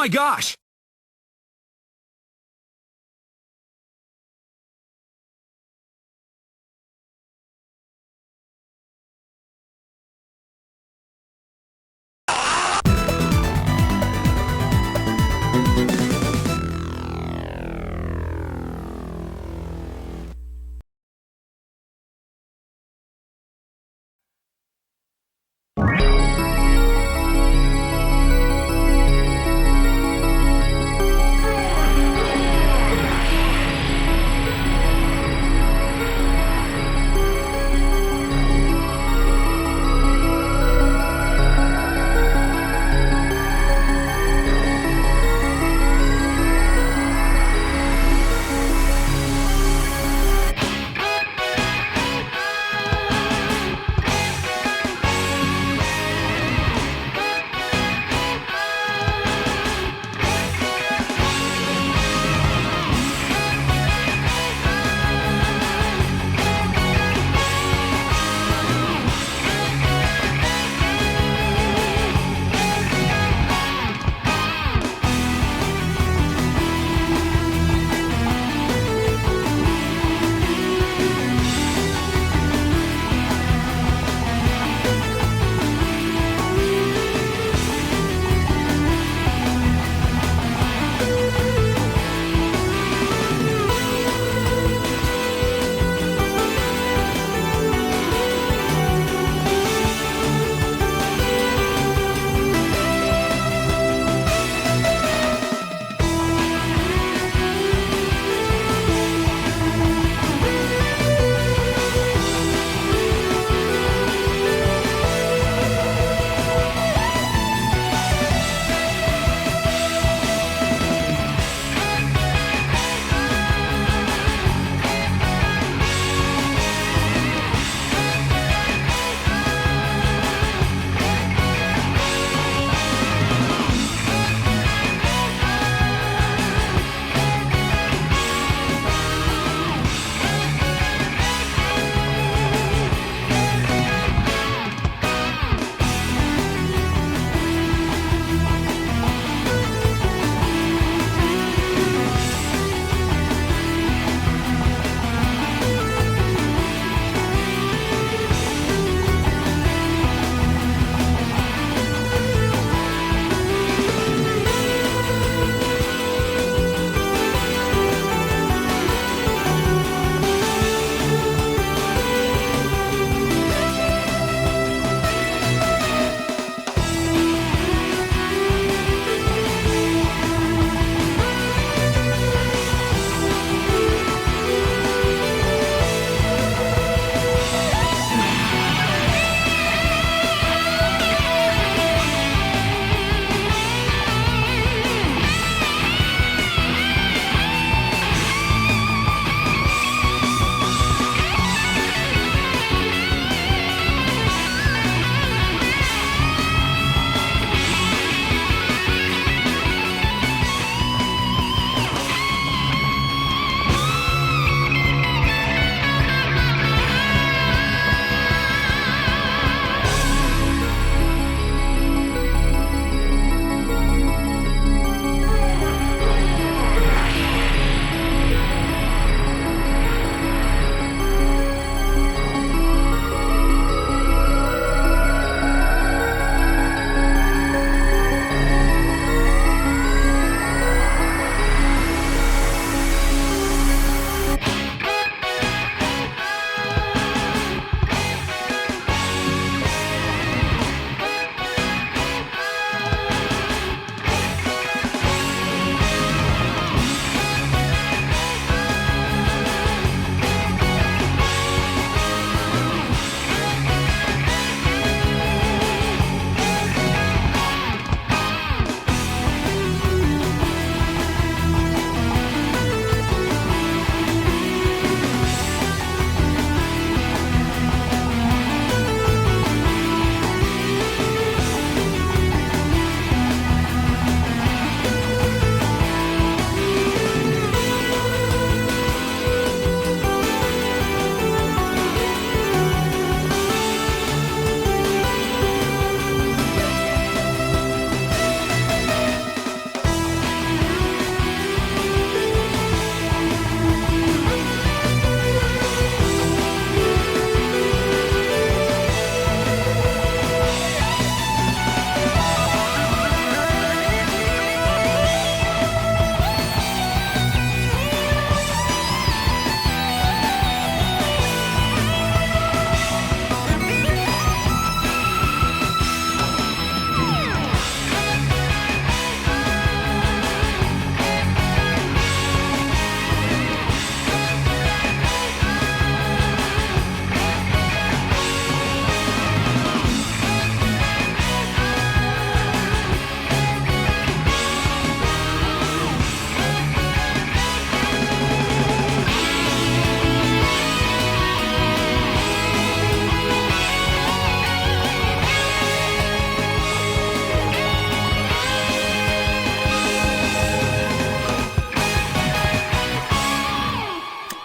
my gosh!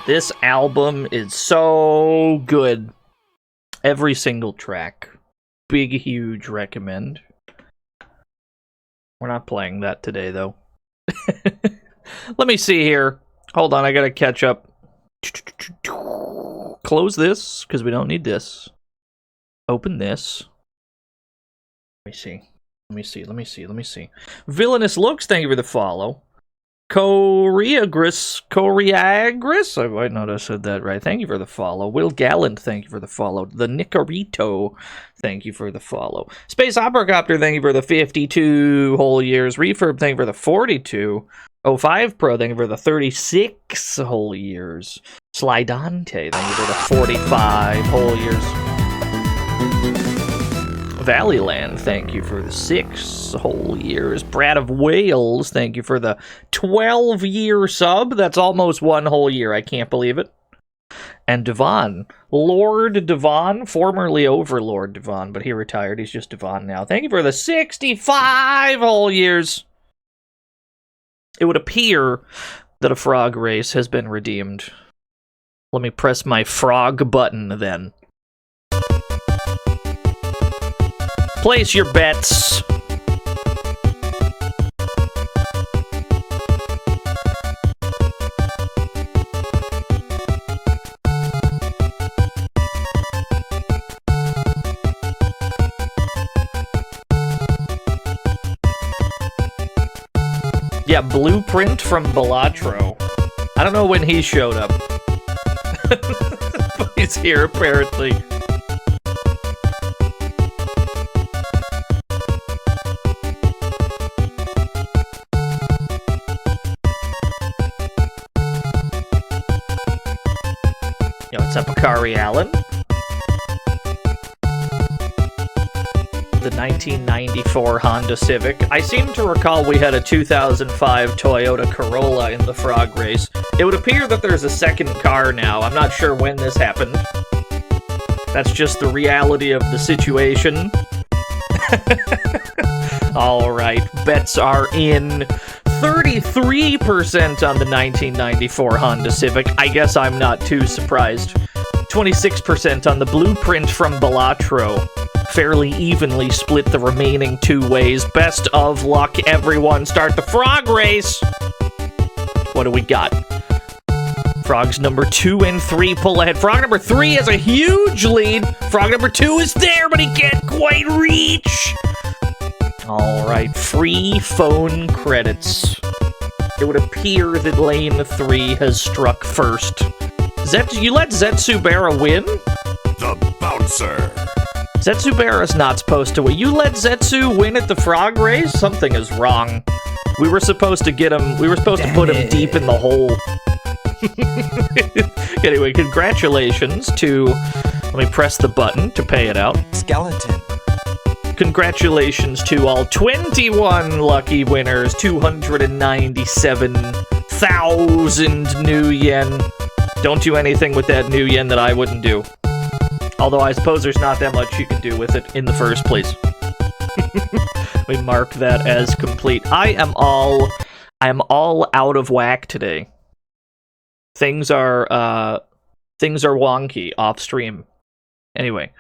This album is so good. Every single track. Big, huge recommend. We're not playing that today, though. Let me see here. Hold on, I gotta catch up. Close this, because we don't need this. Open this. Let me see. Villainous Looks, thank you for the follow. Coriagris, I might not have said that right. Thank you for the follow. Will Gallant, thank you for the follow. The Nicarito, thank you for the follow. Space Opera Copter, thank you for the 52 whole years. Refurb, thank you for the 42. 05 Pro, thank you for the 36 whole years. Slydante, thank you for the 45 whole years. Valleyland, thank you for the 6 whole years. Brad of Wales, thank you for the 12-year sub. That's almost 1 whole year. I can't believe it. And Devon, Lord Devon, formerly Overlord Devon, but he retired. He's just Devon now. Thank you for the 65 whole years. It would appear that a frog race has been redeemed. Let me press my frog button then. Place your bets. Yeah, Blueprint from Balatro. I don't know when he showed up. But he's here, apparently. What's up, Akari Allen? The 1994 Honda Civic. I seem to recall we had a 2005 Toyota Corolla in the frog race. It would appear that there's a second car now. I'm not sure when this happened. That's just the reality of the situation. Alright, bets are in. 33% on the 1994 Honda Civic. I guess I'm not too surprised. 26% on the Blueprint from Balatro. Fairly evenly split the remaining 2 ways. Best of luck, everyone. Start the frog race. What do we got? Frogs number 2 and 3 pull ahead. Frog number 3 has a huge lead. Frog number 2 is there, but he can't quite reach. Alright, free phone credits. It would appear that lane 3 has struck first. You let Zetsubera win? The bouncer. Zetsubera's not supposed to win. You let Zetsu win at the frog race? Something is wrong. We were supposed to get him, we were supposed to put him deep in the hole. Anyway, congratulations to, let me press the button to pay it out. Skeleton. Congratulations to all 21 lucky winners, 297,000 new yen. Don't do anything with that new yen that I wouldn't do. Although I suppose there's not that much you can do with it in the first place. We mark that as complete. I am all out of whack today. Things are wonky off stream. Anyway.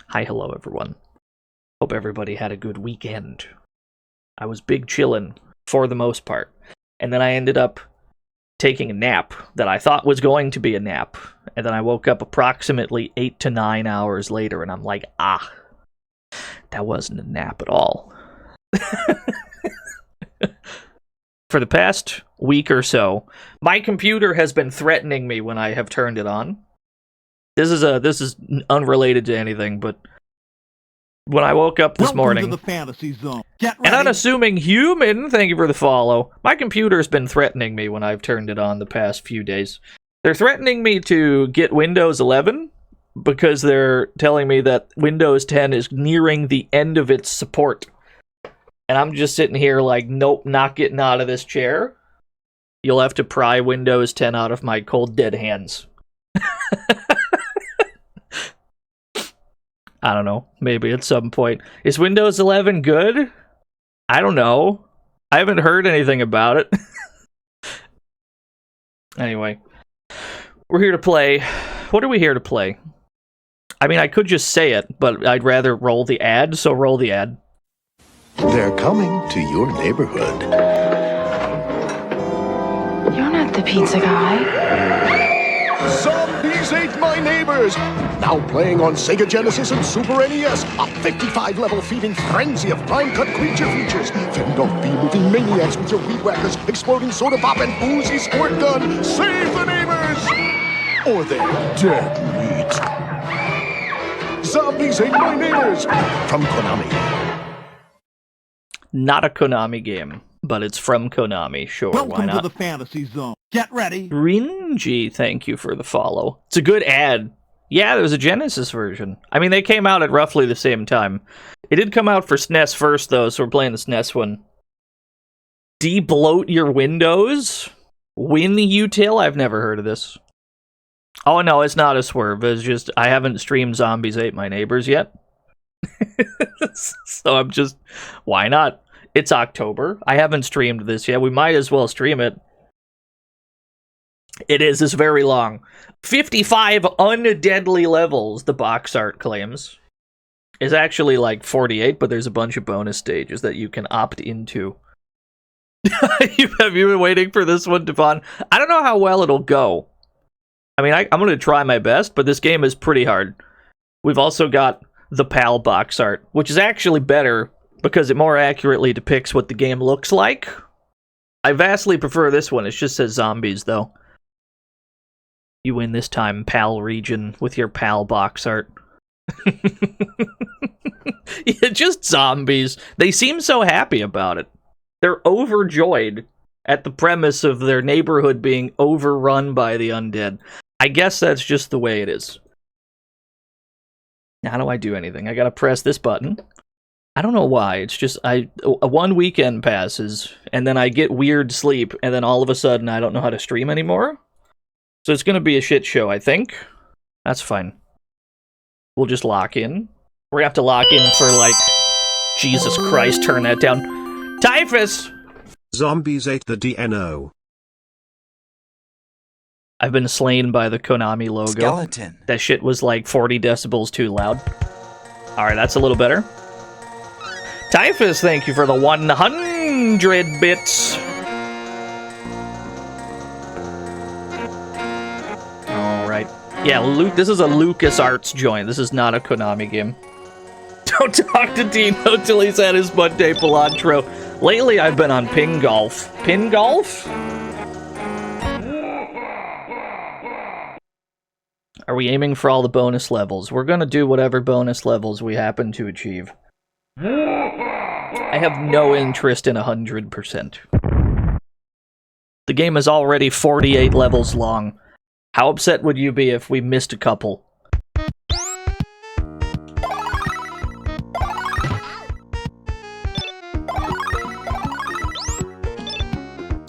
Hi, hello everyone. Hope everybody had a good weekend. I was big chillin' for the most part. And then I ended up taking a nap that I thought was going to be a nap. And then I woke up approximately 8 to 9 hours later and I'm like, that wasn't a nap at all. For the past week or so, my computer has been threatening me when I have turned it on. This is unrelated to anything, but when I woke up this morning, to the fantasy zone. Get an unassuming human, thank you for the follow. My computer's been threatening me when I've turned it on the past few days. They're threatening me to get Windows 11 because they're telling me that Windows 10 is nearing the end of its support. And I'm just sitting here like, nope, not getting out of this chair. You'll have to pry Windows 10 out of my cold dead hands. I don't know. Maybe at some point. Is Windows 11 good? I don't know. I haven't heard anything about it. Anyway, we're here to play. What are we here to play? I mean, I could just say it, but I'd rather roll the ad, so roll the ad. They're coming to your neighborhood. You're not the pizza guy. Zombies ate my neighbors! Now playing on Sega Genesis and Super NES, a 55-level feeding frenzy of prime-cut creature features. Fend off bee-moving maniacs with your weed whackers, exploding soda pop, and boozy squirt gun. Save the neighbors! Or they're dead meat. Zombies ate my neighbors! From Konami. Not a Konami game, but it's from Konami. Sure, why Welcome not? to the fantasy zone. Get ready. Rinji, thank you for the follow. It's a good ad. Yeah, there's a Genesis version. I mean, they came out at roughly the same time. It did come out for SNES first, though, so we're playing the SNES one. De-bloat your windows? Win-util? I've never heard of this. Oh, no, it's not a swerve. It's just, I haven't streamed Zombies Ate My Neighbors yet. So I'm just, why not? It's October. I haven't streamed this yet. We might as well stream it. It's very long. 55 undeadly levels, the box art claims. It's actually like 48, but there's a bunch of bonus stages that you can opt into. Have you been waiting for this one, Devon? I don't know how well it'll go. I mean, I'm going to try my best, but this game is pretty hard. We've also got the PAL box art, which is actually better because it more accurately depicts what the game looks like. I vastly prefer this one. It just says zombies, though. You win this time, PAL region, with your PAL box art. Yeah, just zombies. They seem so happy about it. They're overjoyed at the premise of their neighborhood being overrun by the undead. I guess that's just the way it is. How do I do anything? I gotta press this button. I don't know why. It's just, one weekend passes, and then I get weird sleep, and then all of a sudden I don't know how to stream anymore. So it's gonna be a shit show, I think. That's fine. We'll just lock in. We're gonna have to lock in for, like... Jesus Christ, turn that down. Typhus! Zombies ate the DNO. I've been slain by the Konami logo. Skeleton. That shit was like 40 decibels too loud. Alright, that's a little better. Typhus, thank you for the 100 bits. Alright. Yeah, this is a LucasArts joint. This is not a Konami game. Don't talk to Dino till he's had his Monday cilantro. Lately, I've been on Pingolf. Pingolf? Are we aiming for all the bonus levels? We're gonna do whatever bonus levels we happen to achieve. I have no interest in 100%. The game is already 48 levels long. How upset would you be if we missed a couple?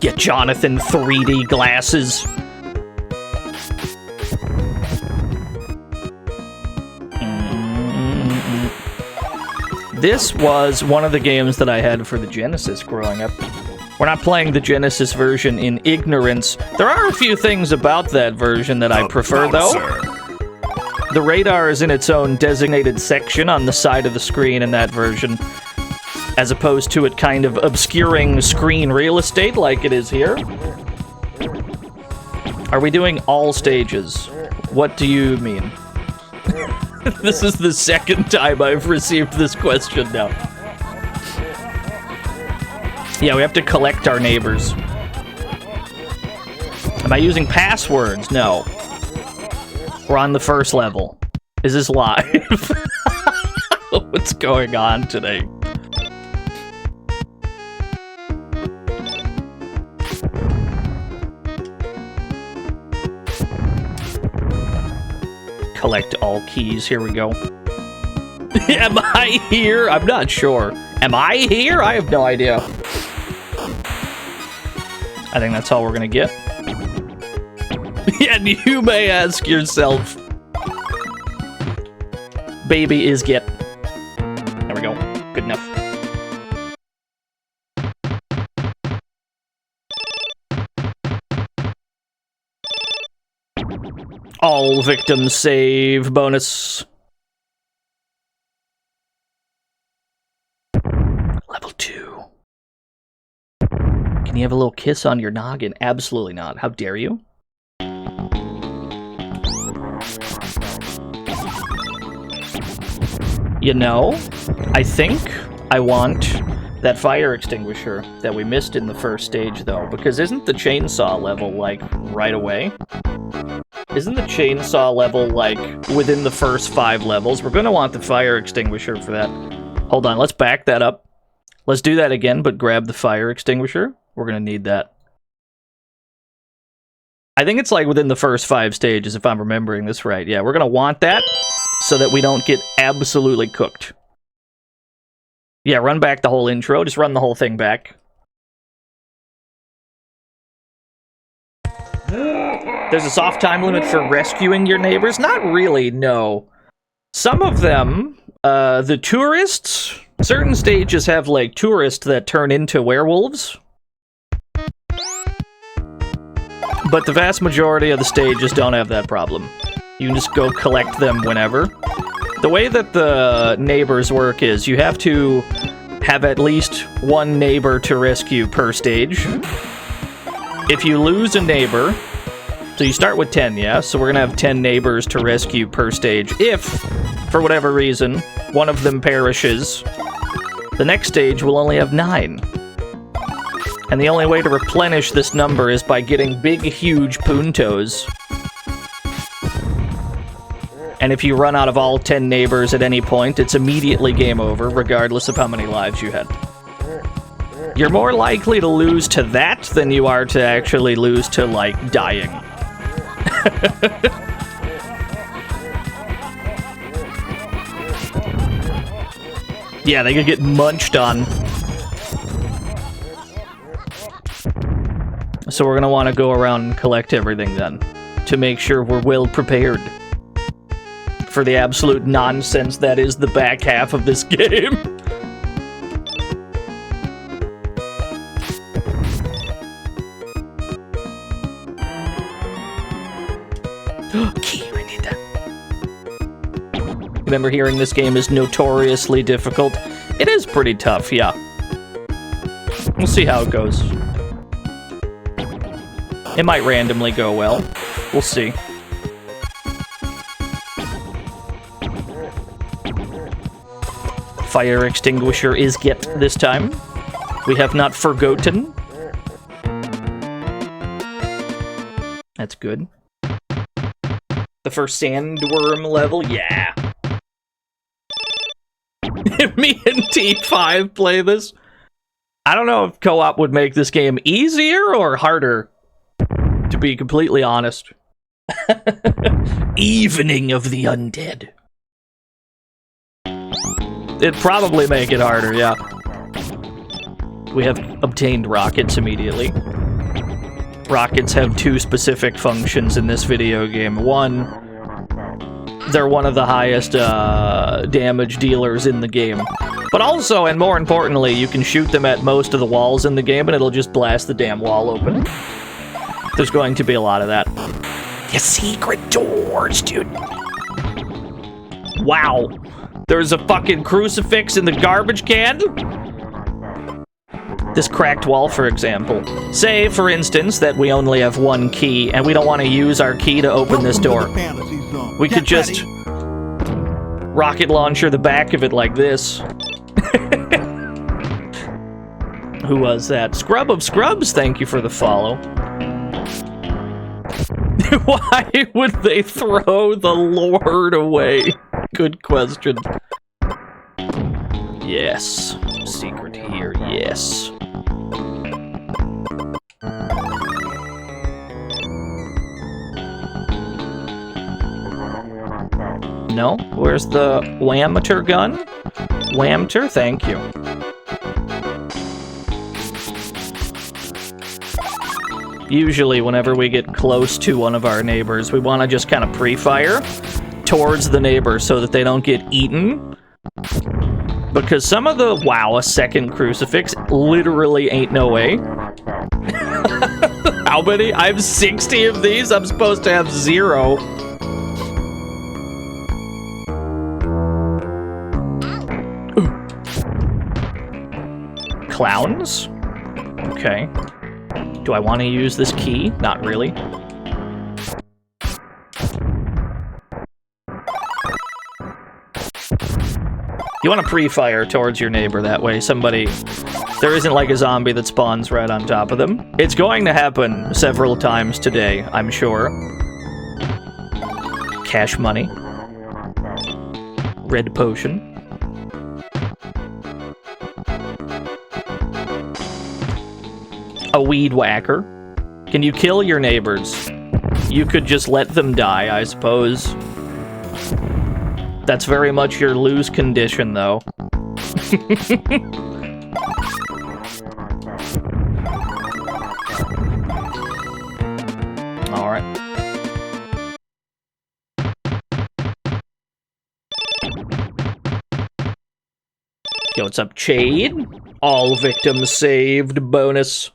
Get Jonathan 3D glasses. This was one of the games that I had for the Genesis growing up. We're not playing the Genesis version in ignorance. There are a few things about that version that I prefer, though. The radar is in its own designated section on the side of the screen in that version, as opposed to it kind of obscuring screen real estate like it is here. Are we doing all stages? What do you mean? This is the second time I've received this question now. Yeah, we have to collect our neighbors. Am I using passwords? No. We're on the first level. Is this live? What's going on today? Collect all keys. Here we go. Am I here? I'm not sure. Am I here? I have no idea. I think that's all we're gonna get. And you may ask yourself. Baby is get. There we go. Good enough. victim save bonus. Level 2. Can you have a little kiss on your noggin? Absolutely not. How dare you? You know, I think I want that fire extinguisher that we missed in the first stage, though, because isn't the chainsaw level, like, right away? Isn't the chainsaw level, like, within the first 5 levels? We're gonna want the fire extinguisher for that. Hold on, let's back that up. Let's do that again, but grab the fire extinguisher. We're gonna need that. I think it's, like, within the first 5 stages, if I'm remembering this right. Yeah, we're gonna want that so that we don't get absolutely cooked. Yeah, run back the whole intro. Just run the whole thing back. There's a soft time limit for rescuing your neighbors? Not really, no. Some of them, the tourists, certain stages have, like, tourists that turn into werewolves. But the vast majority of the stages don't have that problem. You can just go collect them whenever. The way that the neighbors work is you have to have at least one neighbor to rescue per stage. If you lose a neighbor, so you start with 10, yeah? So we're gonna have 10 neighbors to rescue per stage. If, for whatever reason, one of them perishes, the next stage will only have 9. And the only way to replenish this number is by getting big, huge puntos. And if you run out of all 10 neighbors at any point, it's immediately game over, regardless of how many lives you had. You're more likely to lose to that than you are to actually lose to, like, dying. Yeah, they could get munched on. So we're gonna want to go around and collect everything then, to make sure we're well prepared for the absolute nonsense that is the back half of this game. Key, I need that. Remember hearing this game is notoriously difficult? It is pretty tough, yeah. We'll see how it goes. It might randomly go well. We'll see. Fire extinguisher is get this time. We have not forgotten. That's good. The first sandworm level, yeah. Me and T5 play this. I don't know if co-op would make this game easier or harder, to be completely honest. Evening of the Undead. It'd probably make it harder, yeah. We have obtained rockets immediately. Rockets have 2 specific functions in this video game. One, they're one of the highest damage dealers in the game. But also, and more importantly, you can shoot them at most of the walls in the game and it'll just blast the damn wall open. There's going to be a lot of that. The secret doors, dude. Wow. There's a fucking crucifix in the garbage can? This cracked wall, for example. Say, for instance, that we only have 1 key, and we don't want to use our key to open this door. We could just rocket launcher the back of it like this. Who was that? Scrub of Scrubs, thank you for the follow. Why would they throw the Lord away? Good question. Yes. Secret here, yes. No? Where's the whammeter gun? Whammeter, thank you. Usually, whenever we get close to one of our neighbors, we want to just kind of pre-fire towards the neighbor so that they don't get eaten. Because some of the... Wow, a second crucifix? Literally ain't no way. How many? I have 60 of these? I'm supposed to have 0. clowns? Okay. Do I want to use this key? Not really. You want to pre-fire towards your neighbor, that way somebody... There isn't like a zombie that spawns right on top of them. It's going to happen several times today, I'm sure. Cash money. Red potion. A weed whacker. Can you kill your neighbors? You could just let them die, I suppose. That's very much your lose condition, though. Alright. Yo, what's up, Chade? All victims saved bonus.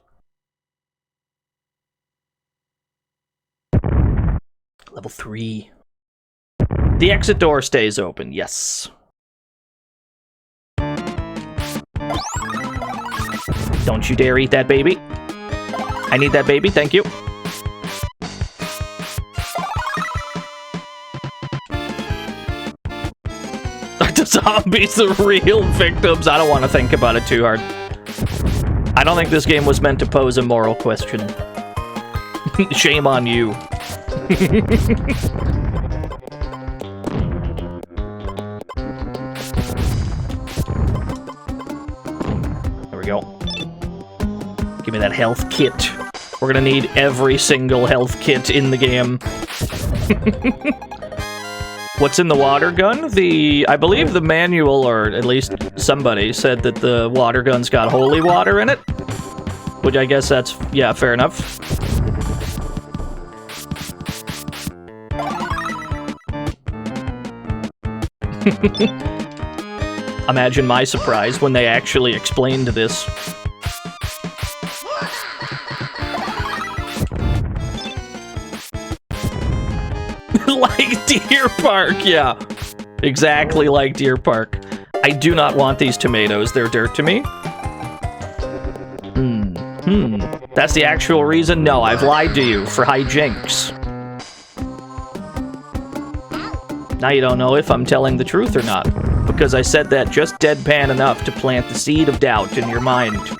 Level 3. The exit door stays open, yes. Don't you dare eat that baby. I need that baby, thank you. Are the zombies the real victims? I don't want to think about it too hard. I don't think this game was meant to pose a moral question. Shame on you. There we go. Give me that health kit. We're gonna need every single health kit in the game. What's in the water gun? I believe the manual, or at least somebody, said that the water gun's got holy water in it. Which I guess that's, yeah, fair enough. Imagine my surprise when they actually explained this. Like Deer Park, yeah. Exactly like Deer Park. I do not want these tomatoes, they're dirt to me. That's the actual reason? No, I've lied to you for hijinks. Now you don't know if I'm telling the truth or not, because I said that just deadpan enough to plant the seed of doubt in your mind.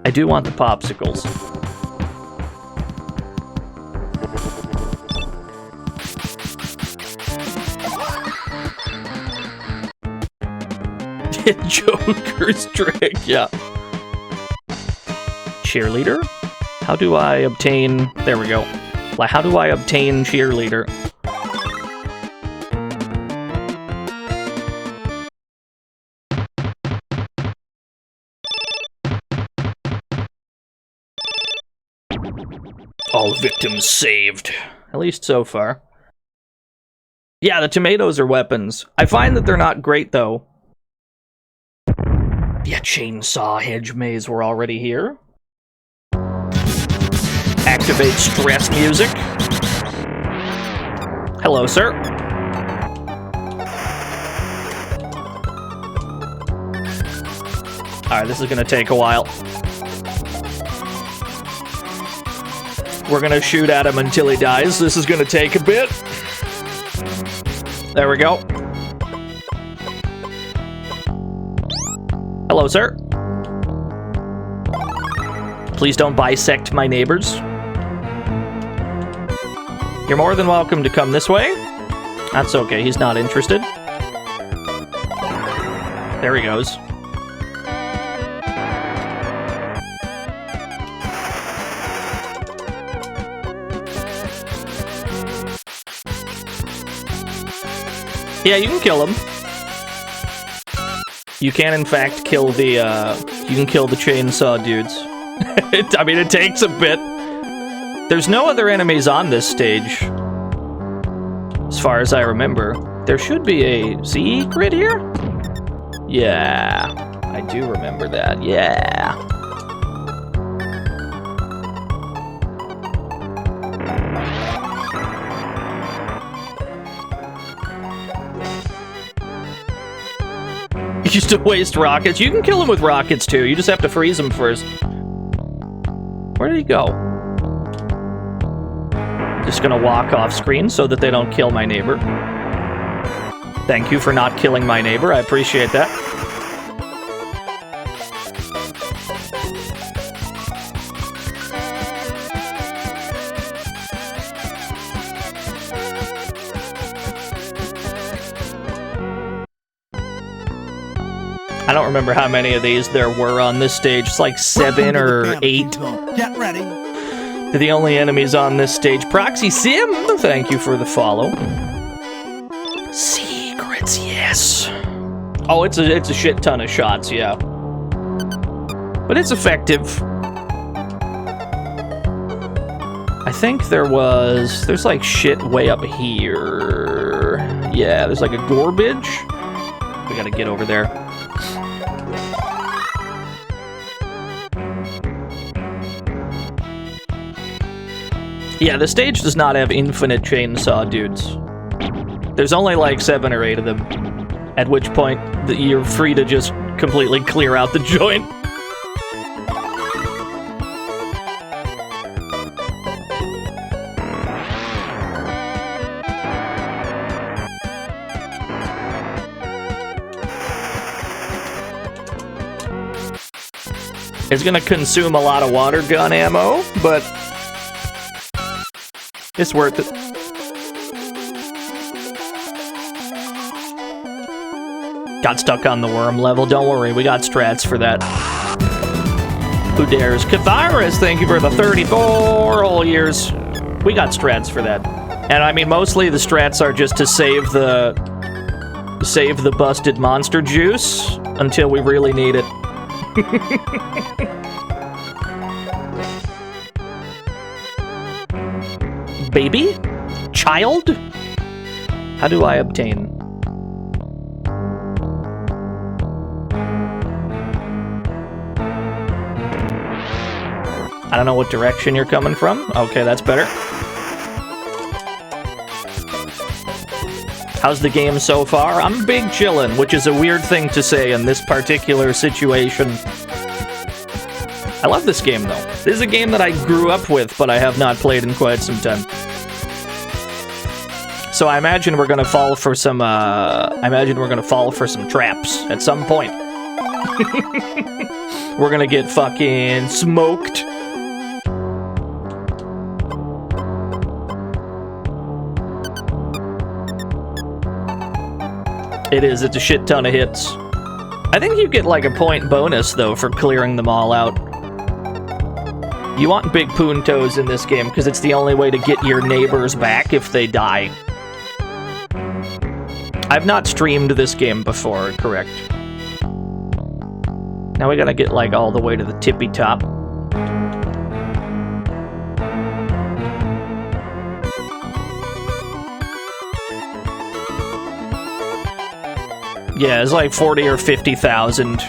I do want the popsicles. Joker's trick, yeah. Cheerleader? How do I obtain... There we go. Like, how do I obtain cheerleader? All victims saved. At least so far. Yeah, the tomatoes are weapons. I find that they're not great, though. Yeah, chainsaw hedge maze, we're already here. Activate stress music. Hello, sir. Alright, this is gonna take a while. We're gonna shoot at him until he dies. This is gonna take a bit. There we go. Hello, sir. Please don't bisect my neighbors. You're more than welcome to come this way. That's okay, he's not interested. There he goes. Yeah, you can kill him. You can, in fact, kill the, you can kill the chainsaw dudes. I mean, it takes a bit. There's no other enemies on this stage. As far as I remember. There should be a secret here? Yeah. I do remember that, yeah. Used to waste rockets. You can kill him with rockets, too. You just have to freeze him first. Where did he go? Just gonna walk off screen so that they don't kill my neighbor. Thank you for not killing my neighbor. I appreciate that. I don't remember how many of these there were on this stage. It's like 7 or 8. Get ready. They're the only enemies on this stage. Proxy Sim, thank you for the follow. Secrets, yes. Oh, it's a shit ton of shots, yeah. But it's effective. I think there's like shit way up here. Yeah, there's like a garbage. We gotta get over there. Yeah, the stage does not have infinite chainsaw dudes. There's only like 7 or 8 of them. At which point, you're free to just completely clear out the joint. It's gonna consume a lot of water gun ammo, but it's worth it. Got stuck on the worm level. Don't worry, we got strats for that. Who dares? Catharus, thank you for the 34 whole years. We got strats for that. And I mean, mostly the strats are just to save the busted monster juice until we really need it. Baby? Child? How do I obtain? I don't know what direction you're coming from. Okay, that's better. How's the game so far? I'm big chillin', which is a weird thing to say in this particular situation. I love this game, though. This is a game that I grew up with, but I have not played in quite some time. So I imagine we're gonna fall for some, traps at some point. We're gonna get fucking smoked. It's a shit ton of hits. I think you get like a point bonus, though, for clearing them all out. You want big puntos in this game, because it's the only way to get your neighbors back if they die. I've not streamed this game before, correct? Now we gotta get, like, all the way to the tippy top. Yeah, it's like 40 or 50,000.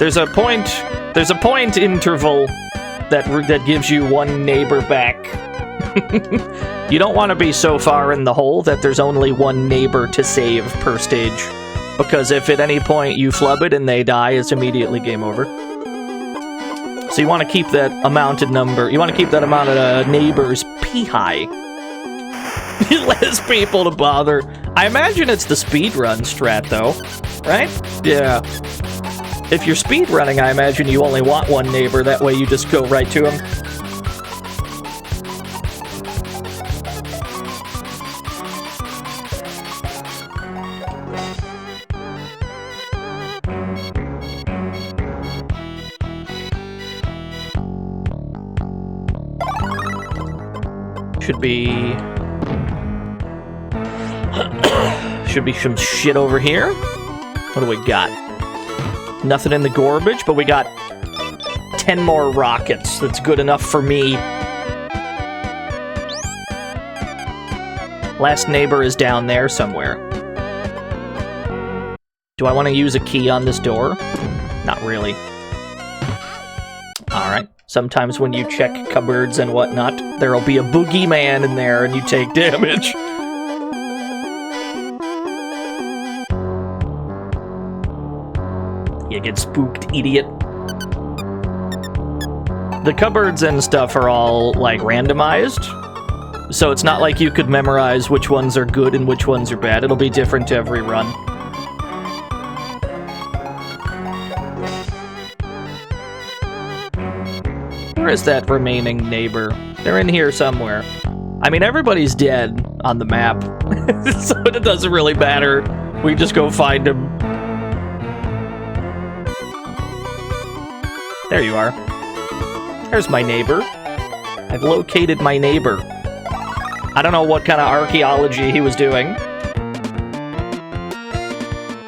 There's a point interval that gives you one neighbor back. You don't want to be so far in the hole that there's only one neighbor to save per stage. Because if at any point you flub it and they die, it's immediately game over. So you want to keep that amount of neighbors high. Less people to bother. I imagine it's the speedrun strat, though. Right? Yeah. If you're speedrunning, I imagine you only want one neighbor. That way you just go right to him. Should be some shit over here. What do we got? Nothing in the garbage, but we got 10 more rockets. That's good enough for me. Last neighbor is down there somewhere. Do I want to use a key on this door? Not really. Alright. Sometimes when you check cupboards and whatnot, there'll be a boogeyman in there and you take damage. You get spooked, idiot. The cupboards and stuff are all, like, randomized. So it's not like you could memorize which ones are good and which ones are bad. It'll be different to every run. Where is that remaining neighbor? They're in here somewhere. I mean, everybody's dead on the map. So it doesn't really matter. We just go find him. There you are. There's my neighbor. I've located my neighbor. I don't know what kind of archaeology he was doing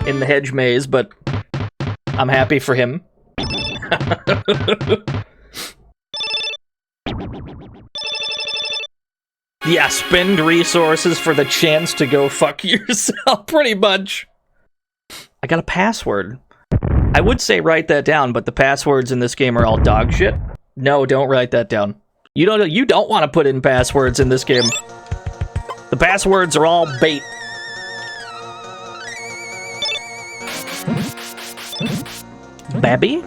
in the hedge maze, but I'm happy for him. Yeah, spend resources for the chance to go fuck yourself, pretty much. I got a password. I would say write that down, but the passwords in this game are all dog shit. No, don't write that down. You don't want to put in passwords in this game. The passwords are all bait. Babby?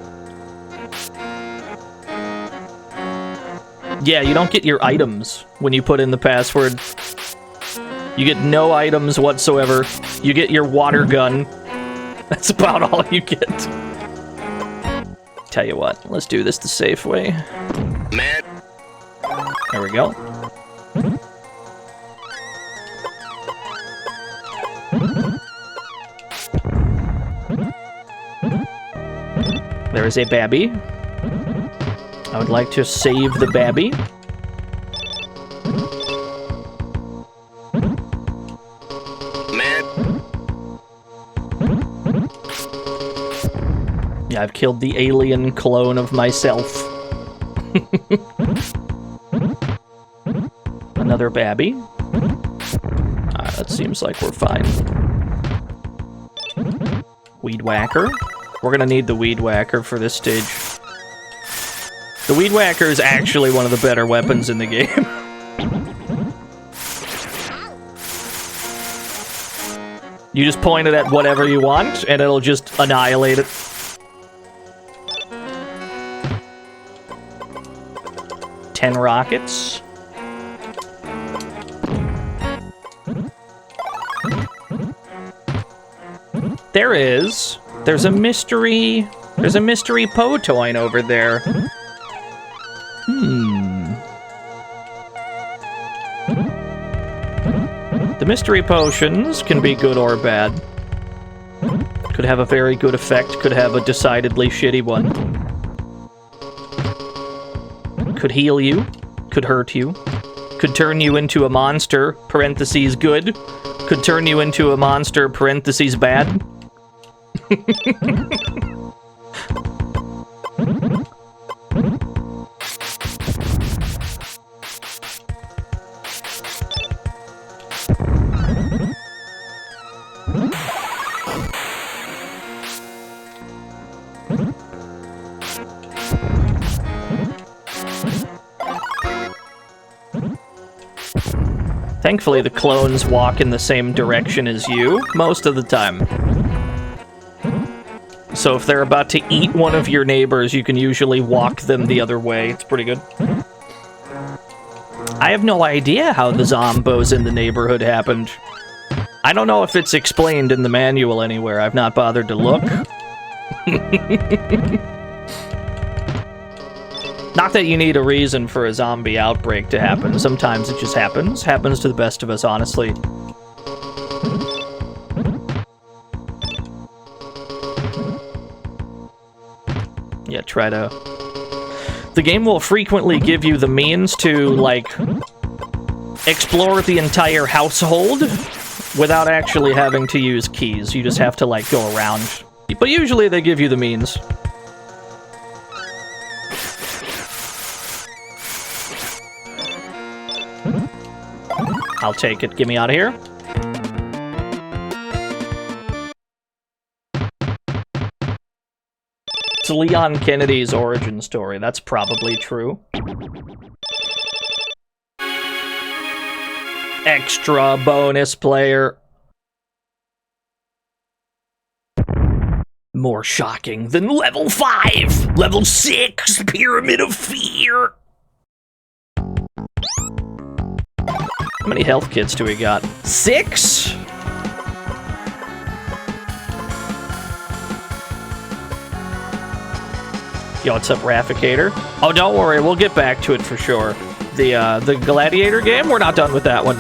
Yeah, you don't get your items when you put in the password. You get no items whatsoever. You get your water gun. That's about all you get. Tell you what, let's do this the safe way. Man. There we go. There is a babby. I would like to save the babby. Yeah, I've killed the alien clone of myself. Another babby. Alright, that seems like we're fine. Weed whacker. We're gonna need the weed whacker for this stage. The weed whacker is actually one of the better weapons in the game. You just point it at whatever you want, and it'll just annihilate it. Ten rockets. There's a mystery Potoin over there. The mystery potions can be good or bad. Could have a very good effect, could have a decidedly shitty one. Could heal you, could hurt you, could turn you into a monster, parentheses good, could turn you into a monster, parentheses bad. Thankfully, the clones walk in the same direction as you, most of the time. So if they're about to eat one of your neighbors, you can usually walk them the other way. It's pretty good. I have no idea how the zombos in the neighborhood happened. I don't know if it's explained in the manual anywhere. I've not bothered to look. Not that you need a reason for a zombie outbreak to happen. Sometimes it just happens. Happens to the best of us, honestly. Yeah, try to... The game will frequently give you the means to, like, explore the entire household without actually having to use keys. You just have to, like, go around. But usually they give you the means. I'll take it. Get me out of here. It's Leon Kennedy's origin story. That's probably true. Extra bonus player. more shocking than level 5! Level 6, Pyramid of Fear! How many health kits do we got? 6? Yo, what's up, Rafficator? Oh, don't worry, we'll get back to it for sure. The Gladiator game, we're not done with that one.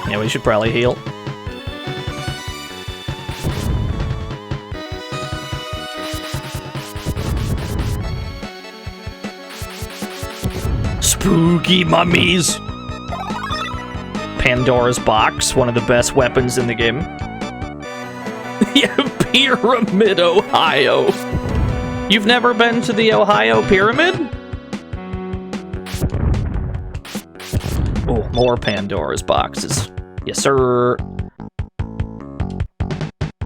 Yeah, we should probably heal. Spooky mummies! Pandora's Box, one of the best weapons in the game. Yeah, Pyramid, Ohio. You've never been to the Ohio Pyramid? Oh, more Pandora's boxes. Yes, sir.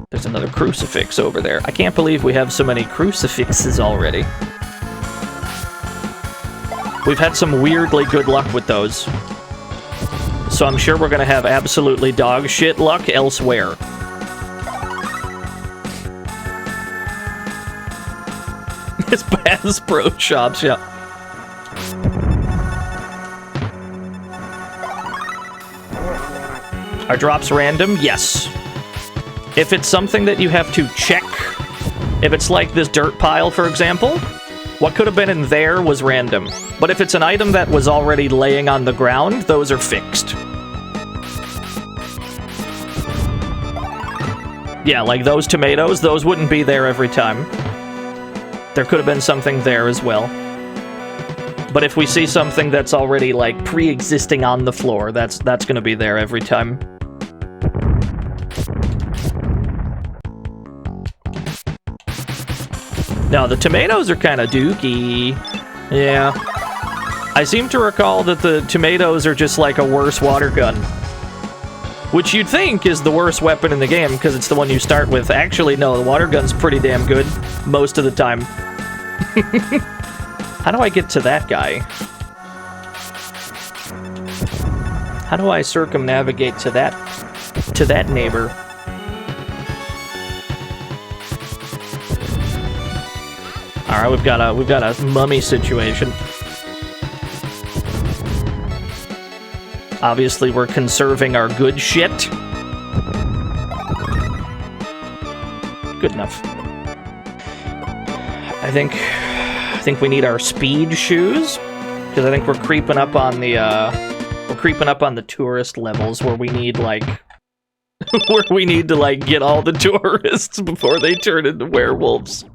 There's another crucifix over there. I can't believe we have so many crucifixes already. We've had some weirdly good luck with those. So I'm sure we're gonna have absolutely dog shit luck elsewhere. It's Bass Pro Shops, yeah. Are drops random? Yes. If it's something that you have to check, if it's like this dirt pile, for example, what could have been in there was random. But if it's an item that was already laying on the ground, those are fixed. Yeah, like those tomatoes, those wouldn't be there every time. There could have been something there as well. But if we see something that's already, like, pre-existing on the floor, that's gonna be there every time. No, the tomatoes are kind of dookie. Yeah. I seem to recall that the tomatoes are just like a worse water gun. Which you'd think is the worst weapon in the game, because it's the one you start with. Actually, no, the water gun's pretty damn good most of the time. How do I get to that guy? How do I circumnavigate to that neighbor? All right, we've got a mummy situation. Obviously, we're conserving our good shit. Good enough. I think we need our speed shoes, because I think we're creeping up on the tourist levels where we need like to like get all the tourists before they turn into werewolves.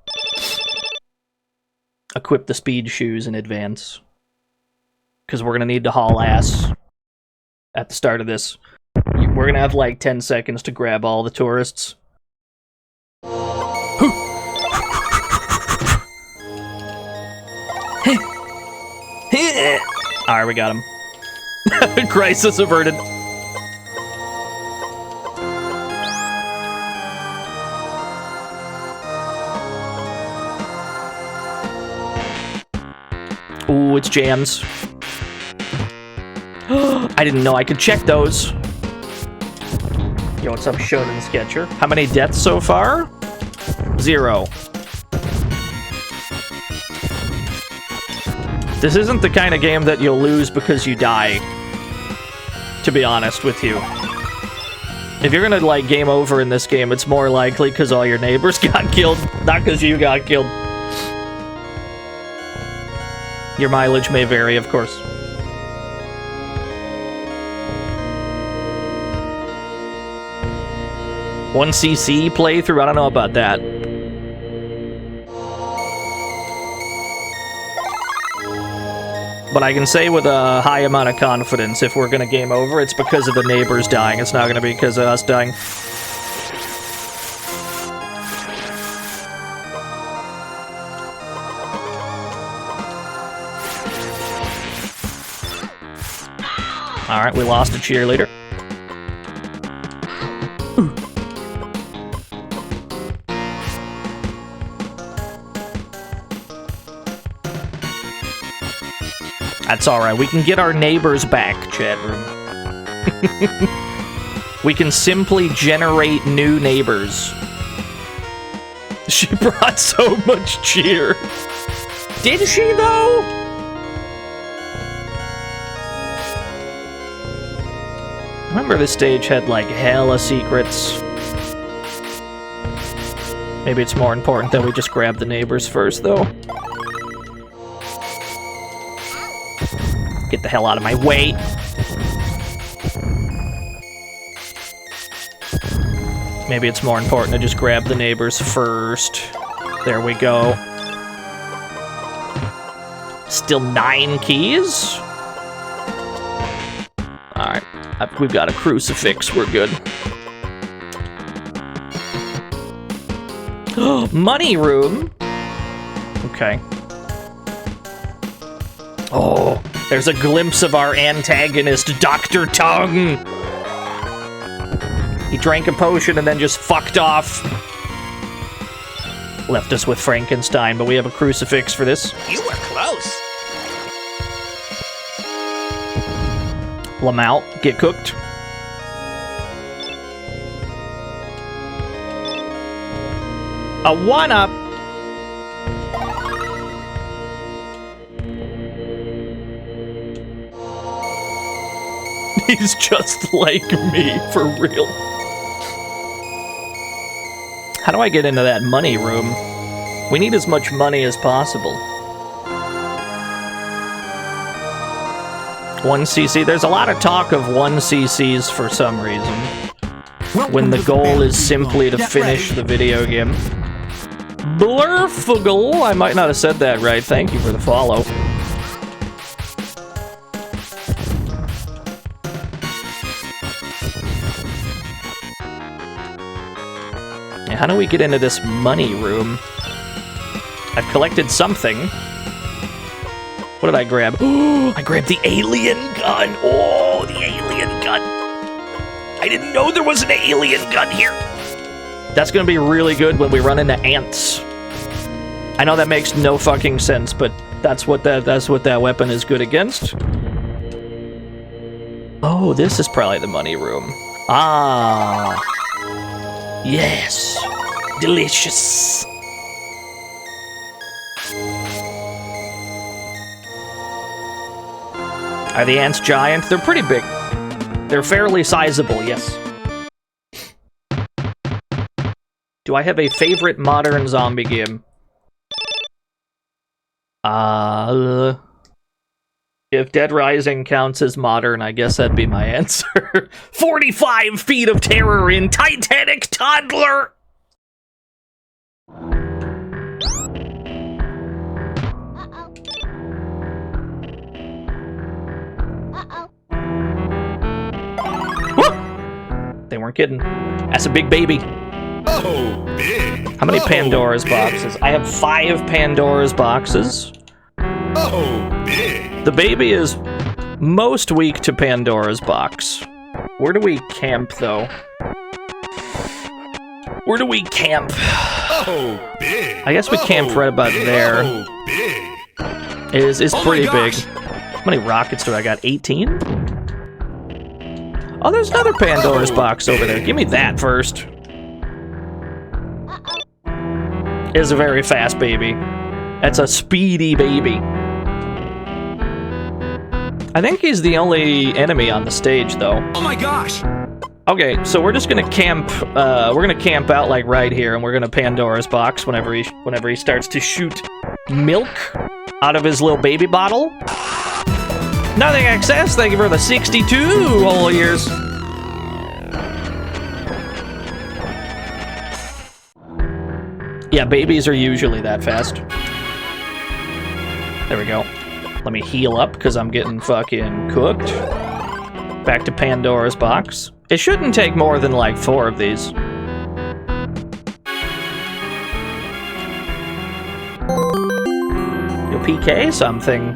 Equip the speed shoes in advance, because we're gonna need to haul ass at the start of this. We're gonna have like 10 seconds to grab all the tourists. Alright, we got him. Crisis averted. Ooh, it's jams. I didn't know I could check those. Yo, what's up, Shonen Sketcher? How many deaths so far? 0. This isn't the kind of game that you'll lose because you die, to be honest with you. If you're gonna, like, game over in this game, it's more likely because all your neighbors got killed, not because you got killed. Your mileage may vary, of course. One CC playthrough? I don't know about that. But I can say with a high amount of confidence, if we're gonna game over, it's because of the neighbors dying. It's not gonna be because of us dying. Alright, we lost a cheerleader. That's alright. We can get our neighbors back, chat room. We can simply generate new neighbors. She brought so much cheer. Did she, though? Remember this stage had, like, hella secrets. Maybe it's more important that we just grab the neighbors first, though. Get the hell out of my way. Maybe it's more important to just grab the neighbors first. There we go. Still 9 keys? Alright, we've got a crucifix, we're good. Money room? Okay. Oh, there's a glimpse of our antagonist, Dr. Tongue! He drank a potion and then just fucked off. Left us with Frankenstein, but we have a crucifix for this. You were close. Lamau, get cooked. A 1-up. He's just like me, for real. How do I get into that money room? We need as much money as possible. 1cc. There's a lot of talk of 1cc's for some reason. When the goal is simply to finish the video game. Blurfugle! I might not have said that right. Thank you for the follow. Yeah, how do we get into this money room? I've collected something. What did I grab? Oh, I grabbed the alien gun! Oh, the alien gun! I didn't know there was an alien gun here! That's gonna be really good when we run into ants. I know that makes no fucking sense, but that's what that weapon is good against. Oh, this is probably the money room. Ah. Yes. Delicious. Are the ants giant? They're pretty big. They're fairly sizable, yes. Do I have a favorite modern zombie game? If Dead Rising counts as modern, I guess that'd be my answer. 45 feet of terror in Titanic Toddler! They weren't kidding. That's a big baby. Oh, big. How many Pandora's boxes? I have 5 Pandora's boxes. Oh, big. The baby is most weak to Pandora's box. Where do we camp, though? Where do we camp? Oh, big. I guess we camped right about there. Oh, big. It's pretty big. How many rockets do I got? 18? Oh, there's another Pandora's box over there. Give me that first. It's a very fast baby. That's a speedy baby. I think he's the only enemy on the stage, though. Oh my gosh! Okay, so we're just gonna camp. We're gonna camp out like right here, and we're gonna Pandora's box whenever he starts to shoot milk out of his little baby bottle. Nothing excess. Thank you for the 62 whole years. Yeah, babies are usually that fast. There we go. Let me heal up, because I'm getting fucking cooked. Back to Pandora's box. It shouldn't take more than, like, 4 of these. You'll PK something.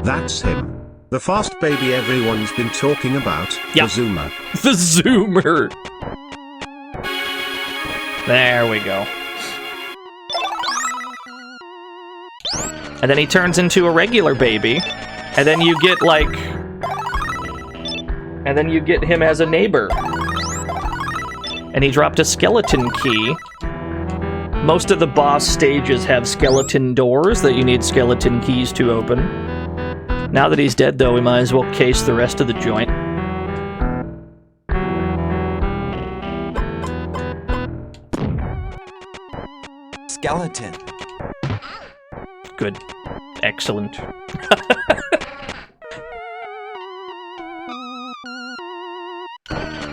That's him. The fast baby everyone's been talking about. Yep. The Zoomer. The Zoomer. There we go. And then he turns into a regular baby. And then you get, like... And then you get him as a neighbor. And he dropped a skeleton key. Most of the boss stages have skeleton doors that you need skeleton keys to open. Now that he's dead, though, we might as well case the rest of the joint. Skeleton. Good. Excellent.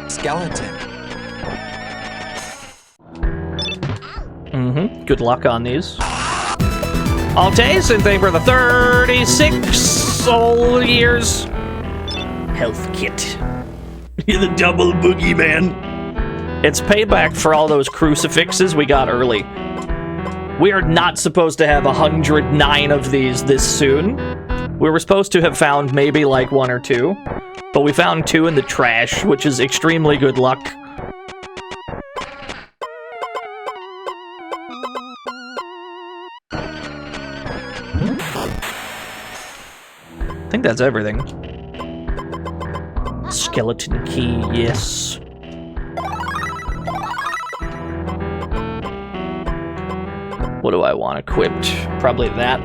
Skeleton. Good luck on these. Altace, and thank you for the 36 soul years. Health kit. You're the double boogeyman. It's payback for all those crucifixes we got early. We are not supposed to have 109 of these this soon. We were supposed to have found maybe like 1 or 2, but we found 2 in the trash, which is extremely good luck. I think that's everything. Skeleton key, yes. What do I want equipped? Probably that.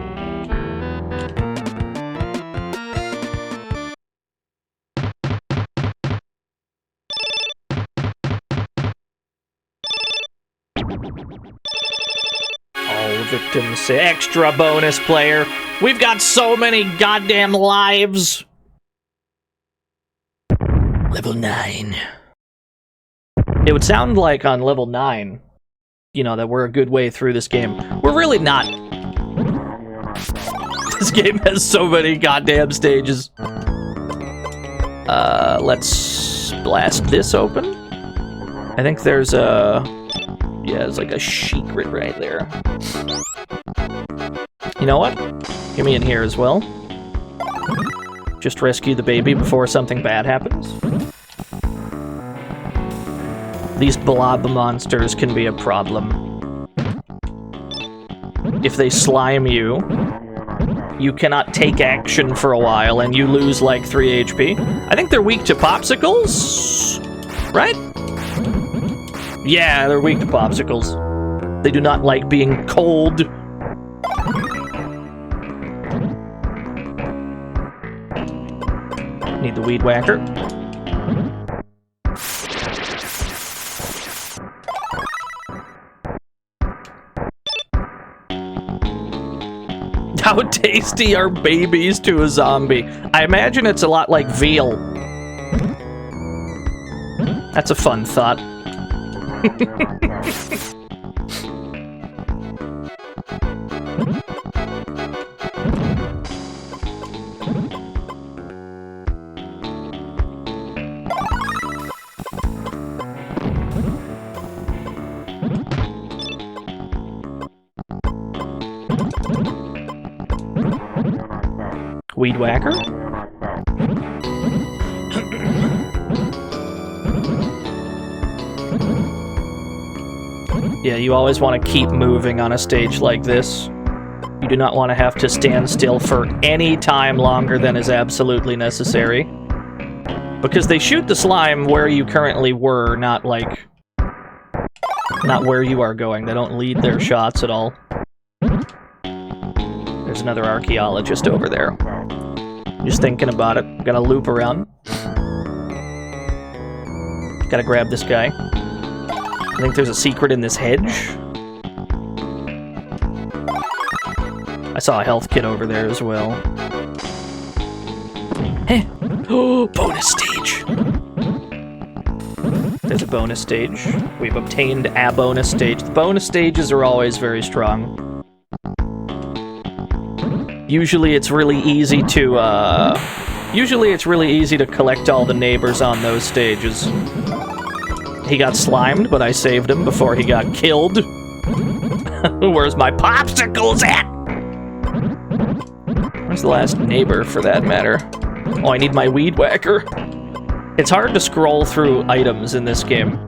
All victims say extra bonus player. We've got so many goddamn lives. Level 9. It would sound like on level 9, you know, that we're a good way through this game. We're really not. This game has so many goddamn stages. Let's blast this open. I think there's a... Yeah, there's like a secret right there. You know what? Get me in here as well. Just rescue the baby before something bad happens. These blob monsters can be a problem. If they slime you, you cannot take action for a while and you lose like 3 HP. I think they're weak to popsicles, right? Yeah, they're weak to popsicles. They do not like being cold. Need the weed whacker. How tasty are babies to a zombie? I imagine it's a lot like veal. That's a fun thought. Weed whacker? Yeah, you always want to keep moving on a stage like this. You do not want to have to stand still for any time longer than is absolutely necessary. Because they shoot the slime where you currently were, not like... not where you are going. They don't lead their shots at all. There's another archaeologist over there. Just thinking about it. Gotta loop around. Gotta grab this guy. I think there's a secret in this hedge. I saw a health kit over there as well. Heh! Oh, bonus stage! There's a bonus stage. We've obtained a bonus stage. The bonus stages are always very strong. Usually it's really easy to, collect all the neighbors on those stages. He got slimed, but I saved him before he got killed. Where's my popsicles at? Where's the last neighbor, for that matter? Oh, I need my weed whacker. It's hard to scroll through items in this game.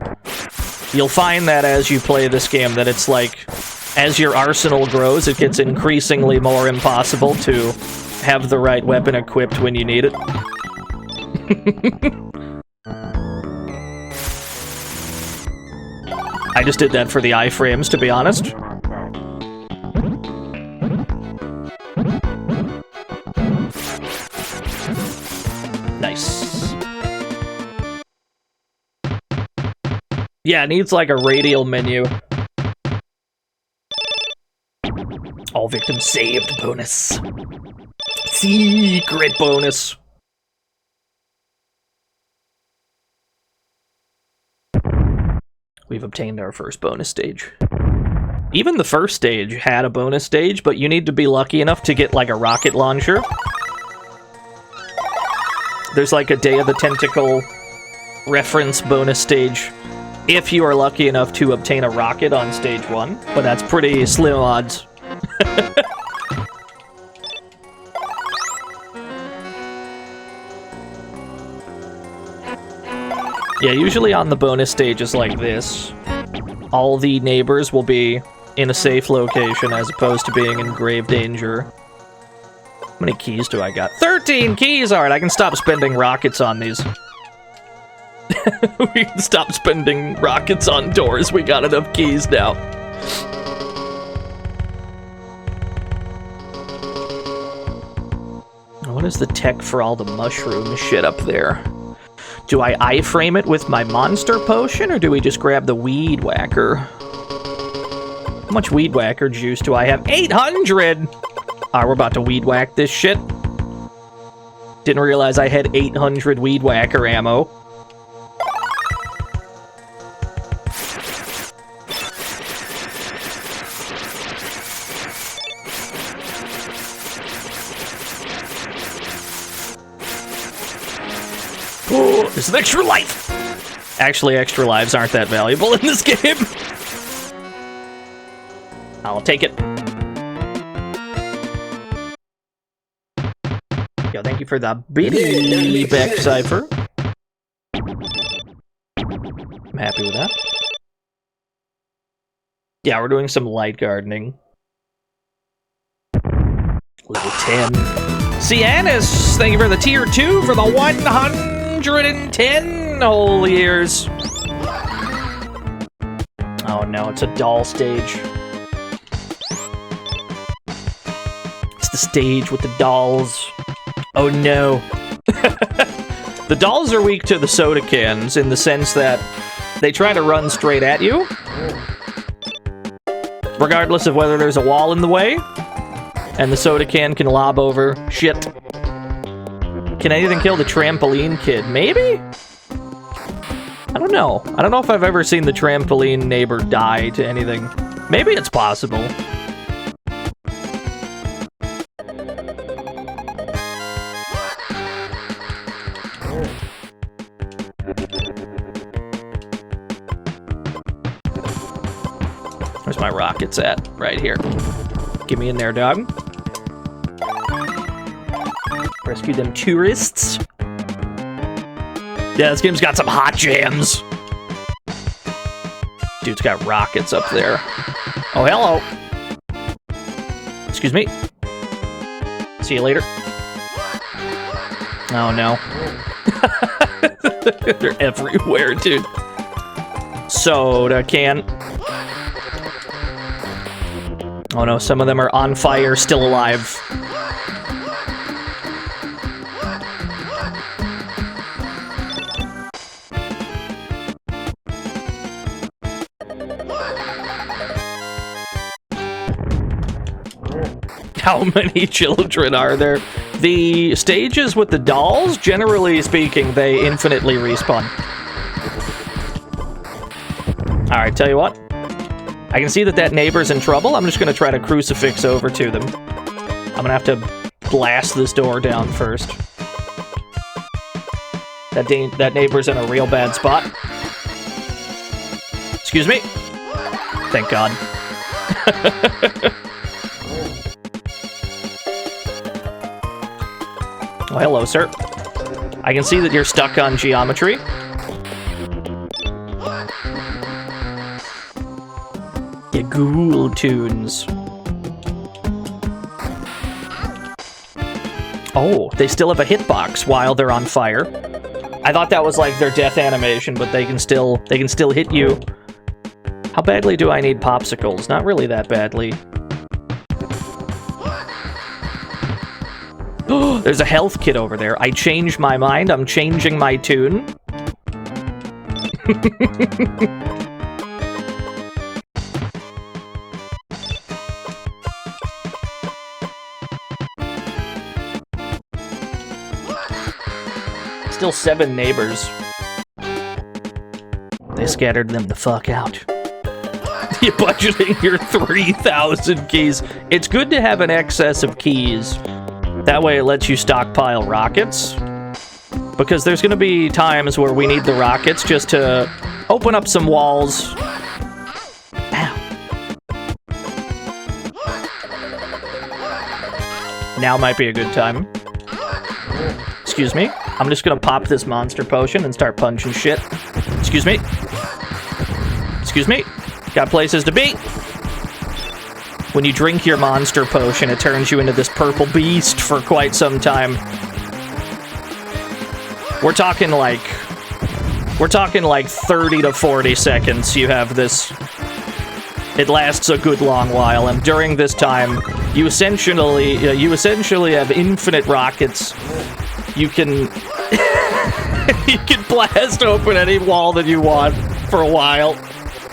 You'll find that as you play this game, that it's like... as your arsenal grows, it gets increasingly more impossible to have the right weapon equipped when you need it. I just did that for the iframes, to be honest. Nice. Yeah, it needs like a radial menu. All victims saved bonus. Secret bonus. We've obtained our first bonus stage. Even the first stage had a bonus stage, but you need to be lucky enough to get like a rocket launcher. There's like a Day of the Tentacle reference bonus stage if you are lucky enough to obtain a rocket on stage 1, but that's pretty slim odds. Yeah, usually on the bonus stages like this, all the neighbors will be in a safe location as opposed to being in grave danger. How many keys do I got? 13 keys! Alright, I can stop spending rockets on these. We can stop spending rockets on doors. We got enough keys now. What is the tech for all the mushroom shit up there? Do I iframe it with my monster potion, or do we just grab the weed whacker? How much weed whacker juice do I have? 800! Alright, we're about to weed whack this shit. Didn't realize I had 800 weed whacker ammo. Oh, there's an extra life! Actually, extra lives aren't that valuable in this game. I'll take it. Yo, thank you for the bitty back cipher. I'm happy with that. Yeah, we're doing some light gardening. Level 10. Cianis, thank you for the tier 2 for the 110 whole years. Oh no, it's a doll stage. It's the stage with the dolls. Oh no. The dolls are weak to the soda cans in the sense that they try to run straight at you, regardless of whether there's a wall in the way, and the soda can lob over shit. Can anything kill the trampoline kid? Maybe? I don't know. I don't know if I've ever seen the trampoline neighbor die to anything. Maybe it's possible. Where's my rockets at? Right here. Get me in there, dog. Rescue them tourists. Yeah, this game's got some hot jams. Dude's got rockets up there. Oh, hello. Excuse me. See you later. Oh, no. They're everywhere, dude. Soda can. Oh no, some of them are on fire, still alive. How many children are there? The stages with the dolls, generally speaking, they infinitely respawn. Alright, tell you what. I can see that neighbor's in trouble. I'm just going to try to crucifix over to them. I'm going to have to blast this door down first. That neighbor's in a real bad spot. Excuse me. Thank God. Oh, hello, sir. I can see that you're stuck on geometry. Yeah, ghoul tunes. Oh, they still have a hitbox while they're on fire. I thought that was like their death animation, but they can still hit you. How badly do I need popsicles? Not really that badly. Oh, there's a health kit over there. I changed my mind. I'm changing my tune. Still 7 neighbors. They scattered them the fuck out. You're budgeting your 3,000 keys. It's good to have an excess of keys. That way it lets you stockpile rockets. Because there's going to be times where we need the rockets just to open up some walls. Ow. Now might be a good time. Excuse me. I'm just gonna pop this monster potion and start punching shit. Excuse me. Excuse me. Got places to be. When you drink your monster potion, it turns you into this purple beast for quite some time. We're talking like 30 to 40 seconds you have this. It lasts a good long while, and during this time, you essentially have infinite rockets. You can you can blast open any wall that you want for a while.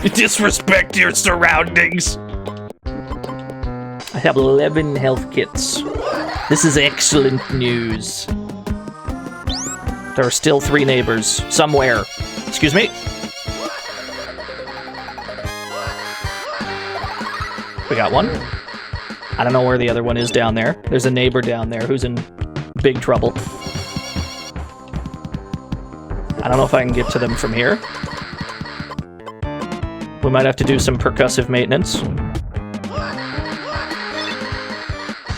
You disrespect your surroundings. I have 11 health kits. This is excellent news. There are still 3 neighbors somewhere. Excuse me. We got one. I don't know where the other one is down there. There's a neighbor down there who's in big trouble. I don't know if I can get to them from here. We might have to do some percussive maintenance.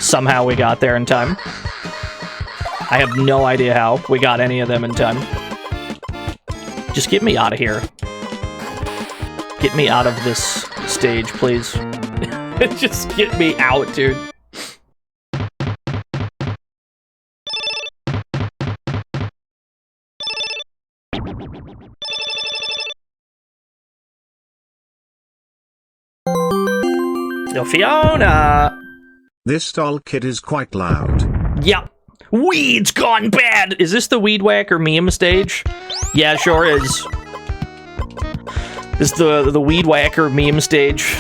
Somehow we got there in time. I have no idea how we got any of them in time. Just get me out of here. Get me out of this stage, please. Just get me out, dude. No, Fiona! This doll kid is quite loud. Yep. Weed's gone bad! Is this the Weed Whacker meme stage? Yeah, it sure is. This is the Weed Whacker meme stage.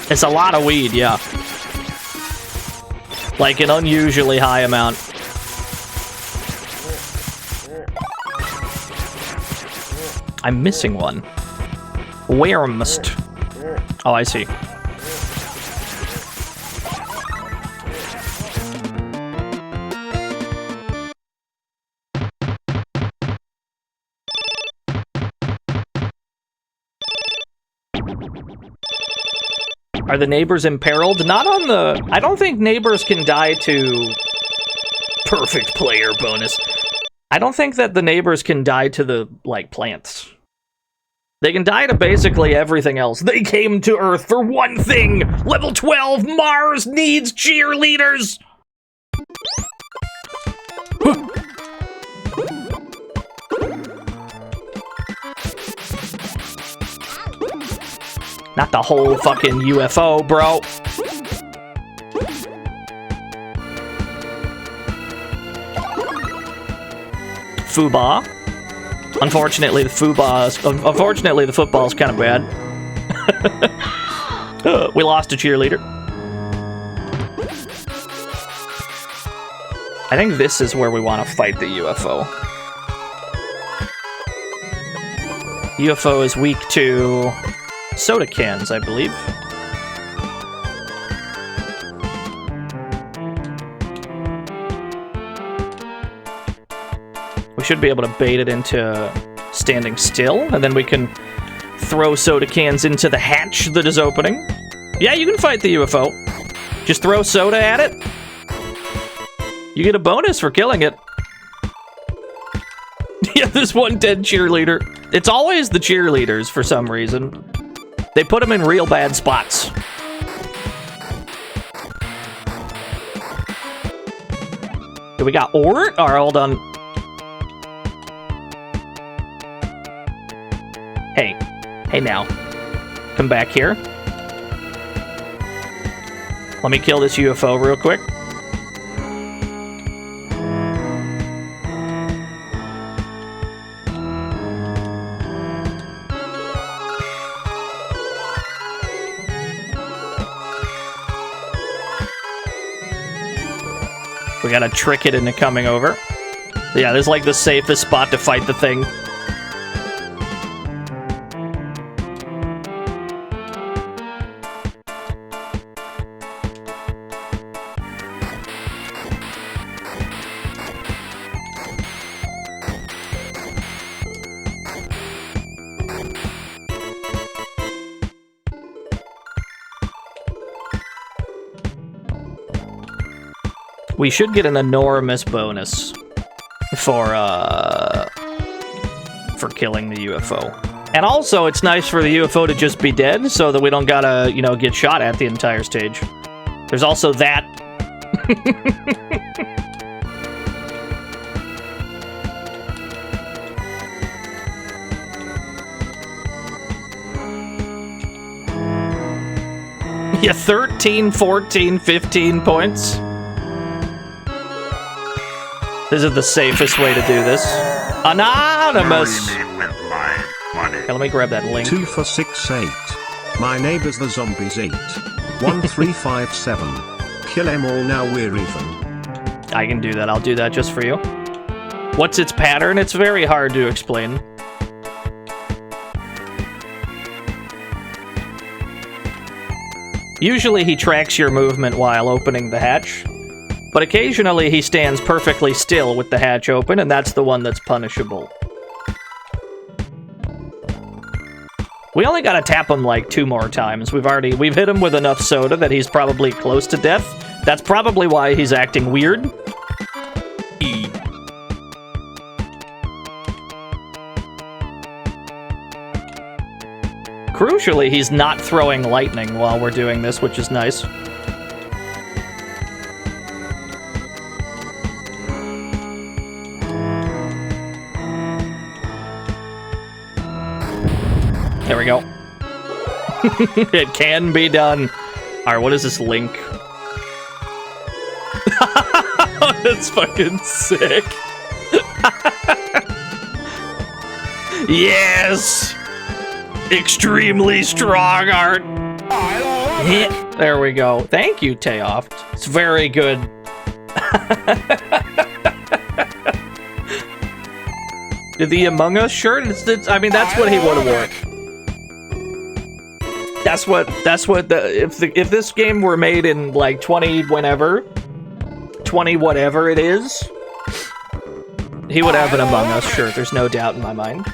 It's a lot of weed, yeah. Like an unusually high amount. I'm missing one. Where-must? Oh, I see. Are the neighbors imperiled? Not on the... I don't think neighbors can die to... Perfect player bonus. I don't think that the neighbors can die to the, like, plants. They can die to basically everything else. They came to Earth for one thing! Level 12, Mars needs cheerleaders! Not the whole fucking UFO, bro. Fuba. Unfortunately, the football's kind of bad. We lost a cheerleader. I think this is where we want to fight the UFO. UFO is weak to soda cans, I believe. We should be able to bait it into standing still, and then we can throw soda cans into the hatch that is opening. Yeah, you can fight the UFO. Just throw soda at it. You get a bonus for killing it. Yeah, there's one dead cheerleader. It's always the cheerleaders for some reason. They put them in real bad spots. Do we got ore? Alright, hold on. Hey. Hey now. Come back here. Let me kill this UFO real quick. We gotta trick it into coming over. Yeah, this is like the safest spot to fight the thing. We should get an enormous bonus for killing the UFO. And also, it's nice for the UFO to just be dead, so that we don't gotta, you know, get shot at the entire stage. There's also that. Yeah, 13, 14, 15 points. This is the safest way to do this. Anonymous! Okay, let me grab that link. 2 for 6 8. My neighbors the zombies 8. 1357. Kill them all now we're even. I can do that. I'll do that just for you. What's its pattern? It's very hard to explain. Usually he tracks your movement while opening the hatch. But occasionally he stands perfectly still with the hatch open, and that's the one that's punishable. We only gotta tap him like 2 more times. We've hit him with enough soda that he's probably close to death. That's probably why he's acting weird. Crucially, he's not throwing lightning while we're doing this, which is nice. There we go. It can be done. Alright, what is this link? That's fucking sick. Yes! Extremely strong art. There we go. Thank you, Tayoft. It's very good. The Among Us shirt? I mean, that's what he would have worn. That's what if this game were made in like 20 whatever it is, he would have an Among Us shirt. There's no doubt in my mind.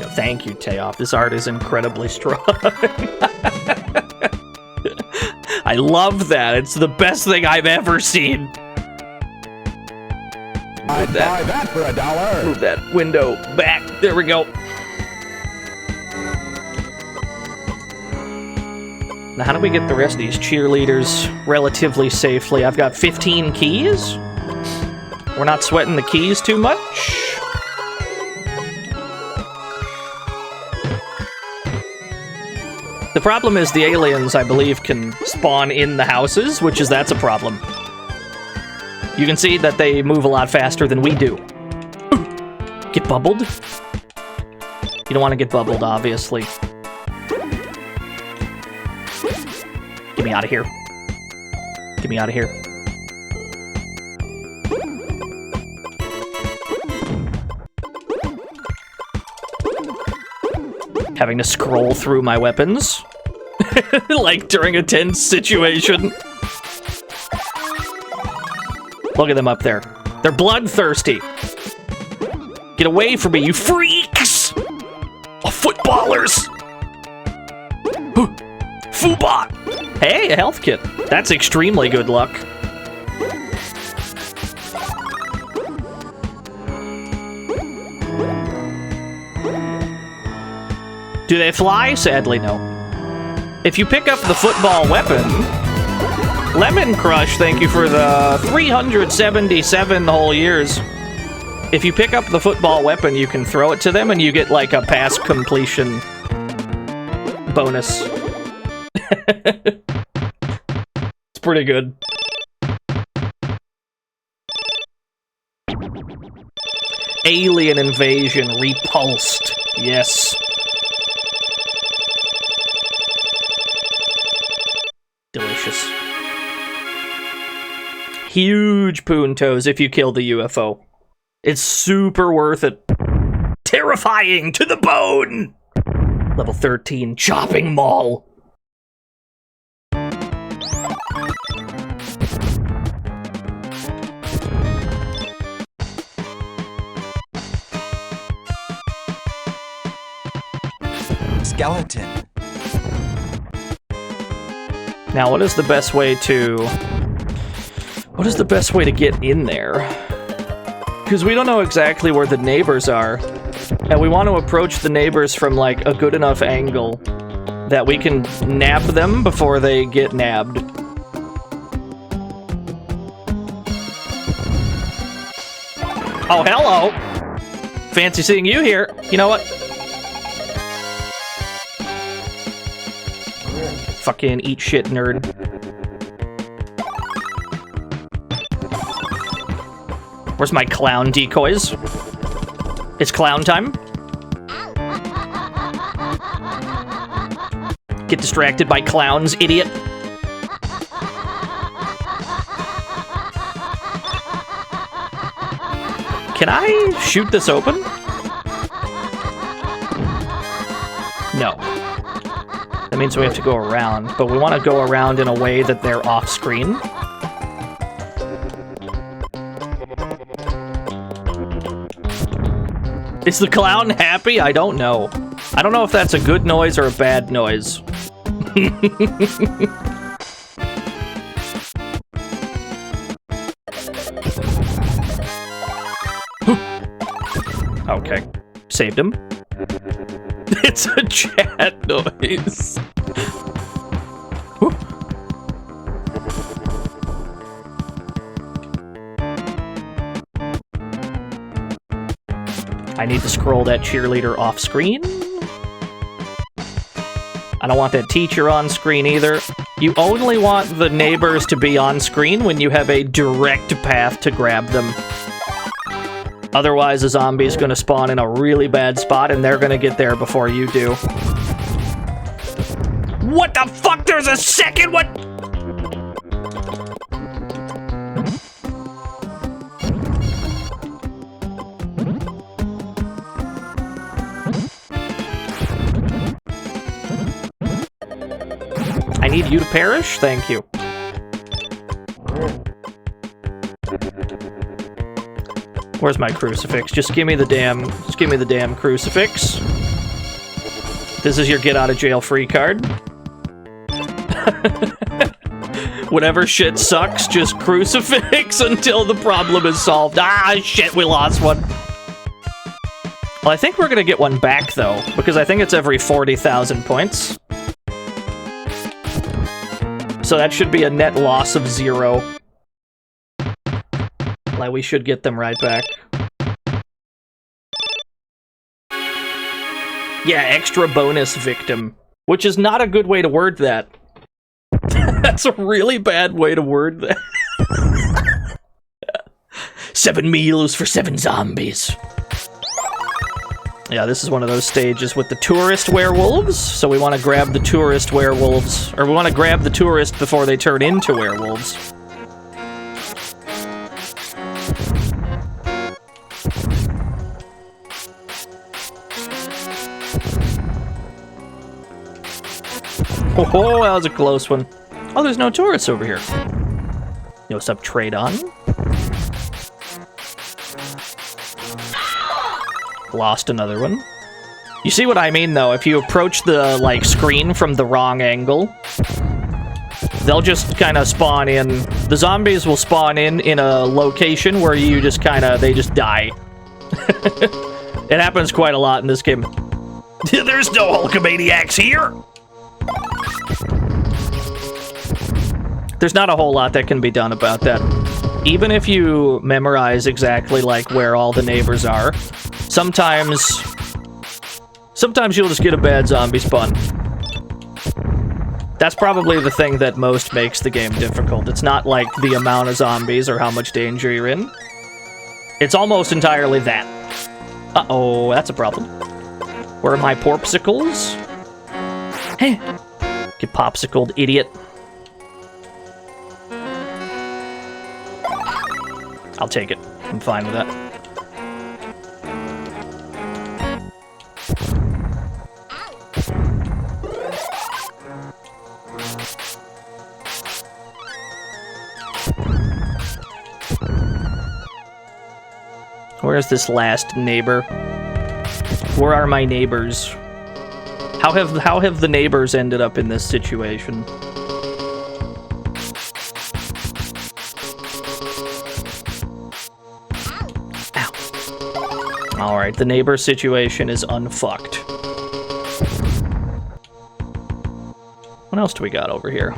Yo, thank you, Tayoff. This art is incredibly strong. I love that. It's the best thing I've ever seen. I'd buy that for $1. Move that window back. There we go. Now, how do we get the rest of these cheerleaders relatively safely? I've got 15 keys. We're not sweating the keys too much. The problem is the aliens, I believe, can spawn in the houses, that's a problem. You can see that they move a lot faster than we do. Get bubbled? You don't want to get bubbled, obviously. Get me out of here. Get me out of here. Having to scroll through my weapons. Like during a tense situation. Look at them up there. They're bloodthirsty. Get away from me, you freaks! Oh, footballers! Foobot! Hey, a health kit. That's extremely good luck. Do they fly? Sadly, no. If you pick up the football weapon... Lemon Crush, thank you for the 377 whole years. If you pick up the football weapon, you can throw it to them and you get like a pass completion bonus. It's pretty good. Alien invasion repulsed. Yes. Delicious. Huge Poontos if you kill the UFO. It's super worth it. Terrifying to the bone! Level 13, Chopping Mall. Skeleton. Now, what is the best way to... What is the best way to get in there? Because we don't know exactly where the neighbors are. And we want to approach the neighbors from, like, a good enough angle that we can nab them before they get nabbed. Oh, hello! Fancy seeing you here. You know what? Fucking eat shit, nerd. Where's my clown decoys? It's clown time. Get distracted by clowns, idiot. Can I shoot this open? No. That means we have to go around, but we want to go around in a way that they're off-screen. Is the clown happy? I don't know. I don't know if that's a good noise or a bad noise. Okay. Saved him. It's a chat noise. I need to scroll that cheerleader off screen. I don't want that teacher on screen either. You only want the neighbors to be on screen when you have a direct path to grab them. Otherwise, a zombie is going to spawn in a really bad spot, and they're going to get there before you do. What the fuck? There's a second one! I need you to perish? Thank you. Where's my crucifix? Just give me the damn crucifix. This is your get out of jail free card. Whatever shit sucks, just crucifix until the problem is solved. Ah, shit, we lost one. Well, I think we're gonna get one back, though, because I think it's every 40,000 points. So that should be a net loss of 0. Like, we should get them right back. Yeah, extra bonus victim. Which is not a good way to word that. That's a really bad way to word that. 7 meals for 7 zombies. Yeah, this is one of those stages with the tourist werewolves. So we want to grab the tourist werewolves. Or we want to grab the tourist before they turn into werewolves. Oh, that was a close one. Oh, there's no tourists over here. Yo, what's up, trade on? Lost another one. You see what I mean, though? If you approach the, like, screen from the wrong angle, they'll just kind of spawn in. The zombies will spawn in a location where you just kind of, they just die. It happens quite a lot in this game. There's no Hulkamaniacs here! There's not a whole lot that can be done about that. Even if you memorize exactly, like, where all the neighbors are, sometimes you'll just get a bad zombie spawn. That's probably the thing that most makes the game difficult. It's not like the amount of zombies or how much danger you're in. It's almost entirely that. Uh-oh, that's a problem. Where are my porpsicles? Hey, get popsicled, idiot. I'll take it. I'm fine with that. Where's this last neighbor? Where are my neighbors? How have the neighbors ended up in this situation? Ow. Alright, the neighbor situation is unfucked. What else do we got over here?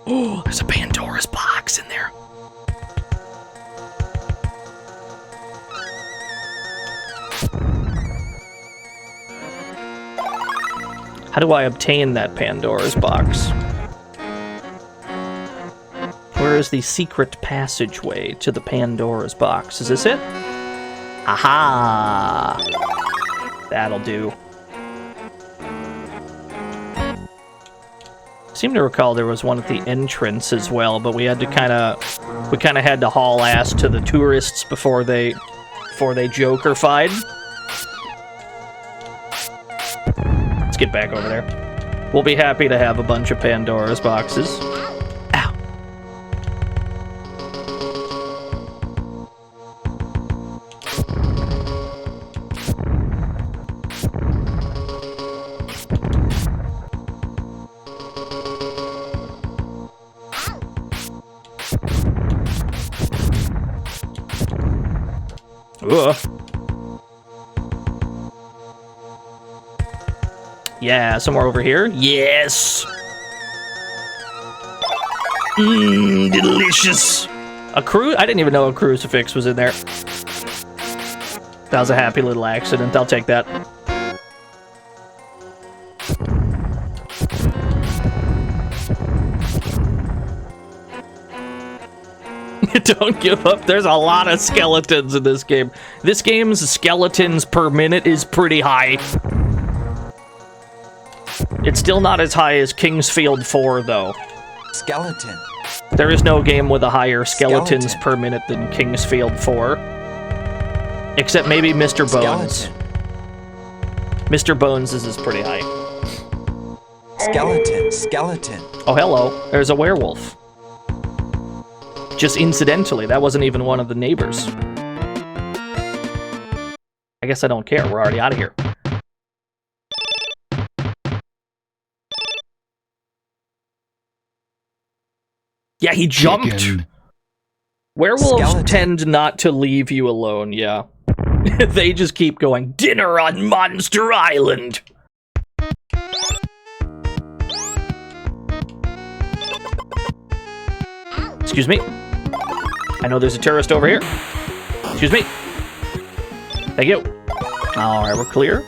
Oh, there's a Pandora's box in there. How do I obtain that Pandora's box? Where is the secret passageway to the Pandora's box? Is this it? Aha! That'll do. I seem to recall there was one at the entrance as well, but we had to kind of had to haul ass to the tourists before they jokerfied. Let's get back over there. We'll be happy to have a bunch of Pandora's boxes. Ow. Ugh. Yeah, somewhere over here. Yes! Mmm, delicious. A I didn't even know a crucifix was in there. That was a happy little accident. I'll take that. Don't give up. There's a lot of skeletons in this game. This game's skeletons per minute is pretty high. It's still not as high as Kingsfield 4, though. Skeleton. There is no game with a higher skeletons per minute than Kingsfield 4. Except maybe Mr. Bones. Mr. Bones is pretty high. Skeleton. Oh, hello. There's a werewolf. Just incidentally, that wasn't even one of the neighbors. I guess I don't care. We're already out of here. Yeah, he jumped. Chicken. Werewolves tend not to leave you alone, yeah. They just keep going, dinner on Monster Island! Excuse me. I know there's a tourist over here. Excuse me. Thank you. Alright, we're clear.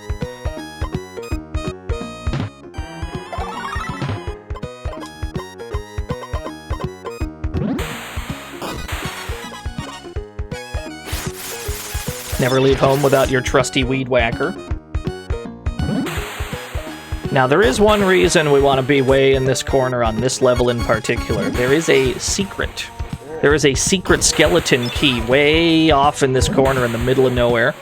Never leave home without your trusty weed whacker. Now, there is one reason we want to be way in this corner on this level in particular. There is a secret. There is a secret skeleton key way off in this corner in the middle of nowhere.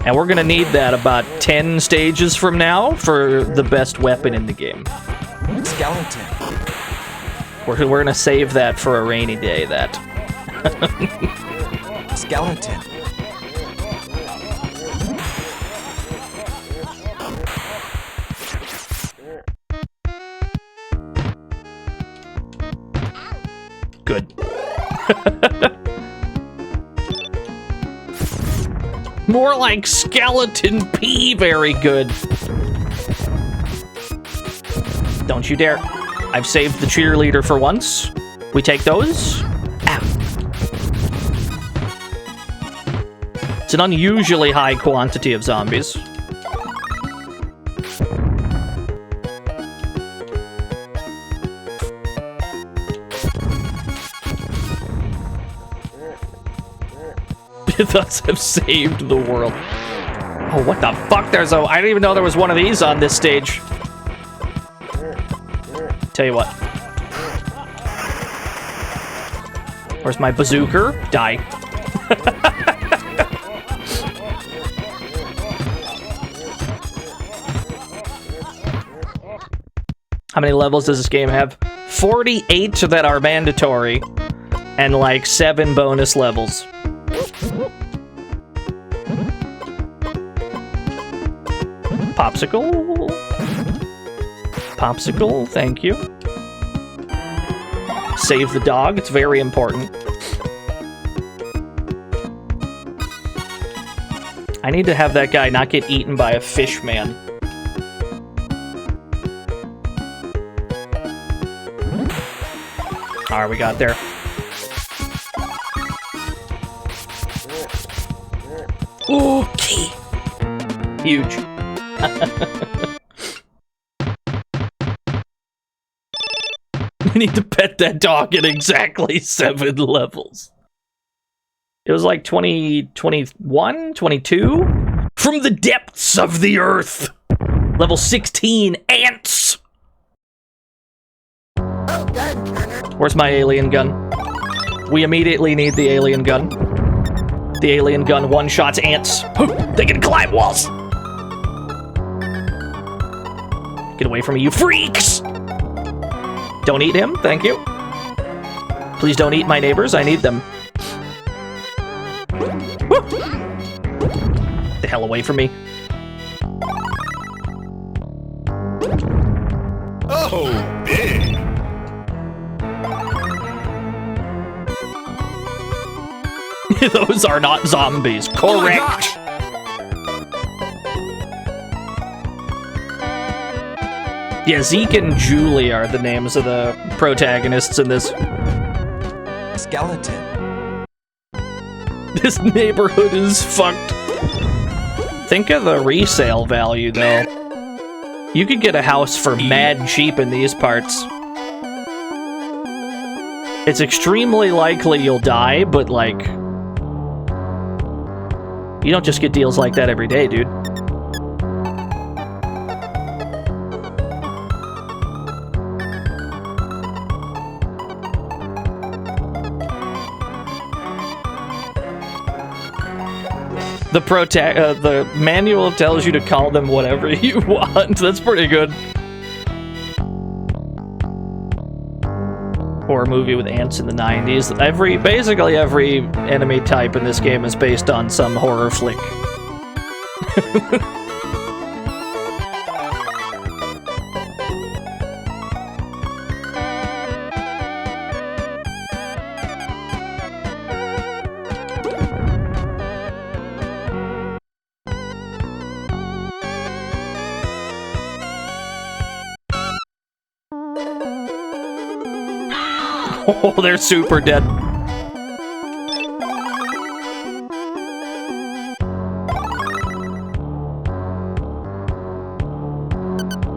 And we're going to need that about 10 stages from now for the best weapon in the game. Skeleton. We're going to save that for a rainy day, that. Skeleton. Good. More like skeleton pee. Very good. Don't you dare. I've saved the cheerleader for once. We take those. Ow. It's an unusually high quantity of zombies. Thus have saved the world. Oh, what the fuck? I didn't even know there was one of these on this stage. Tell you what. Where's my bazooker? Die. How many levels does this game have? 48 that are mandatory, and like 7 bonus levels. Popsicle. Popsicle, thank you. Save the dog, it's very important. I need to have that guy not get eaten by a fish man. Alright, we got there. Ooh, key! Huge. We need to pet that dog at exactly 7 levels. It was like 20, 21, 22? From the depths of the earth! Level 16, ants! Where's my alien gun? We immediately need the alien gun. The alien gun one-shots ants. They can climb walls! Get away from me, you freaks! Don't eat him, thank you. Please don't eat my neighbors, I need them. Woo! The hell away from me. Oh, big. Those are not zombies, correct. Yeah, Zeke and Julie are the names of the protagonists in this. Skeleton. This neighborhood is fucked. Think of the resale value, though. You could get a house for mad cheap in these parts. It's extremely likely you'll die, but, like... You don't just get deals like that every day, dude. The manual tells you to call them whatever you want. That's pretty good. Horror movie with ants in the 90s. Basically every enemy type in this game is based on some horror flick. Oh, they're super dead.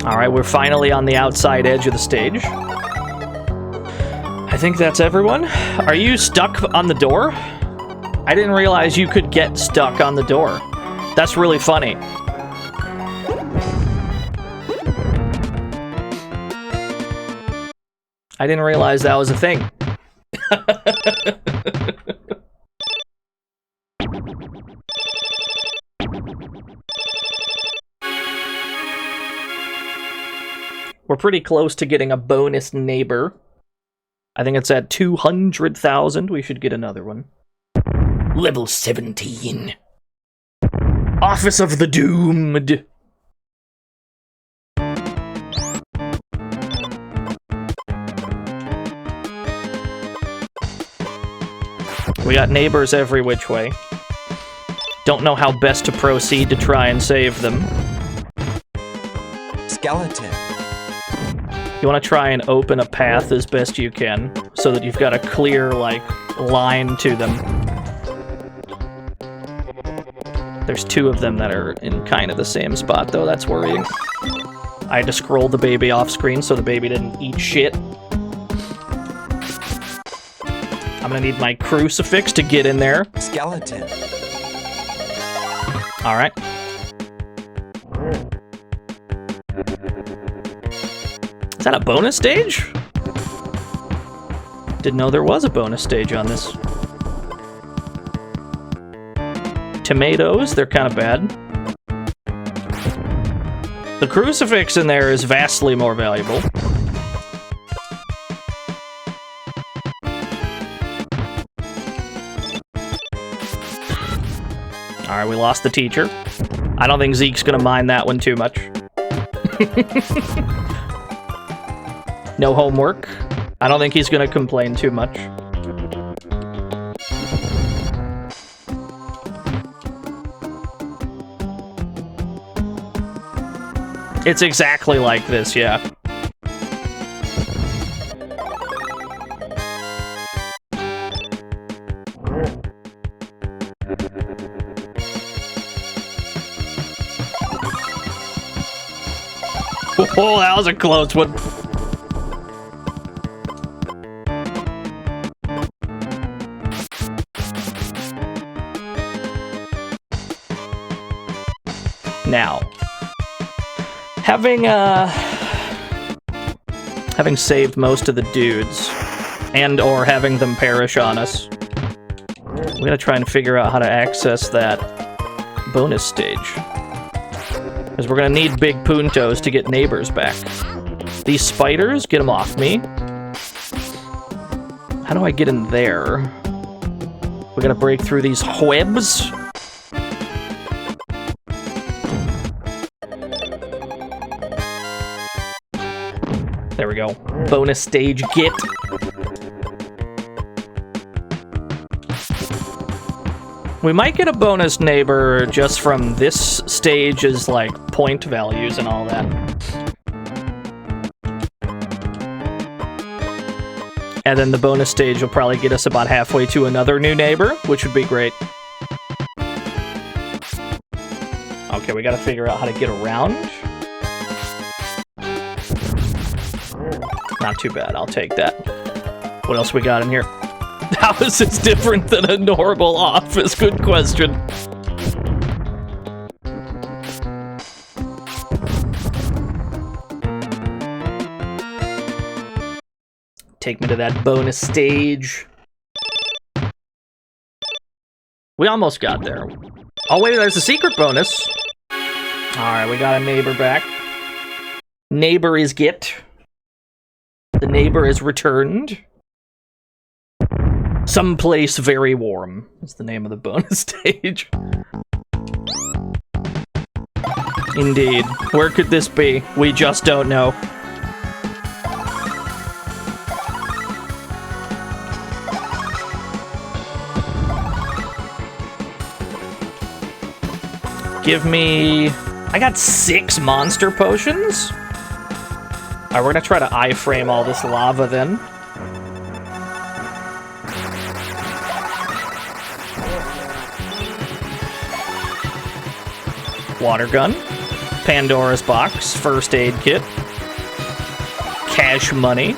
Alright, we're finally on the outside edge of the stage. I think that's everyone. Are you stuck on the door? I didn't realize you could get stuck on the door. That's really funny. I didn't realize that was a thing. We're pretty close to getting a bonus neighbor. I think it's at 200,000. We should get another one. Level 17. Office of the Doomed. We got neighbors every which way. Don't know how best to proceed to try and save them. Skeleton. You want to try and open a path as best you can, so that you've got a clear, like, line to them. There's two of them that are in kind of the same spot, though. That's worrying. I had to scroll the baby off screen so the baby didn't eat shit. I'm gonna need my crucifix to get in there. Skeleton. Alright. Is that a bonus stage? Didn't know there was a bonus stage on this. Tomatoes, they're kind of bad. The crucifix in there is vastly more valuable. Alright, we lost the teacher. I don't think Zeke's gonna mind that one too much. No homework. I don't think he's gonna complain too much. It's exactly like this, yeah. Oh, that was a close one. Now, having saved most of the dudes, and or having them perish on us, we're gonna try and figure out how to access that bonus stage. Because we're gonna need big puntos to get neighbors back. These spiders, get them off me. How do I get in there? We gotta break through these webs. There we go. Bonus stage get. We might get a bonus neighbor just from this stage's, like, point values and all that. And then the bonus stage will probably get us about halfway to another new neighbor, which would be great. Okay, we gotta figure out how to get around. Not too bad, I'll take that. What else we got in here? How is this different than a normal office? Good question. Take me to that bonus stage. We almost got there. Oh wait, there's a secret bonus. Alright, we got a neighbor back. Neighbor is get. The neighbor is returned. Someplace very warm is the name of the bonus stage. Indeed. Where could this be? We just don't know. Give me... I got 6 monster potions? Alright, we're gonna try to iframe all this lava then. Water gun, Pandora's box, first aid kit, cash money,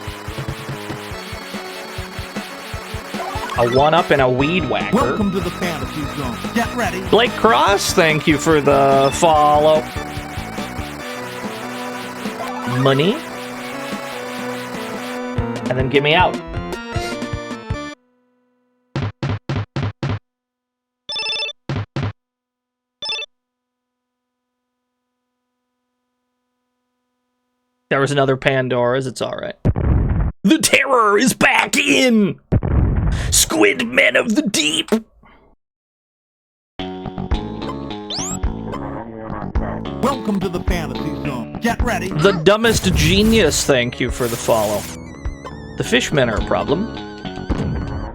a 1-up and a weed whacker. Welcome to the fantasy zone. Get ready. Blake Cross, thank you for the follow. Money. And then get me out. There was another Pandora's, it's alright. The terror is back in! Squid men of the deep! Welcome to the fantasy zone. Get ready. The dumbest genius, thank you for the follow. The fishmen are a problem.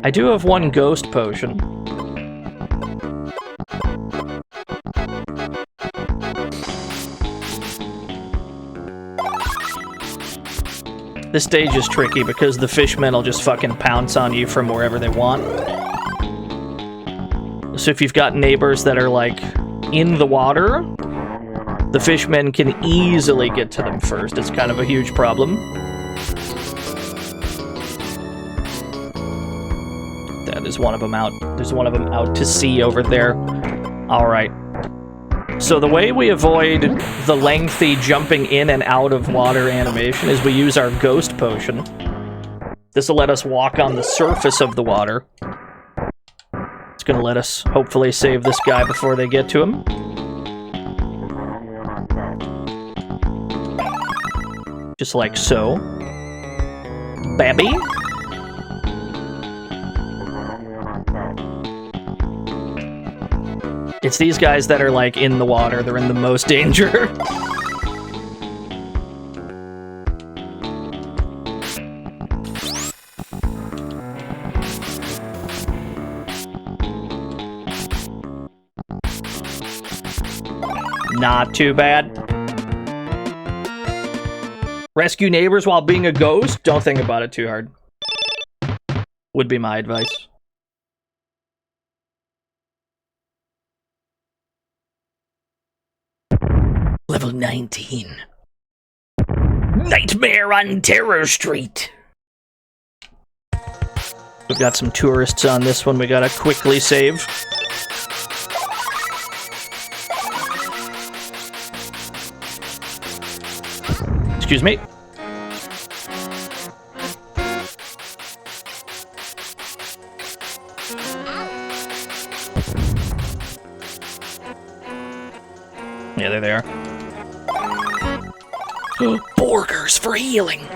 I do have one ghost potion. This stage is tricky because the fishmen will just fucking pounce on you from wherever they want. So if you've got neighbors that are, like, in the water, the fishmen can easily get to them first. It's kind of a huge problem. That is one of them out. There's one of them out to sea over there. Alright. So the way we avoid the lengthy jumping in and out of water animation is we use our ghost potion. This will let us walk on the surface of the water. It's gonna let us hopefully save this guy before they get to him. Just like so. Babby. It's these guys that are, like, in the water. They're in the most danger. Not too bad. Rescue neighbors while being a ghost? Don't think about it too hard. Would be my advice. Level 19. Nightmare on Terror Street. We've got some tourists on this one we gotta quickly save. Excuse me. Yeah, there they are. Burgers for healing.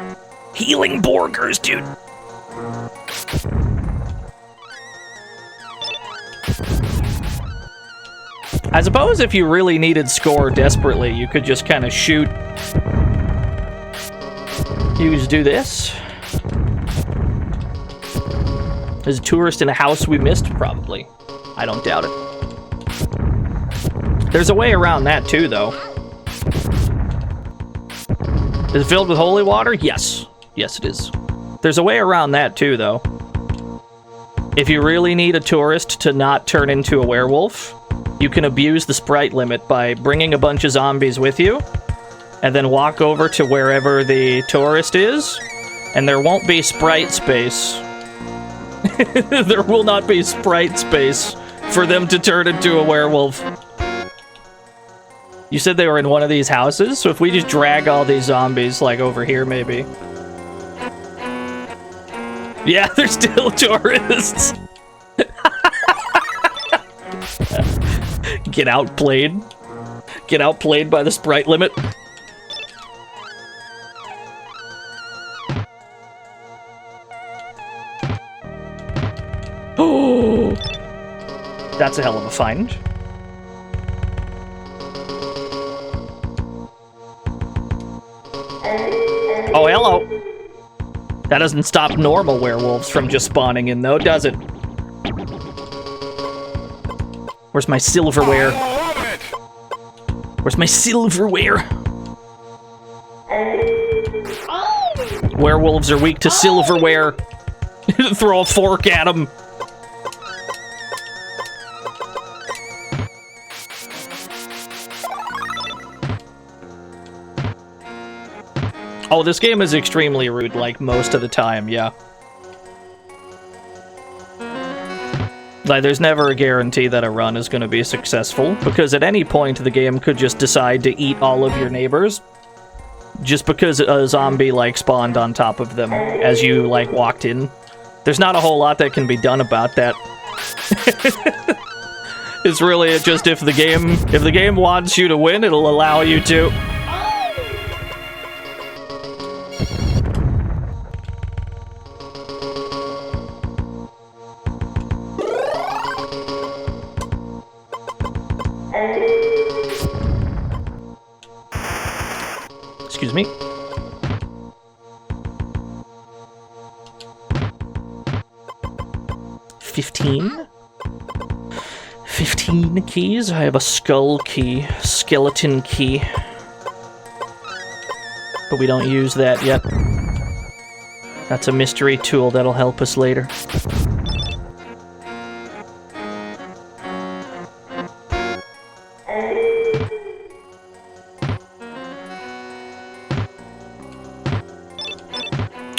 Healing burgers, dude. I suppose if you really needed score desperately, you could just kind of shoot. You just do this. There's a tourist in a house we missed, probably. I don't doubt it. There's a way around that too, though. Is it filled with holy water? Yes. Yes, it is. There's a way around that too, though. If you really need a tourist to not turn into a werewolf, you can abuse the sprite limit by bringing a bunch of zombies with you, and then walk over to wherever the tourist is, and there won't be sprite space. There will not be sprite space for them to turn into a werewolf. You said they were in one of these houses, so if we just drag all these zombies, like, over here, maybe. Yeah, they're still tourists. Get outplayed. Get outplayed by the sprite limit. Oh, that's a hell of a find. Oh, hello. That doesn't stop normal werewolves from just spawning in, though, does it? Where's my silverware? Where's my silverware? Werewolves are weak to silverware. Throw a fork at them. Oh, this game is extremely rude, like, most of the time, yeah. Like, there's never a guarantee that a run is going to be successful, because at any point the game could just decide to eat all of your neighbors, just because a zombie, like, spawned on top of them as you, like, walked in. There's not a whole lot that can be done about that. It's really just if the game wants you to win, it'll allow you to. Excuse me. $15? 15 keys? I have a skull key, skeleton key. But we don't use that yet. That's a mystery tool that'll help us later.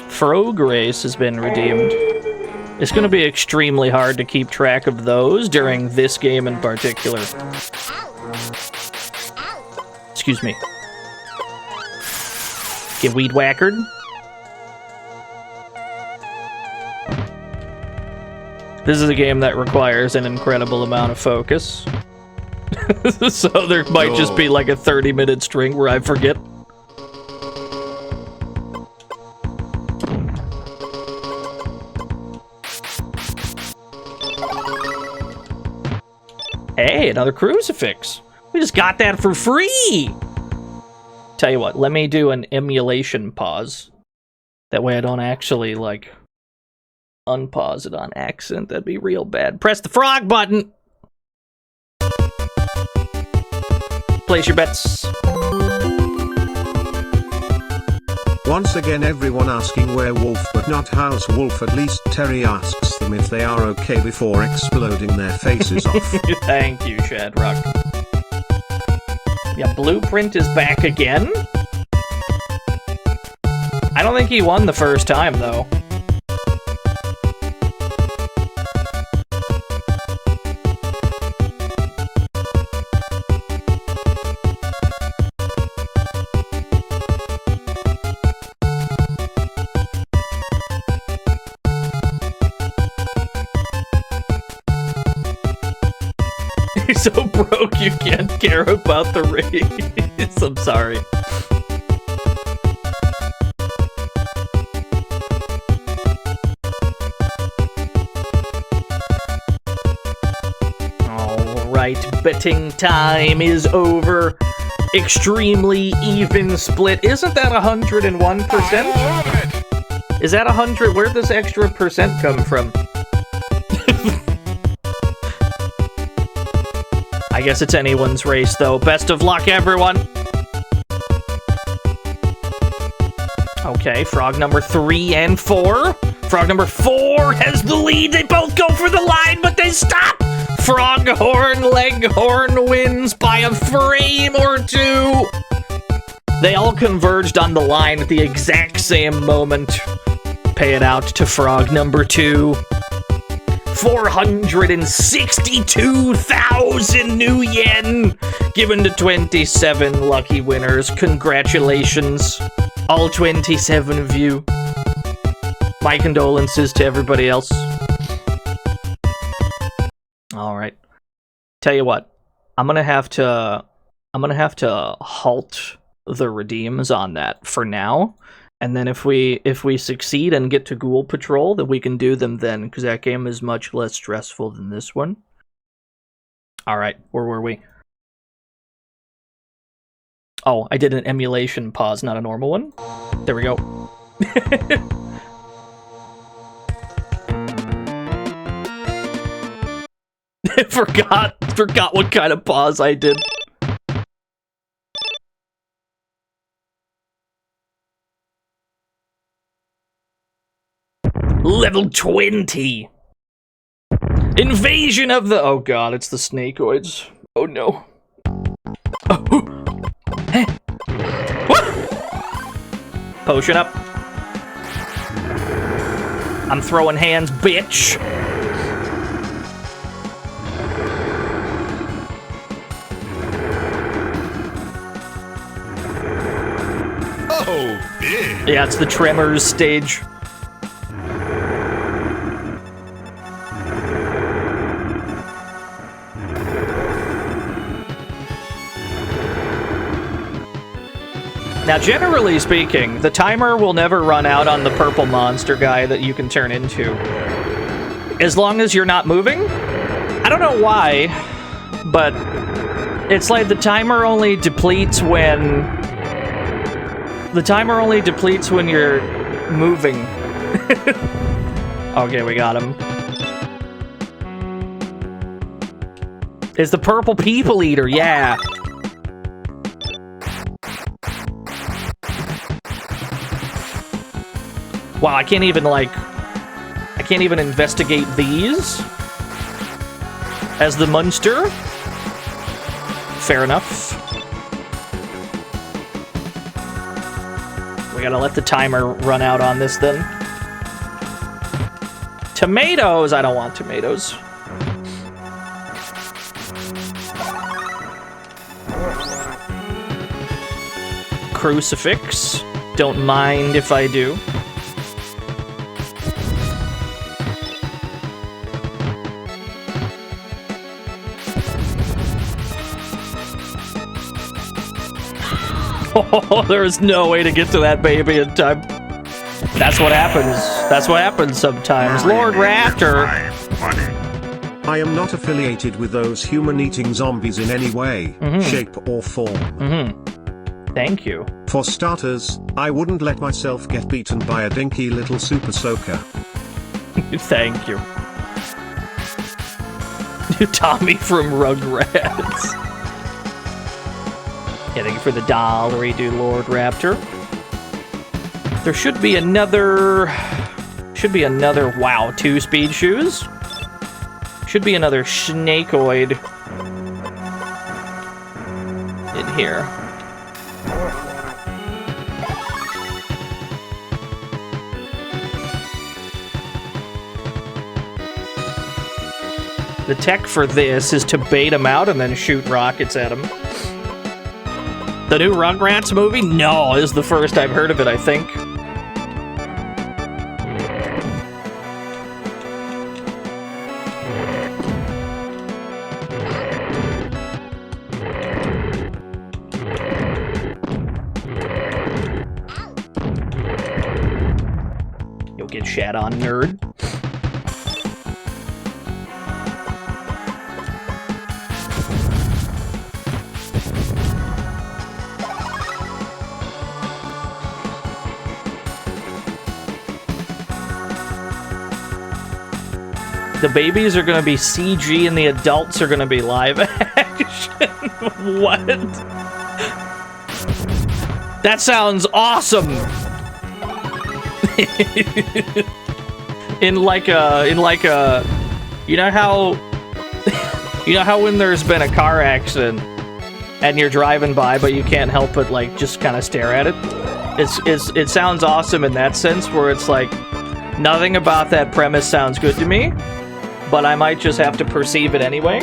Frog Race has been redeemed. It's going to be extremely hard to keep track of those during this game in particular. Excuse me. Get weed whackered. This is a game that requires an incredible amount of focus. So there might just be like a 30-minute string where I forget. Hey, another crucifix. We just got that for free. Tell you what, let me do an emulation pause. That way I don't actually, like, unpause it on accident. That'd be real bad. Press the frog button. Place your bets. Once again everyone asking where Wolf but not how's Wolf. At least Terry asks them if they are okay before exploding their faces off. Thank you, Shadrock. Yeah, Blueprint is back again? I don't think he won the first time, though. You're so broke you can't care about the race. I'm sorry. Alright, betting time is over. Extremely even split. Isn't that 101%? Is that 100? Where'd this extra percent come from? I guess it's anyone's race, though. Best of luck, everyone! Okay, frog number 3 and 4. Frog number 4 has the lead. They both go for the line, but they stop! Froghorn Leghorn wins by a frame or 2. They all converged on the line at the exact same moment. Pay it out to frog number 2. 462,000 new yen given to 27 lucky winners. Congratulations, all 27 of you. My condolences to everybody else. All right. Tell you what, I'm gonna have to halt the redeems on that for now. And then if we succeed and get to Ghoul Patrol, then we can do them then, because that game is much less stressful than this one. Alright, where were we? Oh, I did an emulation pause, not a normal one. There we go. Forgot what kind of pause I did. Level 20! Invasion of the... Oh god, it's the snakeoids. Oh no. Oh. Hey. Potion up. I'm throwing hands, bitch! Oh, big! Yeah, it's the Tremors stage. Now, generally speaking, the timer will never run out on the purple monster guy that you can turn into. As long as you're not moving. I don't know why, but it's like the timer only depletes when The timer only depletes when you're moving. Okay, we got him. It's the purple people eater, yeah. Wow, I can't even, like... I can't even investigate these as the monster. Fair enough. We gotta let the timer run out on this then. Tomatoes! I don't want tomatoes. Crucifix. Don't mind if I do. Oh, there's no way to get to that baby in time. That's what happens. That's what happens sometimes. Lord Raptor. I am not affiliated with those human-eating zombies in any way, shape, or form. Thank you. For starters, I wouldn't let myself get beaten by a dinky little super soaker. Thank you. Tommy from Rugrats. Yeah, thank you for the dollary, dude, Lord Raptor. There should be another... Wow, 2 speed shoes? Should be another Snakeoid in here. The tech for this is to bait him out and then shoot rockets at him. The new Rugrats movie? No, this is the first I've heard of it, I think. You'll get shat on, nerd. The babies are gonna be CG and the adults are gonna be live action. What? That sounds awesome. in like a, you know how when there's been a car accident and you're driving by but you can't help but like just kind of stare at it. It sounds awesome in that sense where it's like nothing about that premise sounds good to me. But I might just have to perceive it anyway.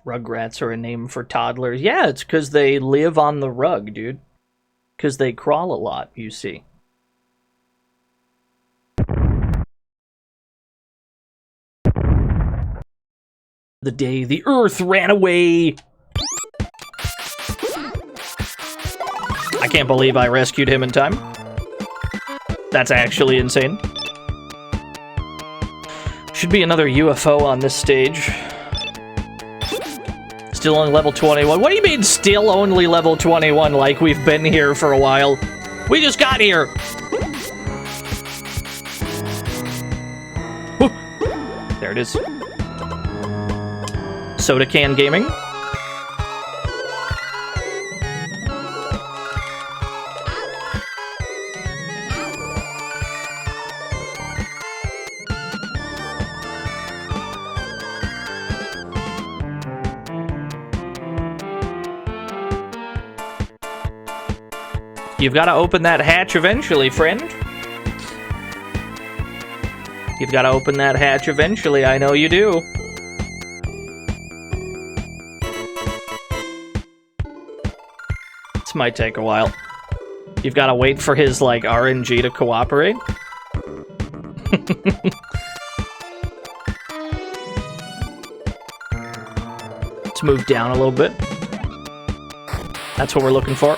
Rugrats are a name for toddlers. Yeah, it's because they live on the rug, dude. Because they crawl a lot, you see. The day the Earth ran away. I can't believe I rescued him in time. That's actually insane. Should be another UFO on this stage. Still on level 21. What do you mean still only level 21? Like we've been here for a while. We just got here. Whew. There it is. Soda Can Gaming. You've got to open that hatch eventually, friend. You've got to open that hatch eventually, I know you do. This might take a while. You've got to wait for his, like, RNG to cooperate. Let's move down a little bit. That's what we're looking for.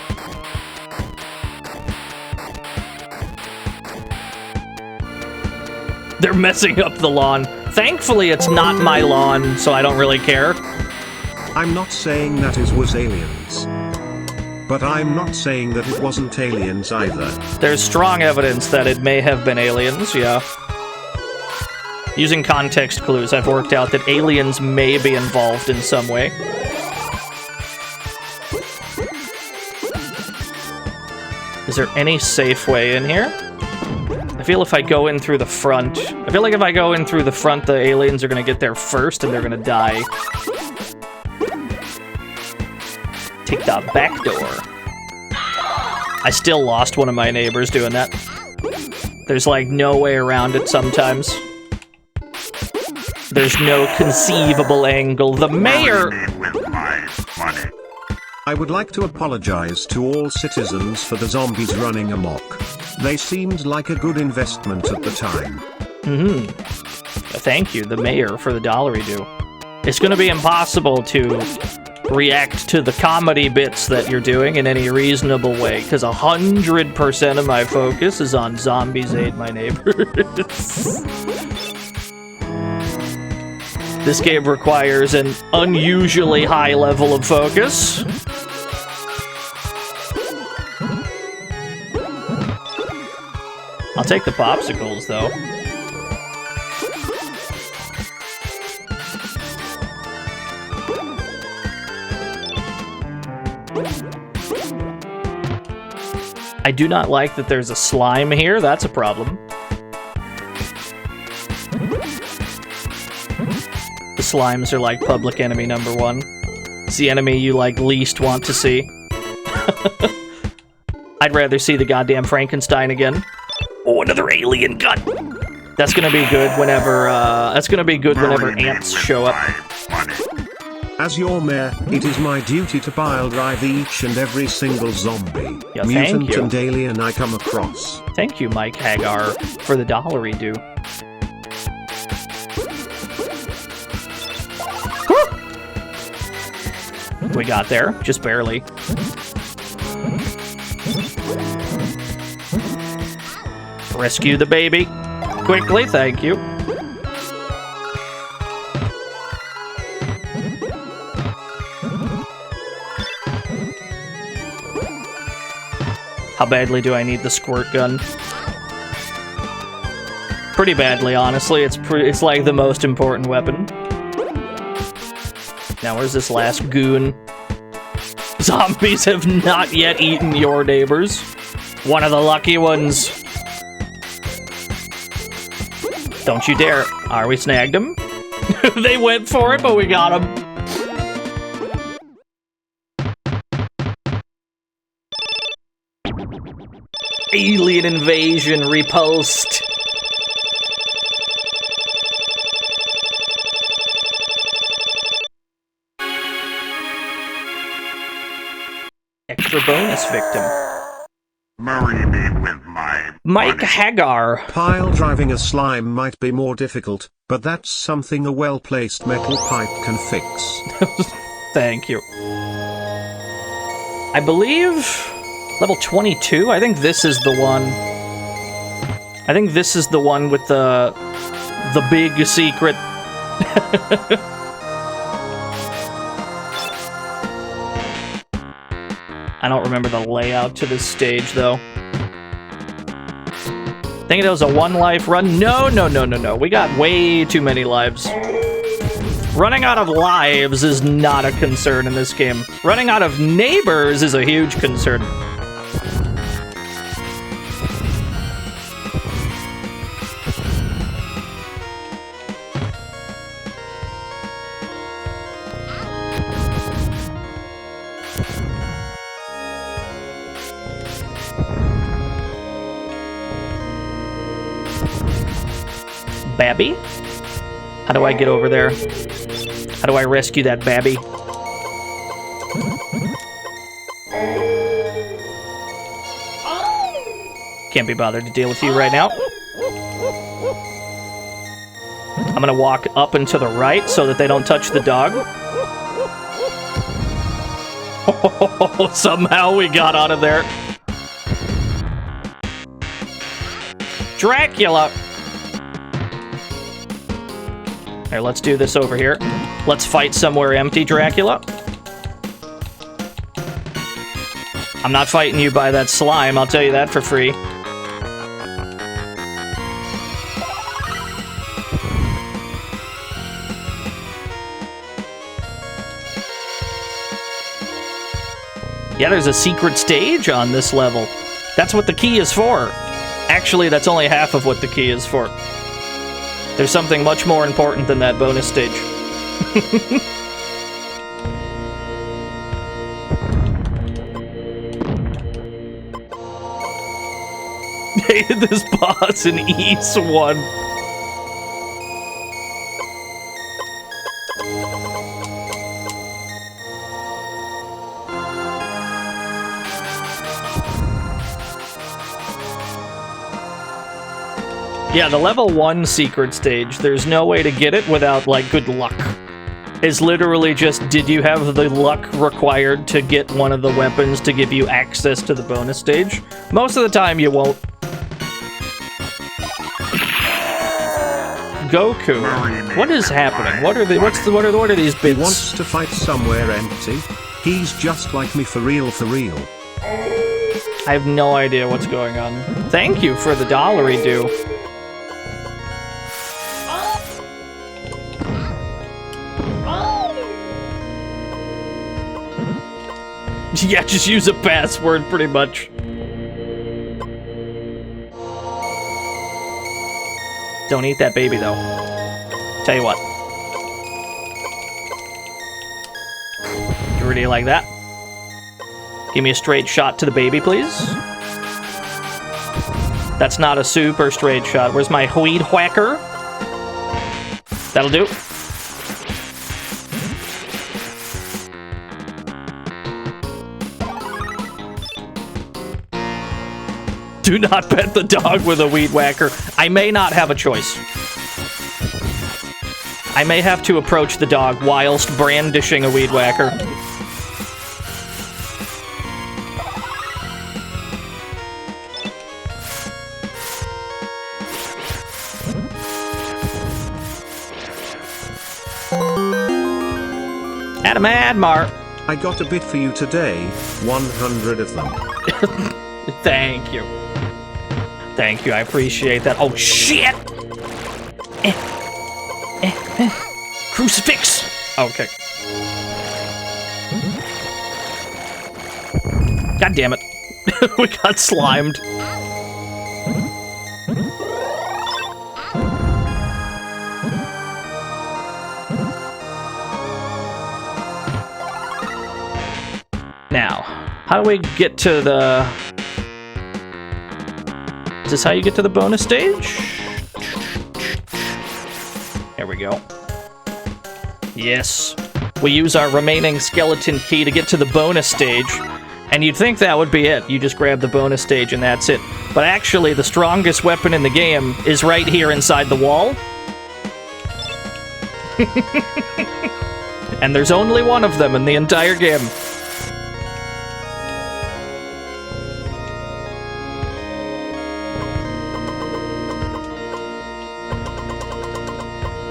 They're messing up the lawn. Thankfully, it's not my lawn, so I don't really care. I'm not saying that it was aliens. But I'm not saying that it wasn't aliens either. There's strong evidence that it may have been aliens, yeah. Using context clues, I've worked out that aliens may be involved in some way. Is there any safe way in here? I feel if I go in through the front... I feel like if I go in through the front, the aliens are gonna get there first and they're gonna die. Take the back door. I still lost one of my neighbors doing that. There's like no way around it sometimes. There's no conceivable angle. The mayor... I would like to apologize to all citizens for the zombies running amok. They seemed like a good investment at the time. Thank you, the mayor, for the $1 It's gonna be impossible to react to the comedy bits that you're doing in any reasonable way, because 100% of my focus is on zombies aid my neighbors. This game requires an unusually high level of focus. I'll take the popsicles, though. I do not like that there's a slime here. That's a problem. The slimes are like public enemy #1. It's the enemy you, like, least want to see. I'd rather see the goddamn Frankenstein again. Oh, another alien gun. That's gonna be good whenever, ants show up. As your mayor, it is my duty to pile drive each and every single zombie, Yeah, mutant thank you. and alien I come across. Thank you, Mike Hagar, for the $1 due. We got there, just barely. Rescue the baby. Quickly, thank you. How badly do I need the squirt gun? Pretty badly, honestly. It's like the most important weapon. Now, where's this last goon? Zombies have not yet eaten your neighbors. One of the lucky ones. Don't you dare. We snagged him. They went for it, but we got him. Alien invasion repulsed. Extra bonus victim. Marry me with my Mike Hagar. Pile driving a slime might be more difficult, but that's something a well-placed metal pipe can fix. Thank you. I believe level 22. I think this is the one. I think this is the one with the big secret. I don't remember the layout to this stage, though. Thinking it was a 1-life run? No. We got way too many lives. Running out of lives is not a concern in this game. Running out of neighbors is a huge concern. Babby? How do I get over there? How do I rescue that Babby? Can't be bothered to deal with you right now. I'm gonna walk up and to the right so that they don't touch the dog. Oh, somehow we got out of there. Dracula! Here, let's do this over here. Let's fight somewhere empty, Dracula. I'm not fighting you by that slime, I'll tell you that for free. Yeah, there's a secret stage on this level. That's what the key is for. Actually, that's only half of what the key is for. There's something much more important than that bonus stage. Hated this boss in East 1. Yeah, the level 1 secret stage, there's no way to get it without, like, good luck. It's literally just, did you have the luck required to get one of the weapons to give you access to the bonus stage? Most of the time, you won't. Goku, what is happening? What are these bits? He wants to fight somewhere empty. He's just like me for real, for real. I have no idea what's going on. Thank you for the dollary due. Yeah, just use a password, pretty much. Don't eat that baby, though. Tell you what. You really like that? Give me a straight shot to the baby, please. That's not a super straight shot. Where's my weed whacker? That'll do. Do not pet the dog with a weed whacker. I may not have a choice. I may have to approach the dog whilst brandishing a weed whacker. Adam Admar. I got a bit for you today. 100 of them. Thank you. Thank you, I appreciate that. Oh, shit! Crucifix! Okay. God damn it. We got slimed. Now, how do we get to the... Is this how you get to the bonus stage? There we go. Yes. We use our remaining skeleton key to get to the bonus stage. And you'd think that would be it. You just grab the bonus stage and that's it. But actually, the strongest weapon in the game is right here inside the wall. And there's only one of them in the entire game.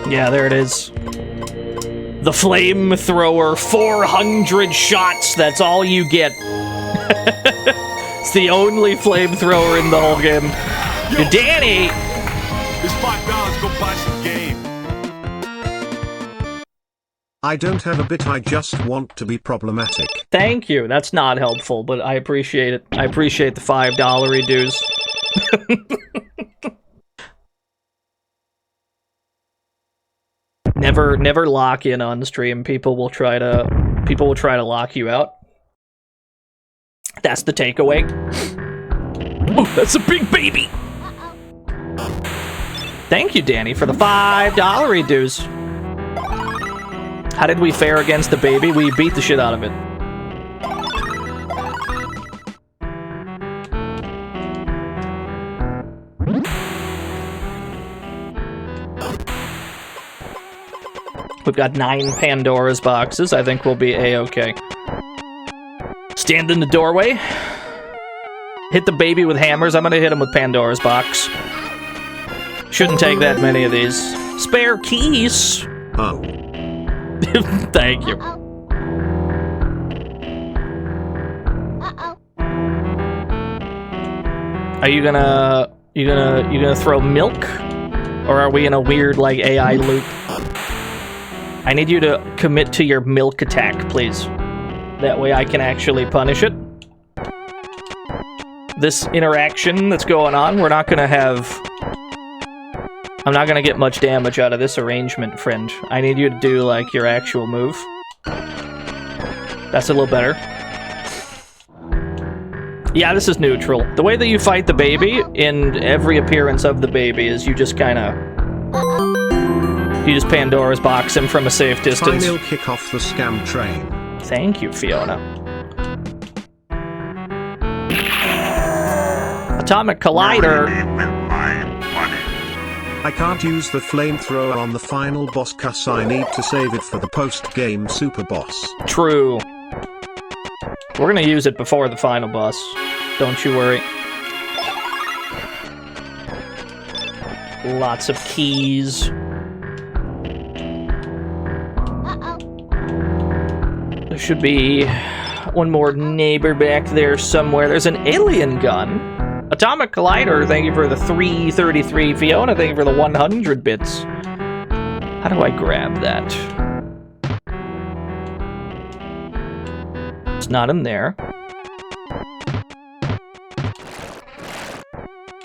Yeah, there it is. The flamethrower, 400 shots, that's all you get. It's the only flamethrower in the whole game. Yo, Danny! This $5, go buy some game. I don't have a bit, I just want to be problematic. Thank you, that's not helpful, but I appreciate it. I appreciate the $5 dues. Never lock in on stream. People will try to lock you out. That's the takeaway. Oh, that's a big baby. Thank you, Danny, for the $5 dues. How did we fare against the baby? We beat the shit out of it. We've got 9 Pandora's boxes. I think we'll be A-okay. Stand in the doorway. Hit the baby with hammers. I'm gonna hit him with Pandora's box. Shouldn't take that many of these. Spare keys. Oh. Thank you. Are you gonna throw milk? Or are we in a weird, like, AI loop? I need you to commit to your milk attack, please. That way I can actually punish it. This interaction that's going on, we're not gonna have... I'm not gonna get much damage out of this arrangement, friend. I need you to do, like, your actual move. That's a little better. Yeah, this is neutral. The way that you fight the baby in every appearance of the baby is you just kinda... You just Pandora's box him from a safe distance. Final kick off the scam train. Thank you, Fiona. Atomic Collider. Marry me with my money. I can't use the flamethrower on the final boss cause I need to save it for the post-game super boss. True. We're gonna use it before the final boss. Don't you worry. Lots of keys. There should be one more neighbor back there somewhere. There's an alien gun. Atomic Collider, thank you for the 333. Fiona, thank you for the 100 bits. How do I grab that? It's not in there.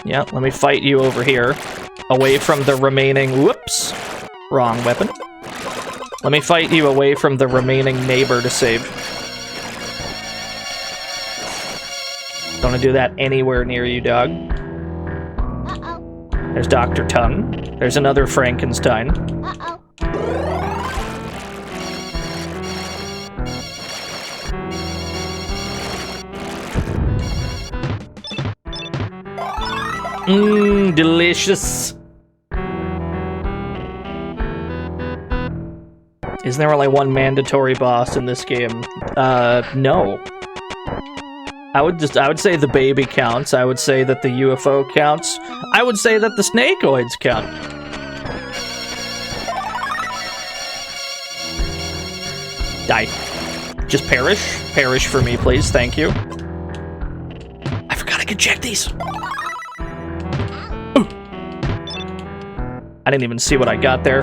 Yeah, let me fight you over here. Away from the remaining... Whoops! Wrong weapon. Let me fight you away from the remaining neighbor to save. Don't want to do that anywhere near you, dog. There's Dr. Tongue. There's another Frankenstein. Mmm, delicious. Isn't there only one mandatory boss in this game? No. I would say the baby counts. I would say that the UFO counts. I would say that the snakeoids count. Die. Just perish. Perish for me, please. Thank you. I forgot I could check these. Ooh. I didn't even see what I got there.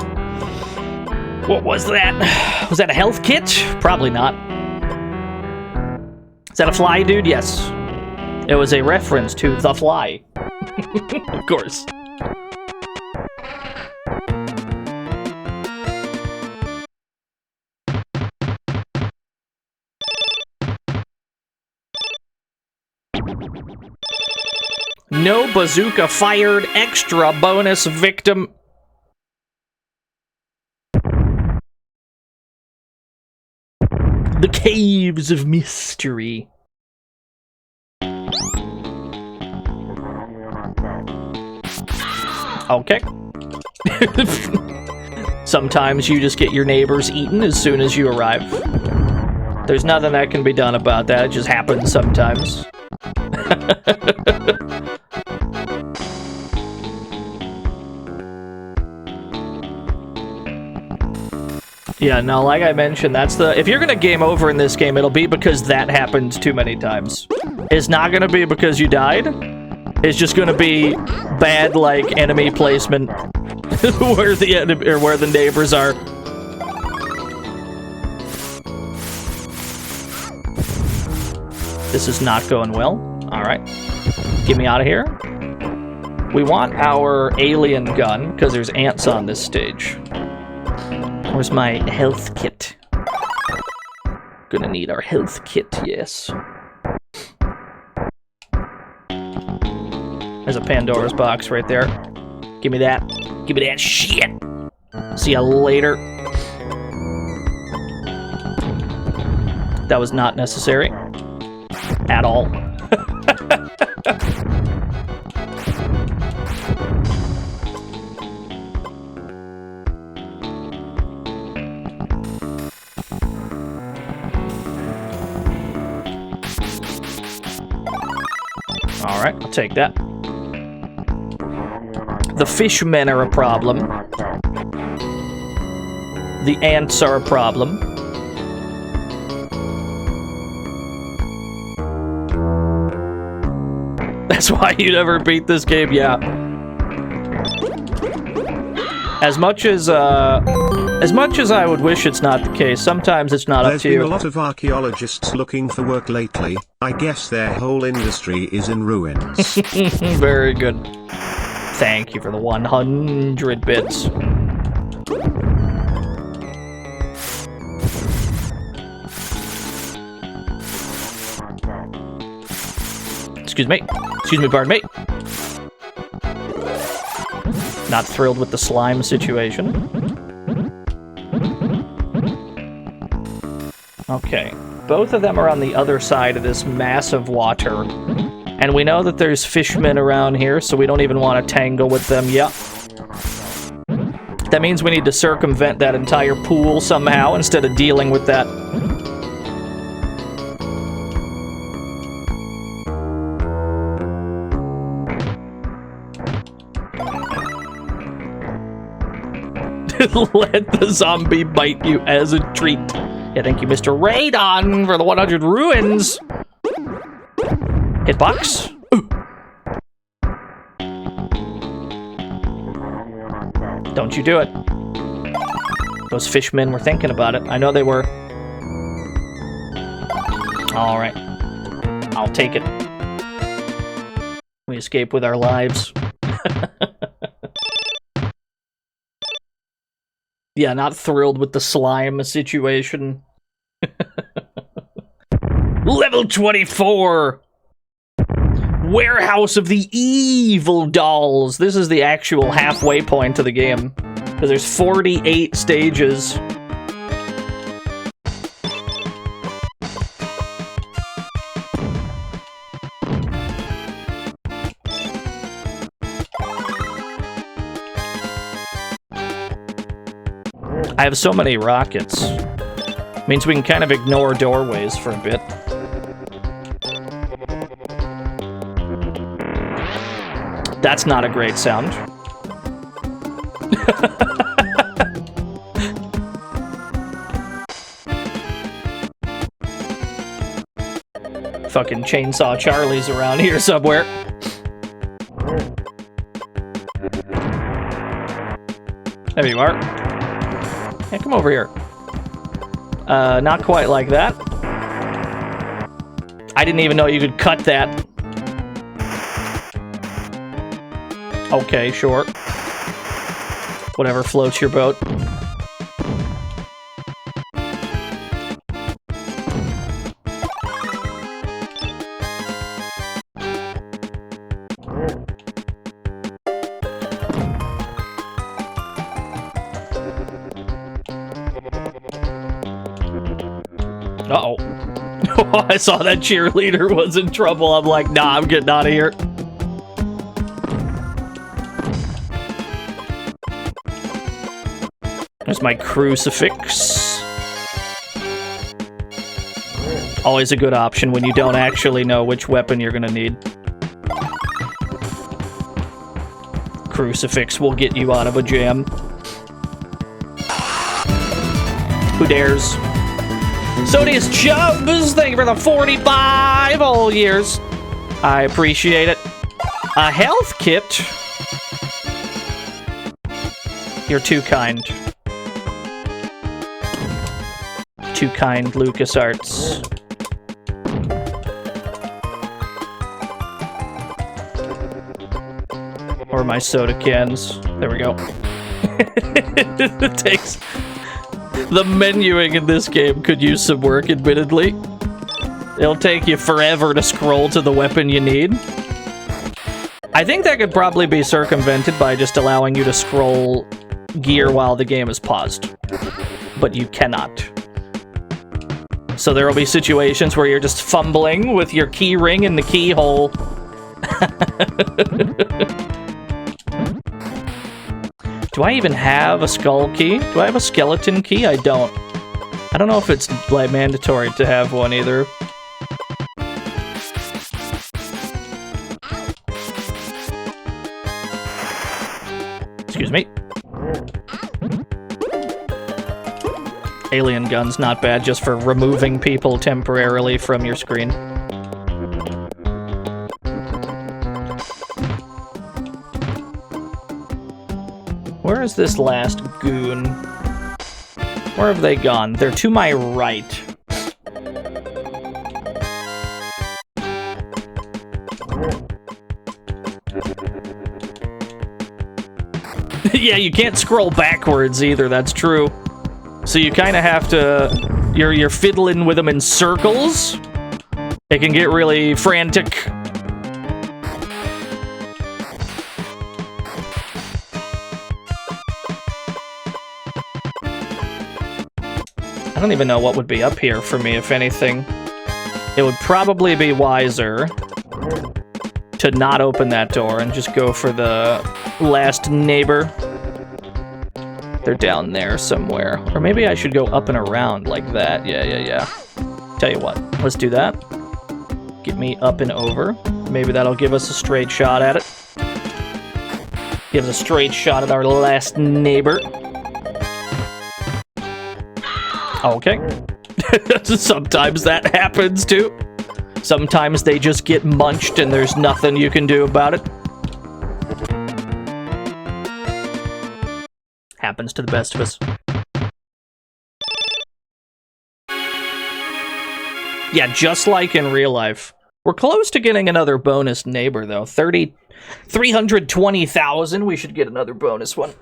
What was that? Was that a health kit? Probably not. Is that a fly, dude? Yes. It was a reference to The Fly. Of course. No bazooka fired, extra bonus victim. The Caves of Mystery. Okay. Sometimes you just get your neighbors eaten as soon as you arrive. There's nothing that can be done about that. It just happens sometimes. Yeah, no, like I mentioned, that's the... If you're gonna game over in this game, it'll be because that happened too many times. It's not gonna be because you died. It's just gonna be bad, like, enemy placement where the enemy, or where the neighbors are. This is not going well. Alright. Get me out of here. We want our alien gun, because there's ants on this stage. Where's my health kit? Gonna need our health kit, yes. There's a Pandora's box right there. Give me that. Give me that shit. See ya later. That was not necessary. At all. Alright, I'll take that. The fishmen are a problem. The ants are a problem. That's why you never beat this game, yeah. As much as I would wish it's not the case, sometimes it's not up to you. There's been a lot of archaeologists looking for work lately. I guess their whole industry is in ruins. Very good. Thank you for the 100 bits. Excuse me. Excuse me, pardon me. Not thrilled with the slime situation. Okay. Both of them are on the other side of this massive water. And we know that there's fishmen around here, so we don't even want to tangle with them yet. That means we need to circumvent that entire pool somehow instead of dealing with that. Let the zombie bite you as a treat. Yeah, thank you, Mr. Radon, for the 100 ruins. Hitbox? Ooh. Don't you do it. Those fishmen were thinking about it. I know they were. Alright. I'll take it. We escape with our lives. Yeah, not thrilled with the slime situation. Level 24! Warehouse of the Evil Dolls. This is the actual halfway point to the game. Because there's 48 stages. I have so many rockets. Means we can kind of ignore doorways for a bit. That's not a great sound. Fucking Chainsaw Charlie's around here somewhere. There you are. Yeah, come over here. Not quite like that. I didn't even know you could cut that. Okay, sure. Whatever floats your boat. Uh-oh. I saw that cheerleader was in trouble. I'm like, nah, I'm getting out of here. There's my crucifix. Always a good option when you don't actually know which weapon you're gonna need. Crucifix will get you out of a jam. Who dares? Sodius Chubbs, thank you for the 45 all years. I appreciate it. A health kit? You're too kind. Too kind, LucasArts. Or my soda cans. There we go. It takes... The menuing in this game could use some work, admittedly. It'll take you forever to scroll to the weapon you need. I think that could probably be circumvented by just allowing you to scroll gear while the game is paused. But you cannot. So there will be situations where you're just fumbling with your key ring in the keyhole. Do I even have a skull key? Do I have a skeleton key? I don't. I don't know if it's like mandatory to have one either. Excuse me. Alien gun's not bad just for removing people temporarily from your screen. Where is this last goon? Where have they gone? They're to my right. Yeah, you can't scroll backwards either, that's true. So you kind of have to... You're fiddling with them in circles. It can get really frantic. I don't even know what would be up here for me, if anything. It would probably be wiser to not open that door and just go for the last neighbor. They're down there somewhere. Or maybe I should go up and around like that. Yeah. Tell you what, let's do that. Get me up and over. Maybe that'll give us a straight shot at it. Give us a straight shot at our last neighbor. Okay. Sometimes that happens too. Sometimes they just get munched and there's nothing you can do about it. Happens to the best of us. Yeah, just like in real life. We're close to getting another bonus neighbor, though. 320,000. We should get another bonus one.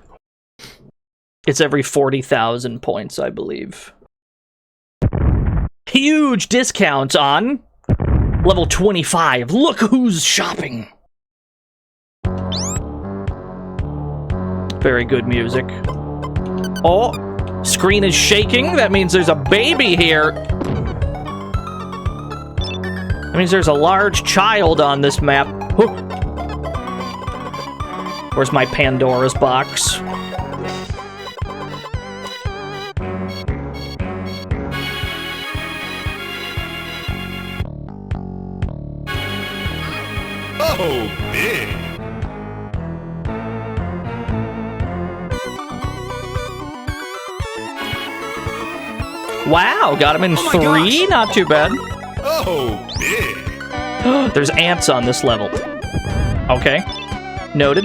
It's every 40,000 points, I believe. Huge discount on level 25. Look who's shopping. Very good music. Oh, screen is shaking. That means there's a baby here. That means there's a large child on this map. Where's my Pandora's box? Oh, big. Wow, got him in 3. Not too bad. Oh, big. There's ants on this level. Okay. Noted.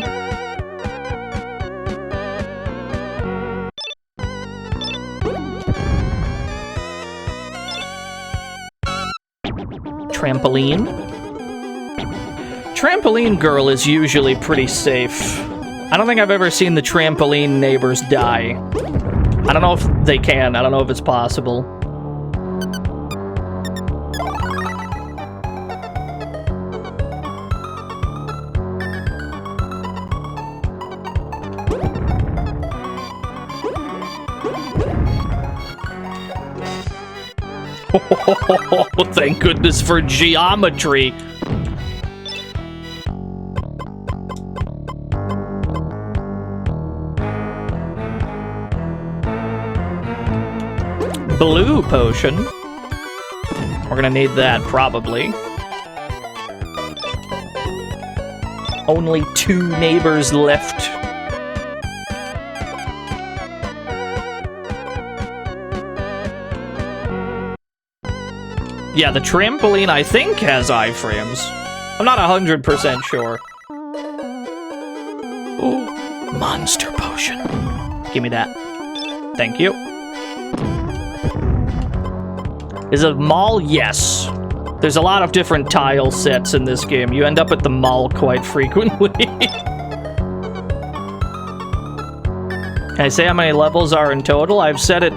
Trampoline. Trampoline girl is usually pretty safe. I don't think I've ever seen the trampoline neighbors die. I don't know if they can. I don't know if it's possible. Oh, thank goodness for geometry. Blue potion. We're gonna need that, probably. Only 2 neighbors left. Yeah, the trampoline, I think, has iframes. I'm not 100% sure. Ooh, monster potion. Give me that. Thank you. Is it a mall? Yes. There's a lot of different tile sets in this game. You end up at the mall quite frequently. Can I say how many levels are in total? I've said it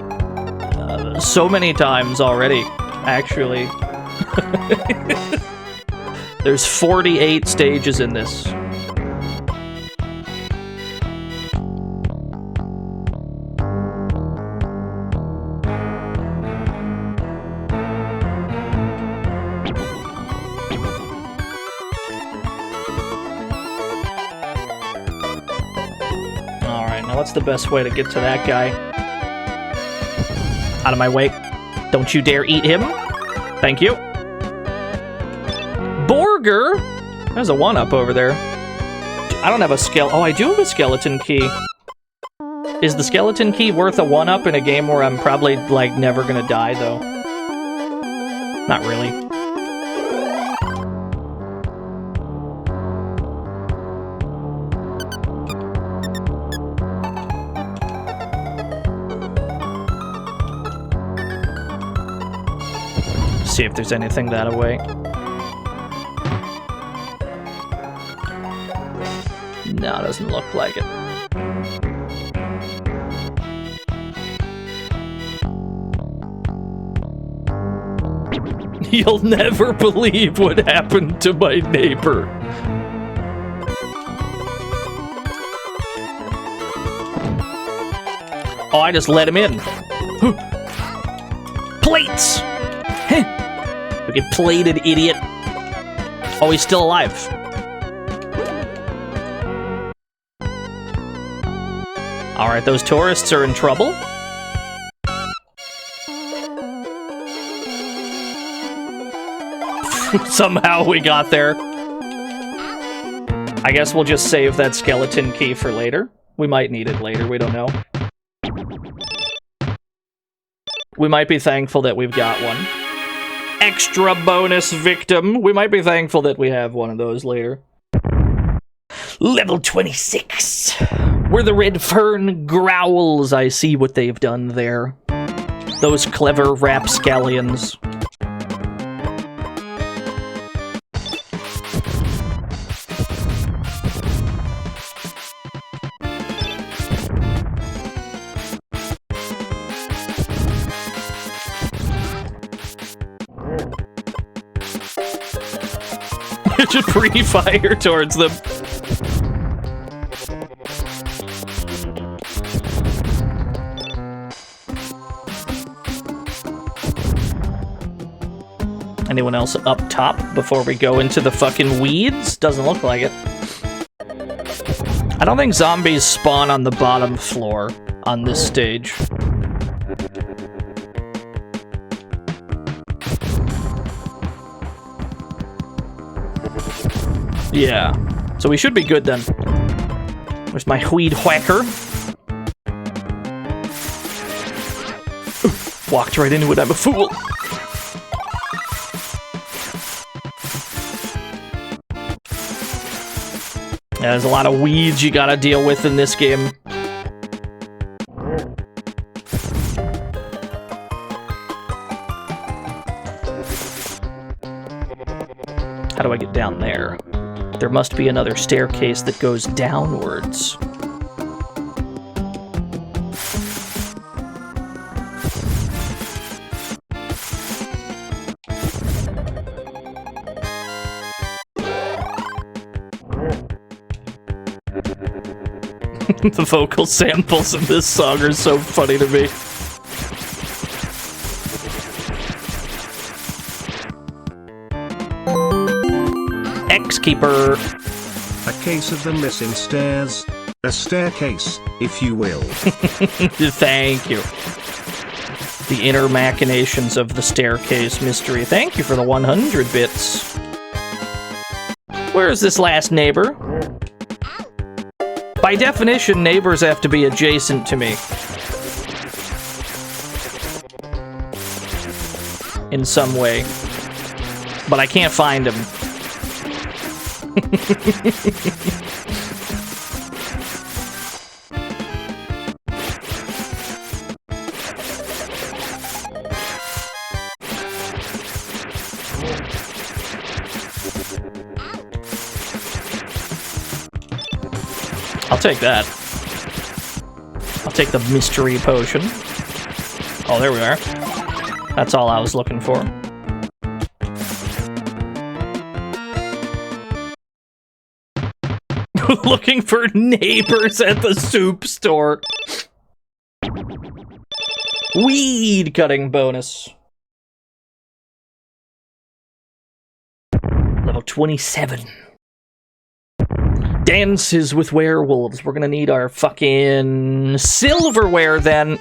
so many times already, actually. There's 48 stages in this. What's the best way to get to that guy? Out of my way. Don't you dare eat him. Thank you. Borger! There's a 1-up over there. I don't have a skeleton. Oh, I do have a skeleton key. Is the skeleton key worth a 1-up in a game where I'm probably, like, never gonna die, though? Not really. See if there's anything that way. No, doesn't look like it. You'll never believe what happened to my neighbor. Oh, I just let him in. Plates! We get plated, idiot. Oh, he's still alive. Alright, those tourists are in trouble. Somehow we got there. I guess we'll just save that skeleton key for later. We might need it later, we don't know. We might be thankful that we've got one. Extra bonus victim. We might be thankful that we have one of those later. Level 26. Where the red fern growls, I see what they've done there. Those clever rapscallions. Just pre-fire towards them. Anyone else up top before we go into the fucking weeds? Doesn't look like it. I don't think zombies spawn on the bottom floor on this stage. Yeah, so we should be good then. Where's my weed whacker? Walked right into it, I'm a fool. Yeah, there's a lot of weeds you gotta deal with in this game. How do I get down there? There must be another staircase that goes downwards. The vocal samples in this song are so funny to me. X-Keeper. A case of the missing stairs. A staircase, if you will. Thank you. The inner machinations of the staircase mystery. Thank you for the 100 bits. Where is this last neighbor? By definition, neighbors have to be adjacent to me. In some way. But I can't find him. I'll take that. I'll take the mystery potion. Oh, there we are. That's all I was looking for. Looking for neighbors at the soup store. Weed cutting bonus. Level 27. Dances with werewolves. We're gonna need our fucking silverware then.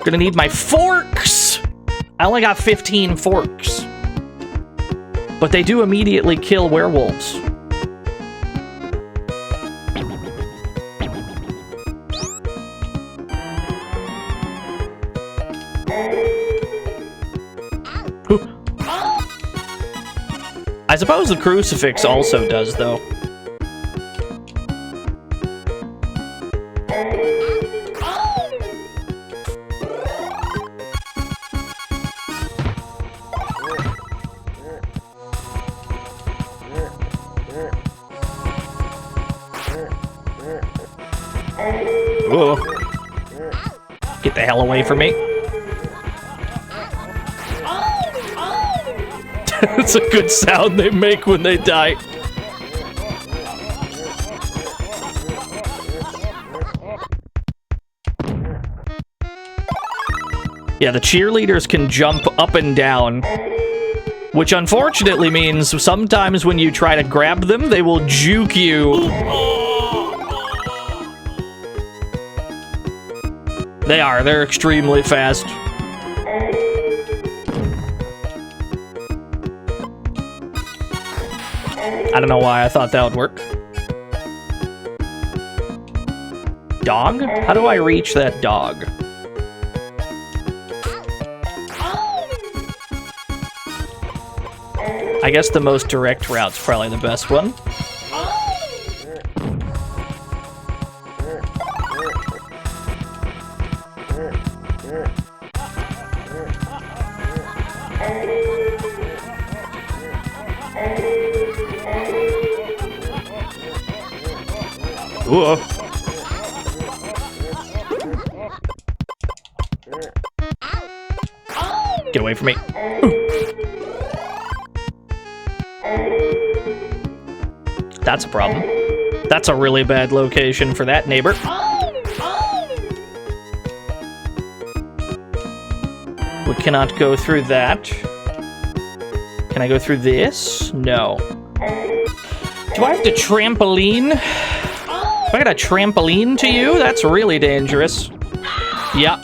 Gonna need my forks. I only got 15 forks. But they do immediately kill werewolves. I suppose the crucifix also does, though. Whoa. Get the hell away from me. It's a good sound they make when they die. Yeah, the cheerleaders can jump up and down, which unfortunately means sometimes when you try to grab them, they will juke you. They're extremely fast. I don't know why I thought that would work. Dog? How do I reach that dog? I guess the most direct route's probably the best one. Whoa. Get away from me. That's a problem. That's a really bad location for that neighbor. We cannot go through that. Can I go through this? No. Do I have to trampoline? I got a trampoline to you? That's really dangerous. Yeah.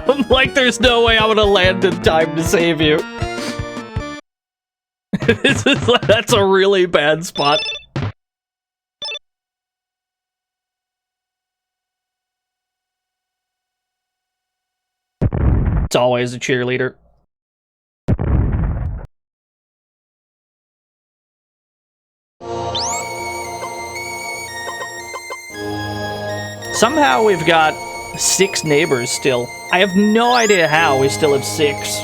I'm like, there's no way I'm gonna land in time to save you. That's a really bad spot. It's always a cheerleader. Somehow we've got 6 neighbors still. I have no idea how we still have 6.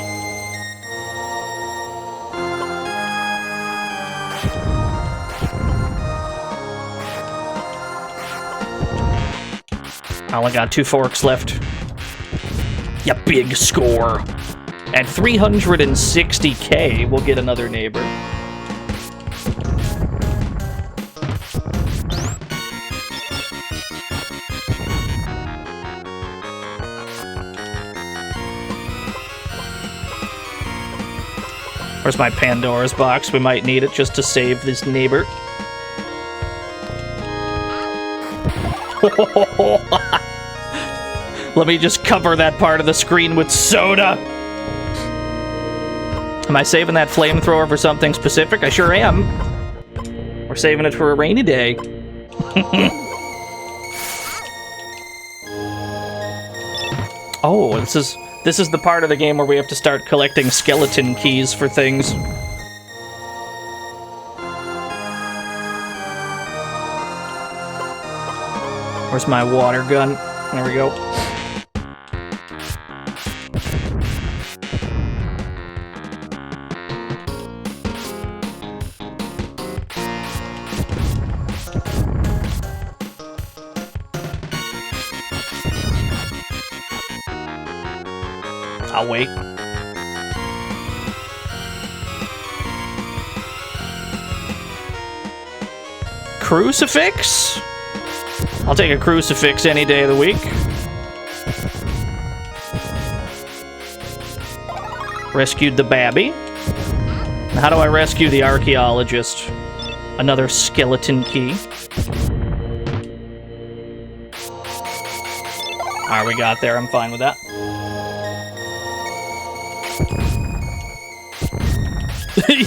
I only got 2 forks left. Ya big score. At 360k, we'll get another neighbor. Where's my Pandora's box? We might need it just to save this neighbor. Let me just cover that part of the screen with soda. Am I saving that flamethrower for something specific? I sure am. We're saving it for a rainy day. Oh, this is the part of the game where we have to start collecting skeleton keys for things. Where's my water gun? There we go. I'll wait. Crucifix? I'll take a crucifix any day of the week. Rescued the babby. How do I rescue the archaeologist? Another skeleton key. Alright, we got there. I'm fine with that.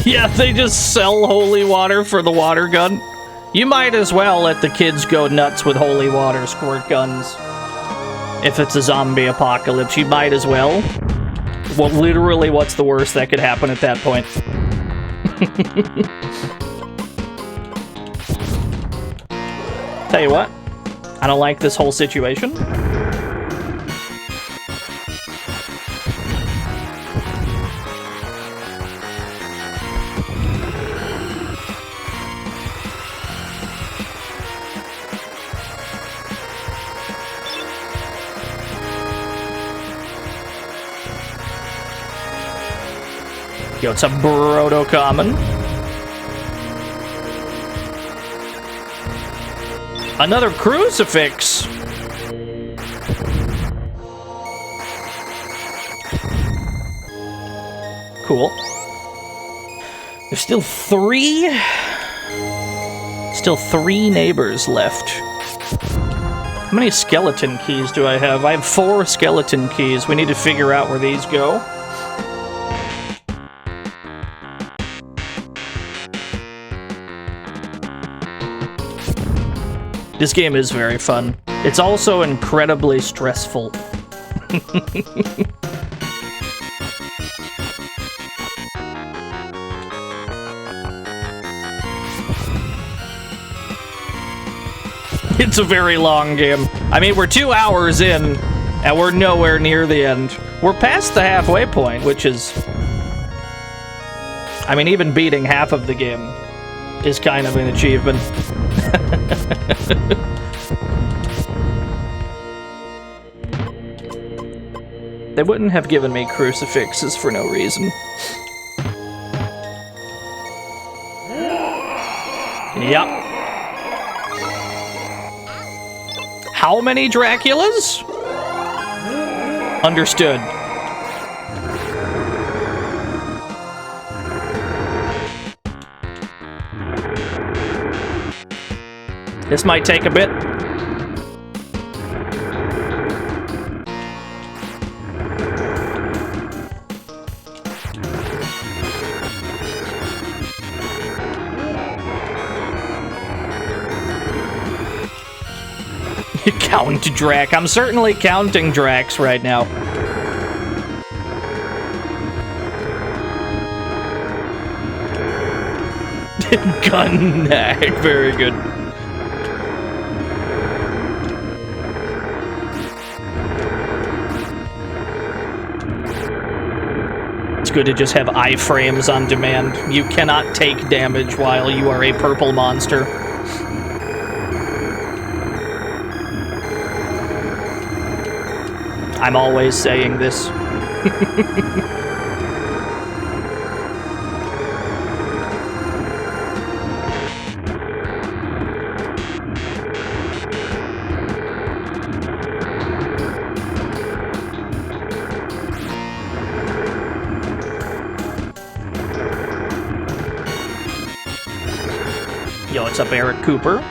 Yeah, they just sell holy water for the water gun. You might as well let the kids go nuts with holy water squirt guns. If it's a zombie apocalypse, you might as well. Well, literally, what's the worst that could happen at that point? Tell you what, I don't like this whole situation. Yo, it's a Brodo Common. Another crucifix. Cool. There's still three neighbors left. How many skeleton keys do I have? I have 4 skeleton keys. We need to figure out where these go. This game is very fun. It's also incredibly stressful. It's a very long game. I mean, we're 2 hours in, and we're nowhere near the end. We're past the halfway point, which is... I mean, even beating half of the game is kind of an achievement. They wouldn't have given me crucifixes for no reason. Yep. How many Draculas? Understood. This might take a bit. Count Drac. I'm certainly counting Dracs right now. Gun nag. Very good. It's good to just have iframes on demand. You cannot take damage while you are a purple monster. I'm always saying this. Yo, what's up, Eric Cooper?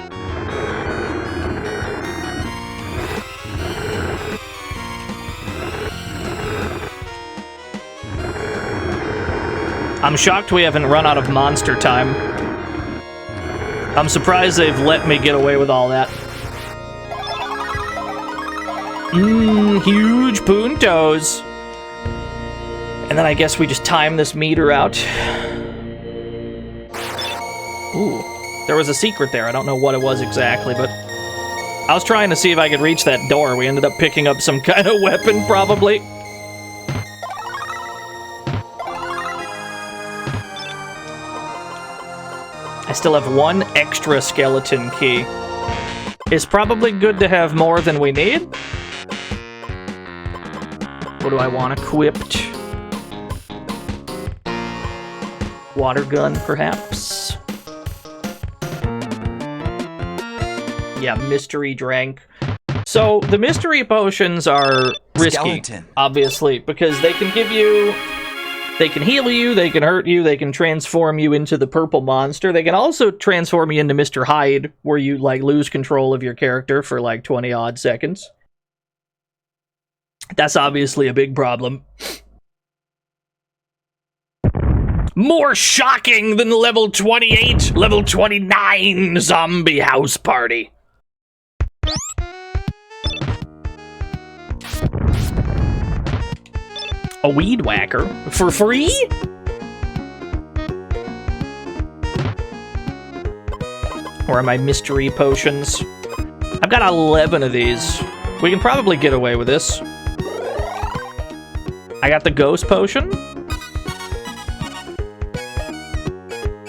I'm shocked we haven't run out of monster time. I'm surprised they've let me get away with all that. Huge puntos. And then I guess we just time this meter out. Ooh, there was a secret there. I don't know what it was exactly, but I was trying to see if I could reach that door. We ended up picking up some kind of weapon, probably. I still have 1 extra skeleton key. It's probably good to have more than we need. What do I want equipped? Water gun, perhaps? Yeah, mystery drink. So, the mystery potions are risky, Skeleton. obviously, because they can give you... They can heal you, they can hurt you, they can transform you into the purple monster. They can also transform you into Mr. Hyde, where you, like, lose control of your character for, like, 20-odd seconds. That's obviously a big problem. More shocking than level 28, level 29 zombie house party. A weed whacker? For free? Where are my mystery potions? I've got 11 of these. We can probably get away with this. I got the ghost potion.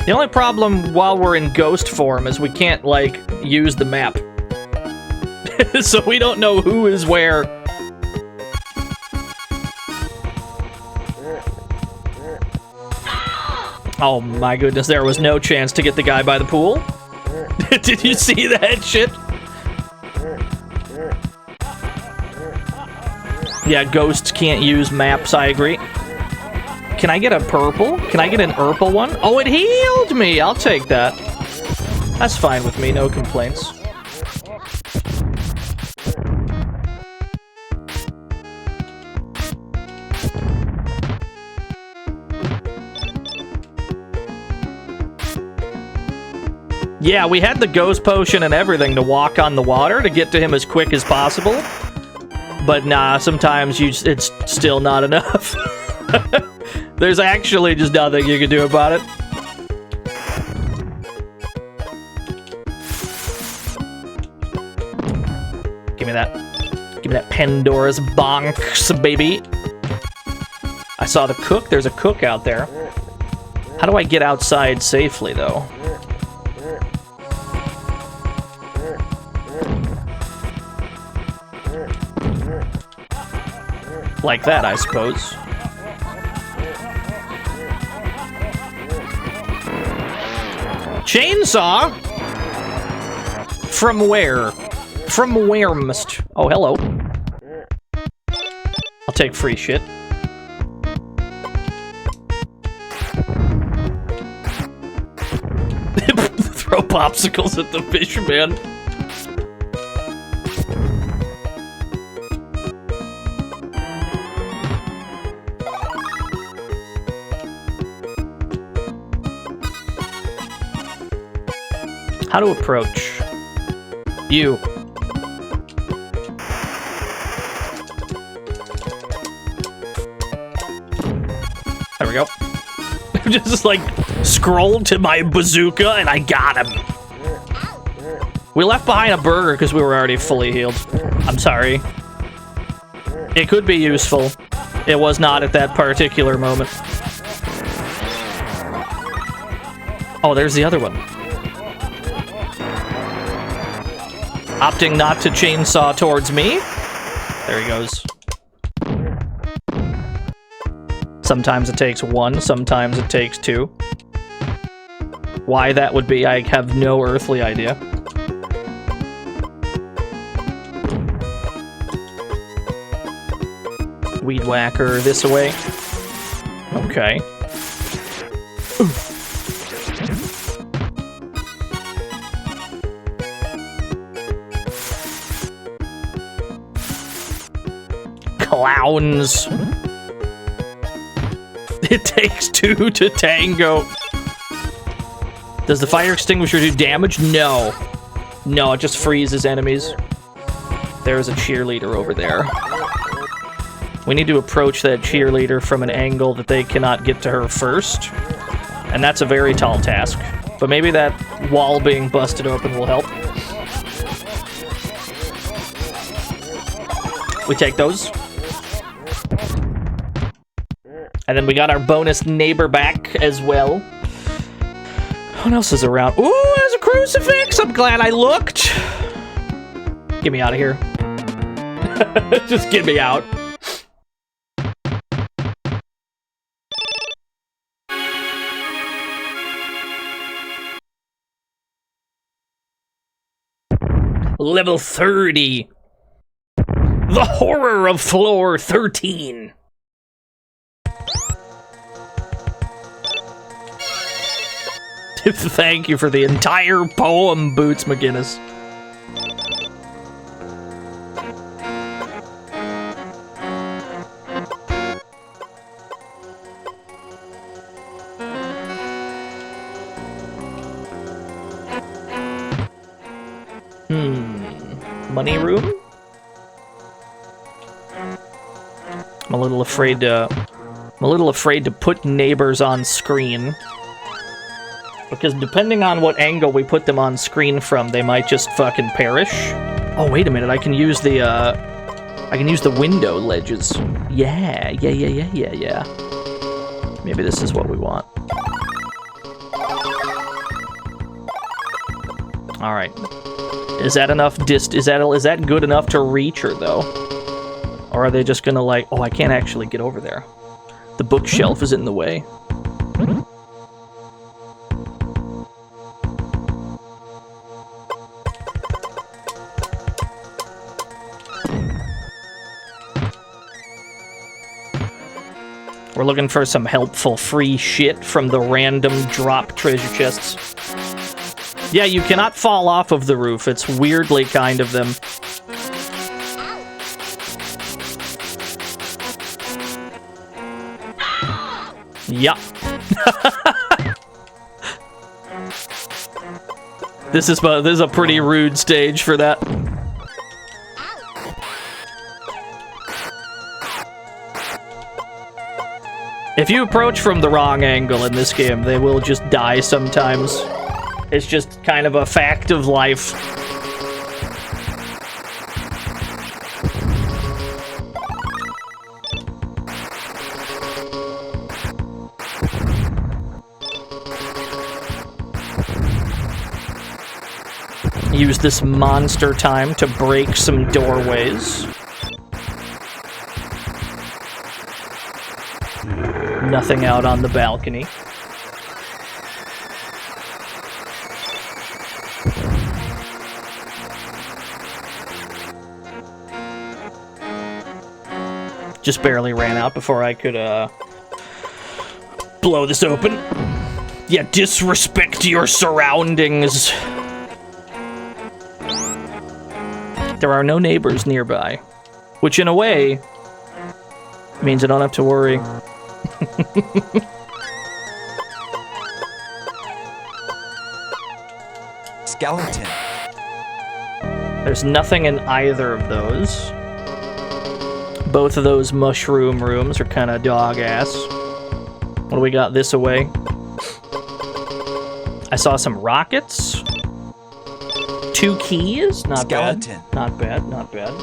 The only problem while we're in ghost form is we can't, like, use the map. So we don't know who is where. Oh my goodness, there was no chance to get the guy by the pool. Did you see that shit? Yeah, ghosts can't use maps, I agree. Can I get a purple? Can I get an purple one? Oh, it healed me! I'll take that. That's fine with me, no complaints. Yeah, we had the ghost potion and everything to walk on the water to get to him as quick as possible. But nah, sometimes it's still not enough. There's actually just nothing you can do about it. Give me that. Give me that Pandora's box, baby. I saw the cook. There's a cook out there. How do I get outside safely, though? Like that, I suppose. Chainsaw? From where? From where must... Oh, hello. I'll take free shit. Throw popsicles at the fisherman. How to approach you. There we go. Just like scrolled to my bazooka and I got him. We left behind a burger because we were already fully healed. I'm sorry. It could be useful. It was not at that particular moment. Oh, there's the other one. Opting not to chainsaw towards me. There he goes. Sometimes it takes one, sometimes it takes two. Why that would be, I have no earthly idea. Weed whacker this way. Okay. Clowns. It takes two to tango. Does the fire extinguisher do damage? No. No, it just freezes enemies. There's a cheerleader over there. We need to approach that cheerleader from an angle that they cannot get to her first. And that's a very tall task. But maybe that wall being busted open will help. We take those. And then we got our bonus neighbor back as well. What else is around? Ooh, there's a crucifix! I'm glad I looked. Get me out of here. Just get me out. Level 30. The horror of floor 13. Thank you for the entire poem, Boots McGinnis. Money room? I'm a little afraid to I'm a little afraid to put neighbors on screen. Because depending on what angle we put them on screen from, they might just fucking perish. Oh, wait a minute, I can use the window ledges. Yeah. Maybe this is what we want. Alright. Is that enough is that good enough to reach her, though? Or are they just gonna, like... Oh, I can't actually get over there. The bookshelf is in the way. We're looking for some helpful free shit from the random drop treasure chests. Yeah, you cannot fall off of the roof. It's weirdly kind of them. Yup. This is a pretty rude stage for that. If you approach from the wrong angle in this game, they will just die sometimes. It's just kind of a fact of life. Use this monster time to break some doorways. Nothing out on the balcony. Just barely ran out before I could, blow this open. Yeah, disrespect your surroundings. There are no neighbors nearby, which in a way means I don't have to worry. Skeleton. There's nothing in either of those. Both of those mushroom rooms are kind of dog-ass. What do we got this away? I saw some rockets. 2 keys? Not Skeleton. bad. Not bad, not bad.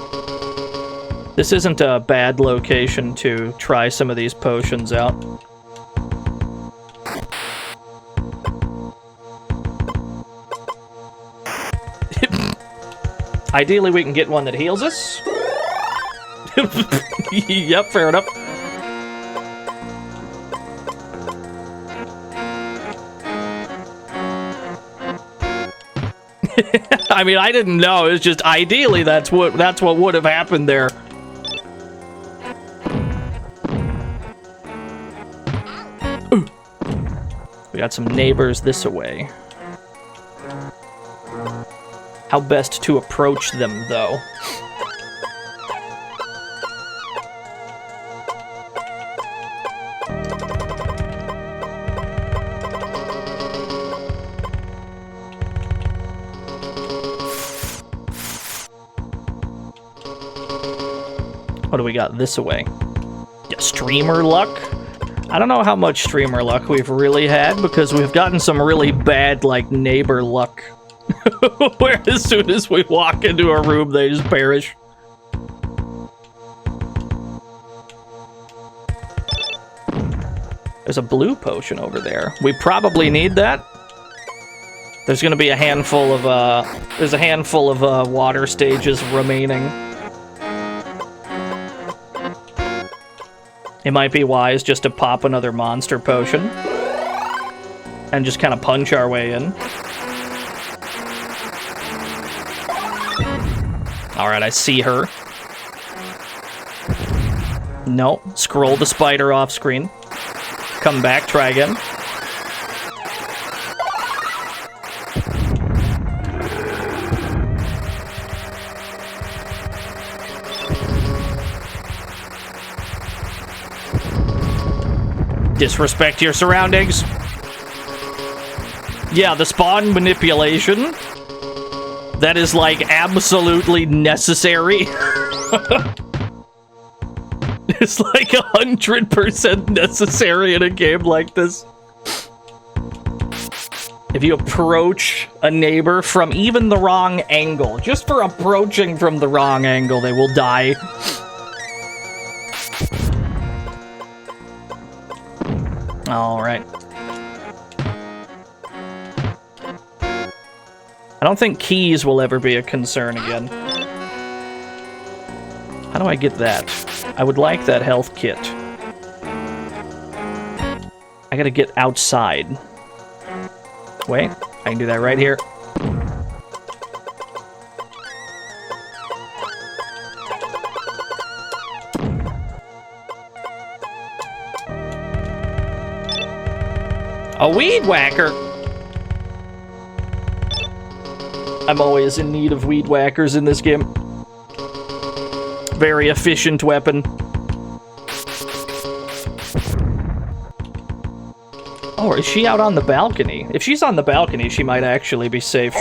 This isn't a bad location to try some of these potions out. Ideally, we can get one that heals us. Yep, fair enough. I mean, I didn't know. It was just ideally that's what would have happened there. Ooh. We got some neighbors this way. How best to approach them, though? What do we got this way? Yeah, streamer luck? I don't know how much streamer luck we've really had, because we've gotten some really bad, like, neighbor luck. Where as soon as we walk into a room, they just perish. There's a blue potion over there. We probably need that. There's gonna be a handful of, there's a handful of, water stages remaining. It might be wise just to pop another monster potion. And just kind of punch our way in. Alright, I see her. No, scroll the spider off screen. Come back, try again. Disrespect your surroundings. Yeah, the spawn manipulation. That is, like, absolutely necessary. is like 100% necessary in a game like this. If you approach a neighbor from even the wrong angle, just for approaching from the wrong angle, they will die. Alright. I don't think keys will ever be a concern again. How do I get that? I would like that health kit. I gotta get outside. Wait, I can do that right here. A weed whacker! I'm always in need of weed whackers in this game. Very efficient weapon. Oh, is she out on the balcony? If she's on the balcony, she might actually be safe.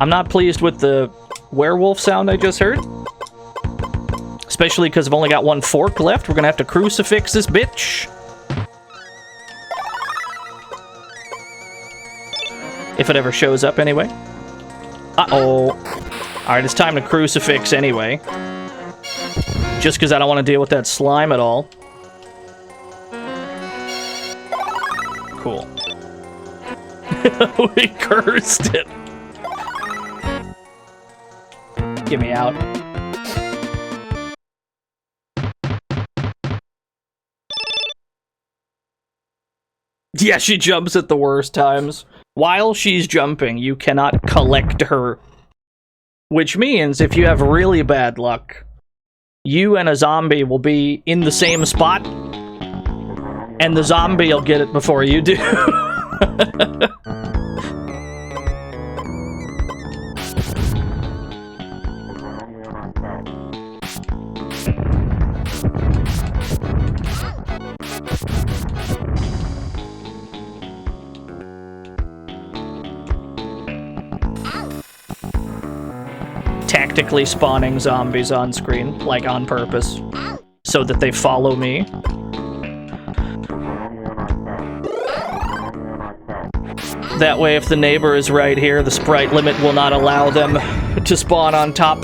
I'm not pleased with the werewolf sound I just heard. Especially because I've only got one fork left. We're gonna have to crucifix this bitch. If it ever shows up anyway. Uh-oh. Alright, it's time to crucifix anyway. Just because I don't want to deal with that slime at all. Cool. We cursed it. Get me out. Yeah, she jumps at the worst times. While she's jumping, you cannot collect her. Which means, if you have really bad luck, you and a zombie will be in the same spot, and the zombie will get it before you do. Tactically spawning zombies on screen, like on purpose, so that they follow me. That way, if the neighbor is right here, the sprite limit will not allow them to spawn on top.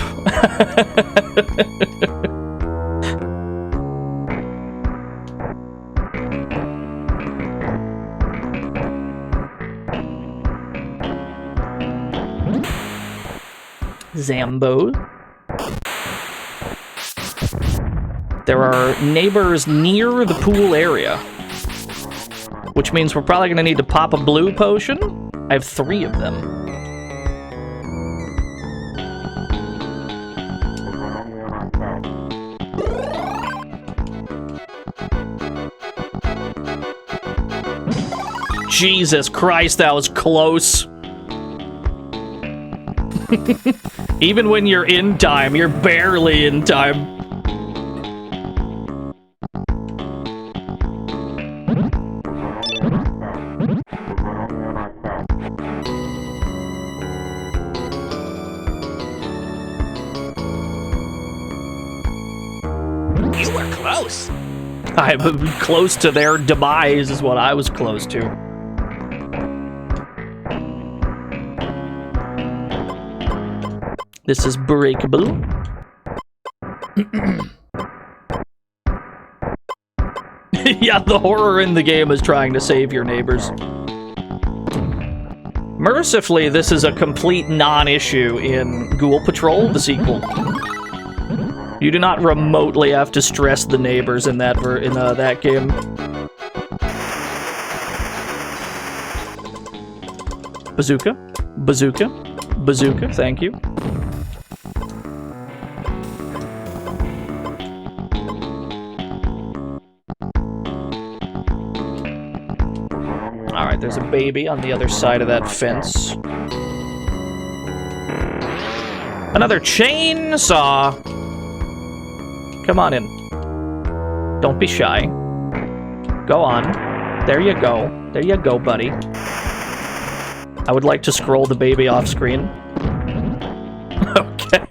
Zambos. There are neighbors near the pool area, which means we're probably going to need to pop a blue potion. I have 3 of them. Jesus Christ, that was close. Even when you're in time, you're barely in time. You were close. I'm close to their demise is what I was close to. This is breakable. Yeah, the horror in the game is trying to save your neighbors. Mercifully, this is a complete non-issue in Ghoul Patrol, the sequel. You do not remotely have to stress the neighbors in that that game. Bazooka, bazooka, bazooka. Thank you. Alright, there's a baby on the other side of that fence. Another chainsaw! Come on in. Don't be shy. Go on. There you go. There you go, buddy. I would like to scroll the baby off screen. Okay.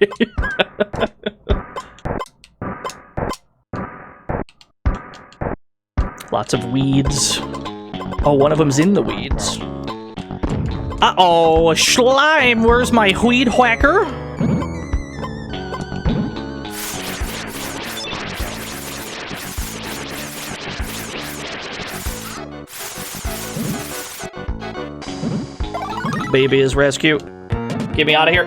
Lots of weeds. Oh, one of them's in the weeds. Uh-oh, slime! Where's my weed whacker? Baby is rescue. Get me out of here.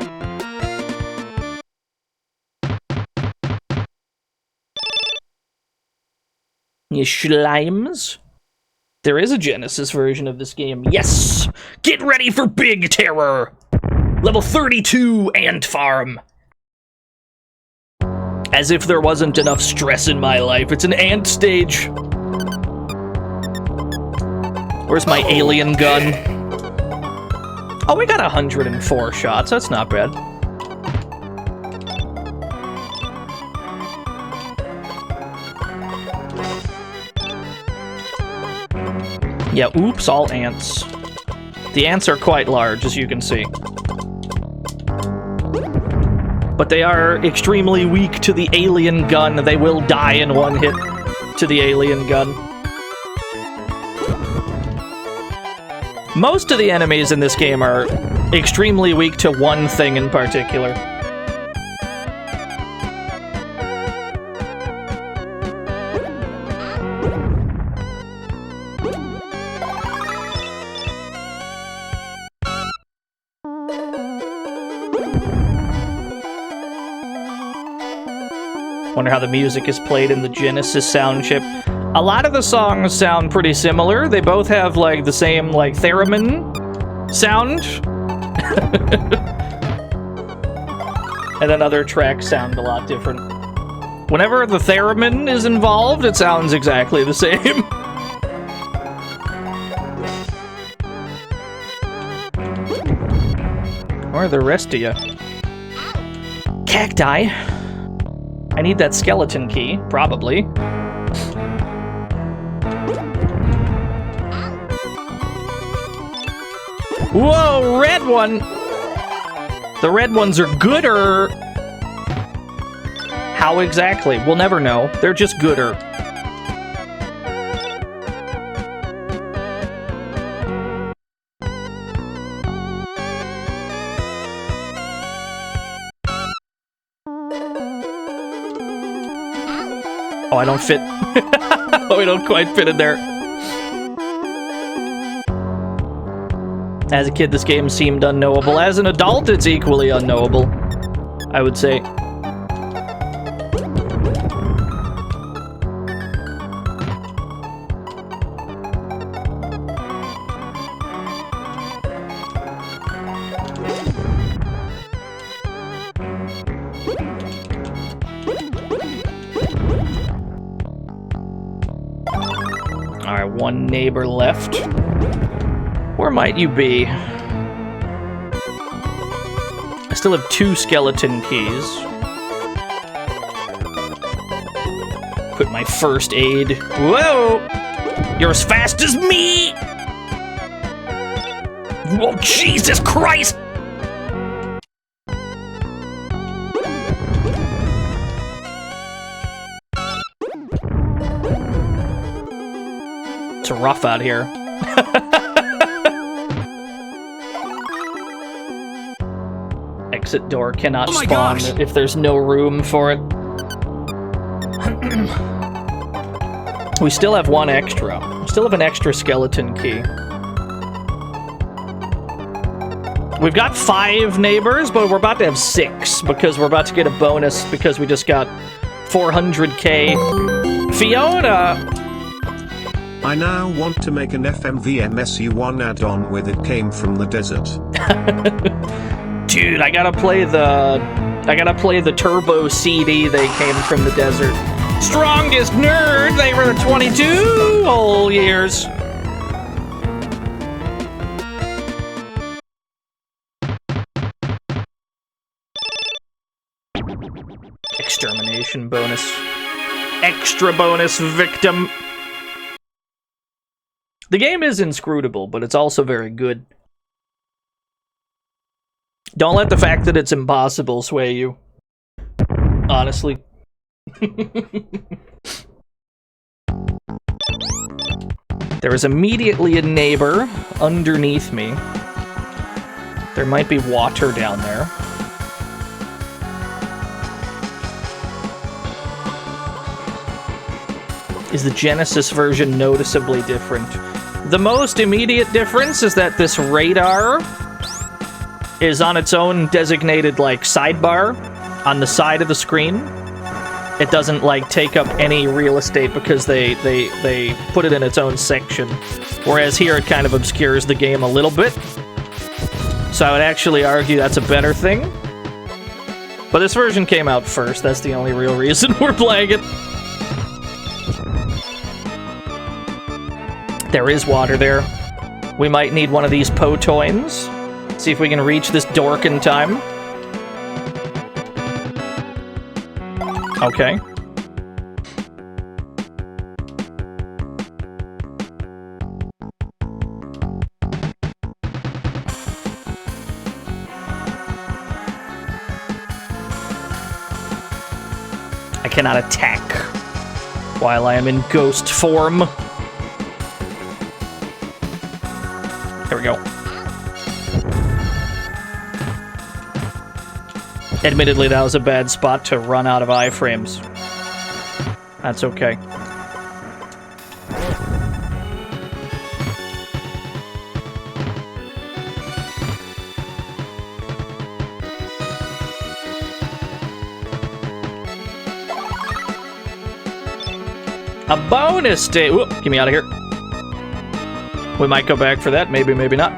You slimes. There is a Genesis version of this game. Yes! Get ready for big terror! Level 32 Ant Farm. As if there wasn't enough stress in my life. It's an ant stage. Where's my alien gun? Oh, we got 104 shots. That's not bad. Yeah, oops, all ants. The ants are quite large, as you can see. But they are extremely weak to the alien gun. They will die in one hit to the alien gun. Most of the enemies in this game are extremely weak to one thing in particular. Wonder how the music is played in the Genesis sound chip. A lot of the songs sound pretty similar. They both have, like, the same, like, theremin sound. And then other tracks sound a lot different. Whenever the theremin is involved, it sounds exactly the same. Where are the rest of you? Cacti. I need that skeleton key, probably. Whoa, red one! The red ones are gooder! How exactly? We'll never know. They're just gooder. Oh, I don't fit. Oh, I don't quite fit in there. As a kid, this game seemed unknowable. As an adult, it's equally unknowable, I would say. Alright, one neighbor left. Where might you be? I still have 2 skeleton keys. Quit my first aid. Whoa! You're as fast as me! Whoa, Jesus Christ! It's rough out here. Exit door cannot spawn if there's no room for it. We still have 1 extra. We still have an extra skeleton key. We've got 5 neighbors, but we're about to have 6 because we're about to get a bonus because we just got 400k. Fiona! I now want to make an FMVMSU1 add-on with It Came From the Desert. Dude, I gotta play the Turbo CD They Came From the Desert. Strongest nerd, they were 22 whole years. Extermination bonus. Extra bonus victim. The game is inscrutable, but it's also very good. Don't let the fact that it's impossible sway you. Honestly. There is immediately a neighbor underneath me. There might be water down there. Is the Genesis version noticeably different? The most immediate difference is that this radar is on its own designated, like, sidebar on the side of the screen. It doesn't, like, take up any real estate because they put it in its own section. Whereas here it kind of obscures the game a little bit. So I would actually argue that's a better thing. But this version came out first. That's the only real reason we're playing it. There is water there. We might need one of these potoins. See if we can reach this dork in time. Okay. I cannot attack while I am in ghost form. There we go. Admittedly, that was a bad spot to run out of iframes. That's okay. A bonus day. Whoop, get me out of here. We might go back for that. Maybe, maybe not.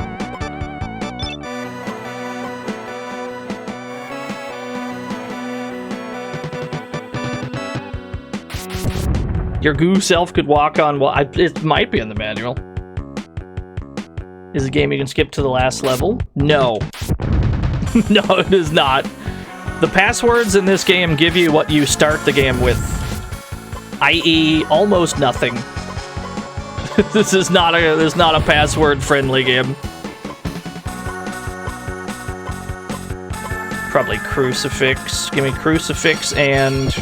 Your goo self could walk on... Well, it might be in the manual. Is a game you can skip to the last level? No. No, it is not. The passwords in this game give you what you start the game with. I.e., almost nothing. This is not a password-friendly game. Probably crucifix. Give me crucifix and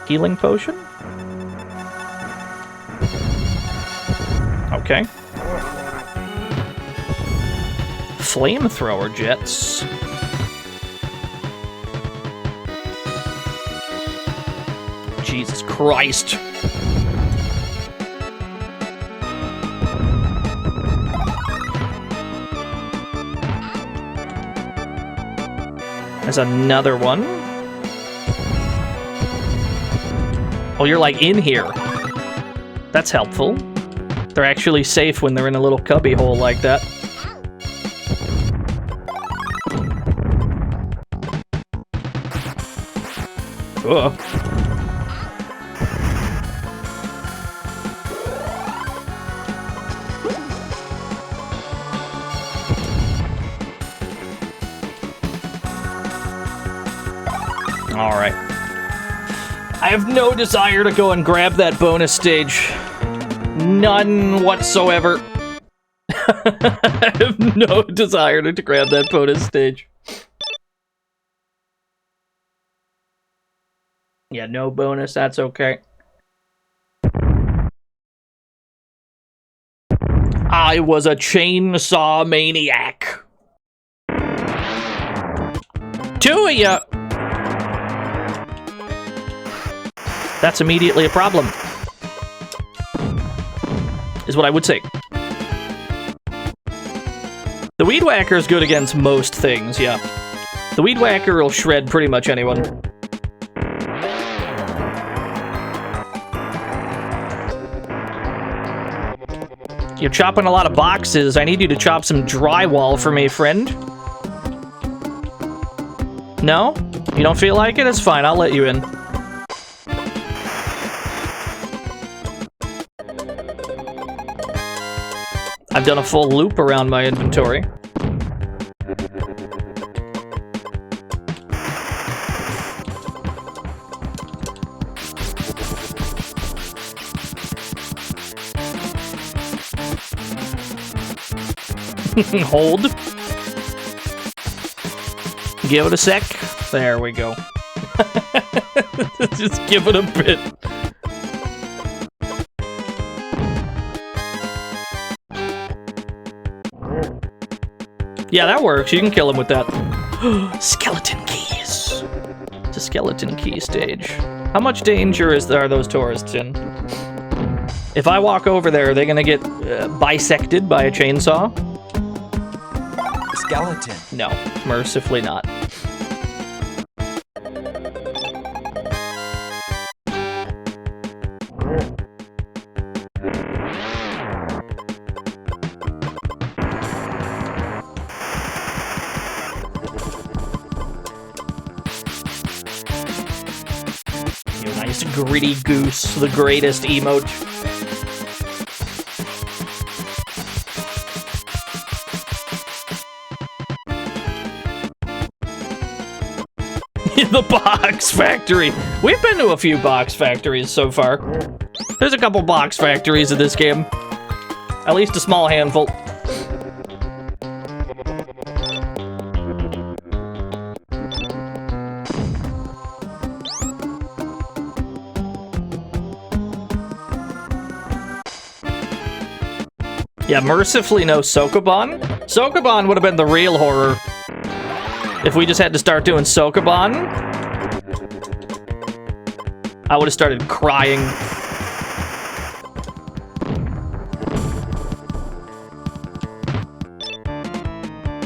healing potion. Okay. Flamethrower jets. Jesus Christ. There's another one. Oh, you're like in here. That's helpful. They're actually safe when they're in a little cubby hole like that. Ugh. Alright. I have no desire to go and grab that bonus stage. None whatsoever. I have no desire to grab that bonus stage. Yeah, no bonus, that's okay. I was a chainsaw maniac. Two of ya! That's immediately a problem. Is what I would say. The Weed Whacker is good against most things, yeah. The Weed Whacker will shred pretty much anyone. You're chopping a lot of boxes. I need you to chop some drywall for me, friend. No? You don't feel like it? It's fine, I'll let you in. I've done a full loop around my inventory. Hold. Give it a sec. There we go. Just give it a bit. Yeah, that works. You can kill him with that. Skeleton keys. It's a skeleton key stage. How much danger are those tourists in? If I walk over there, are they gonna get bisected by a chainsaw? Skeleton. No, mercifully not. You nice gritty goose, the greatest emote. The box factory. We've been to a few box factories so far. There's a couple box factories in this game. At least a small handful. Yeah, mercifully no Sokoban. Sokoban would have been the real horror. If we just had to start doing Sokoban, I would have started crying.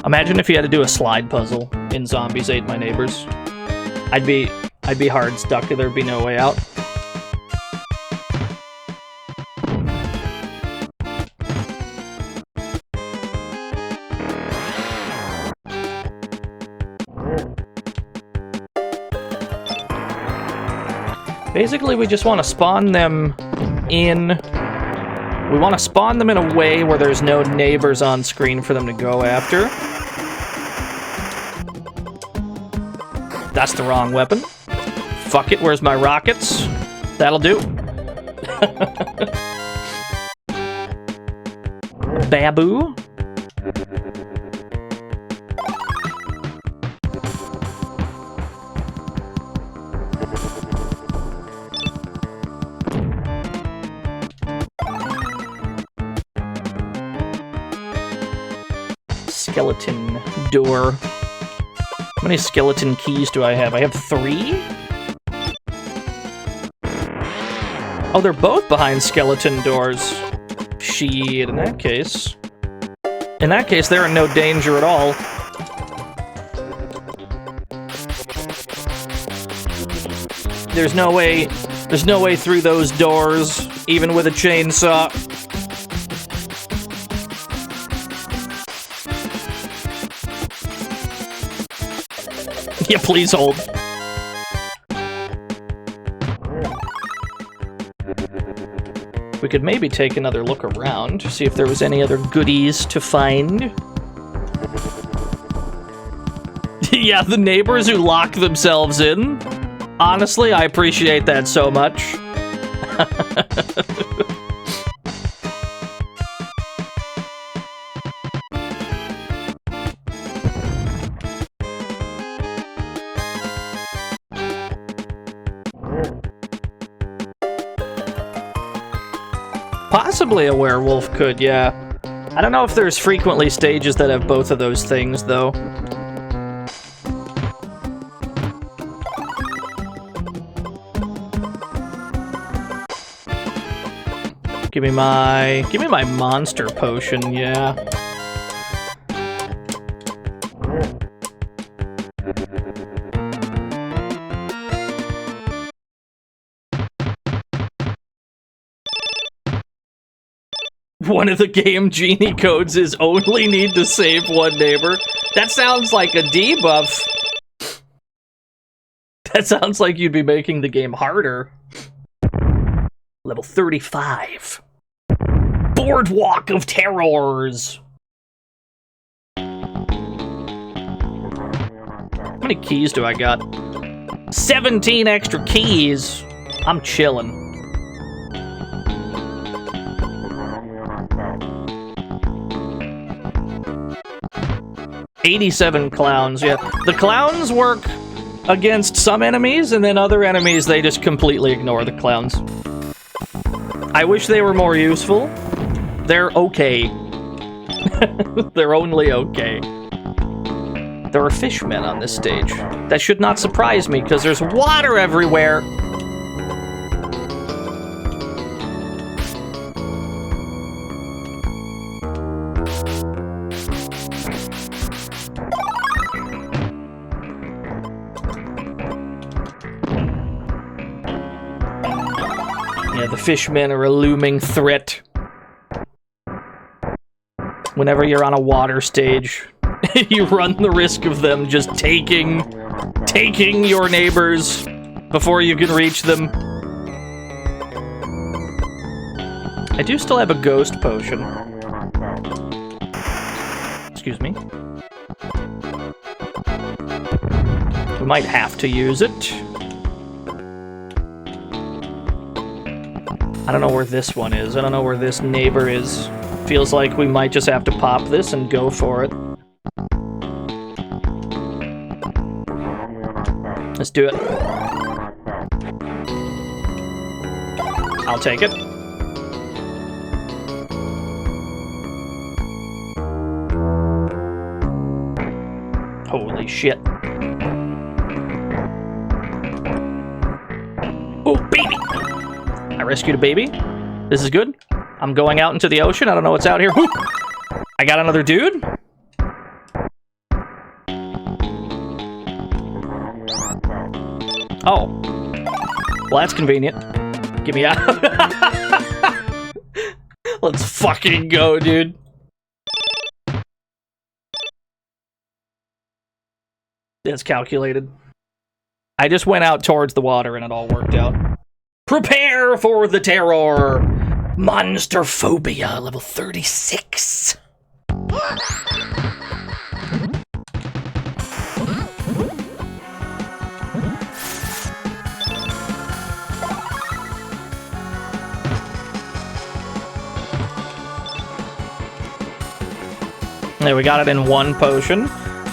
Imagine if you had to do a slide puzzle in Zombies Ate My Neighbors. I'd be hard stuck. There'd be no way out. Basically, we just want to spawn them in... We want to spawn them in a way where there's no neighbors on screen for them to go after. That's the wrong weapon. Fuck it, where's my rockets? That'll do. Babu. Skeleton door. How many skeleton keys do I have? I have 3? Oh, they're both behind skeleton doors. Shit, in that case. In that case, they're in no danger at all. There's no way through those doors, even with a chainsaw. Yeah, please hold. We could maybe take another look around, see if there was any other goodies to find. Yeah, the neighbors who lock themselves in. Honestly, I appreciate that so much. Possibly a werewolf could, yeah. I don't know if there's frequently stages that have both of those things, though. Give me my monster potion, yeah. One of the game genie codes is only need to save one neighbor. That sounds like a debuff. That sounds like you'd be making the game harder. Level 35. Boardwalk of Terrors. How many keys do I got? 17 extra keys. I'm chilling. 87 clowns, yeah. The clowns work against some enemies, and then other enemies, they just completely ignore the clowns. I wish they were more useful. They're okay. They're only okay. There are fishmen on this stage. That should not surprise me, because there's water everywhere. Yeah, the fishmen are a looming threat. Whenever you're on a water stage, you run the risk of them just taking your neighbors before you can reach them. I do still have a ghost potion. Excuse me. We might have to use it. I don't know where this one is. I don't know where this neighbor is. Feels like we might just have to pop this and go for it. Let's do it. I'll take it. Holy shit. Oh, baby! I rescued a baby. This is good. I'm going out into the ocean. I don't know what's out here. Woo! I got another dude. Oh. Well, that's convenient. Get me out. Let's fucking go, dude. That's calculated. I just went out towards the water and it all worked out. Prepare for the terror! Monster phobia, level 36. There, we got it in one potion.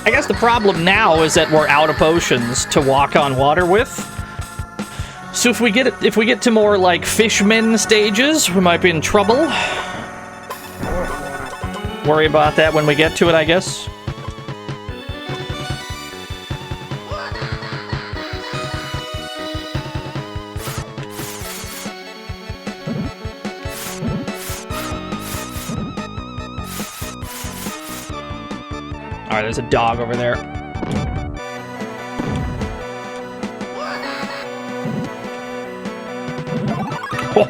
I guess the problem now is that we're out of potions to walk on water with. So if we get to more like fishmen stages, we might be in trouble. Worry about that when we get to it, I guess. All right, there's a dog over there.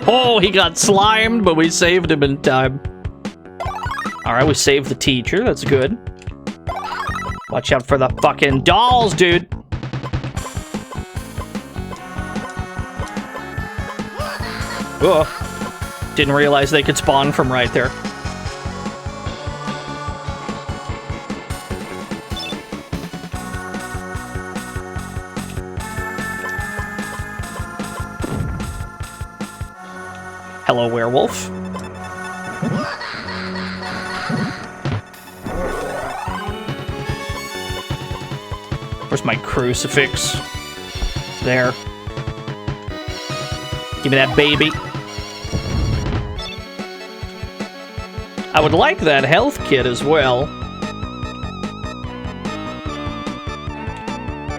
Oh, he got slimed, but we saved him in time. Alright, we saved the teacher. That's good. Watch out for the fucking dolls, dude. Oh, didn't realize they could spawn from right there. Hello, werewolf. Where's my crucifix? There. Give me that baby. I would like that health kit as well.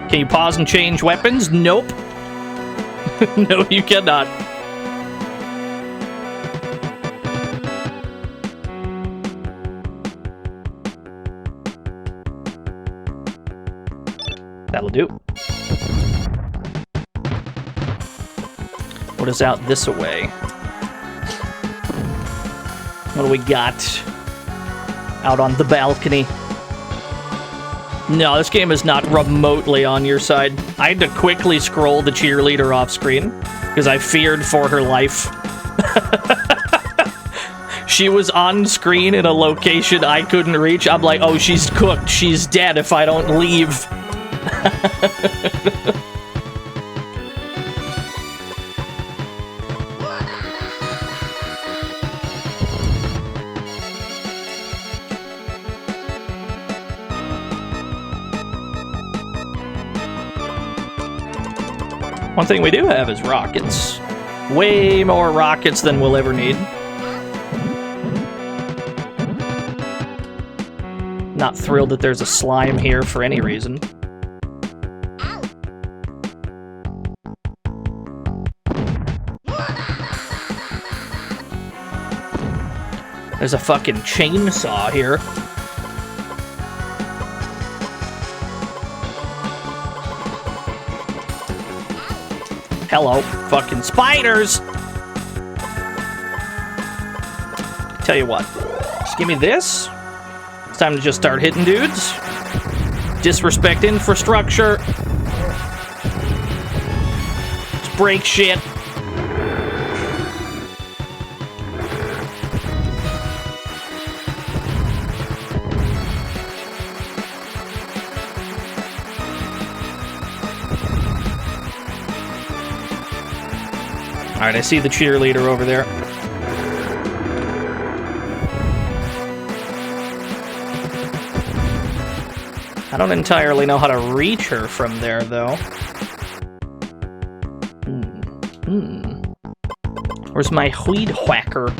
Can you pause and change weapons? Nope. No, you cannot. That'll do. What is out this way? What do we got out on the balcony? No, this game is not remotely on your side. I had to quickly scroll the cheerleader off screen because I feared for her life. She was on screen in a location I couldn't reach. I'm like, oh, she's cooked. She's dead if I don't leave. One thing we do have is rockets. Way more rockets than we'll ever need. Not thrilled that there's a slime here for any reason. There's a fucking chainsaw here. Hello, fucking spiders! Tell you what, just give me this. It's time to just start hitting dudes. Disrespect infrastructure. Just break shit. Alright, I see the cheerleader over there. I don't entirely know how to reach her from there, though. Where's my weed whacker?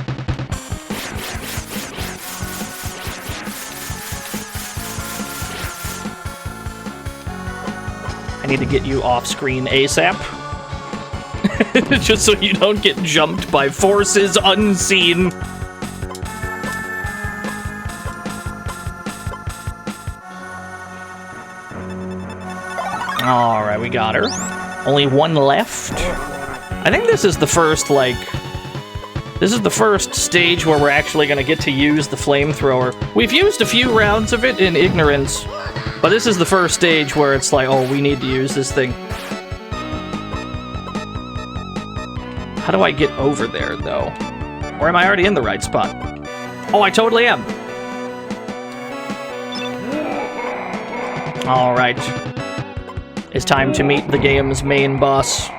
I need to get you off screen ASAP. Just so you don't get jumped by forces unseen. Alright, we got her. Only one left. I think this is the first, like... This is the first stage where we're actually going to get to use the flamethrower. We've used a few rounds of it in ignorance, but this is the first stage where it's like, oh, we need to use this thing. How do I get over there, though? Or am I already in the right spot? Oh, I totally am. Alright. It's time to meet the game's main boss.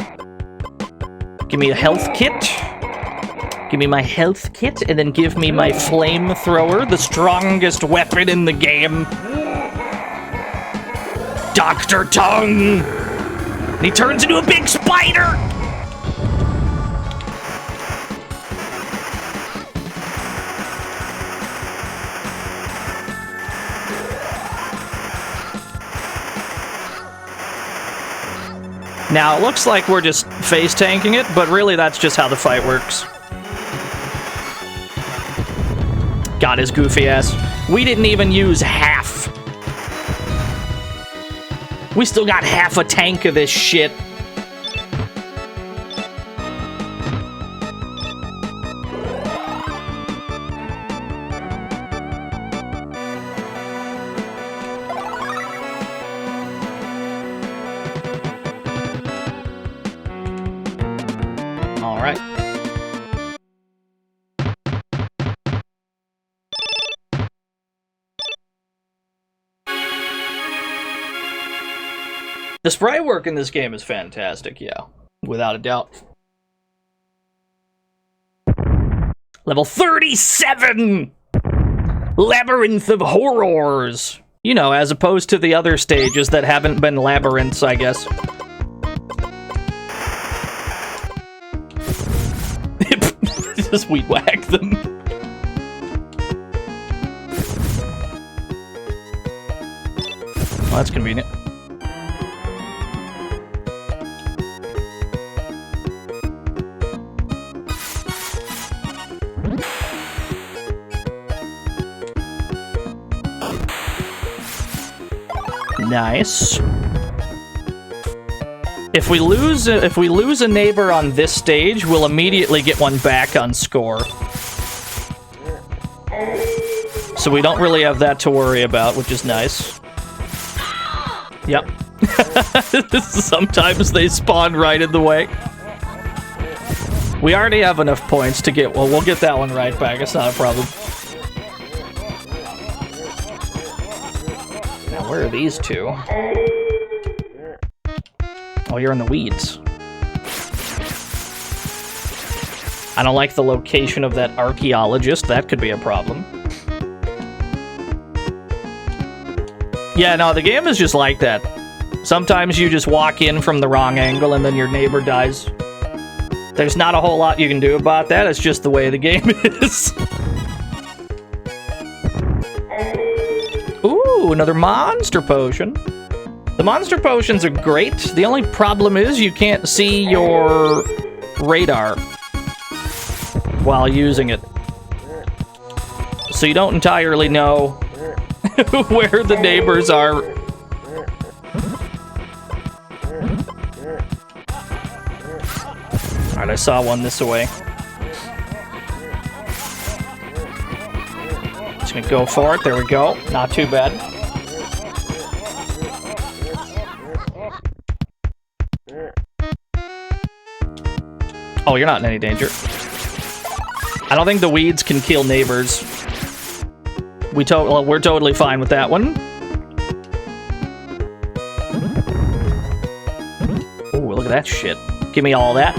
Give me a health kit. Give me my health kit, and then give me my flamethrower, the strongest weapon in the game. Dr. Tongue! And he turns into a big spider! Now, it looks like we're just face tanking it, but really that's just how the fight works. Got his goofy ass. We didn't even use half. We still got half a tank of this shit. All right. The sprite work in this game is fantastic, yeah. Without a doubt. Level 37! Labyrinth of Horrors! You know, as opposed to the other stages that haven't been labyrinths, I guess. Just weed whack them. Well, that's convenient. Nice. If we lose a neighbor on this stage, we'll immediately get one back on score. So we don't really have that to worry about, which is nice. Yep. Sometimes they spawn right in the way. We already have enough points to get... Well, we'll get that one right back. It's not a problem. Now, where are these two? Oh, you're in the weeds. I don't like the location of that archaeologist. That could be a problem. Yeah, no, the game is just like that. Sometimes you just walk in from the wrong angle and then your neighbor dies. There's not a whole lot you can do about that. It's just the way the game is. Ooh! Ooh, another monster potion. The monster potions are great. The only problem is you can't see your radar while using it. So you don't entirely know where the neighbors are. Alright, I saw one this way. Just gonna go for it. There we go. Not too bad. Oh, you're not in any danger. I don't think the weeds can kill neighbors. We're totally fine with that one. Oh, look at that shit. Give me all that.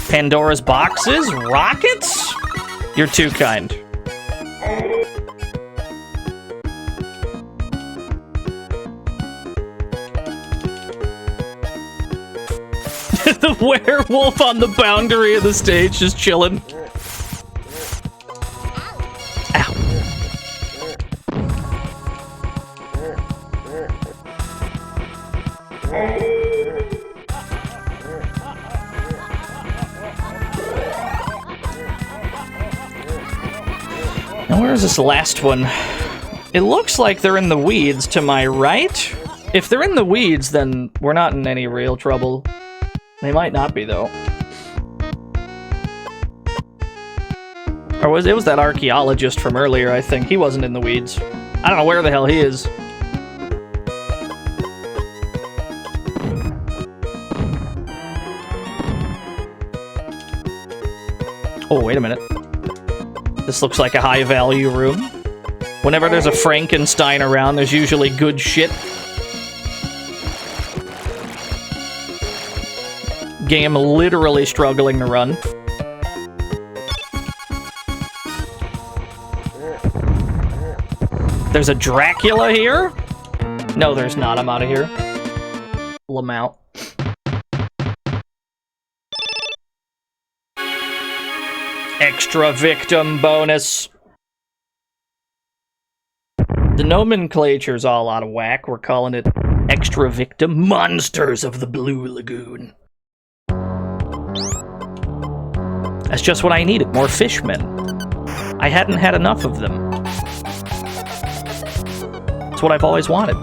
Pandora's boxes? Rockets? You're too kind. The werewolf on the boundary of the stage just chilling. Ow. Now where is this last one? It looks like they're in the weeds to my right. If they're in the weeds, then we're not in any real trouble. They might not be, though. Or it was that archaeologist from earlier, I think. He wasn't in the weeds. I don't know where the hell he is. Oh, wait a minute. This looks like a high-value room. Whenever there's a Frankenstein around, there's usually good shit. Game literally struggling to run. There's a Dracula here? No, there's not. I'm out of here. Lamount. Extra victim bonus. The nomenclature's all out of whack. We're calling it extra victim monsters of the Blue Lagoon. That's just what I needed, more fishmen. I hadn't had enough of them. It's what I've always wanted.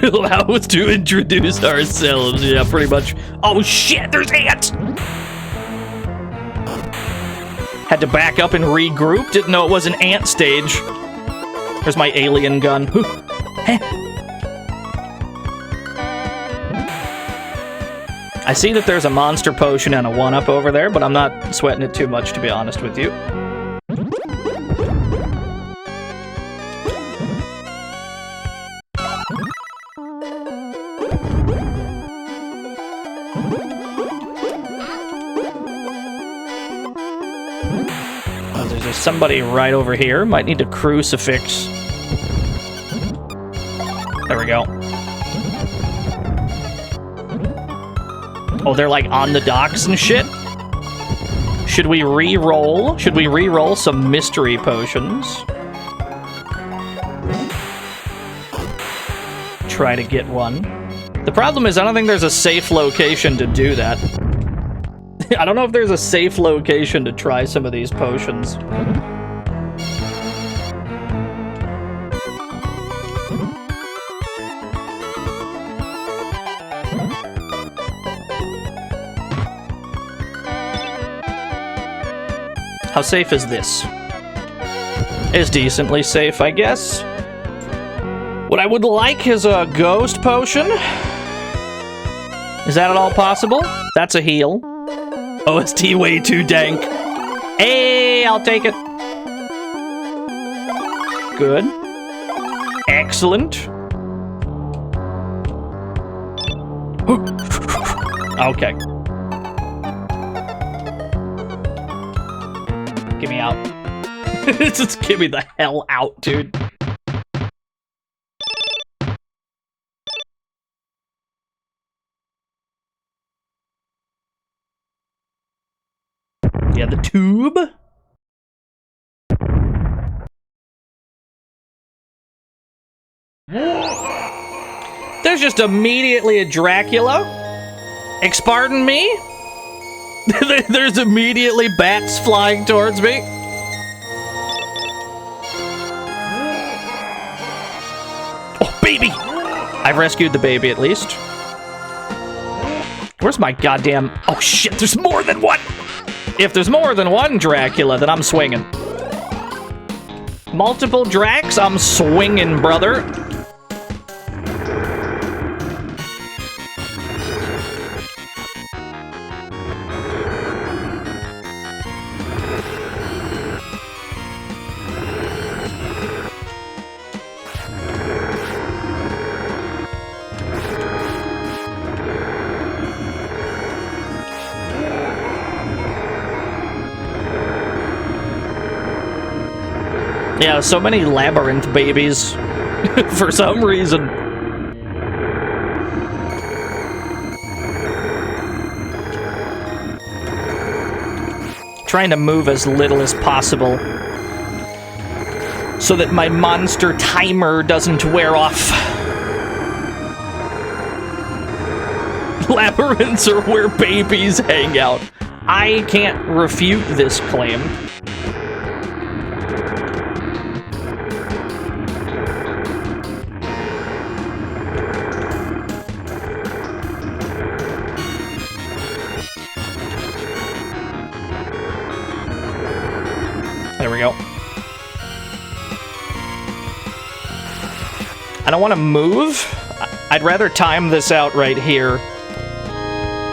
Allow us to introduce ourselves. Yeah, pretty much. Oh shit, there's ants! Had to back up and regroup. Didn't know it was an ant stage. There's my alien gun. I see that there's a monster potion and a 1-up over there, but I'm not sweating it too much, to be honest with you. There's somebody right over here. Might need a crucifix. There we go. Oh, they're like on the docks and shit? Should we re-roll? Should we re-roll some mystery potions? Try to get one. The problem is I don't think there's a safe location to do that. I don't know if there's a safe location to try some of these potions. How safe is this? It's decently safe, I guess. What I would like is a ghost potion. Is that at all possible? That's a heal. OST way too dank. Hey, I'll take it. Good. Excellent. Okay. Get me out. Just get me the hell out, dude. Yeah, the tube. There's just immediately a Dracula. Pardon me? There's immediately bats flying towards me. Oh, baby! I've rescued the baby at least. Where's my goddamn... Oh shit, there's more than one! If there's more than one Dracula, then I'm swinging. Multiple Dracs, I'm swinging, brother. Yeah, so many labyrinth babies for some reason. Trying to move as little as possible so that my monster timer doesn't wear off. Labyrinths are where babies hang out. I can't refute this claim. There we go. I don't want to move. I'd rather time this out right here.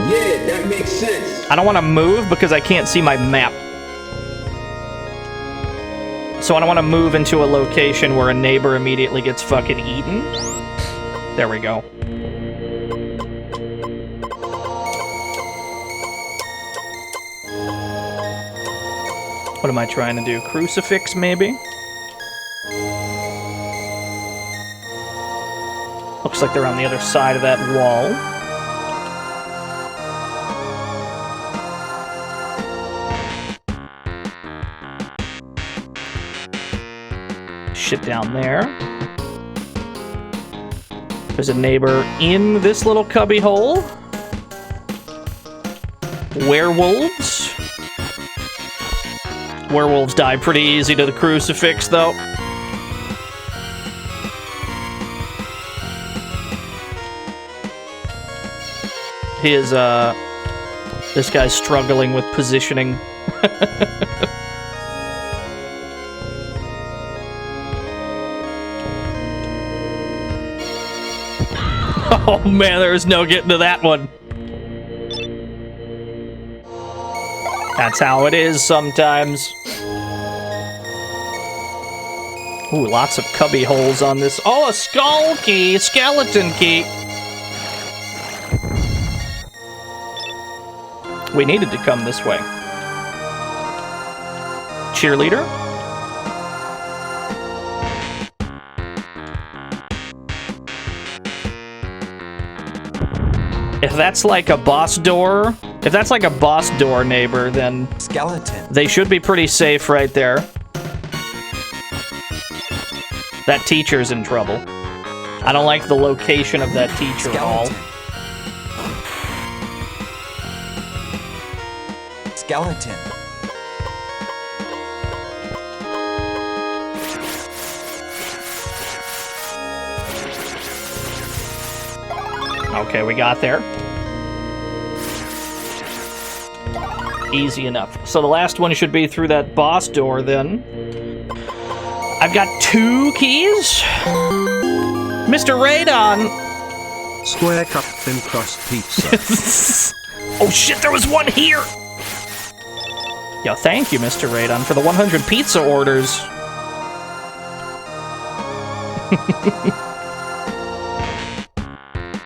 Yeah, that makes sense. I don't want to move because I can't see my map. So I don't want to move into a location where a neighbor immediately gets fucking eaten. There we go. What am I trying to do? Crucifix, maybe? Looks like they're on the other side of that wall. Shit down there. There's a neighbor in this little cubby hole. Werewolves. Werewolves die pretty easy to the crucifix, though. This guy's struggling with positioning. Oh man, there's no getting to that one. That's how it is sometimes. Ooh, lots of cubby holes on this. Oh, a skull key! Skeleton key! We needed to come this way. Cheerleader? If that's like a boss door... If that's like a boss door neighbor, then... Skeleton. They should be pretty safe right there. That teacher's in trouble. I don't like the location of that teacher at all. Skeleton. Okay, we got there. Easy enough. So the last one should be through that boss door, then. I've got 2 keys? Mr. Radon! Square cut thin crust pizza. Oh shit, there was one here! Yo, thank you, Mr. Radon, for the 100 pizza orders.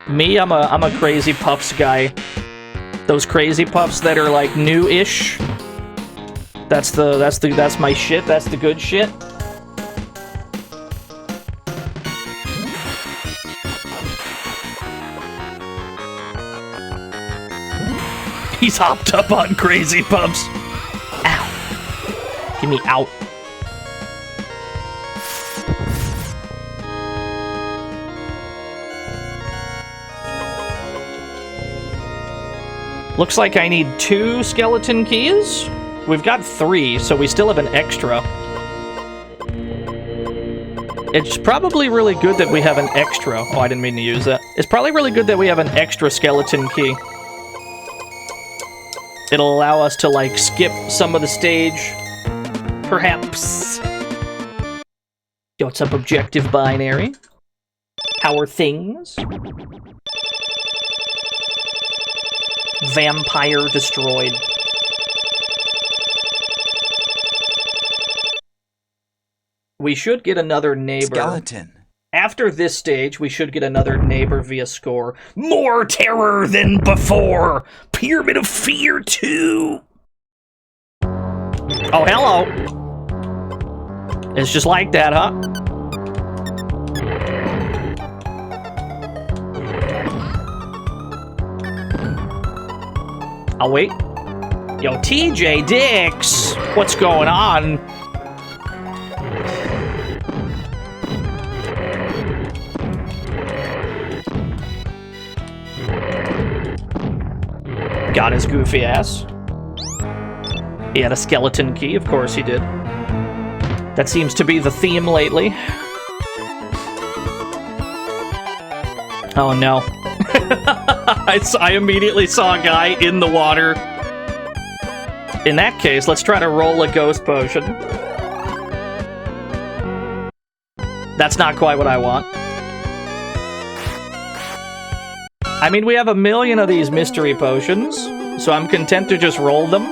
Me, I'm a Crazy Puffs guy. Those Crazy Puffs that are like new-ish. That's my shit. That's the good shit. He's hopped up on Crazy Pumps. Ow. Give me out. Looks like I need 2 skeleton keys. We've got 3, so we still have an extra. It's probably really good that we have an extra. Oh, I didn't mean to use that. It's probably really good that we have an extra skeleton key. It'll allow us to, like, skip some of the stage. Perhaps. Yo, what's up, Objective Binary? How are things? Vampire destroyed. We should get another neighbor. Skeleton. After this stage, we should get another neighbor via score. More terror than before! Pyramid of Fear 2! Oh, hello! It's just like that, huh? I'll wait. Yo, TJ Dix! What's going on? Got his goofy ass. He had a skeleton key, of course he did. That seems to be the theme lately. Oh no. I immediately saw a guy in the water. In that case, let's try to roll a ghost potion. That's not quite what I want. I mean, we have a million of these mystery potions, so I'm content to just roll them.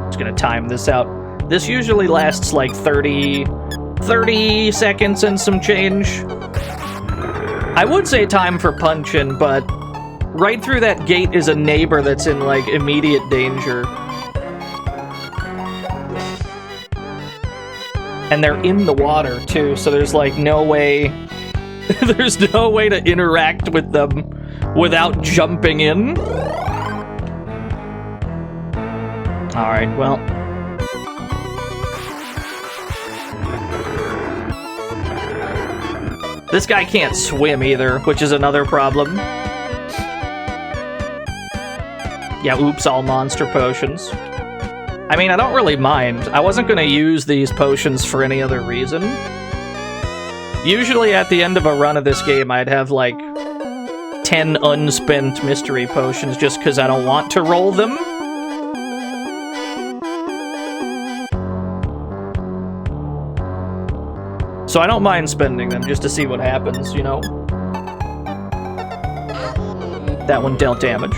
Just gonna time this out. This usually lasts like 30 seconds and some change. I would say time for punch-in, but right through that gate is a neighbor that's in, like, immediate danger. And they're in the water, too, so there's, like, no way... there's no way to interact with them without jumping in. Alright, well... This guy can't swim, either, which is another problem. Yeah, oops, all monster potions. I mean, I don't really mind. I wasn't going to use these potions for any other reason. Usually at the end of a run of this game, I'd have, like, 10 unspent mystery potions just because I don't want to roll them. So I don't mind spending them just to see what happens, you know? That one dealt damage.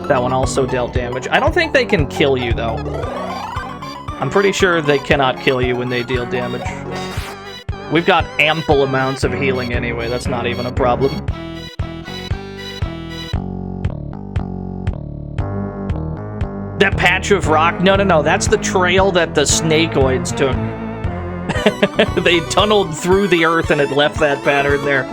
That one also dealt damage. I don't think they can kill you, though. I'm pretty sure they cannot kill you when they deal damage. We've got ample amounts of healing anyway, that's not even a problem. That patch of rock? No, that's the trail that the snakeoids took. They tunneled through the earth and it left that pattern there.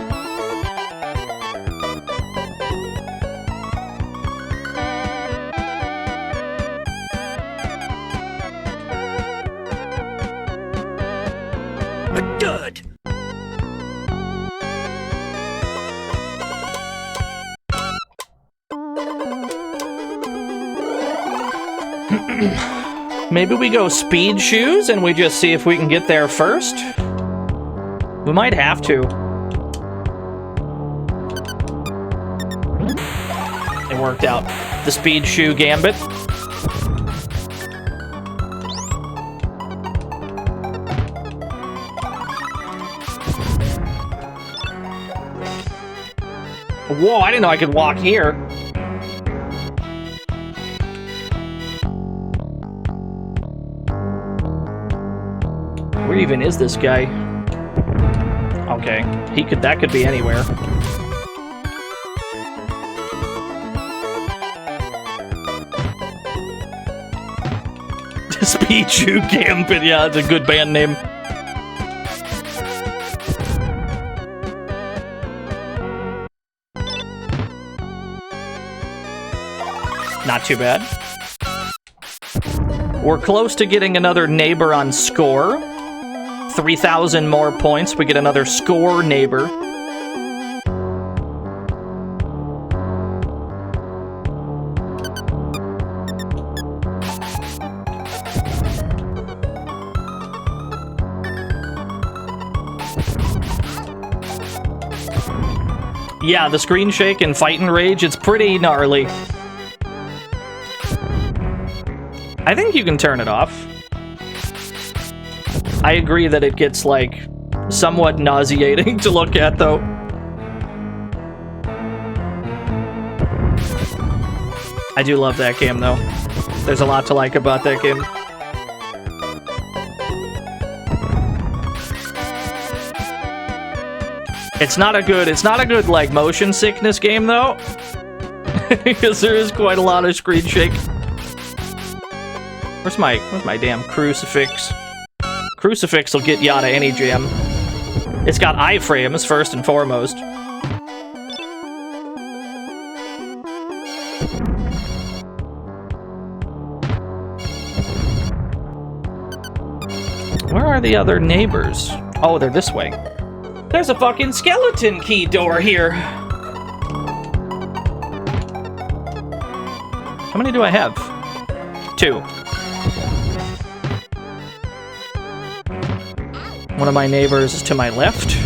Good. Maybe we go speed shoes and we just see if we can get there first? We might have to. It worked out. The speed shoe gambit. Whoa, I didn't know I could walk here. Where even is this guy? Okay, that could be anywhere. Speechu Gambit, yeah, it's a good band name. Not too bad. We're close to getting another neighbor on score. 3,000 more points, we get another score neighbor. Yeah, the screen shake and fight and rage, it's pretty gnarly. I think you can turn it off. I agree that it gets, like, somewhat nauseating to look at, though. I do love that game, though. There's a lot to like about that game. It's not a good, like, motion sickness game, though. Because there is quite a lot of screen shake. Where's my damn crucifix? Crucifix will get you out of any jam. It's got iframes, first and foremost. Where are the other neighbors? Oh, they're this way. There's a fucking skeleton key door here. How many do I have? 2. One of my neighbors is to my left.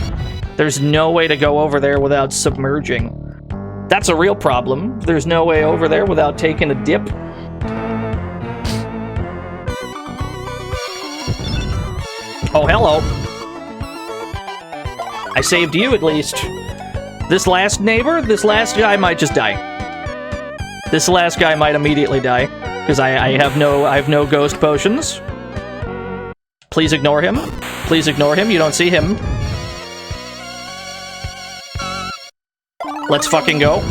There's no way to go over there without submerging. That's a real problem. There's no way over there without taking a dip. Oh, hello. I saved you, at least. This last neighbor, this last guy might just die. This last guy might immediately die. Because I have no ghost potions. Please ignore him. Please ignore him. You don't see him. Let's fucking go.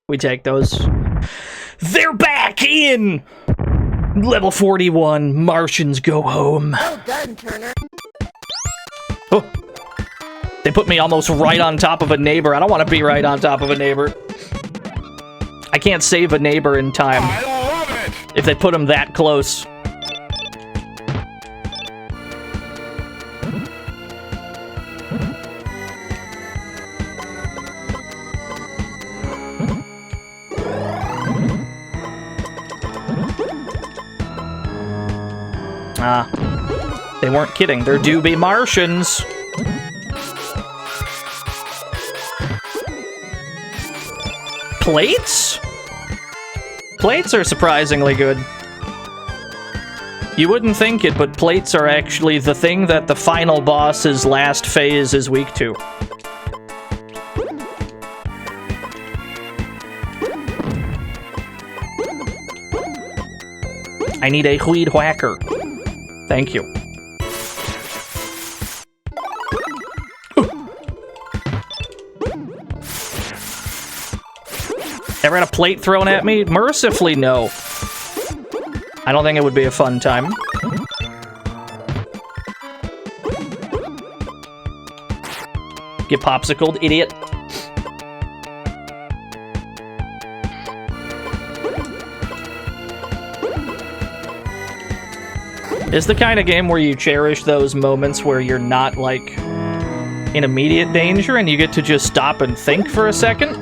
We take those. They're back in! Level 41, Martians go home. Well done, Turner. Oh. They put me almost right on top of a neighbor. I don't want to be right on top of a neighbor. I can't save a neighbor in time. I love it! If they put him that close. Ah. They weren't kidding. There do be Martians. Plates? Plates are surprisingly good. You wouldn't think it, but plates are actually the thing that the final boss's last phase is weak to. I need a weed whacker. Thank you. Ever had a plate thrown at me? Mercifully, no. I don't think it would be a fun time. Get popsicled, idiot. It's the kind of game where you cherish those moments where you're not, like, in immediate danger and you get to just stop and think for a second.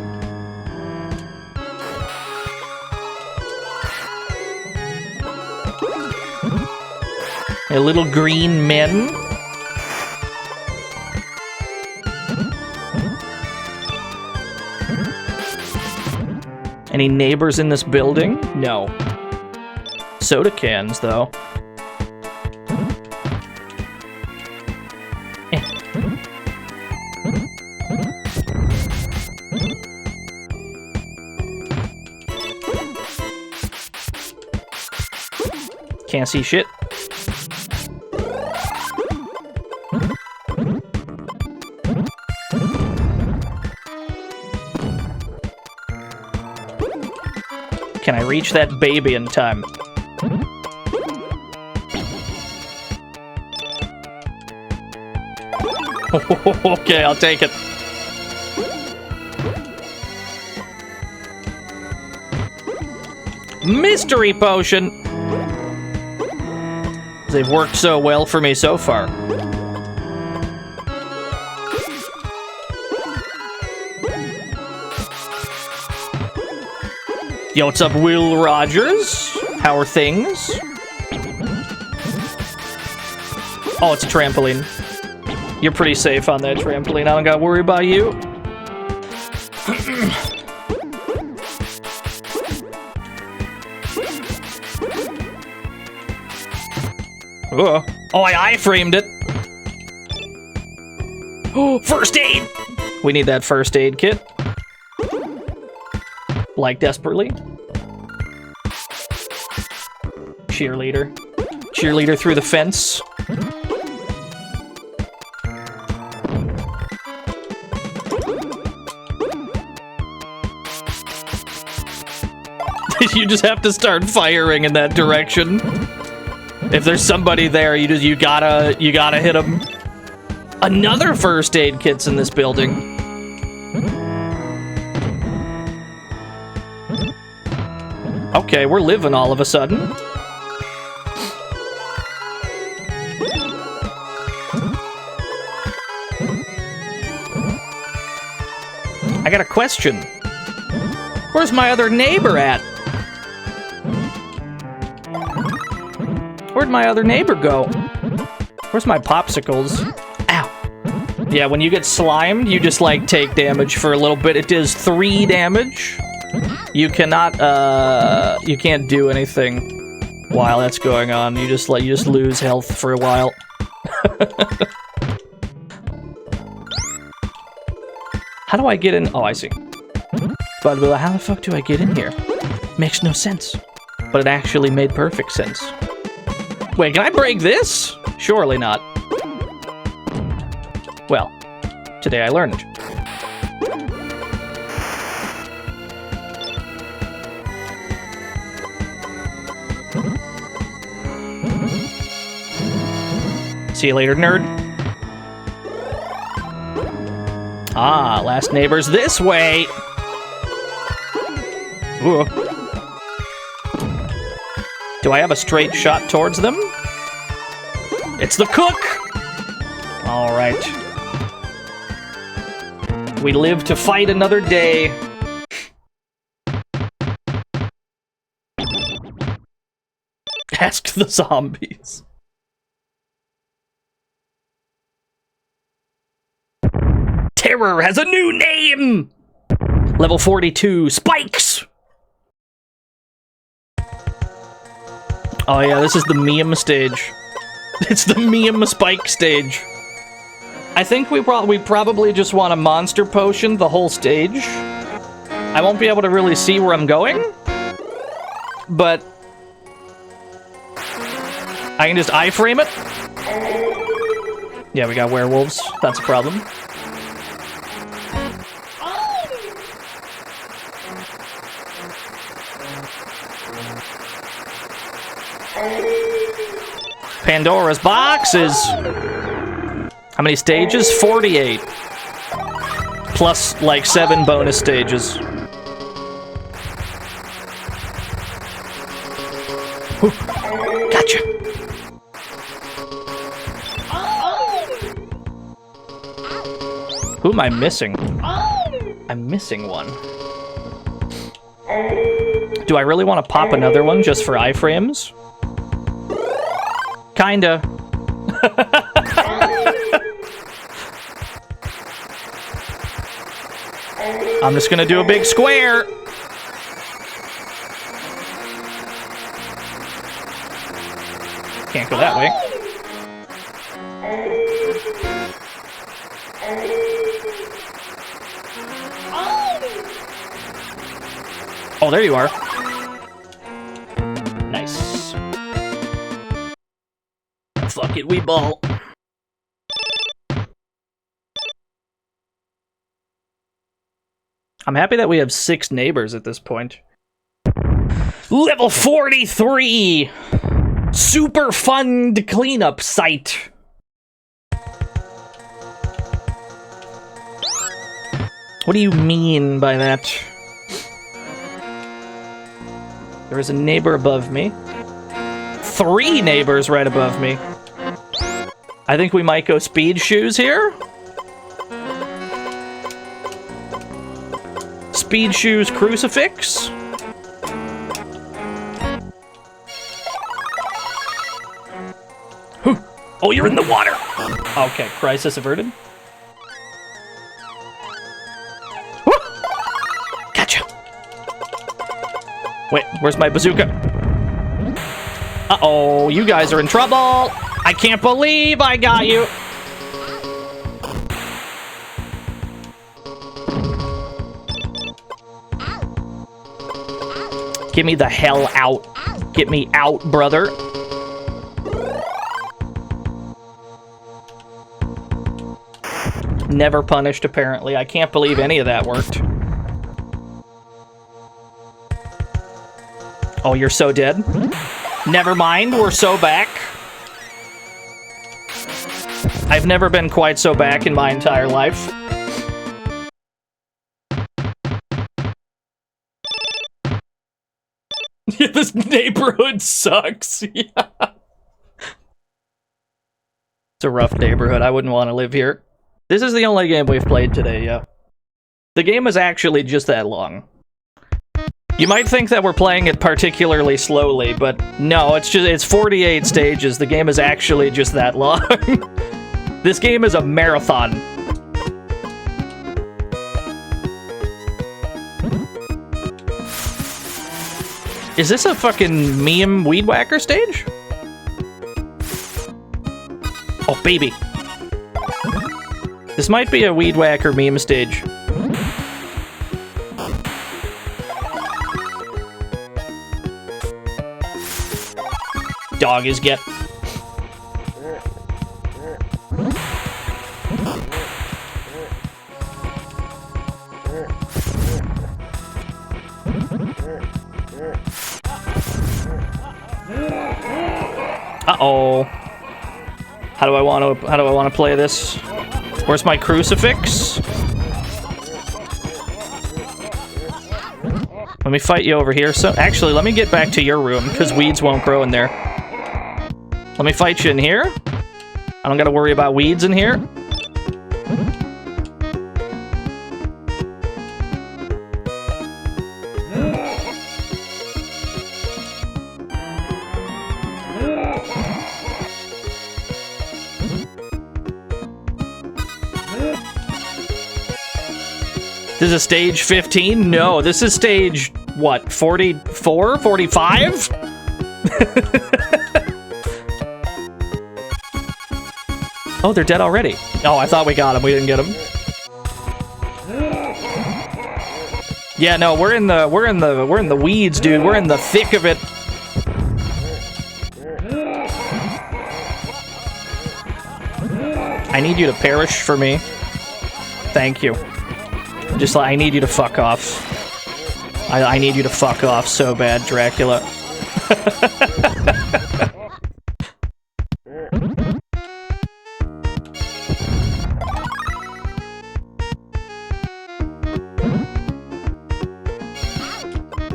A little green men. Any neighbors in this building? No. Soda cans, though. Can't see shit. Can I reach that baby in time? Okay, I'll take it. Mystery potion! They've worked so well for me so far. Yo, what's up, Will Rogers? How are things? Oh, it's a trampoline. You're pretty safe on that trampoline. I don't gotta worry about you. Oh, I iframed it. Oh, first aid! We need that first aid kit. Like, desperately. Cheerleader. Cheerleader through the fence. You just have to start firing in that direction. If there's somebody there, you gotta hit them. Another first aid kit's in this building. Okay, we're living all of a sudden. I got a question. Where's my other neighbor at? Where'd my other neighbor go? Where's my popsicles? Ow. Yeah, when you get slimed, you just, like, take damage for a little bit. It does 3 damage. You cannot, you can't do anything while that's going on. You just lose health for a while. How do I get in? Oh, I see. But how the fuck do I get in here? Makes no sense. But it actually made perfect sense. Wait, can I break this? Surely not. Well, today I learned. See you later, nerd. Ah, last neighbor's this way. Ooh. Do I have a straight shot towards them? It's the cook! All right. We live to fight another day. Ask the zombies. Terror has a new name! Level 42, Spikes! Oh yeah, this is the meme stage. It's the meme spike stage. I think we probably just want a monster potion the whole stage. I won't be able to really see where I'm going, but I can just iframe it. Yeah, we got werewolves. That's a problem. Pandora's boxes. How many stages? 48. Plus, like, 7 bonus stages. Ooh, gotcha. Who am I missing? I'm missing one. Do I really want to pop another one just for iframes? Kinda. I'm just gonna do a big square. Can't go that way. Oh, there you are. Nice. Fuck it, we ball. I'm happy that we have 6 neighbors at this point. Level 43! Super Fund Cleanup Site. What do you mean by that? There is a neighbor above me. 3 neighbors right above me. I think we might go speed shoes here. Speed shoes crucifix. Oh, you're in the water. Okay, crisis averted. Woo! Gotcha. Wait, where's my bazooka? Uh-oh, you guys are in trouble. I can't believe I got you. Get me the hell out. Get me out, brother. Never punished, apparently. I can't believe any of that worked. Oh, you're so dead? Never mind, we're so back. I've never been quite so back in my entire life. This neighborhood sucks. Yeah. It's a rough neighborhood. I wouldn't want to live here. This is the only game we've played today, yeah. The game is actually just that long. You might think that we're playing it particularly slowly, but no, it's 48 stages. The game is actually just that long. This game is a marathon. Is this a fucking meme weed whacker stage? Oh, baby. This might be a weed whacker meme stage. Dog is get. Uh-oh. How do I want to play this? Where's my crucifix? Let me fight you over here. So actually, let me get back to your room because weeds won't grow in there. Let me fight you in here. I don't gotta worry about weeds in here. This is stage 15? No, this is stage, what, 44? 45? Oh, they're dead already. Oh, I thought we got them. We didn't get them. Yeah, no, we're in the weeds, dude. We're in the thick of it. I need you to perish for me. Thank you. Just like, I need you to fuck off. I need you to fuck off so bad, Dracula.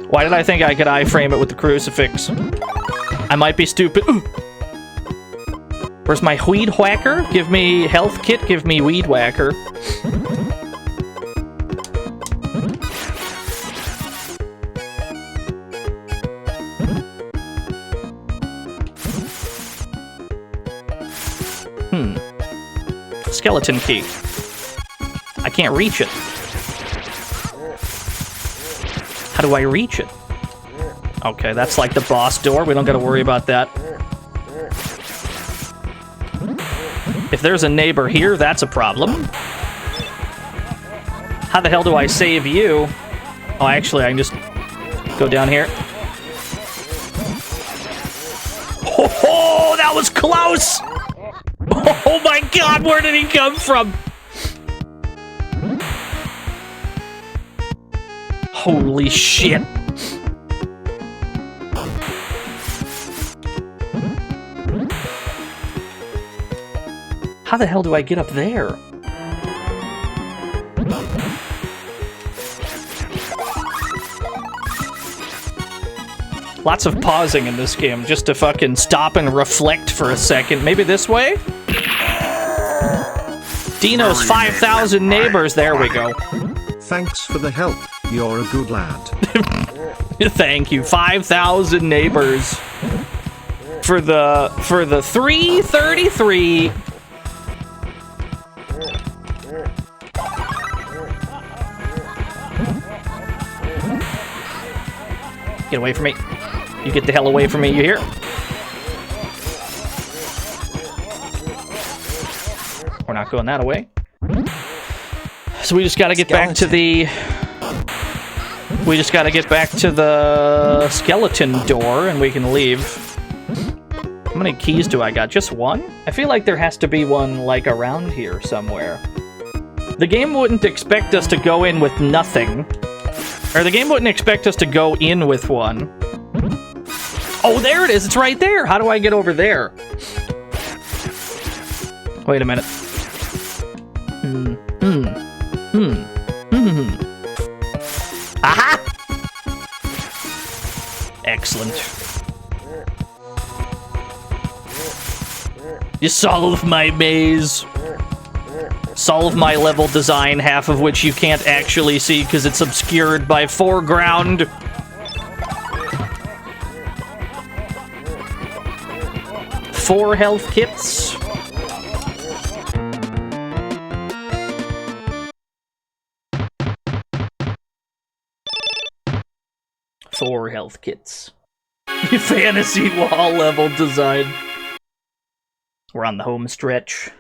Why did I think I could iframe it with the crucifix? I might be stupid. Ooh. Where's my weed whacker? Give me health kit, give me weed whacker. Skeleton key. I can't reach it. How do I reach it? Okay, that's like the boss door. We don't gotta worry about that. If there's a neighbor here, that's a problem. How the hell do I save you? Oh, actually, I can just go down here. Oh, that was close! Oh my god, where did he come from? Holy shit. How the hell do I get up there? Lots of pausing in this game just to fucking stop and reflect for a second. Maybe this way? Dino's 5,000 neighbors. There we go. Thanks for the help. You're a good lad. Thank you. 5,000 neighbors. For the 333. Get away from me. You get the hell away from me, you hear? We're not going that way. So we just gotta get back to the... We just gotta get back to the skeleton door and we can leave. How many keys do I got? Just one? I feel like there has to be one, like, around here somewhere. The game wouldn't expect us to go in with nothing. Or the game wouldn't expect us to go in with one. Oh, there it is! It's right there! How do I get over there? Wait a minute. Aha! Excellent. You solve my maze. Solve my level design, half of which you can't actually see because it's obscured by foreground. 4 health kits. Four health kits. Fantasy wall level design. We're on the home stretch.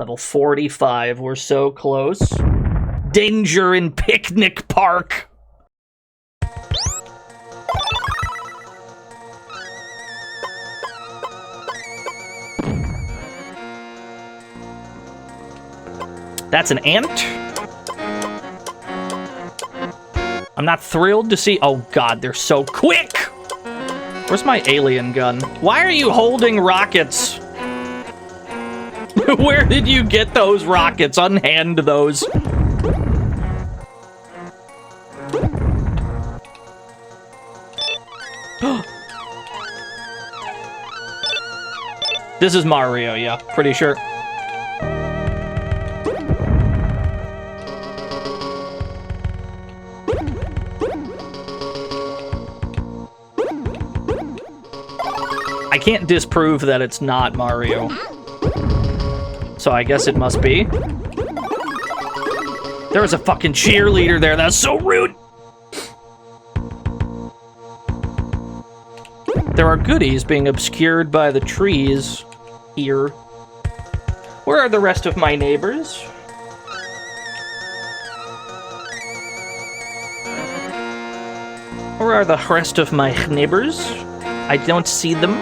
Level 45. We're so close. Danger in Picnic Park. That's an ant. I'm not thrilled to see... Oh god, they're so quick! Where's my alien gun? Why are you holding rockets? Where did you get those rockets? Unhand those. This is Mario, yeah. Pretty sure. I can't disprove that it's not Mario. So I guess it must be. There was a fucking cheerleader there. That's so rude. There are goodies being obscured by the trees here. Where are the rest of my neighbors? Where are the rest of my neighbors? I don't see them.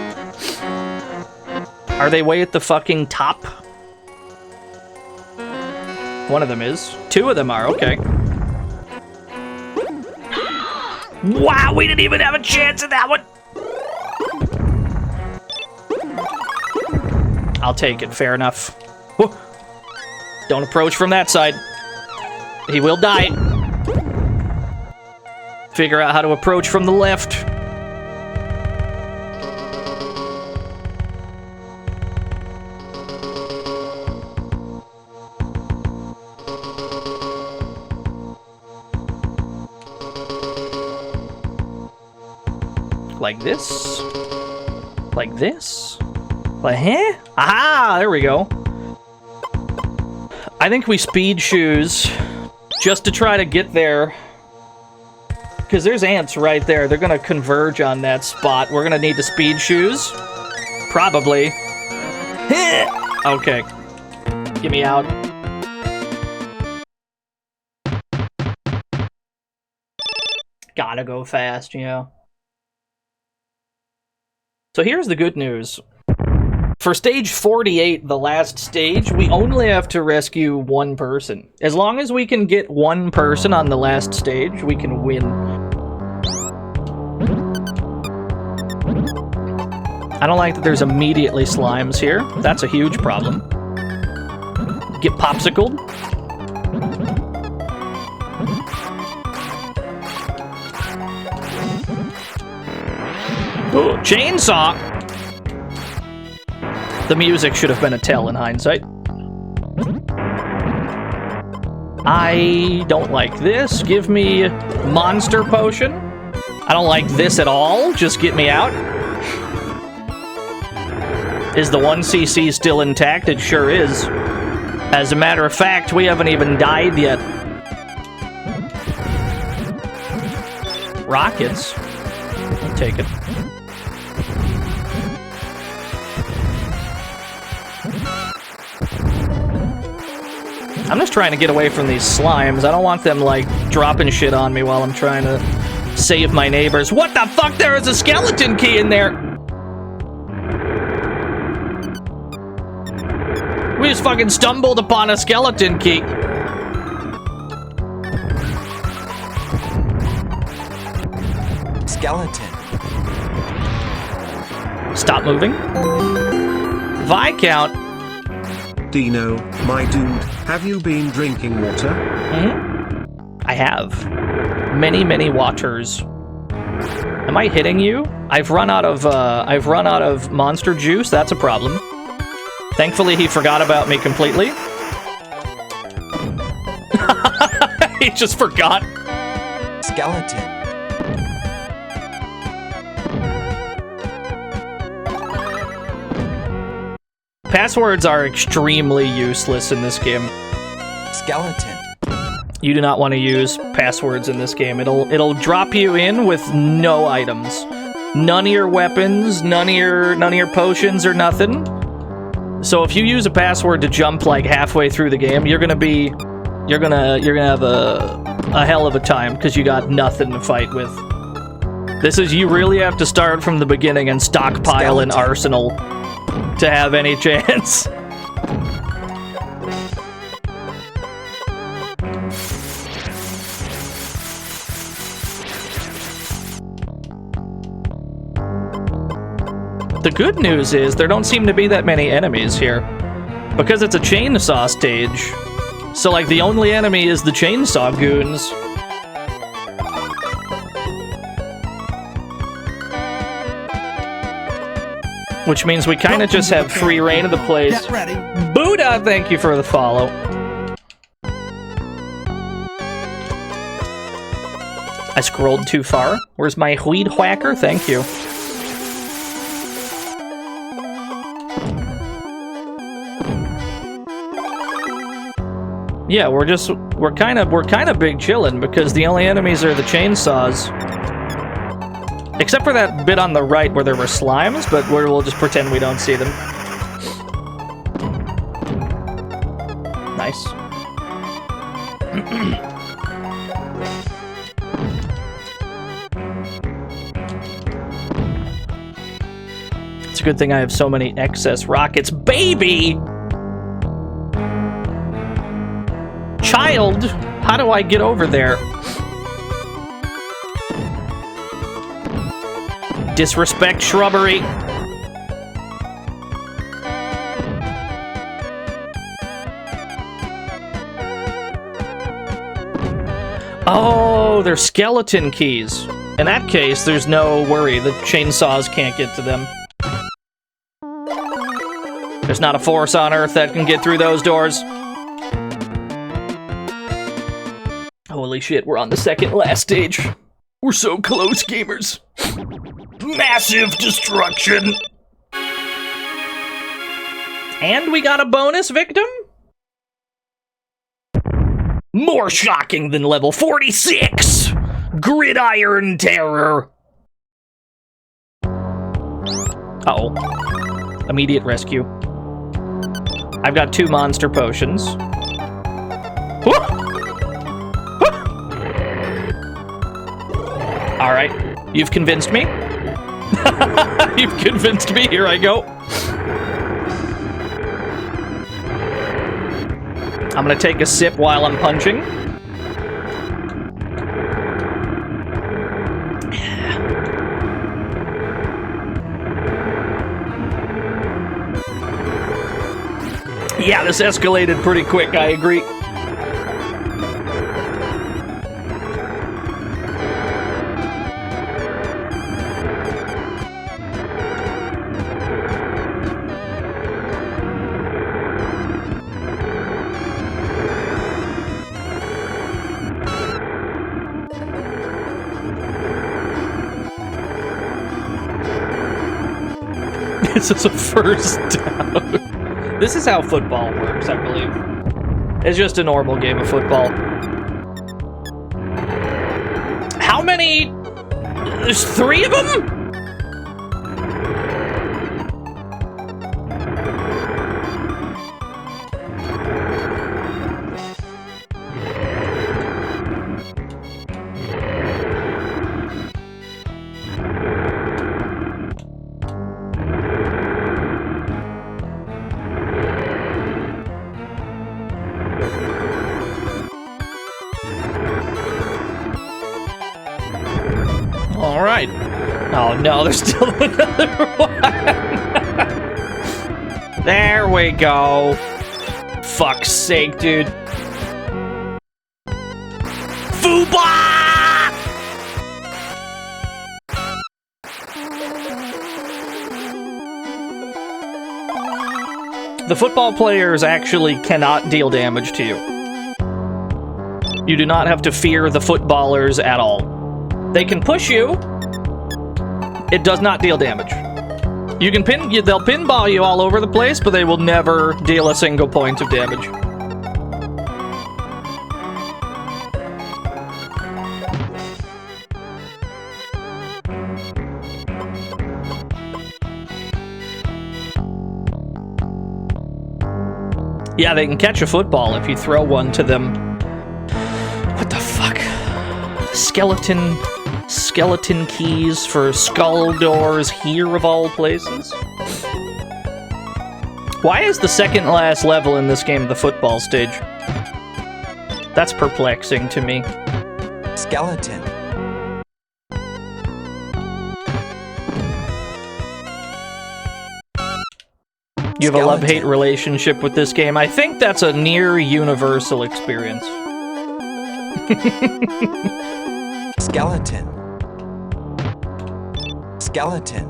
Are they way at the fucking top? One of them is. 2 of them are, okay. Wow, we didn't even have a chance at that one! I'll take it, fair enough. Whoa. Don't approach from that side. He will die. Figure out how to approach from the left. Like this? Like this? Like, huh? Aha! There we go. I think we speed shoes just to try to get there. Because there's ants right there. They're going to converge on that spot. We're going to need to speed shoes. Probably. Okay. Get me out. Gotta go fast, you know. So here's the good news. For stage 48, the last stage, we only have to rescue 1 person. As long as we can get 1 person on the last stage, we can win. I don't like that there's immediately slimes here. That's a huge problem. Get popsicled. Ooh, chainsaw! The music should have been a tell in hindsight. I don't like this. Give me monster potion. I don't like this at all. Just get me out. Is the 1cc still intact? It sure is. As a matter of fact, we haven't even died yet. Rockets. I'll take it. I'm just trying to get away from these slimes. I don't want them, like, dropping shit on me while I'm trying to save my neighbors. What the fuck? There is a skeleton key in there! We just fucking stumbled upon a skeleton key. Skeleton. Stop moving. Viscount. Dino, my dude, have you been drinking water? I have. Many, many waters. Am I hitting you? I've run out of monster juice. That's a problem. Thankfully, he forgot about me completely. He just forgot. Skeleton. Passwords are extremely useless in this game. Skeleton. You do not want to use passwords in this game. It'll drop you in with no items. None of your weapons, none of your potions or nothing. So if you use a password to jump like halfway through the game, you're gonna have a hell of a time because you got nothing to fight with. This is, you really have to start from the beginning and stockpile an arsenal to have any chance. The good news is there don't seem to be that many enemies here because it's a chainsaw stage. So like the only enemy is the chainsaw goons. Which means we kind of just have free reign of the place. Get ready. Buddha, thank you for the follow. I scrolled too far. Where's my weed whacker? Thank you. Yeah, we're kind of big chillin' because the only enemies are the chainsaws. Except for that bit on the right where there were slimes, but we'll just pretend we don't see them. Nice. It's a good thing I have so many excess rockets. Baby! Child! How do I get over there? Disrespect shrubbery. Oh, they're skeleton keys. In that case, there's no worry. The chainsaws can't get to them. There's not a force on Earth that can get through those doors. Holy shit, we're on the second last stage. We're so close, gamers. Massive destruction. And we got a bonus victim? More shocking than level 46! Gridiron Terror! Uh-oh. Immediate rescue. I've got 2 monster potions. Alright, you've convinced me. You've convinced me, here I go. I'm gonna take a sip while I'm punching. Yeah, this escalated pretty quick, I agree. This is a first down. This is how football works, I believe. It's just a normal game of football. How many? There's 3 of them? Alright. Oh no, there's still another one. There we go. Fuck's sake, dude. Fuba! The football players actually cannot deal damage to you. You do not have to fear the footballers at all. They can push you. It does not deal damage. You can they'll pinball you all over the place, but they will never deal a single point of damage. Yeah, they can catch a football if you throw one to them. What the fuck? Skeleton keys for skull doors here of all places? Why is the second last level in this game the football stage? That's perplexing to me. Skeleton. You have a love-hate relationship with this game. I think that's a near universal experience. Skeleton. Skeleton.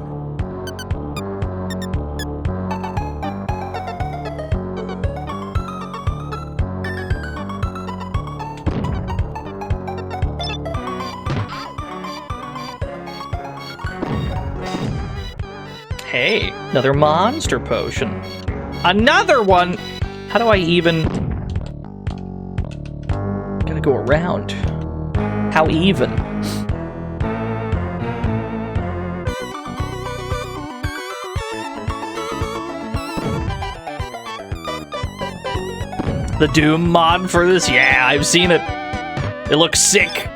Hey, another monster potion. Another one! How do I even... Gotta go around. How even? The Doom mod for this? Yeah, I've seen it. It looks sick.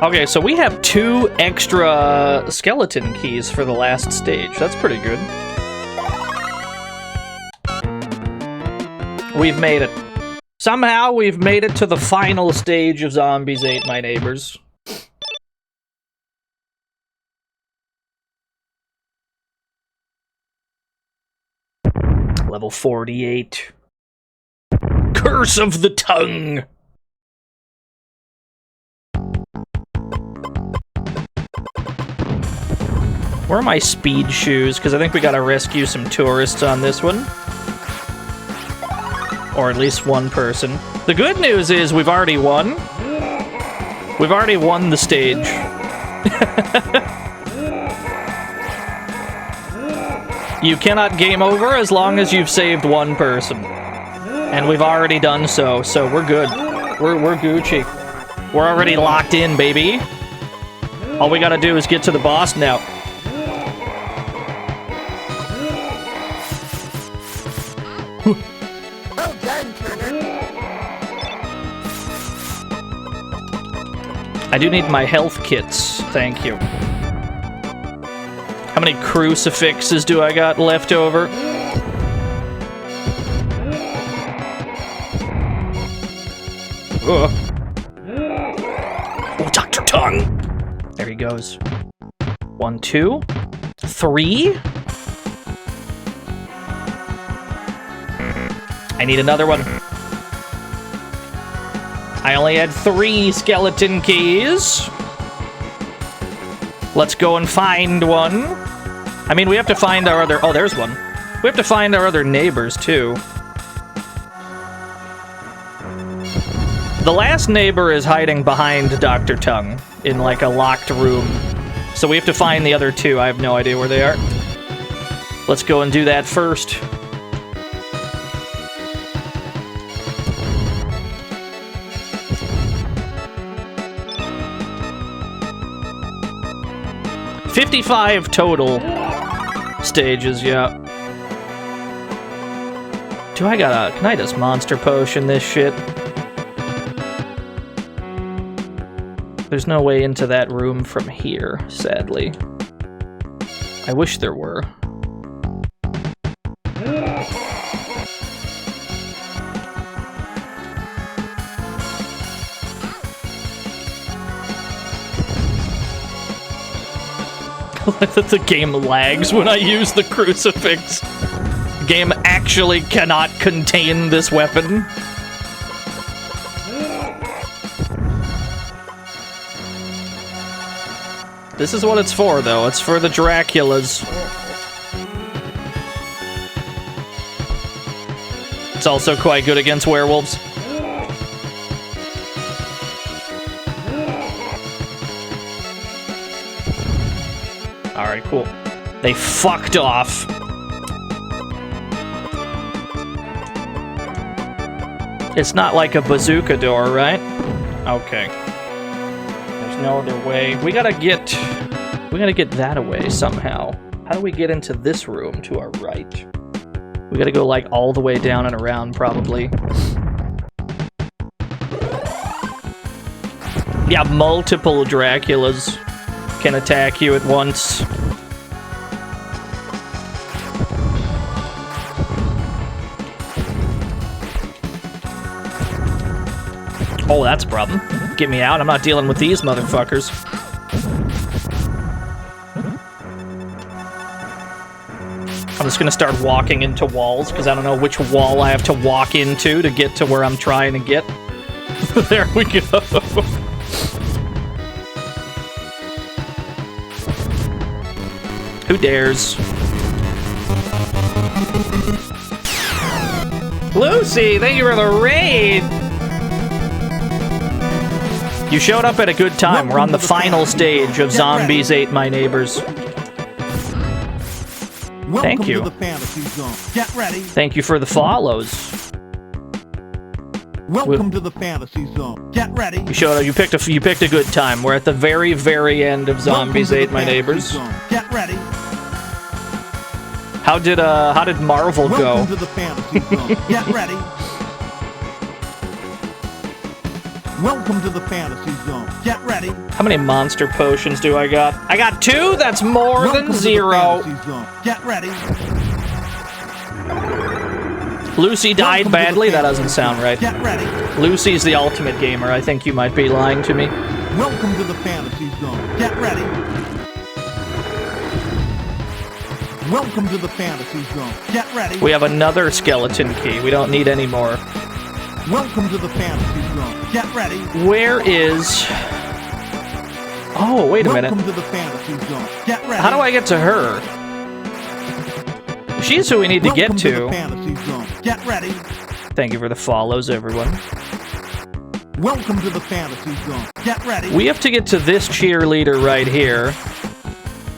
Okay, so we have 2 extra skeleton keys for the last stage. That's pretty good. We've made it. Somehow we've made it to the final stage of Zombies Ate My Neighbors. Level 48. Curse of the Tongue. Where are my speed shoes? Because I think we gotta rescue some tourists on this one. Or at least one person. The good news is we've already won. We've already won the stage. You cannot game over as long as you've saved one person. And we've already done so, so we're good. We're Gucci. We're already locked in, baby. All we gotta do is get to the boss now. I do need my health kits, thank you. How many crucifixes do I got left over? Ugh. Oh, Dr. Tongue! There he goes. 1, 2, 3. I need another one. I only had 3 skeleton keys. Let's go and find one. I mean, we have to find our other... Oh, there's one. We have to find our other neighbors, too. The last neighbor is hiding behind Dr. Tongue in, like, a locked room. So we have to find the other 2. I have no idea where they are. Let's go and do that first. $55 total stages, yeah. Do I got a... Can I just monster potion this shit? There's no way into that room from here, sadly. I wish there were. The game lags when I use the crucifix. The game actually cannot contain this weapon. This is what it's for, though. It's for the Draculas. It's also quite good against werewolves. Alright, cool. They fucked off. It's not like a bazooka door, right? Okay. There's no other way. We gotta get that away somehow. How do we get into this room to our right? We gotta go, like, all the way down and around, probably. Yeah, multiple Draculas can attack you at once. Oh, that's a problem. Get me out. I'm not dealing with these motherfuckers. I'm just gonna start walking into walls, because I don't know which wall I have to walk into to get to where I'm trying to get. There we go. Who dares? Lucy, thank you for the raid! You showed up at a good time. We're on the final stage of Zombies Ate My Neighbors. Thank you. Get ready. Thank you for the follows. Welcome to the fantasy zone. Get ready. You showed up. You picked a good time. We're at the very, very end of Zombies Ate My Neighbors. Get ready. How did Marvel go? Welcome to the fantasy zone. Get ready. Welcome to the fantasy zone. Get ready. How many monster potions do I got? I got 2? That's more than 0. Get ready. Lucy died badly? That doesn't sound right. Get ready. Lucy's the ultimate gamer. I think you might be lying to me. Welcome to the fantasy zone. Get ready. Welcome to the fantasy zone. Get ready. We have another skeleton key. We don't need any more. Welcome to the fantasy zone. Get ready. Where is... Oh, wait a minute. Welcome to the fantasy zone. Get ready. How do I get to her? She's who we need to get to. The fantasy zone. Get ready. Thank you for the follows, everyone. Welcome to the fantasy zone. Get ready. We have to get to this cheerleader right here.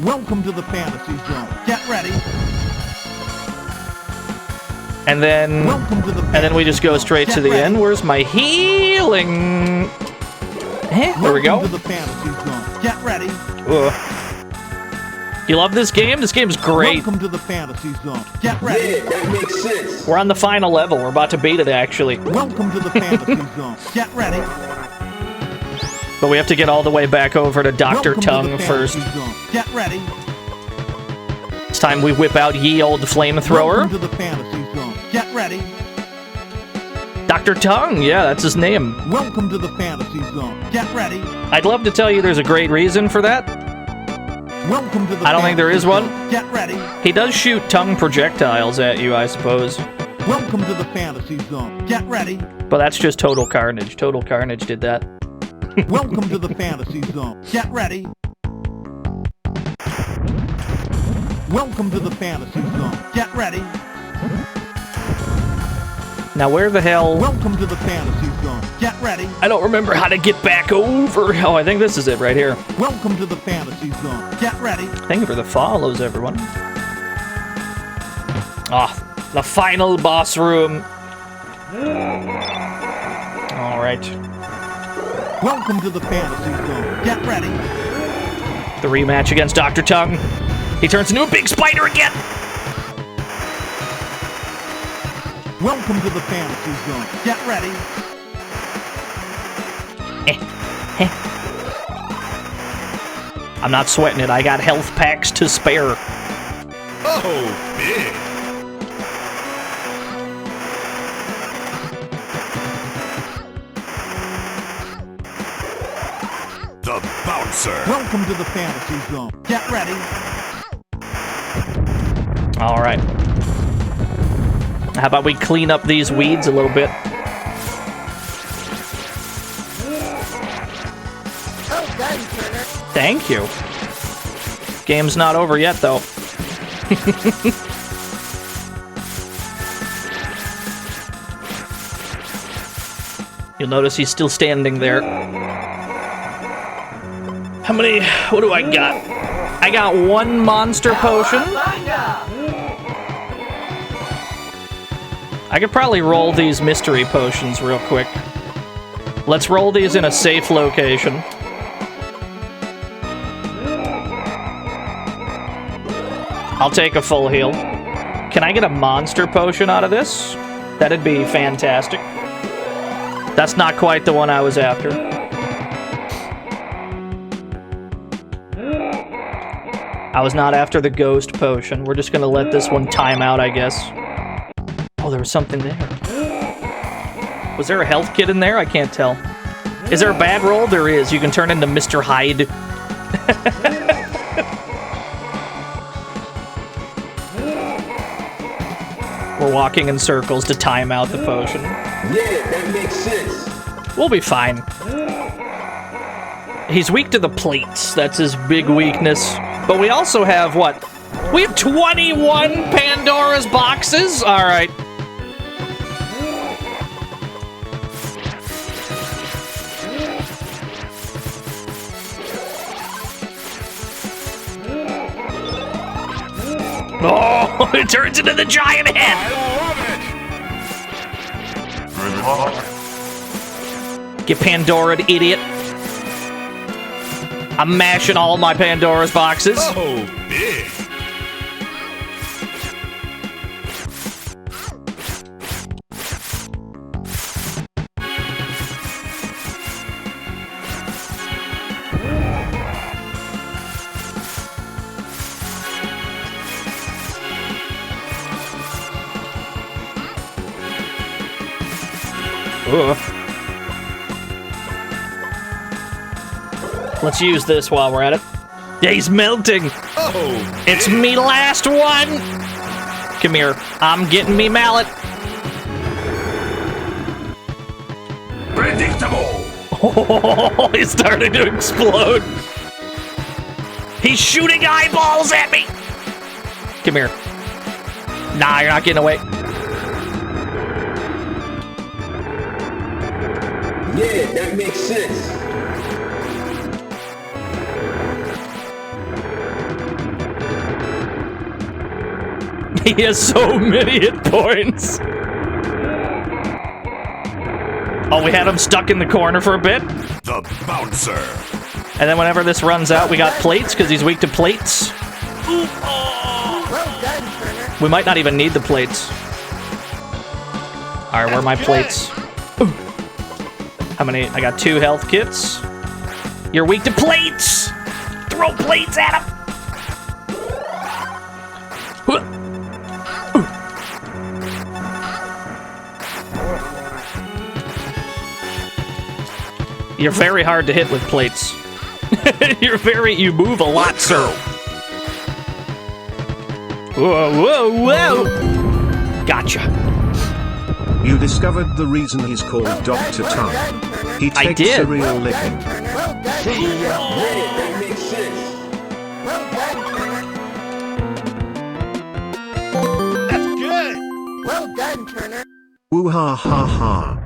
Welcome to the fantasy zone. Get ready. And then we just go straight to the end. Where's my healing? There we go. Welcome to the fantasy zone. Get ready. Ugh. You love this game? This game's great. Welcome to the fantasy zone. Get ready. Yeah, that makes sense. We're on the final level. We're about to beat it, actually. Welcome to the fantasy zone. Get ready. But we have to get all the way back over to Dr. Tongue first. Get ready. It's time we whip out ye old flamethrower. Welcome to the fantasy zone. Get ready. Dr. Tongue, yeah, that's his name. Welcome to the fantasy zone. Get ready. I'd love to tell you there's a great reason for that. Welcome to the I don't think there is one. Get ready. He does shoot tongue projectiles at you, I suppose. Welcome to the fantasy zone. Get ready. But that's just Total Carnage. Total Carnage did that. Welcome to the fantasy zone. Get ready. Welcome to the fantasy zone. Get ready. Now where the hell... Welcome to the fantasy zone. Get ready. I don't remember how to get back over. Oh, I think this is it right here. Welcome to the fantasy zone. Get ready. Thank you for the follows, everyone. Ah, the final boss room. All right. Welcome to the fantasy zone. Get ready. The rematch against Dr. Tongue. He turns into a big spider again. Welcome to the fantasy zone. Get ready. I'm not sweating it. I got health packs to spare. Oh, big. The bouncer. Welcome to the fantasy zone. Get ready. All right. How about we clean up these weeds a little bit? Thank you. Game's not over yet, though. You'll notice he's still standing there. How many... What do I got? I got one monster potion. I could probably roll these mystery potions real quick. Let's roll these in a safe location. I'll take a full heal. Can I get a monster potion out of this? That'd be fantastic. That's not quite the one I was after. I was not after the ghost potion. We're just gonna let this one time out, I guess. Oh, there was something there. Was there a health kit in there? I can't tell. Is there a bad roll? There is. You can turn into Mr. Hyde. We're walking in circles to time out the potion. Yeah, that makes sense. We'll be fine. He's weak to the plates. That's his big weakness. But we also have, what? We have 21 Pandora's boxes? Alright. Oh, it turns into the giant head! Get Pandora'd, idiot. I'm mashing all my Pandora's boxes. Oh, big. Ugh. Let's use this while we're at it. Yeah, he's melting. Oh, it's me last one. Come here. I'm getting me mallet. predictable. Oh, he's starting to explode. He's shooting eyeballs at me. Come here. Nah, you're not getting away. Yeah, that makes sense. He has so many hit points. Oh, we had him stuck in the corner for a bit. The bouncer. And then whenever this runs out, we got plates because he's weak to plates. We might not even need the plates. All right, where are my plates? How many? I got 2 health kits. You're weak to plates. Throw plates at him. You're very hard to hit with plates. You move a lot, sir. Whoa, whoa, whoa. Gotcha. You discovered the reason he's called Dr. Tongue. He I takes did. a real licking. That makes sense. That's good. Well done, Turner. Woo ha ha ha.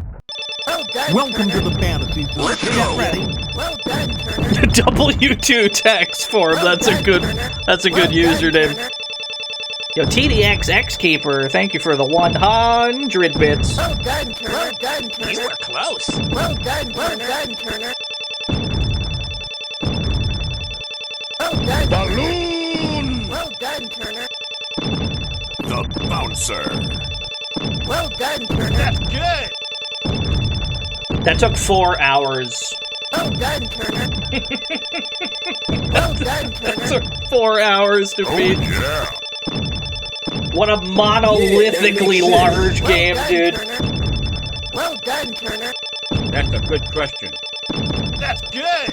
Well done. Welcome to the fantasy zone. Let's Get go. ready. Well done, Turner. W2 text form. That's a good username. Yo, TDXX Keeper, thank you for the 100 bits. Well done, Turner. Well done, Turner. You were close. Well done, well done, Turner. Well done. Balloon. Well done, Turner. The bouncer. Well done, Turner. That's good. That took 4 hours. Well done, Turner. Well done, Turner. That took 4 hours to beat. Yeah. What a monolithically large game, dude. Well done, Turner. That's a good question. That's good.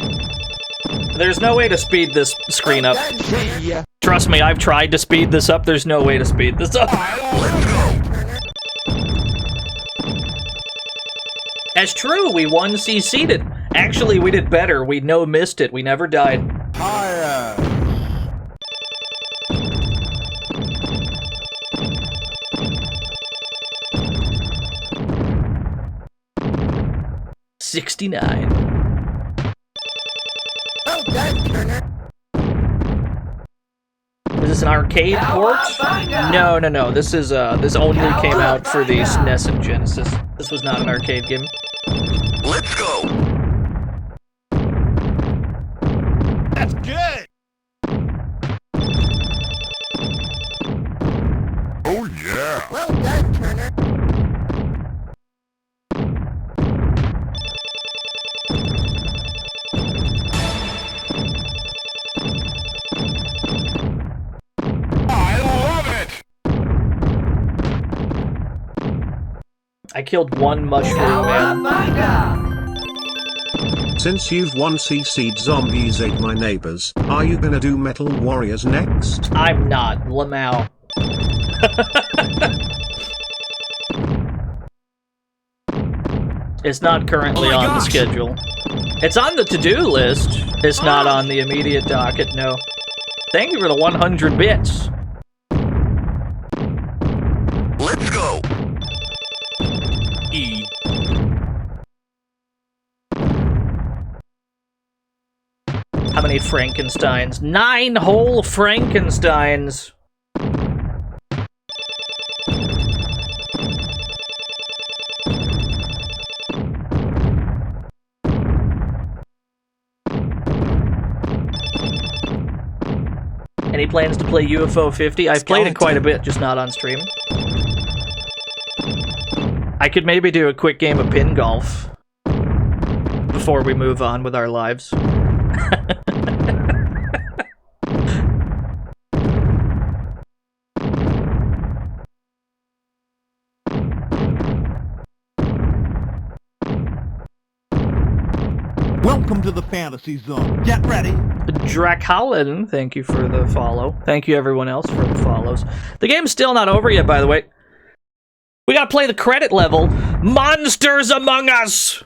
There's no way to speed this screen up. Well done, Turner. Trust me, I've tried to speed this up. There's no way to speed this up. Let's go. That's true, we won CC'd. Actually, we did better. We missed it. We never died. Fire. 69. Well done, Turner. Is this an arcade port? No. This is this only came out for the SNES and Genesis. This was not an arcade game. Let's go. That's good. Oh yeah. Well done, Turner. I love it. I killed one mushroom, man. Since you've won CC'd Zombies Ate My Neighbors, are you gonna do Metal Warriors next? I'm not. Lamau. It's not currently on the schedule. It's on the to-do list. It's not on the immediate docket, no. Thank you for the 100 bits. Let's go. E. How many Frankensteins? 9 whole Frankensteins. Any plans to play UFO 50? I've played it quite a bit, just not on stream. I could maybe do a quick game of Pingolf before we move on with our lives. Welcome to the fantasy zone. Get ready. Drakhalen, thank you for the follow. Thank you everyone else for the follows. The game's still not over yet, by the way. We gotta play the credit level. Monsters Among Us!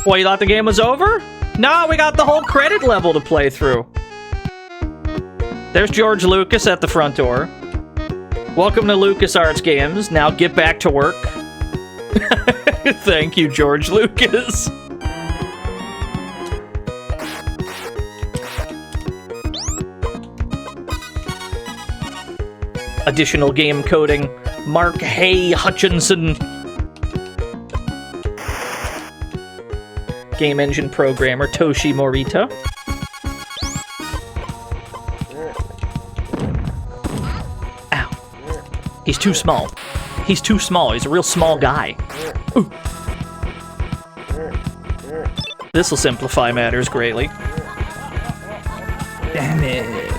What, you thought the game was over? No, we got the whole credit level to play through. There's George Lucas at the front door. Welcome to LucasArts Games. Now get back to work. Thank you, George Lucas. Additional game coding, Mark Hay Hutchinson. Game engine programmer, Toshi Morita. Ow. He's too small. He's too small. He's a real small guy. Ooh. This'll simplify matters greatly. Damn it.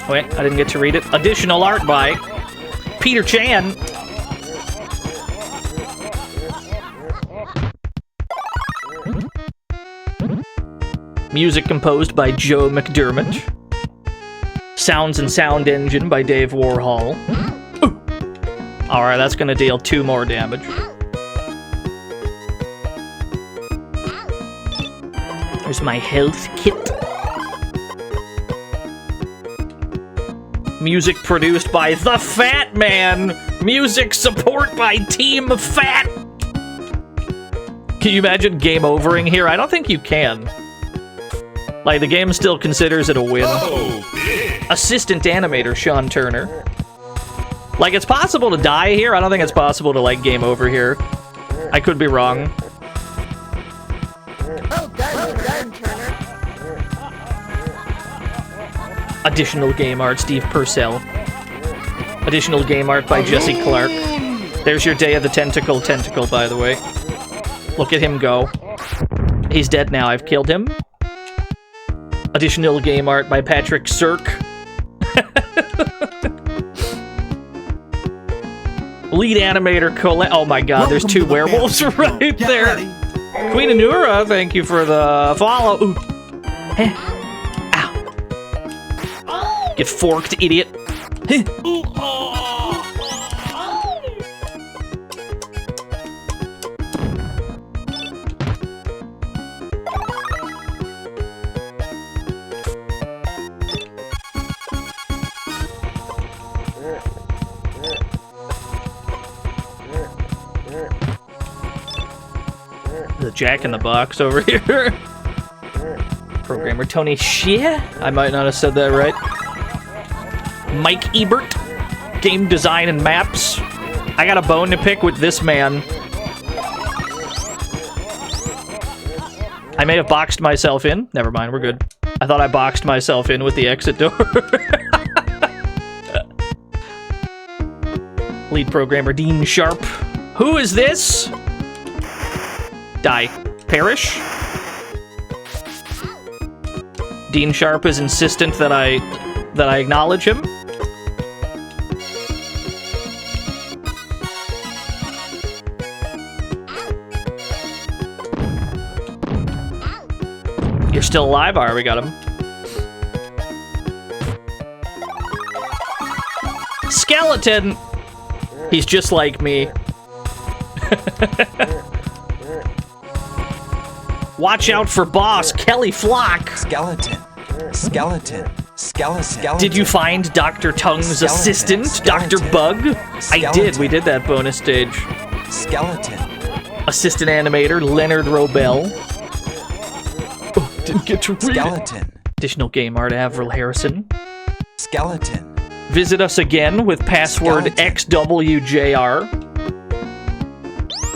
Wait, I didn't get to read it. Additional art by Peter Chan. Music composed by Joe McDermott. Sounds and Sound Engine by Dave Warhol. Ooh. Alright, that's gonna deal 2 more damage. There's my health kit. Music produced by The Fat Man! Music support by Team Fat! Can you imagine game overing here? I don't think you can. Like, the game still considers it a win. Oh, Assistant animator, Sean Turner. Like, it's possible to die here. I don't think it's possible to, like, game over here. I could be wrong. Well done, Turner. Additional game art, Steve Purcell. Additional game art by Jesse Clark. There's your Day of the Tentacle, by the way. Look at him go. He's dead now, I've killed him. Additional game art by Patrick Sirk. Lead animator Colette. Oh my god, there's 2 werewolves right there. Queen Anura, thank you for the follow. Ooh. Heh. Ow. Get forked, idiot. Heh. The Jack in the Box over here. Programmer Tony Shea. I might not have said that right. Mike Ebert. Game design and maps. I got a bone to pick with this man. I may have boxed myself in. Never mind, we're good. I thought I boxed myself in with the exit door. Lead programmer Dean Sharp. Who is this? Die. Perish. Dean Sharp is insistent that I acknowledge him. You're still alive? Alright, we got him. Skeleton! He's just like me. Watch out for boss, Kelly Flock! Skeleton. Did you find Dr. Tongue's assistant, Dr. Bug? I did, we did that bonus stage. Skeleton. Assistant animator, Leonard Robel. Oh, didn't get to read Skeleton. it. Additional game art, Avril Harrison. Skeleton. Visit us again with password XWJR.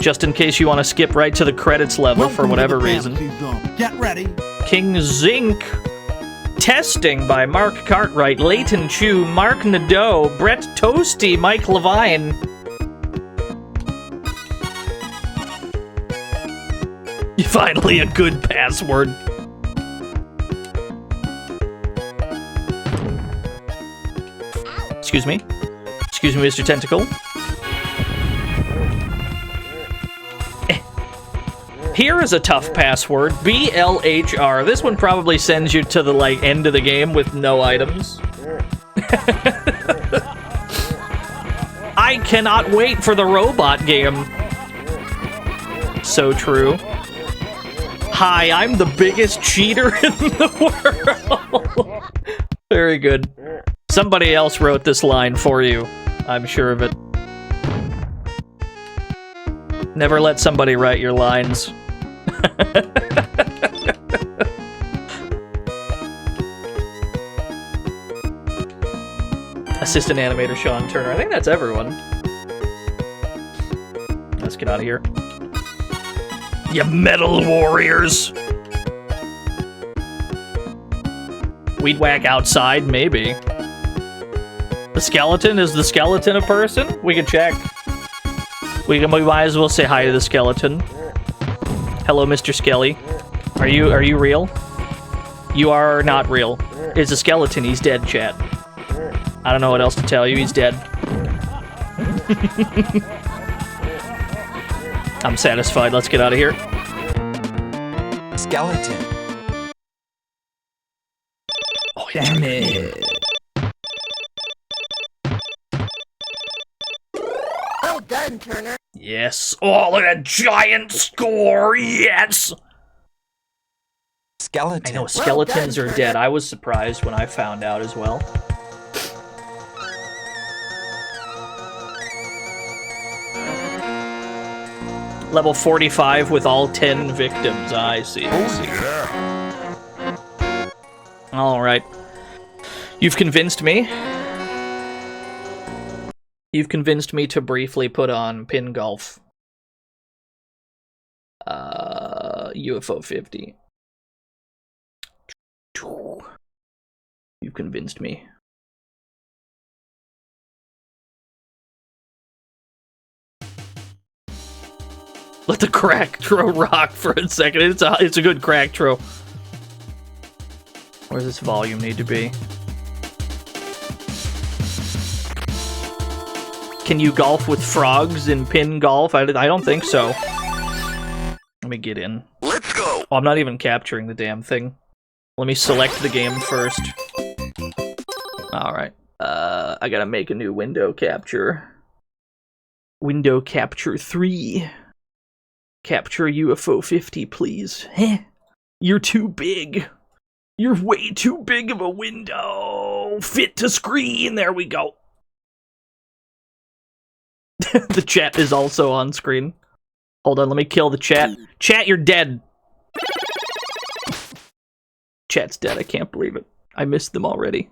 Just in case you want to skip right to the credits level for whatever reason. Get ready. King Zinc. Testing by Mark Cartwright, Leighton Chu, Mark Nadeau, Brett Toasty, Mike Levine. Finally a good password. Excuse me. Excuse me, Mr. Tentacle. Here is a tough password, BLHR. This one probably sends you to the, like, end of the game with no items. I cannot wait for the robot game. So true. Hi, I'm the biggest cheater in the world. Very good. Somebody else wrote this line for you. I'm sure of it. Never let somebody write your lines. Assistant animator Sean Turner. I think that's everyone. Let's get out of here. You metal warriors! Weed whack outside, maybe. The skeleton? Is the skeleton a person? We can check. We might as well say hi to the skeleton. Hello, Mr. Skelly. Are you real? You are not real. It's a skeleton. He's dead, chat. I don't know what else to tell you. He's dead. I'm satisfied. Let's get out of here. Skeleton. Oh, damn it. Well done, Turner. Yes. Oh, look at that giant score. Yes. Skeleton. I know skeletons are dead. I was surprised when I found out as well. Level 45 with all 10 victims. I see. I see. Yeah. Alright. You've convinced me. You've convinced me to briefly put on Pingolf. UFO 50. You've convinced me. Let the crack tro rock for a second. It's a good crack tro. Where does this volume need to be? Can you golf with frogs in pin golf? I don't think so. Let me get in. Let's go. Oh, I'm not even capturing the damn thing. Let me select the game first. Alright. I gotta make a new window capture. Window capture 3. Capture UFO 50, please. Heh. You're too big. You're way too big of a window. Fit to screen. There we go. The chat is also on screen. Hold on, let me kill the chat. Chat, you're dead. Chat's dead. I can't believe it. I missed them already.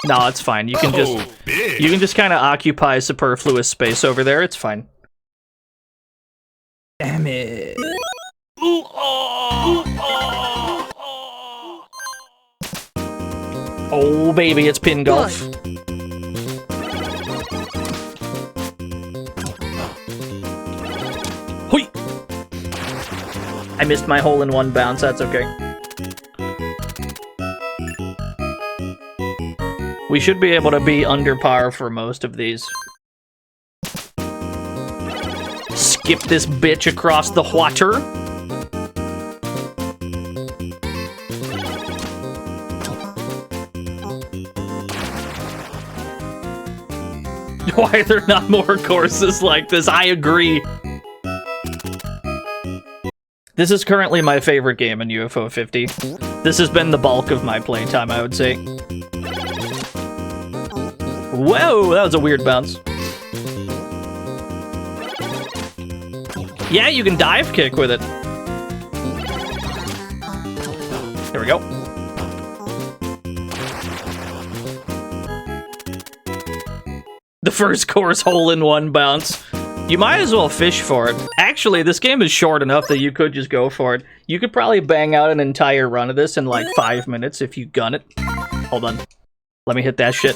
No, it's fine. You can just kind of occupy superfluous space over there. It's fine. Damn it. Oh, baby, it's Pingolf. Hoi! I missed my hole-in-one bounce, that's okay. We should be able to be under par for most of these. Skip this bitch across the water. Why are there not more courses like this? I agree. This is currently my favorite game in UFO 50. This has been the bulk of my playtime, I would say. Whoa, that was a weird bounce. Yeah, you can dive kick with it. There we go. The first course hole-in-one bounce. You might as well fish for it. Actually, this game is short enough that you could just go for it. You could probably bang out an entire run of this in like 5 minutes if you gun it. Hold on. Let me hit that shit.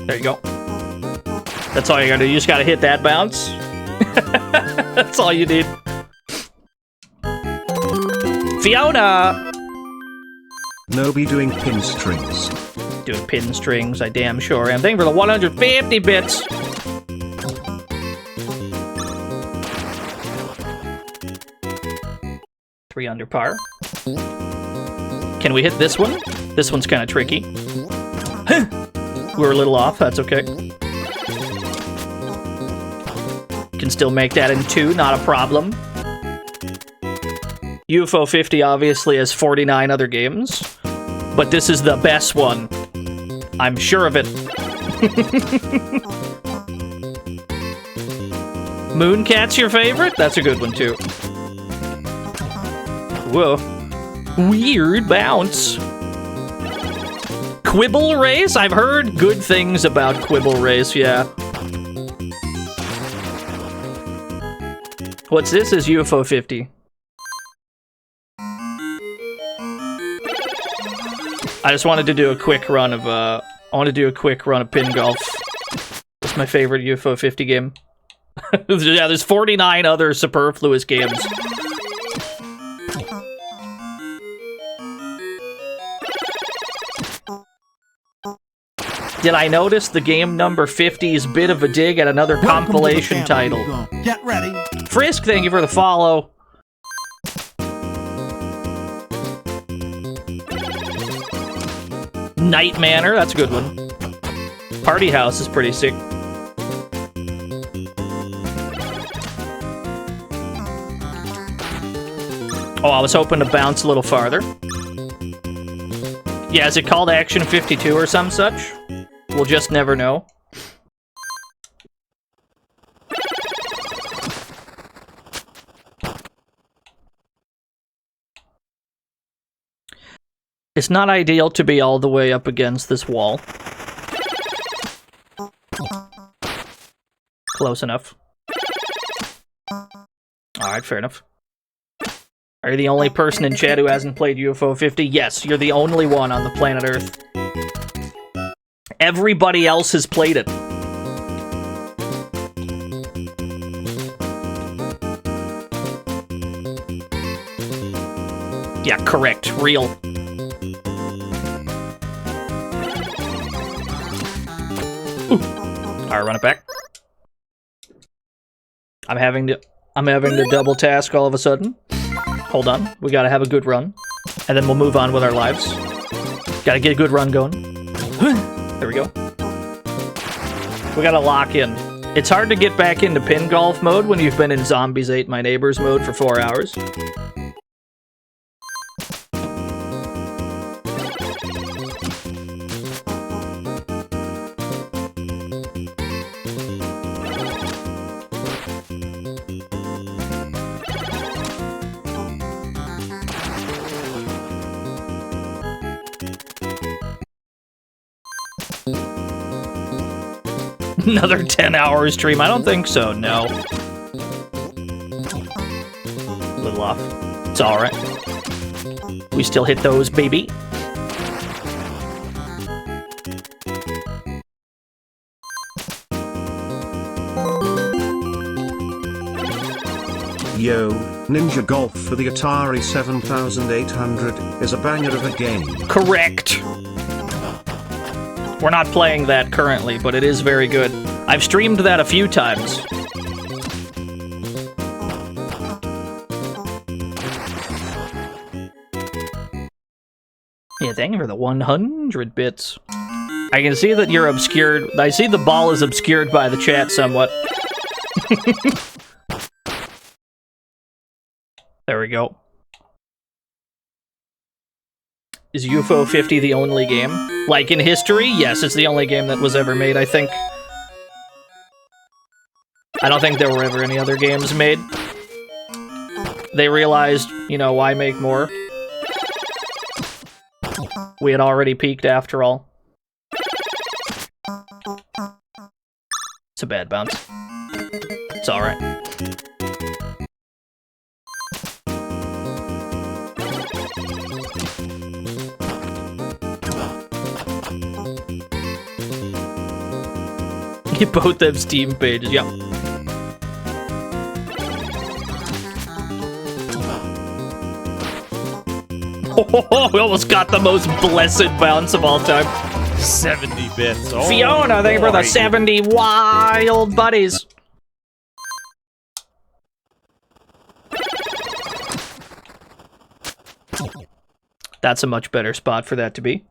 There you go. That's all you gotta do. You just gotta hit that bounce. That's all you need. Fiona! No be doing pin strings. Doing pin strings, I damn sure am. Thank you for the 150 bits. Three under par. Can we hit this one? This one's kind of tricky. We're a little off, that's okay. Can still make that in 2, not a problem. UFO 50 obviously has 49 other games, but this is the best one. I'm sure of it. Mooncat's your favorite? That's a good one too. Whoa. Weird bounce. Quibble Race? I've heard good things about Quibble Race, yeah. What's this? Is UFO 50. I just wanted to do a quick run of, I want to do a quick run of Pingolf. It's my favorite UFO 50 game. Yeah, there's 49 other superfluous games. Did I notice the game number 50's bit of a dig at another compilation title? Get ready. Frisk, thank you for the follow. Night Manor, that's a good one. Party house is pretty sick. Oh, I was hoping to bounce a little farther. Yeah, is it called Action 52 or some such? We'll just never know. It's not ideal to be all the way up against this wall. Close enough. Alright, fair enough. Are you the only person in chat who hasn't played UFO 50? Yes, you're the only one on the planet Earth. Everybody else has played it. Yeah, correct. Real. Alright, run it back. I'm having to double task all of a sudden. Hold on, we gotta have a good run. And then we'll move on with our lives. Gotta get a good run going. There we go. We gotta lock in. It's hard to get back into Pingolf mode when you've been in Zombies Ate My Neighbors mode for 4 hours. Another 10-hour stream? I don't think so, no. A little off. It's alright. We still hit those, baby. Yo, Ninja Golf for the Atari 7800 is a banger of a game. Correct. We're not playing that currently, but it is very good. I've streamed that a few times. Yeah, thank you for the 100 bits. I can see that you're obscured. I see the ball is obscured by the chat somewhat. There we go. Is UFO 50 the only game? Like in history? Yes, it's the only game that was ever made, I think. I don't think there were ever any other games made. They realized, you know, why make more? We had already peaked after all. It's a bad bounce. It's alright. Get both them Steam pages, yeah. Oh, we almost got the most blessed bounce of all time. 70 bits. Oh, Fiona, thank you for the 70 wild buddies. That's a much better spot for that to be.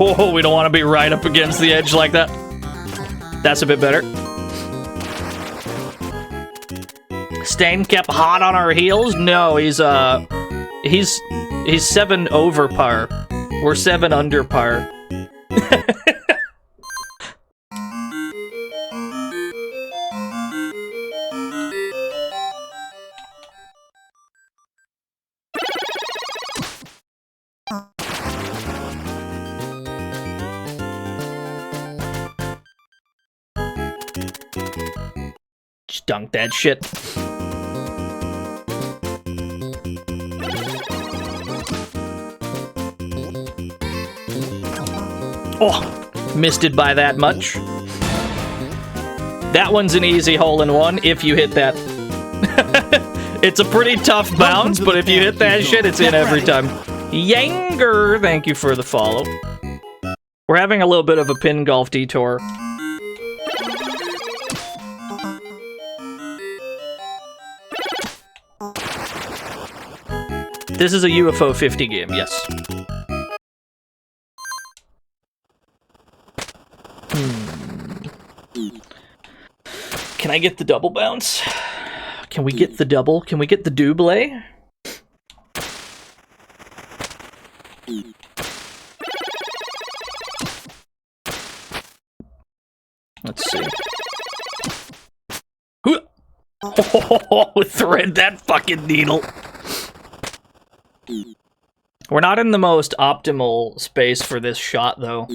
Oh, we don't want to be right up against the edge like that. That's a bit better. Stain kept hot on our heels? No, he's 7 over par. We're 7 under par. Just dunk that shit. Oh, missed it by that much. That one's an easy hole-in-one if you hit that. It's a pretty tough bounce, but if you hit that shit, it's in every time. Yanger, thank you for the follow. We're having a little bit of a Pingolf detour. This is a UFO 50 game, yes. Can I get the double bounce? Can we get the double? Can we get the double? Let's see. Oh, thread that fucking needle. We're not in the most optimal space for this shot, though.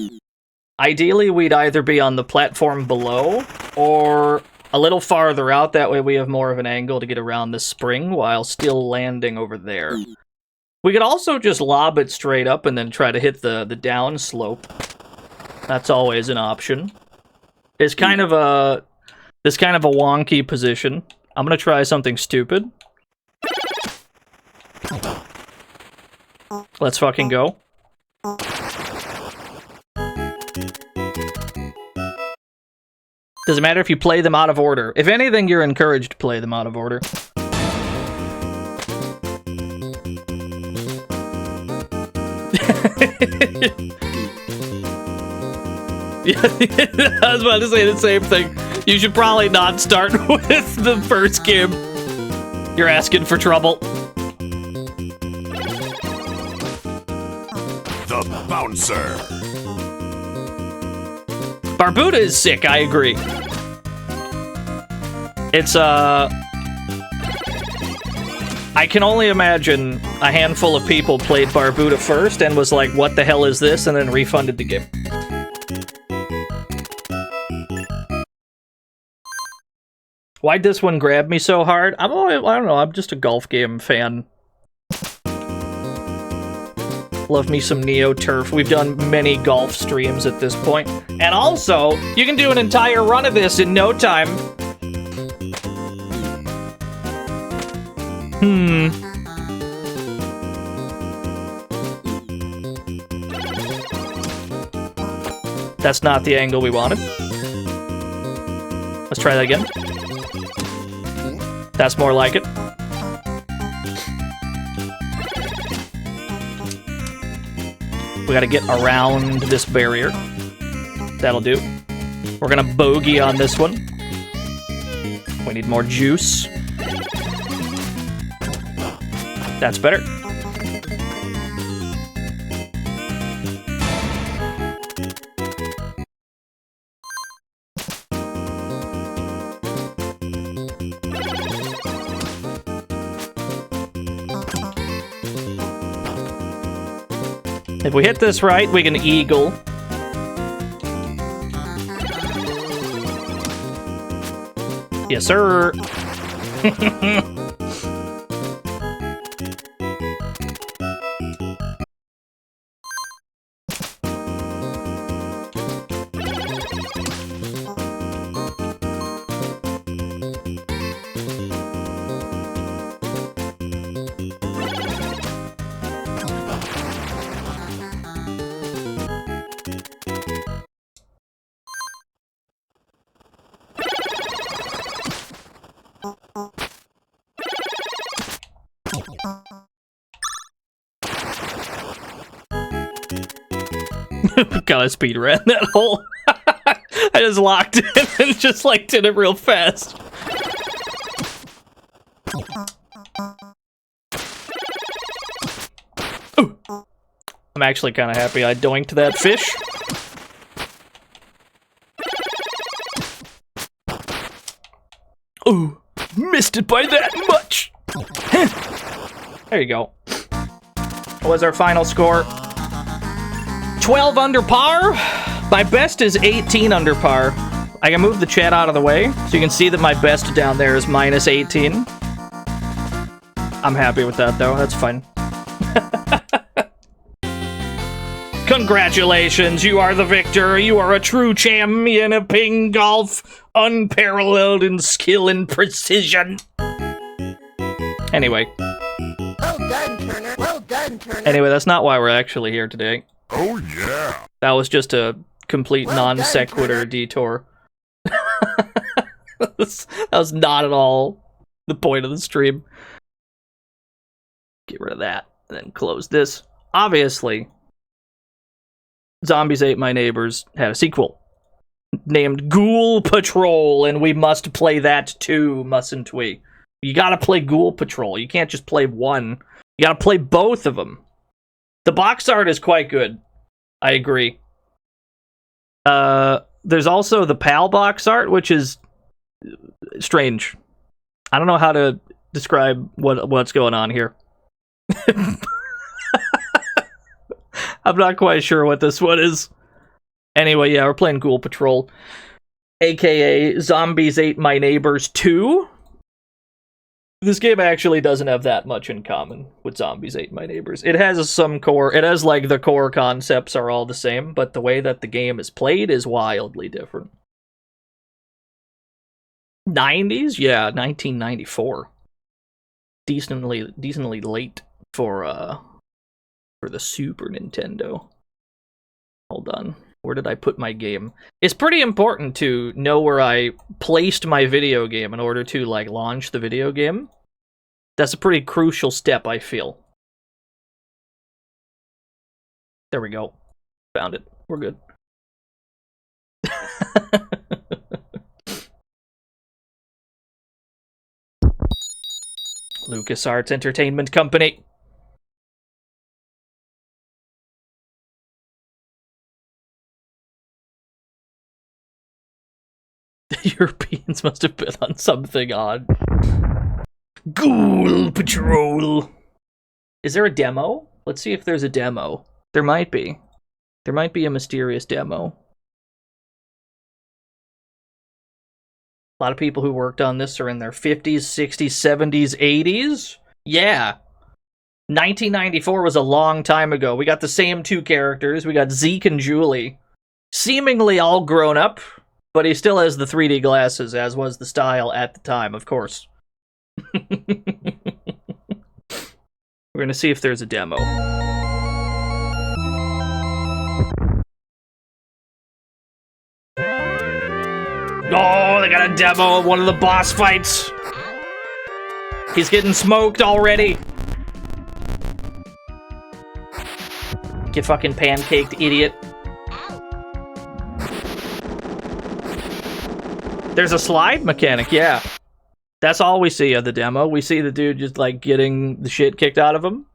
Ideally, we'd either be on the platform below, or a little farther out, that way we have more of an angle to get around the spring while still landing over there. We could also just lob it straight up and then try to hit the down slope. That's always an option. It's kind of a wonky position. I'm gonna try something stupid. Let's fucking go. Doesn't matter if you play them out of order. If anything, you're encouraged to play them out of order. Yeah, I was about to say the same thing. You should probably not start with the first game. You're asking for trouble. The Bouncer. Barbuda is sick, I agree. It's, I can only imagine a handful of people played Barbuda first and was like, what the hell is this? And then refunded the game. Why'd this one grab me so hard? I don't know, I'm just a golf game fan. Love me some Neo Turf. We've done many golf streams at this point. And also, you can do an entire run of this in no time. That's not the angle we wanted. Let's try that again. That's more like it. We gotta get around this barrier. That'll do. We're gonna bogey on this one. We need more juice. That's better. If we hit this right, we can eagle. Yes, sir. Gotta speed ran that hole. I just locked it and just like did it real fast. Ooh. I'm actually kind of happy I doinked that fish. Ooh, missed it by that much. There you go. What was our final score? 12 under par. My best is 18 under par. I can move the chat out of the way so you can see that my best down there is minus 18. I'm happy with that though, that's fine. Congratulations, you are the victor. You are a true champion of Pingolf, unparalleled in skill and precision. Anyway. Well done, Turner. Well done, Turner. Anyway, that's not why we're actually here today. Oh, yeah. That was just a complete non sequitur detour. That was not at all the point of the stream. Get rid of that, and then close this. Obviously, Zombies Ate My Neighbors had a sequel named Ghoul Patrol, and we must play that too, mustn't we? You gotta play Ghoul Patrol. You can't just play one. You gotta play both of them. The box art is quite good. I agree. There's also the PAL box art, which is strange. I don't know how to describe what's going on here. I'm not quite sure what this one is. Anyway, yeah, we're playing Ghoul Patrol, aka Zombies Ate My Neighbors 2. This game actually doesn't have that much in common with Zombies Ate My Neighbors. It has some core, the core concepts are all the same, but the way that the game is played is wildly different. 90s? Yeah, 1994. Decently late for the Super Nintendo. Hold on. Where did I put my game? It's pretty important to know where I placed my video game in order to, like, launch the video game. That's a pretty crucial step, I feel. There we go. Found it. We're good. LucasArts Entertainment Company. The Europeans must have been on something odd. Ghoul Patrol. Is there a demo? Let's see if there's a demo. There might be. There might be a mysterious demo. A lot of people who worked on this are in their 50s, 60s, 70s, 80s. Yeah. 1994 was a long time ago. We got the same two characters. We got Zeke and Julie. Seemingly all grown up, but he still has the 3D glasses, as was the style at the time, of course. We're gonna see if there's a demo. Oh, they got a demo of one of the boss fights. He's getting smoked already. Get fucking pancaked, idiot. There's a slide mechanic, yeah. That's all we see of the demo. We see the dude just, like, getting the shit kicked out of him.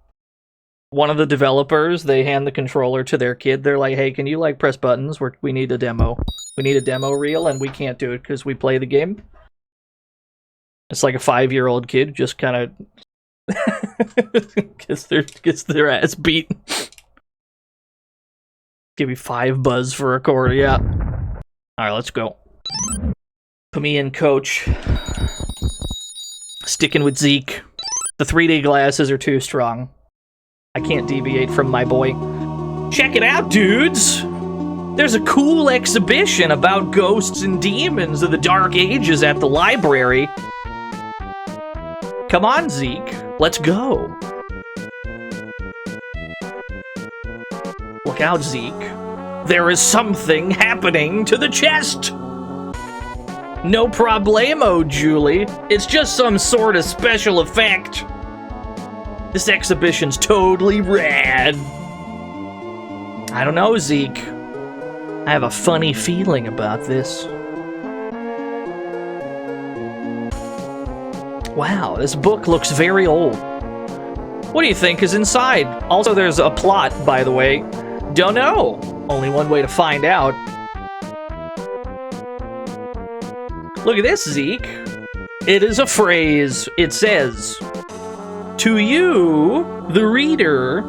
One of the developers, they hand the controller to their kid. They're like, hey, can you, like, press buttons? We need a demo. We need a demo reel, and we can't do it because we play the game. It's like a 5-year-old kid just kind of gets their ass beat. Give me 5 buzz for a quarter, yeah. Alright, let's go. Put me in, coach. Sticking with Zeke. The 3D glasses are too strong. I can't deviate from my boy. Check it out, dudes! There's a cool exhibition about ghosts and demons of the Dark Ages at the library. Come on, Zeke. Let's go. Look out, Zeke. There is something happening to the chest! No problemo, Julie. It's just some sort of special effect. This exhibition's totally rad. I don't know, Zeke. I have a funny feeling about this. Wow, this book looks very old. What do you think is inside? Also, there's a plot, by the way. Don't know. Only one way to find out. Look at this, Zeke. It is a phrase. It says, "To you, the reader,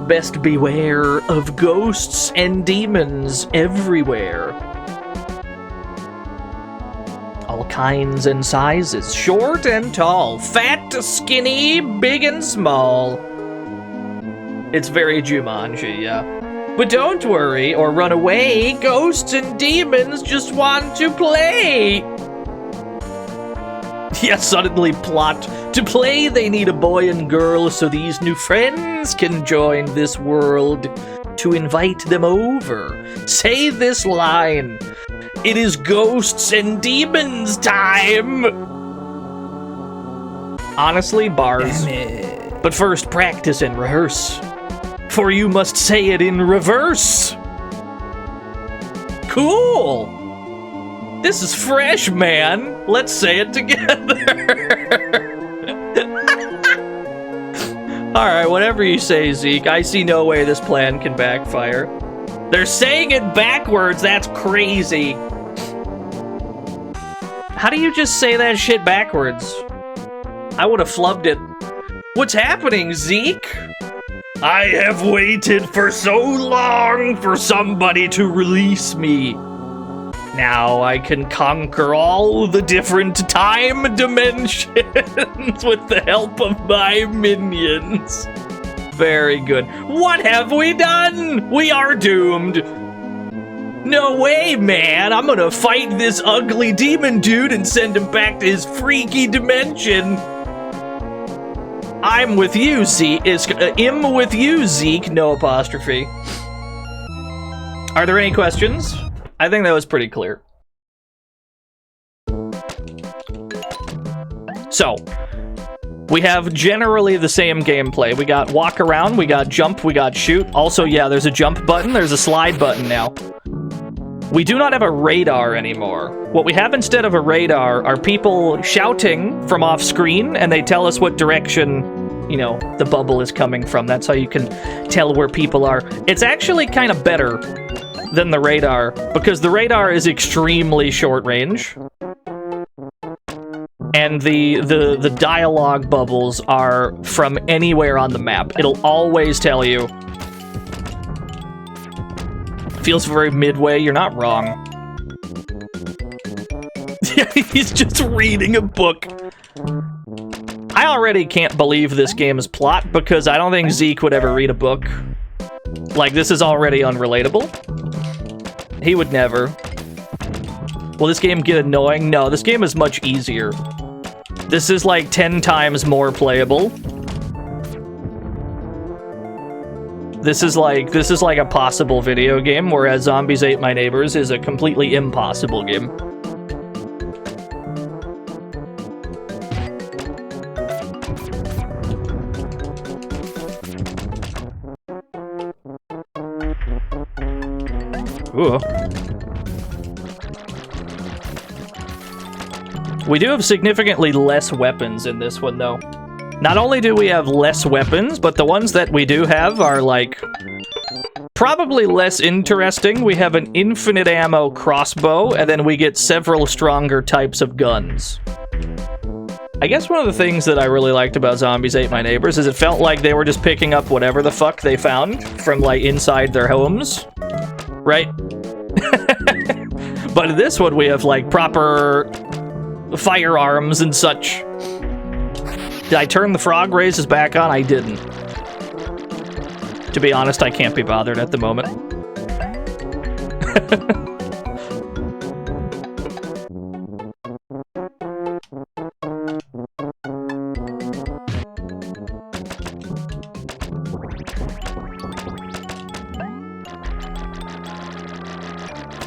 best beware of ghosts and demons everywhere. All kinds and sizes, short and tall, fat, skinny, big and small." It's very Jumanji, yeah. But don't worry or run away. Ghosts and demons just want to play. Yeah, suddenly plot. To play, they need a boy and girl so these new friends can join this world. To invite them over. Say this line. It is ghosts and demons time! Honestly, bars. But first, practice and rehearse. For you must say it in reverse. Cool! This is fresh, man. Let's say it together. Alright, whatever you say, Zeke. I see no way this plan can backfire. They're saying it backwards. That's crazy. How do you just say that shit backwards? I would have flubbed it. What's happening, Zeke? I have waited for so long for somebody to release me. Now I can conquer all the different time dimensions with the help of my minions. Very good. What have we done? We are doomed. No way, man. I'm gonna fight this ugly demon dude and send him back to his freaky dimension. I'm with you, Zeke. I'm with you, Zeke. No apostrophe. Are there any questions? I think that was pretty clear. So, we have generally the same gameplay. We got walk around, we got jump, we got shoot. Also, yeah, there's a jump button, there's a slide button now. We do not have a radar anymore. What we have instead of a radar are people shouting from off screen, and they tell us what direction, you know, the bubble is coming from. That's how you can tell where people are. It's actually kind of better than the radar, because the radar is extremely short range. And the dialogue bubbles are from anywhere on the map. It'll always tell you. Feels very midway, you're not wrong. He's just reading a book. I already can't believe this game's plot, because I don't think Zeke would ever read a book. Like, this is already unrelatable. He would never. Will this game get annoying? No, this game is much easier. This is like 10 times more playable. This is like a possible video game, whereas Zombies Ate My Neighbors is a completely impossible game. Ooh. We do have significantly less weapons in this one, though. Not only do we have less weapons, but the ones that we do have are, like, probably less interesting. We have an infinite ammo crossbow, and then we get several stronger types of guns. I guess one of the things that I really liked about Zombies Ate My Neighbors is it felt like they were just picking up whatever the fuck they found from, like, inside their homes. Right? But in this one, we have, like, proper firearms and such. Did I turn the frog raises back on? I didn't. To be honest, I can't be bothered at the moment.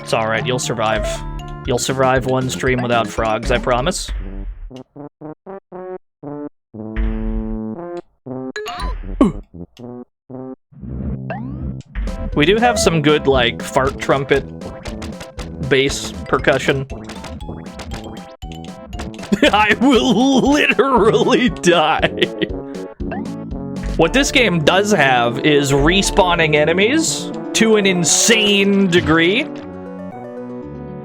It's alright, you'll survive. You'll survive one stream without frogs, I promise. We do have some good, like, fart trumpet bass percussion. I will literally die. What this game does have is respawning enemies to an insane degree.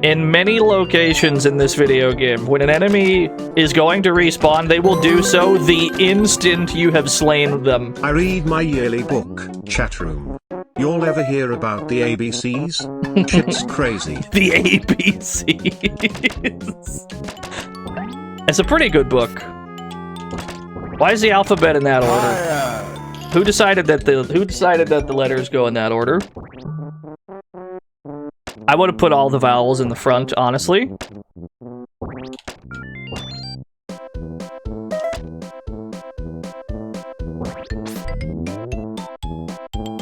In many locations in this video game, when an enemy is going to respawn, they will do so the instant you have slain them. I read my yearly book, chat room. Y'all ever hear about the ABCs? Shit's crazy. The ABCs. It's a pretty good book. Why is the alphabet in that order? Who decided that the letters go in that order? I would have put all the vowels in the front, honestly.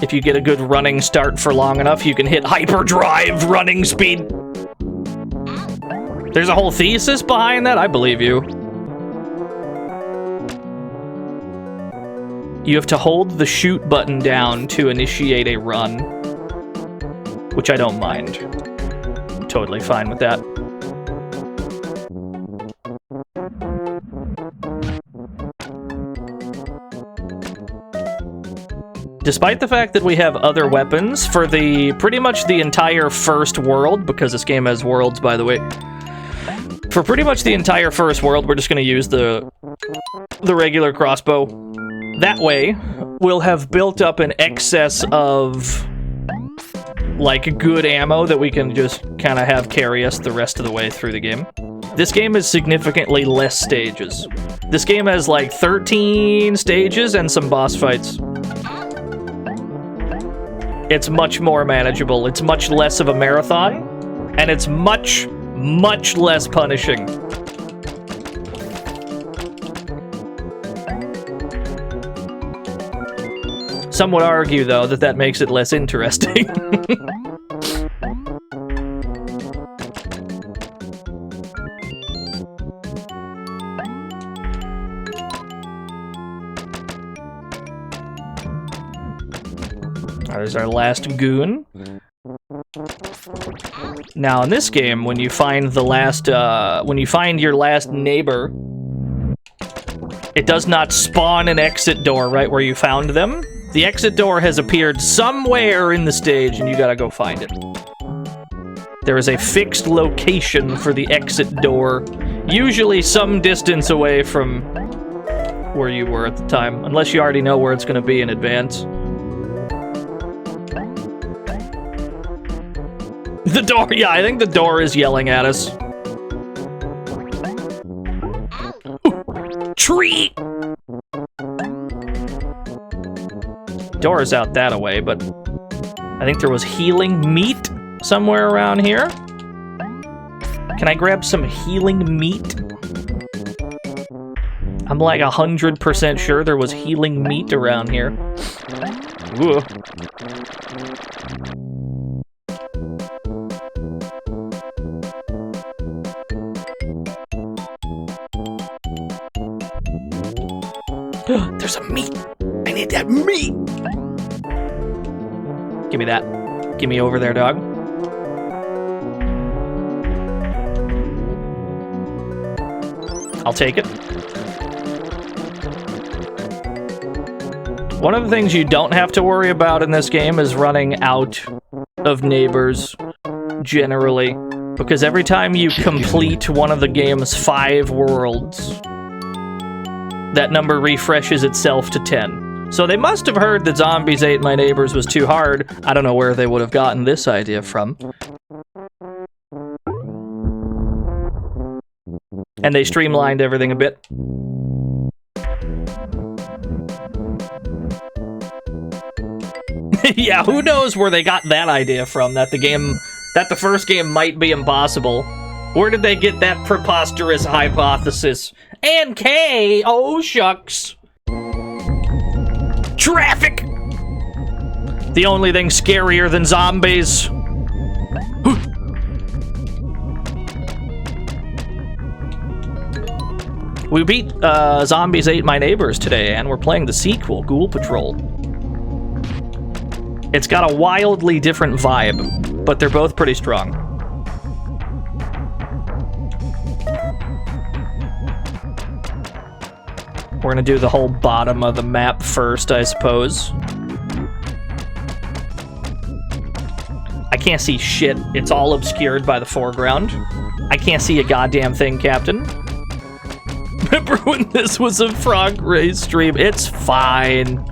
If you get a good running start for long enough, you can hit hyperdrive running speed. There's a whole thesis behind that? I believe you. You have to hold the shoot button down to initiate a run, which I don't mind. I'm totally fine with that. Despite the fact that we have other weapons for pretty much the entire first world, because this game has worlds, by the way. For pretty much the entire first world, we're just going to use the regular crossbow. That way, we'll have built up an excess of, like, good ammo that we can just kind of have carry us the rest of the way through the game. This game is significantly less stages. This game has, like, 13 stages and some boss fights. It's much more manageable. It's much less of a marathon, and it's much, much less punishing. Some would argue, though, that that makes it less interesting. There's our last goon. Now, in this game, when you find the last, when you find your last neighbor, it does not spawn an exit door right where you found them. The exit door has appeared somewhere in the stage, and you gotta go find it. There is a fixed location for the exit door, usually some distance away from where you were at the time, unless you already know where it's gonna be in advance. The door, yeah, I think the door is yelling at us. Ooh, tree! Door is out that way, but I think there was healing meat somewhere around here. Can I grab some healing meat? I'm like 100% sure there was healing meat around here. Ooh. There's a meat. I need that meat. Give me that. Give me over there, dog. I'll take it. One of the things you don't have to worry about in this game is running out of neighbors, generally. Because every time you complete one of the game's 5 worlds, that number refreshes itself to 10. So they must have heard that Zombies Ate My Neighbors was too hard. I don't know where they would have gotten this idea from. And they streamlined everything a bit. Yeah, who knows where they got that idea from, that the first game might be impossible. Where did they get that preposterous hypothesis? And K, oh shucks. Traffic! The only thing scarier than zombies. We beat Zombies Ate My Neighbors today, and we're playing the sequel, Ghoul Patrol. It's got a wildly different vibe, but they're both pretty strong. We're gonna do the whole bottom of the map first, I suppose. I can't see shit. It's all obscured by the foreground. I can't see a goddamn thing, Captain. Remember when this was a frog race stream? It's fine.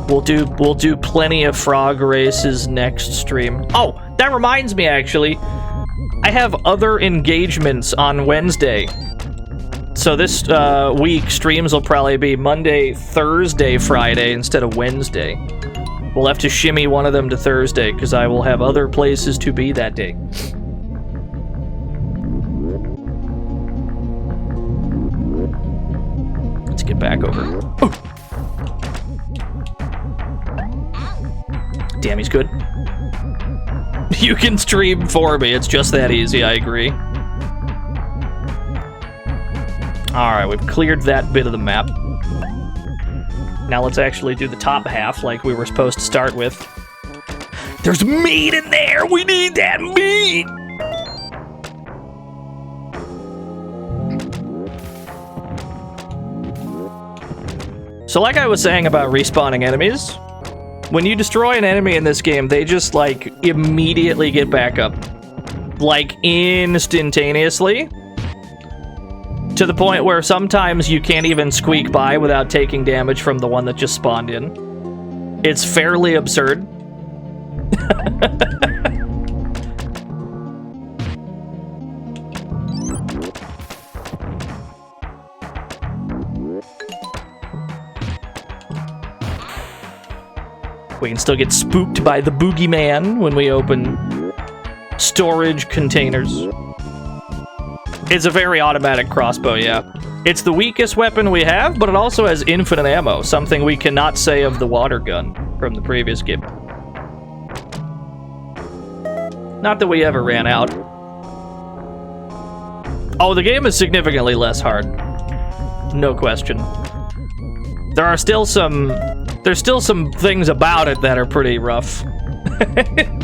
We'll do plenty of frog races next stream. Oh, that reminds me, actually. I have other engagements on Wednesday. So this week, streams will probably be Monday, Thursday, Friday instead of Wednesday. We'll have to shimmy one of them to Thursday, because I will have other places to be that day. Let's get back over. Ooh. Damn, he's good. You can stream for me. It's just that easy, I agree. Alright, we've cleared that bit of the map. Now let's actually do the top half like we were supposed to start with. There's meat in there! We need that meat! So like I was saying about respawning enemies, when you destroy an enemy in this game, they just, like, immediately get back up. Like, instantaneously. To the point where sometimes you can't even squeak by without taking damage from the one that just spawned in. It's fairly absurd. We can still get spooked by the boogeyman when we open storage containers. It's a very automatic crossbow, yeah. It's the weakest weapon we have, but it also has infinite ammo, something we cannot say of the water gun from the previous game. Not that we ever ran out. Oh, the game is significantly less hard. No question. There's still some things about it that are pretty rough.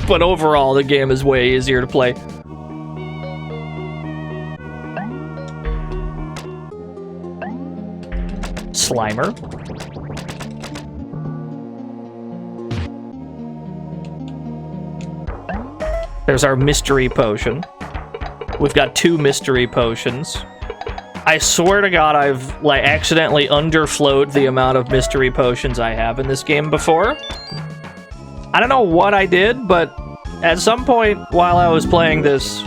But overall, the game is way easier to play. Slimer. There's our mystery potion. We've got 2 mystery potions. I swear to God, I've like accidentally underflowed the amount of mystery potions I have in this game before. I don't know what I did, but at some point while I was playing this,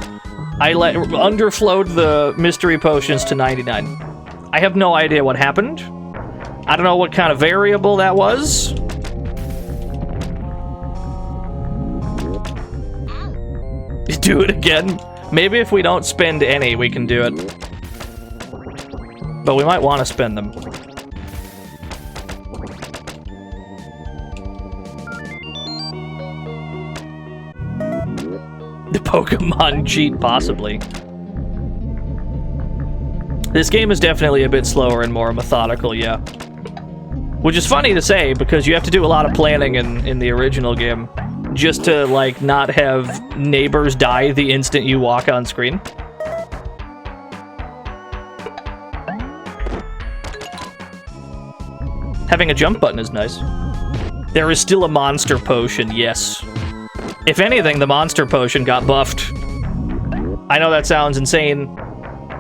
I underflowed the mystery potions to 99. I have no idea what happened. I don't know what kind of variable that was. Do it again. Maybe if we don't spend any, we can do it. But we might want to spend them. The Pokemon cheat, possibly. This game is definitely a bit slower and more methodical, yeah. Which is funny to say, because you have to do a lot of planning in the original game. Just to, like, not have neighbors die the instant you walk on screen. Having a jump button is nice. There is still a monster potion, yes. If anything, the monster potion got buffed. I know that sounds insane.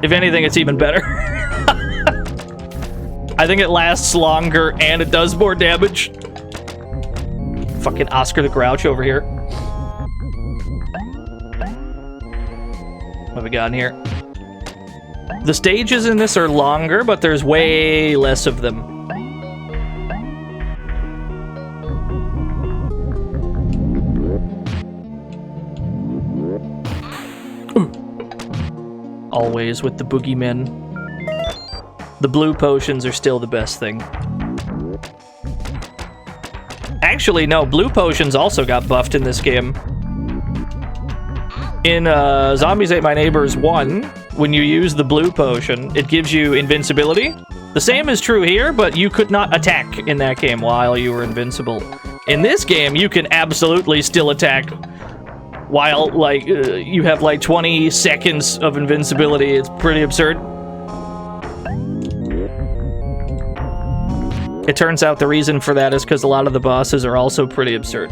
If anything, it's even better. I think it lasts longer and it does more damage. Fucking Oscar the Grouch over here. What have we got in here? The stages in this are longer, but there's way less of them. Always with the boogeymen. The blue potions are still the best thing. Actually, no, blue potions also got buffed in this game. In Zombies Ate My Neighbors 1, when you use the blue potion, it gives you invincibility. The same is true here, but you could not attack in that game while you were invincible. In this game, you can absolutely still attack while, like, you have, like, 20 seconds of invincibility. It's pretty absurd. It turns out the reason for that is because a lot of the bosses are also pretty absurd.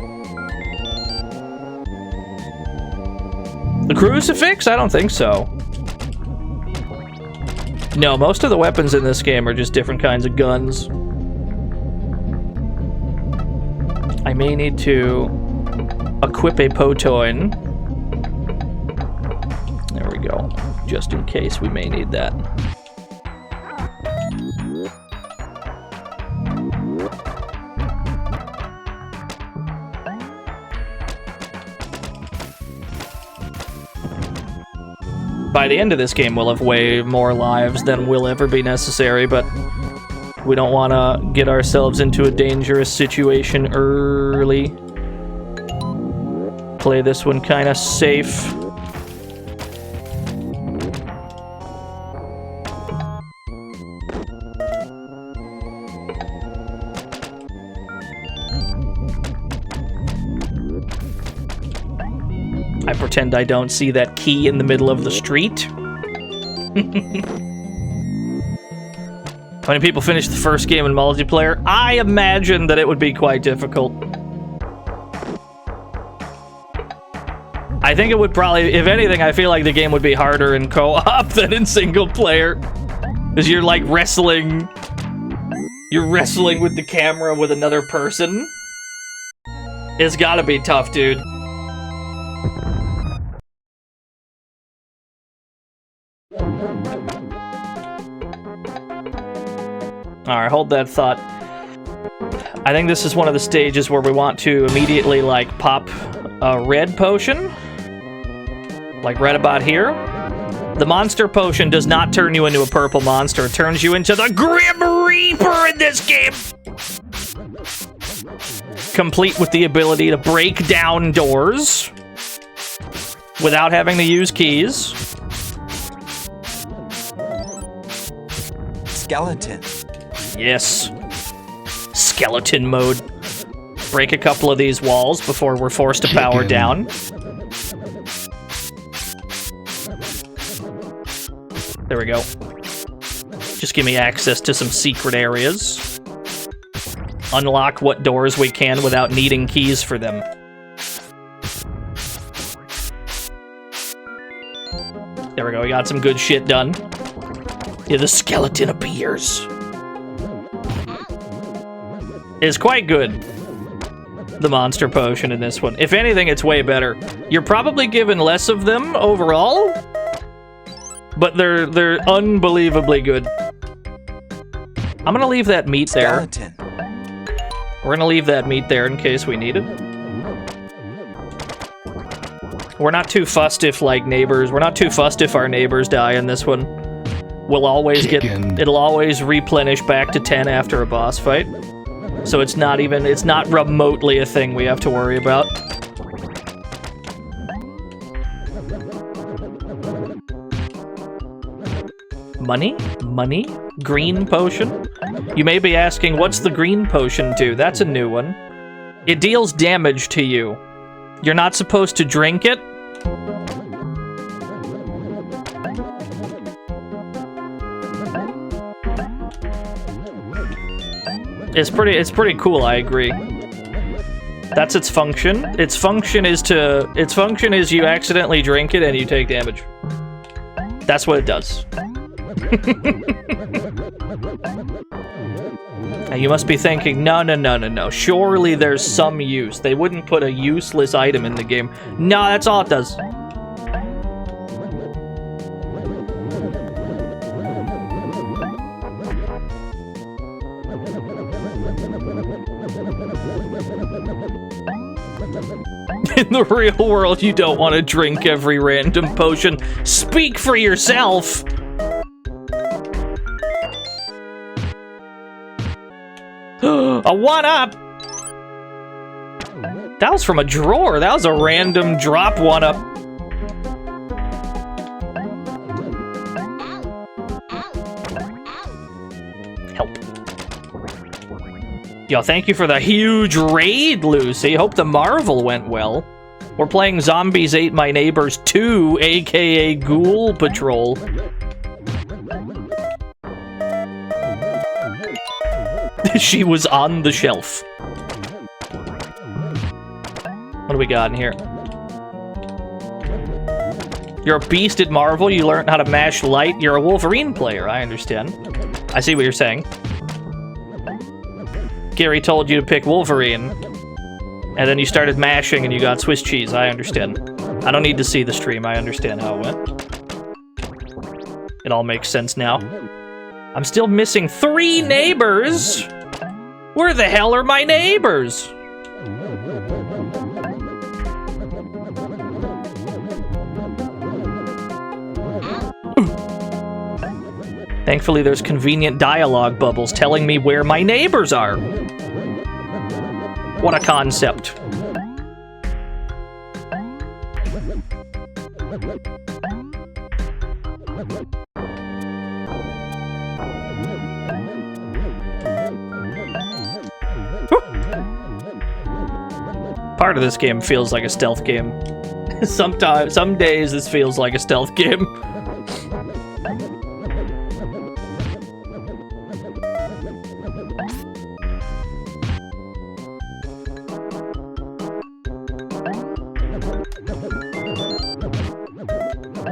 The crucifix? I don't think so. No, most of the weapons in this game are just different kinds of guns. I may need to equip a Potoin. There we go. Just in case we may need that. By the end of this game, we'll have way more lives than will ever be necessary, but we don't want to get ourselves into a dangerous situation early. play this one kind of safe. I pretend I don't see that key in the middle of the street. How many people finish the first game in multiplayer? I imagine that it would be quite difficult. I think it would probably, if anything, I feel like the game would be harder in co-op than in single player. Because you're like wrestling. You're wrestling with the camera with another person. It's gotta be tough, dude. Alright, hold that thought. I think this is one of the stages where we want to immediately, like, pop a red potion. Like right about here. The monster potion does not turn you into a purple monster. It turns you into the Grim Reaper in this game! Complete with the ability to break down doors without having to use keys. Skeleton. Yes. Skeleton mode. Break a couple of these walls before we're forced to power down. There we go. Just give me access to some secret areas. Unlock what doors we can without needing keys for them. There we go, we got some good shit done. Yeah, the skeleton appears. It's quite good, the monster potion in this one. If anything, it's way better. You're probably given less of them overall, but they're unbelievably good. I'm gonna leave that meat there. Skeleton. We're gonna leave that meat there in case we need it. We're not too fussed if, like, neighbors... We're not too fussed if our neighbors die in this one. We'll always get... It'll always replenish back to 10 after a boss fight. So it's not even... It's not remotely a thing we have to worry about. Money? Money? Green potion? You may be asking, what's the green potion do? That's a new one. It deals damage to you. You're not supposed to drink it. It's pretty cool, I agree. That's its function. Its function is you accidentally drink it and you take damage. That's what it does. Now you must be thinking, no. Surely there's some use. They wouldn't put a useless item in the game. No, that's all it does. In the real world, you don't want to drink every random potion. Speak for yourself! A 1-up! That was from a drawer. That was a random drop 1-up. Help. Yo, thank you for the huge raid, Lucy. Hope the Marvel went well. We're playing Zombies Ate My Neighbors 2, aka Ghoul Patrol. She was on the shelf. What do we got in here? You're a beast at Marvel. You learned how to mash light. You're a Wolverine player. I understand. I see what you're saying. Gary told you to pick Wolverine. And then you started mashing and you got Swiss cheese. I understand. I don't need to see the stream. I understand how it went. It all makes sense now. I'm still missing 3 neighbors! Where the hell are my neighbors? Thankfully, there's convenient dialogue bubbles telling me where my neighbors are. What a concept. Part of this game feels like a stealth game. Sometimes, some days this feels like a stealth game.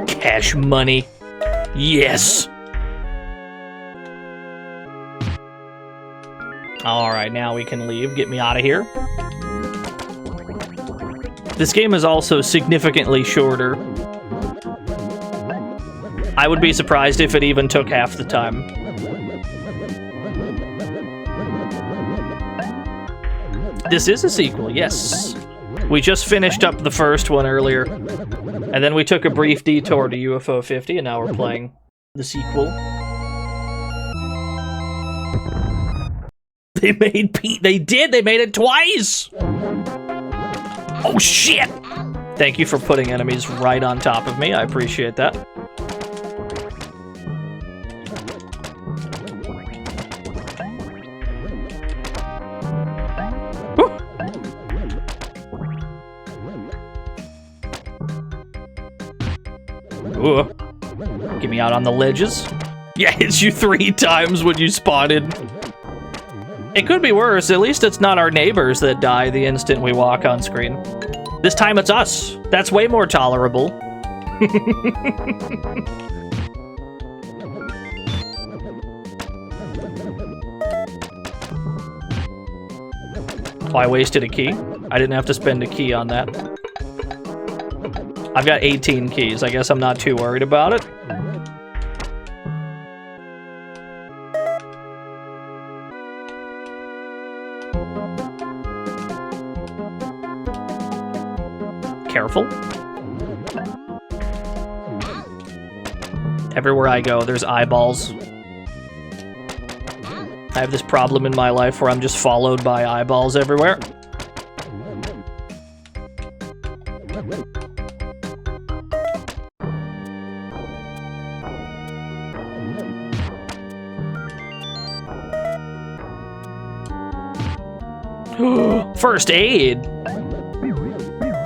Cash money. Yes. Alright, now we can leave. Get me out of here. This game is also significantly shorter. I would be surprised if it even took half the time. This is a sequel, yes. We just finished up the first one earlier. And then we took a brief detour to UFO 50, and now we're playing the sequel. They made they made it twice! Oh shit! Thank you for putting enemies right on top of me, I appreciate that. Ooh. Get me out on the ledges. Yeah, hits you 3 times when you spotted. It could be worse. At least it's not our neighbors that die the instant we walk on screen. This time it's us. That's way more tolerable. Oh, I wasted a key. I didn't have to spend a key on that. I've got 18 keys. I guess I'm not too worried about it. Careful. Everywhere I go, there's eyeballs. I have this problem in my life where I'm just followed by eyeballs everywhere. First aid.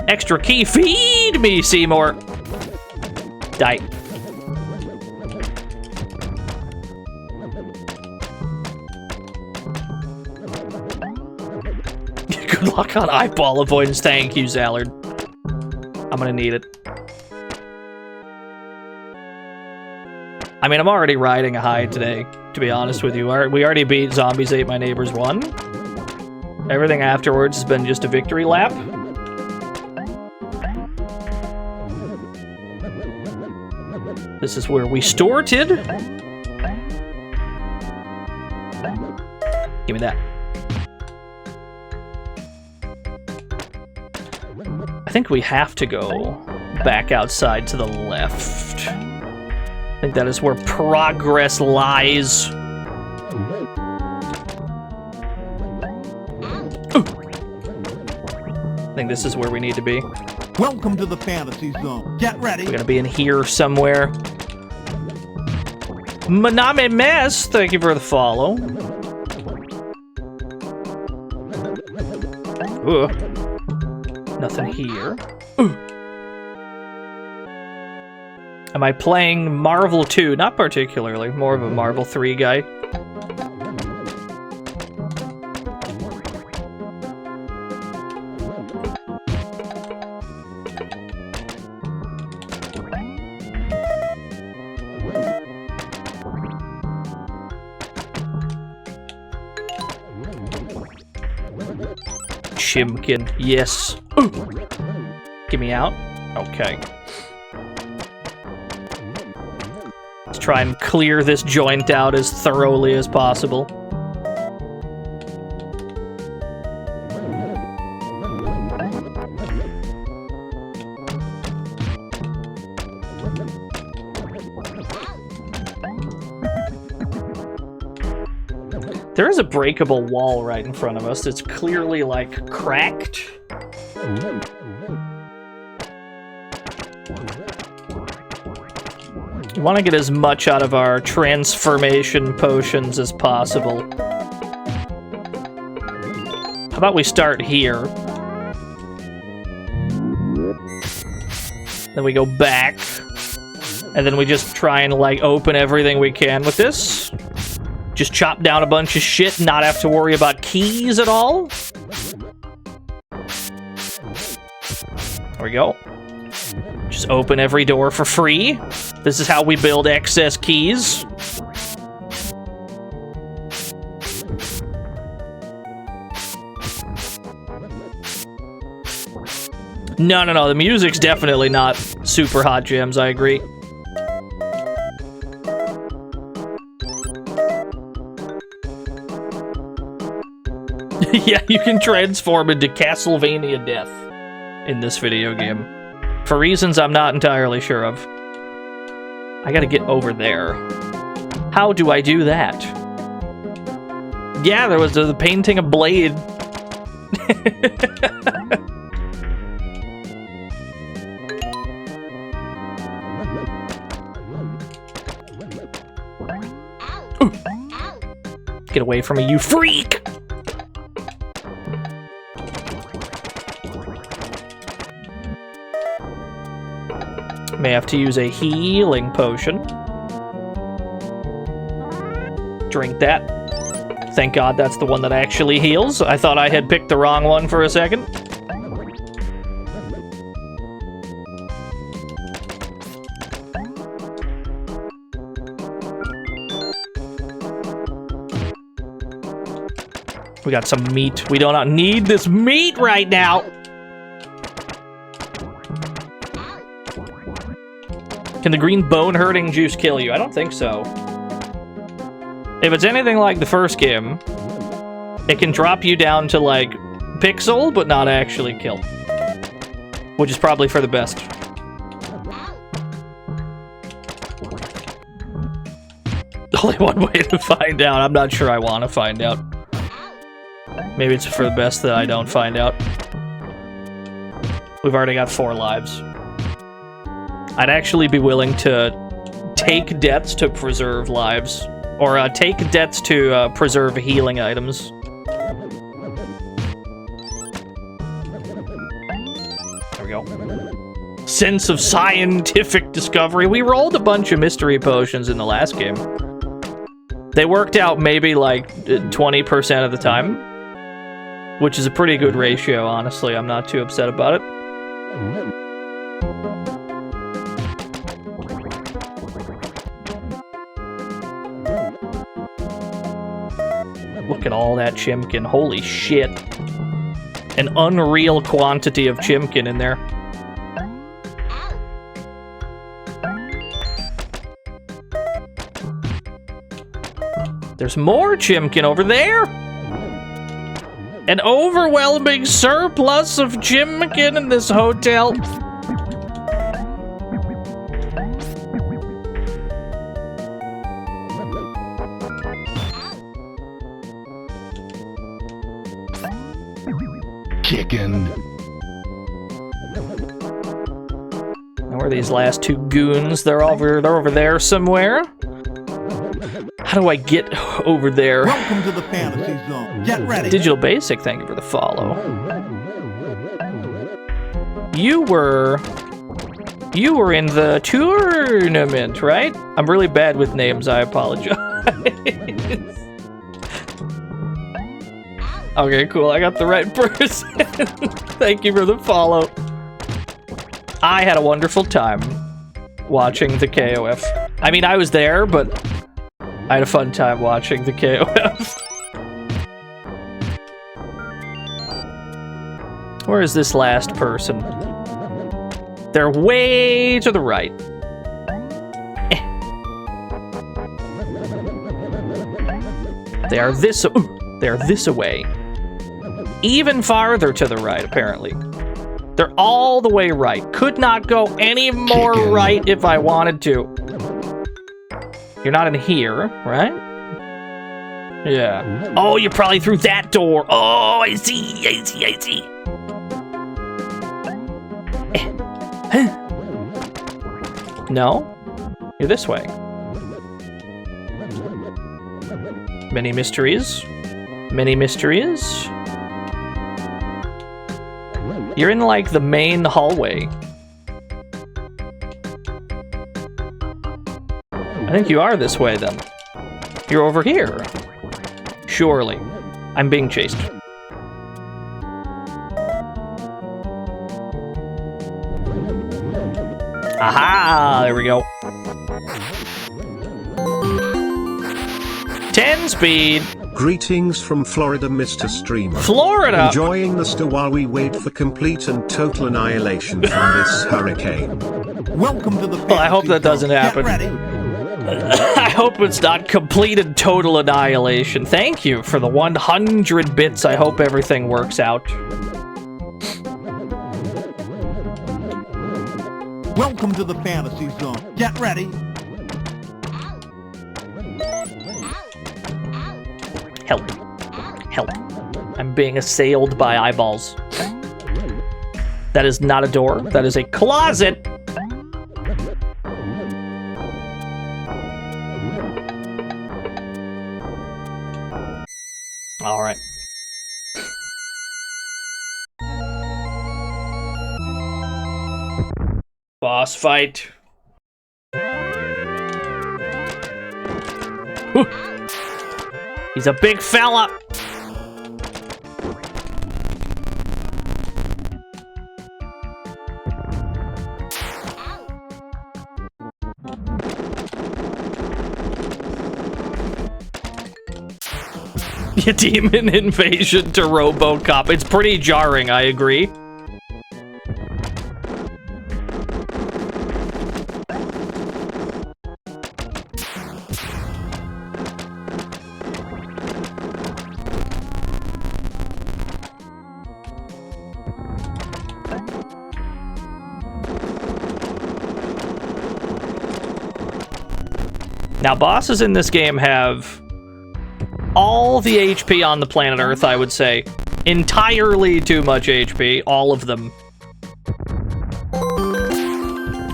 Extra key. Feed me, Seymour. Die. Good luck on eyeball avoidance. Thank you, Zallard. I'm gonna need it. I mean, I'm already riding a high today, to be honest with you. We already beat Zombies Ate My Neighbors 1. Everything afterwards has been just a victory lap. This is where we started. Give me that. I think we have to go back outside to the left. I think that is where progress lies. I think this is where we need to be. Welcome to the fantasy zone. Get ready. We're gonna be in here somewhere. Maname Mess, thank you for the follow. Ooh. Nothing here. Ooh. Am I playing Marvel 2? Not particularly. More of a Marvel 3 guy. Chimkin, yes. Ooh. Get me out. Okay. Let's try and clear this joint out as thoroughly as possible. There is a breakable wall right in front of us that's clearly, like, cracked. You want to get as much out of our transformation potions as possible. How about we start here? Then we go back. And then we just try and, like, open everything we can with this. Just chop down a bunch of shit, not have to worry about keys at all. There we go. Just open every door for free. This is how we build excess keys. No, the music's definitely not super hot gems, I agree. Yeah, you can transform into Castlevania Death in this video game. For reasons I'm not entirely sure of. I gotta get over there. How do I do that? Yeah, there was the painting a blade. Get away from me, you freak! May have to use a healing potion. Drink that. Thank God that's the one that actually heals. I thought I had picked the wrong one for a second. We got some meat. We do not need this meat right now. Can the green bone-hurting juice kill you? I don't think so. If it's anything like the first game, it can drop you down to, like, pixel, but not actually kill. Which is probably for the best. Only one way to find out. I'm not sure I want to find out. Maybe it's for the best that I don't find out. We've already got 4 lives. I'd actually be willing to take deaths to preserve lives. Or take deaths to preserve healing items. There we go. Sense of scientific discovery. We rolled a bunch of mystery potions in the last game. They worked out maybe like 20% of the time. Which is a pretty good ratio, honestly. I'm not too upset about it. Look at all that chimkin. Holy shit. An unreal quantity of chimkin in there. There's more chimkin over there! An overwhelming surplus of chimkin in this hotel. Chicken. Now where are these last 2 goons? They're over there somewhere. How do I get over there? Welcome to the fantasy zone. Get ready. Digital Basic, thank you for the follow. You were in the tournament, right? I'm really bad with names, I apologize. Okay, cool, I got the right person. Thank you for the follow. I had a wonderful time watching the KOF. I mean, I was there, but I had a fun time watching the KOF. Where is this last person? They're way to the right. They are this away. Even farther to the right, apparently. They're all the way right. Could not go any more right if I wanted to. You're not in here, right? Yeah. Oh, you're probably through that door. Oh, I see. No? You're this way. Many mysteries. Many mysteries. You're in, like, the main hallway. I think you are this way, then. You're over here. Surely. I'm being chased. Aha! There we go. 10 speed. Greetings from Florida, Mr. Streamer. Florida! Enjoying the star while we wait for complete and total annihilation from this hurricane. Welcome to the Well, I hope that doesn't happen. I hope it's not complete and total annihilation. Thank you for the 100 bits. I hope everything works out. Welcome to the fantasy zone. Get ready. Help. Help. I'm being assailed by eyeballs. That is not a door. That is a closet. All right. Boss fight. Whew. He's a big fella. Demon invasion to RoboCop. It's pretty jarring, I agree. Now, bosses in this game have all the HP on the planet Earth, I would say. Entirely too much HP, all of them.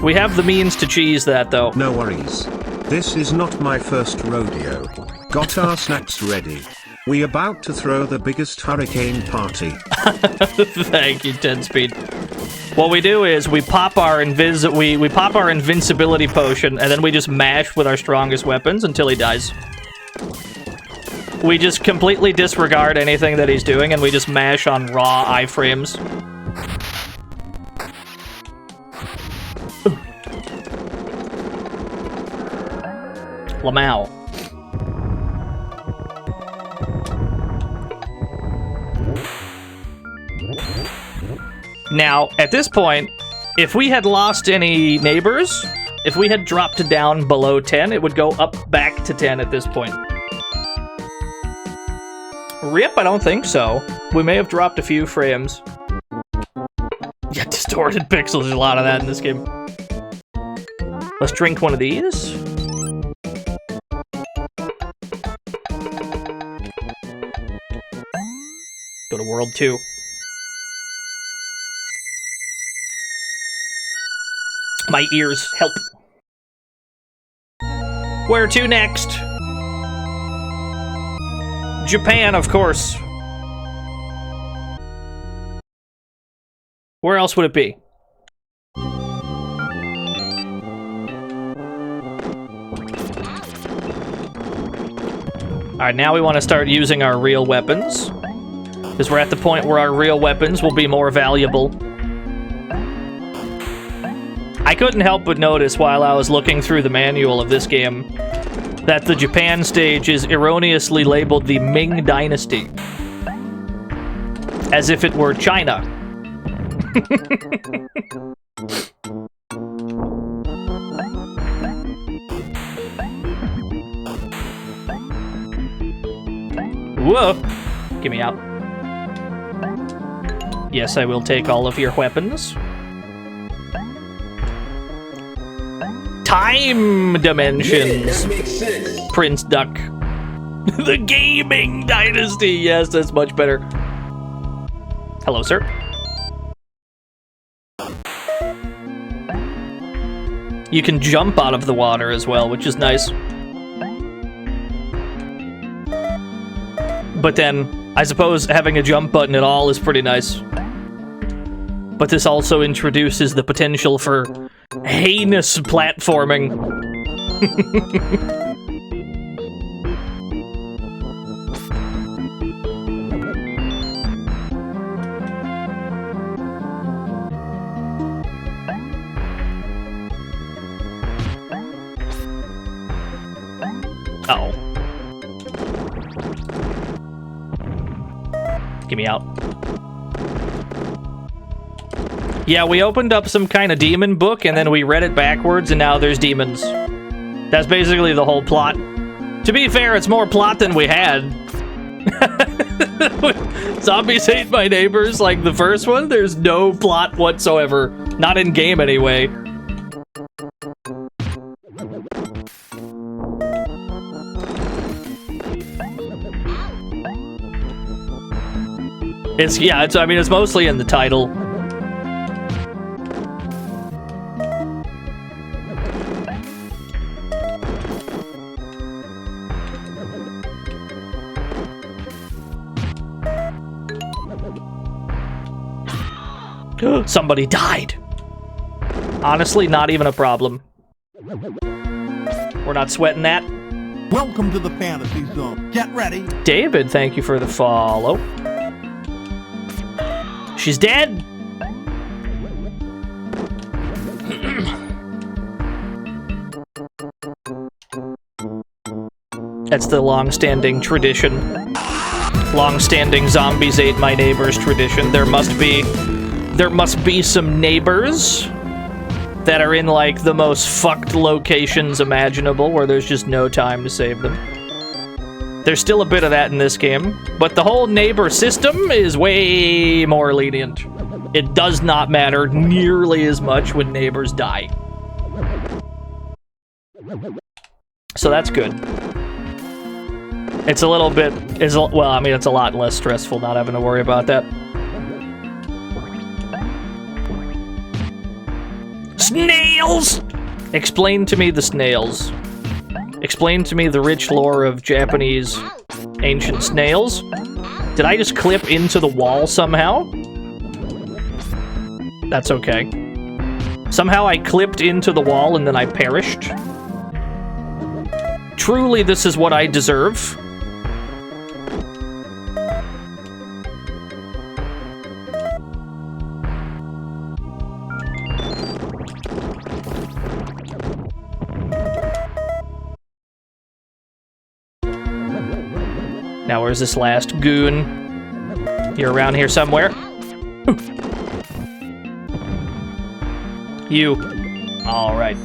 We have the means to cheese that, though. No worries. This is not my first rodeo. Got our snacks ready. We about to throw the biggest hurricane party. Thank you, 10 speed. What we do is we pop our we pop our invincibility potion, and then we just mash with our strongest weapons until he dies. We just completely disregard anything that he's doing, and we just mash on raw iframes. Lamau. Now, at this point, if we had lost any neighbors, if we had dropped down below 10, it would go up back to 10 at this point. Rip, I don't think so. We may have dropped a few frames. Yeah, distorted pixels, there's a lot of that in this game. Let's drink one of these. Go to World 2. My ears, help. Where to next? Japan, of course. Where else would it be? Alright, now we want to start using our real weapons. Because we're at the point where our real weapons will be more valuable. I couldn't help but notice while I was looking through the manual of this game that the Japan stage is erroneously labeled the Ming Dynasty. As if it were China. Whoa! Get me out. Yes, I will take all of your weapons. Time dimensions. That makes sense. Prince Duck. The Gaming Dynasty. Yes, that's much better. Hello, sir. You can jump out of the water as well, which is nice. But then, I suppose having a jump button at all is pretty nice. But this also introduces the potential for heinous platforming. Uh-oh. Get me out. Yeah, we opened up some kind of demon book, and then we read it backwards, and now there's demons. That's basically the whole plot. To be fair, it's more plot than we had. Zombies Hate My Neighbors, like the first one, there's no plot whatsoever. Not in game, anyway. I mean, it's mostly in the title. Somebody died. Honestly, not even a problem. We're not sweating that. Welcome to the fantasy zone. Get ready. David, thank you for the follow. She's dead. That's the long-standing tradition. Long-standing Zombies Ate My Neighbors tradition. There must be some neighbors that are in, like, the most fucked locations imaginable where there's just no time to save them. There's still a bit of that in this game, but the whole neighbor system is way more lenient. It does not matter nearly as much when neighbors die. So that's good. It's a little bit... well, I mean, it's a lot less stressful not having to worry about that. Snails! Explain to me the snails. Explain to me the rich lore of Japanese ancient snails. Did I just clip into the wall somehow? That's okay. Somehow I clipped into the wall and then I perished. Truly, this is what I deserve. Now, where's this last goon? You're around here somewhere. Ooh. You. All right.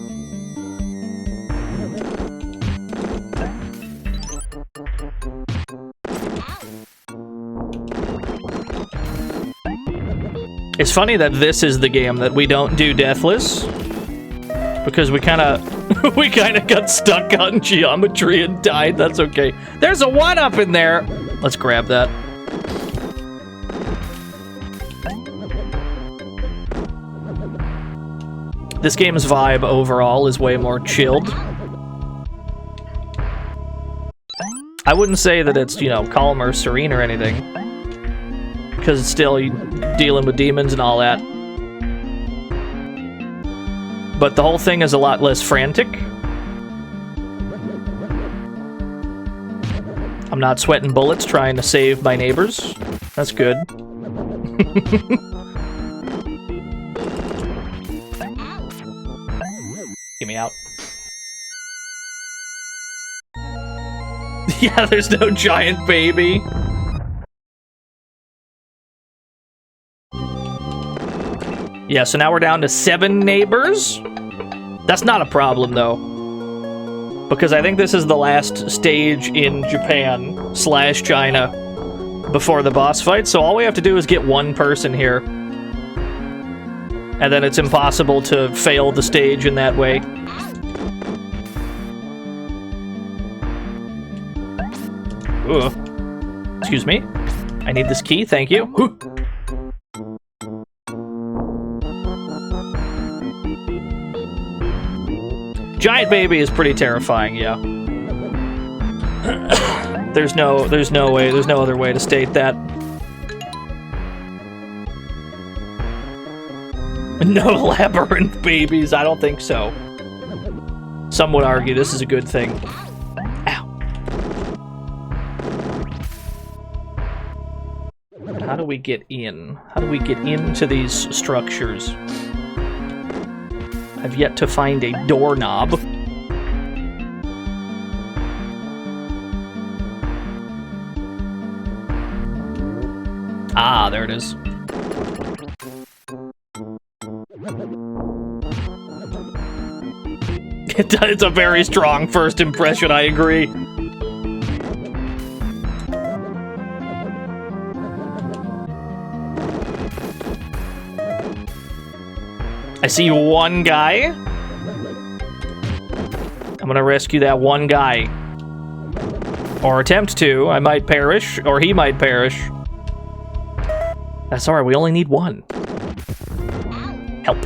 It's funny that this is the game that we don't do deathless, because we kind of got stuck on geometry and died. That's okay. There's a 1-up in there. Let's grab that. This game's vibe overall is way more chilled. I wouldn't say that it's, you know, calm or serene or anything, because it's still dealing with demons and all that. But the whole thing is a lot less frantic. I'm not sweating bullets trying to save my neighbors. That's good. Get me out. Yeah, there's no giant baby. Yeah, so now we're down to 7 neighbors. That's not a problem, though, because I think this is the last stage in Japan / China before the boss fight, so all we have to do is get 1 person here. And then it's impossible to fail the stage in that way. Ooh. Excuse me. I need this key, thank you. Ooh. Giant baby is pretty terrifying, yeah. There's no way, there's no other way to state that. No labyrinth babies, I don't think so. Some would argue this is a good thing. Ow. How do we get in? How do we get into these structures? I've yet to find a doorknob. Ah, there it is. It's a very strong first impression, I agree. I see one guy. I'm gonna rescue that one guy. Or attempt to. I might perish, or he might perish. That's alright, we only need one. Help.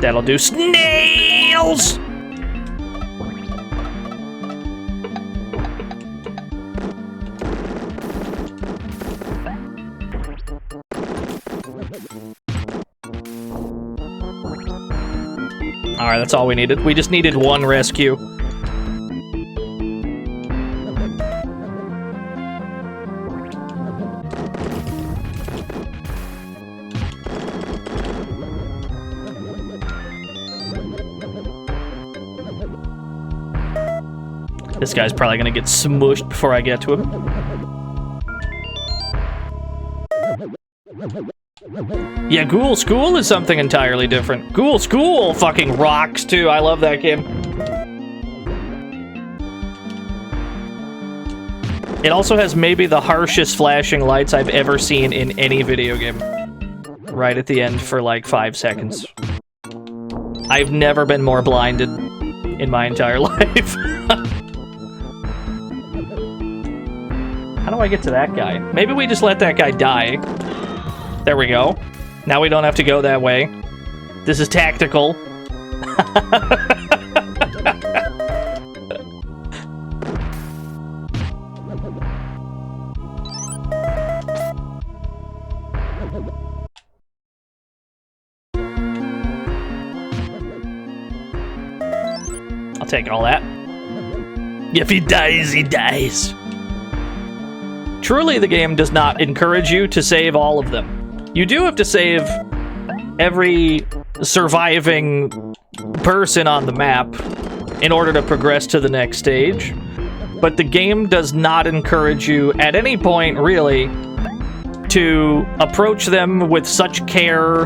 That'll do. Snails! Alright, that's all we needed. We just needed one rescue. This guy's probably gonna get smushed before I get to him. Yeah, Ghoul School is something entirely different. Ghoul School fucking rocks, too. I love that game. It also has maybe the harshest flashing lights I've ever seen in any video game. Right at the end for like 5 seconds. I've never been more blinded in my entire life. How do I get to that guy? Maybe we just let that guy die. There we go. Now we don't have to go that way. This is tactical. I'll take all that. If he dies, he dies. Truly, the game does not encourage you to save all of them. You do have to save every surviving person on the map in order to progress to the next stage. But the game does not encourage you at any point, really, to approach them with such care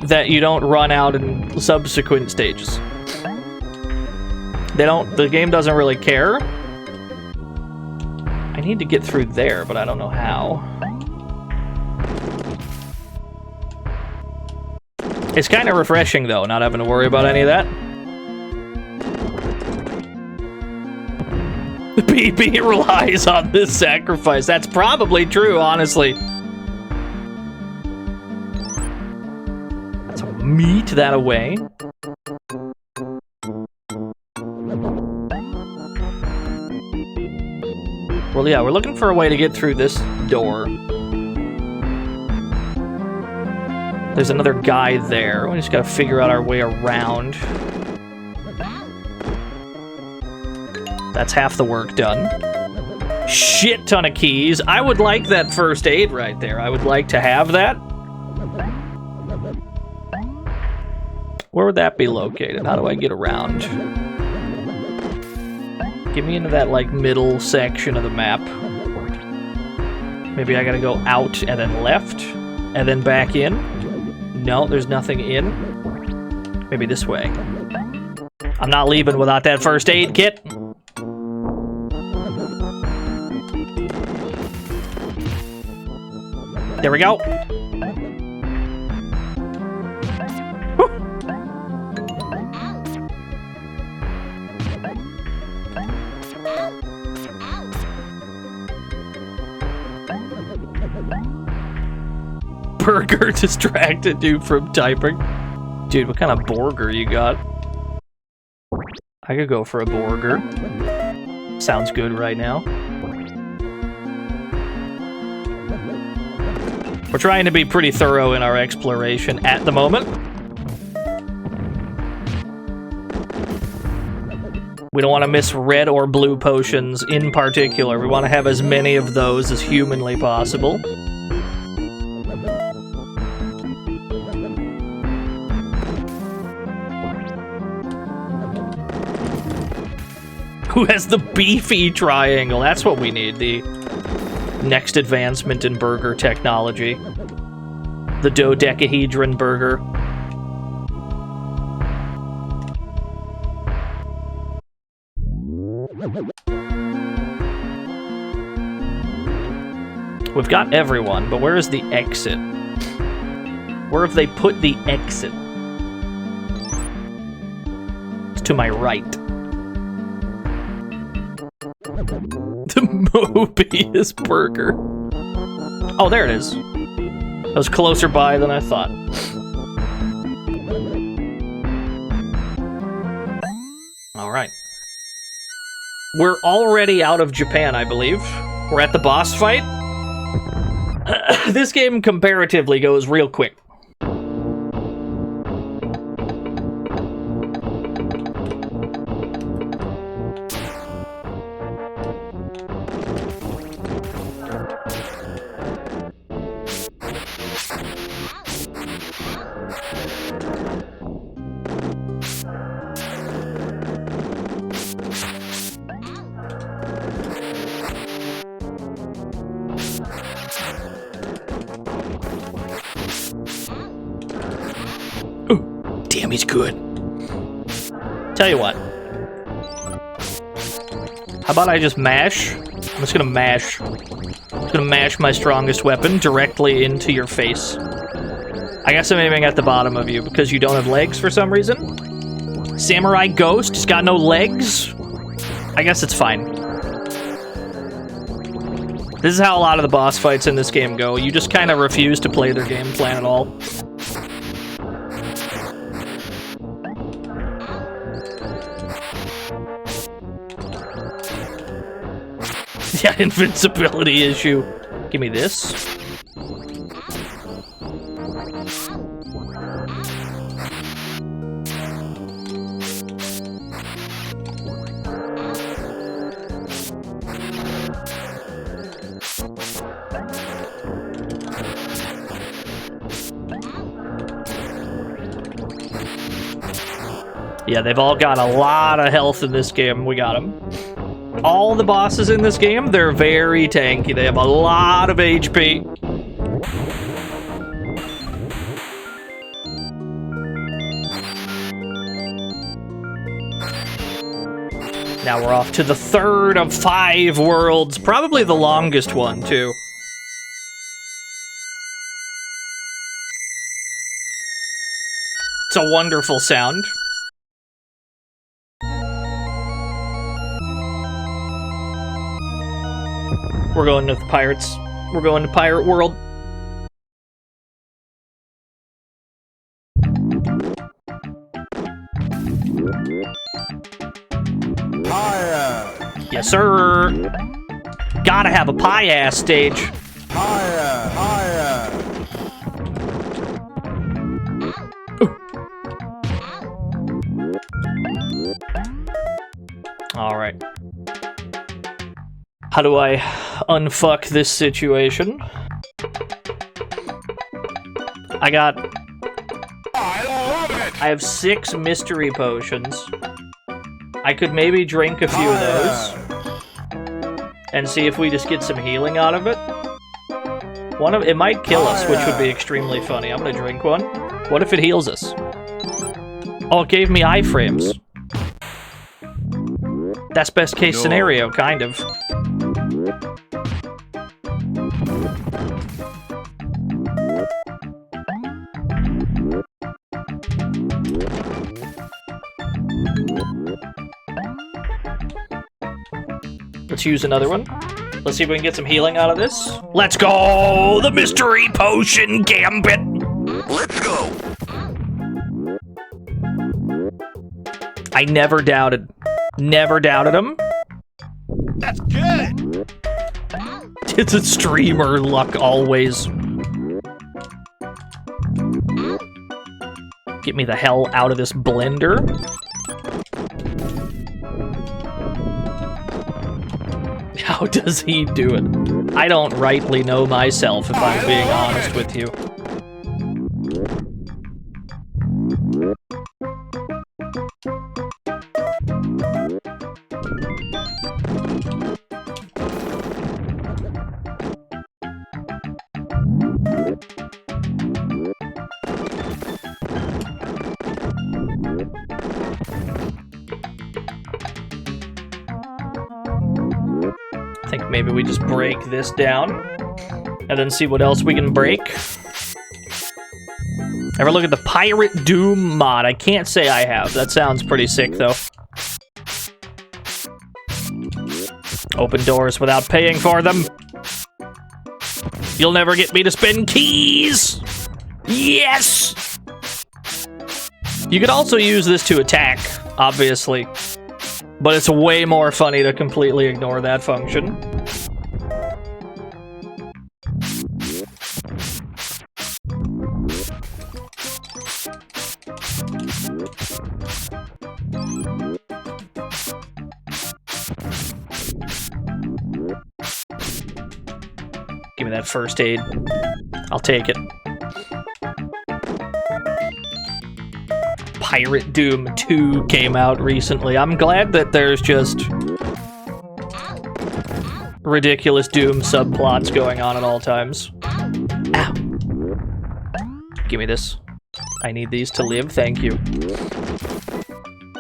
that you don't run out in subsequent stages. The game doesn't really care. I need to get through there, but I don't know how. It's kind of refreshing, though, not having to worry about any of that. The PB relies on this sacrifice. That's probably true, honestly. Let's meet that away. Well, yeah, we're looking for a way to get through this door. There's another guy there. We just gotta figure out our way around. That's half the work done. Shit ton of keys. I would like that first aid right there. I would like to have that. Where would that be located? How do I get around? Get me into that, like, middle section of the map. Maybe I gotta go out and then left, and then back in. No, there's nothing in. Maybe this way. I'm not leaving without that first aid kit. There we go. Woo. Burger distracted you from typing. Dude, what kind of burger you got? I could go for a burger. Sounds good right now. We're trying to be pretty thorough in our exploration at the moment. We don't want to miss red or blue potions in particular. We want to have as many of those as humanly possible. Who has the beefy triangle? That's what we need. The next advancement in burger technology. The dodecahedron burger. We've got everyone, but where is the exit? Where have they put the exit? It's to my right. The Mobius burger. Oh, there it is. That was closer by than I thought. Alright. We're already out of Japan, I believe. We're at the boss fight. This game comparatively goes real quick. Damn, he's good. Tell you what. How about I just mash? I'm just gonna mash. I'm just gonna mash my strongest weapon directly into your face. I guess I'm aiming at the bottom of you because you don't have legs for some reason. Samurai Ghost has got no legs. I guess it's fine. This is how a lot of the boss fights in this game go. You just kind of refuse to play their game plan at all. Yeah, invincibility issue. Give me this. Yeah, they've all got a lot of health in this game. We got them. All the bosses in this game, they're very tanky. They have a lot of HP. Now we're off to the third of 5 worlds. Probably the longest one, too. It's a wonderful sound. We're going to the pirates. We're going to Pirate World. Pirate. Yes, sir. Gotta have a pie-ass stage. Pirate. Pirate. All right. How do I unfuck this situation? I have 6 mystery potions. I could maybe drink a few of those and see if we just get some healing out of it. It might kill us, which would be extremely funny. I'm gonna drink one. What if it heals us? Oh, it gave me iframes. That's best case scenario, kind of. Let's use another one. Let's see if we can get some healing out of this. Let's go! The mystery potion gambit! Let's go! I never doubted him. That's good. It's a streamer luck always. Get me the hell out of this blender. How does he do it? I don't rightly know myself, if I'm being honest with you. I think maybe we just break this down and then see what else we can break. Ever look at the Pirate Doom mod? I can't say I have. That sounds pretty sick, though. Open doors without paying for them. You'll never get me to spend keys! Yes! You could also use this to attack, obviously. But it's way more funny to completely ignore that function. Give me that first aid. I'll take it. Pirate Doom 2 came out recently. I'm glad that there's just ridiculous Doom subplots going on at all times. Ow. Give me this. I need these to live, thank you.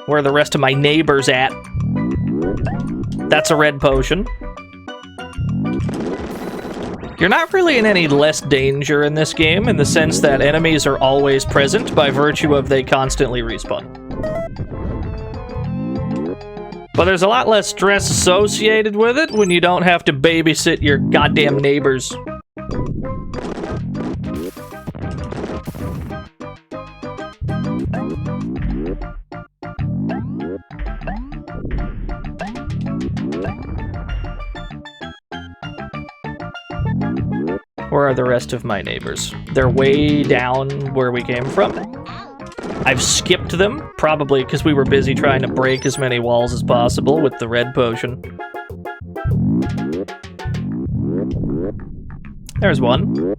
Where are the rest of my neighbors at? That's a red potion. You're not really in any less danger in this game, in the sense that enemies are always present by virtue of they constantly respawn. But there's a lot less stress associated with it when you don't have to babysit your goddamn neighbors. Where are the rest of my neighbors? They're way down where we came from. I've skipped them, probably because we were busy trying to break as many walls as possible with the red potion. There's one.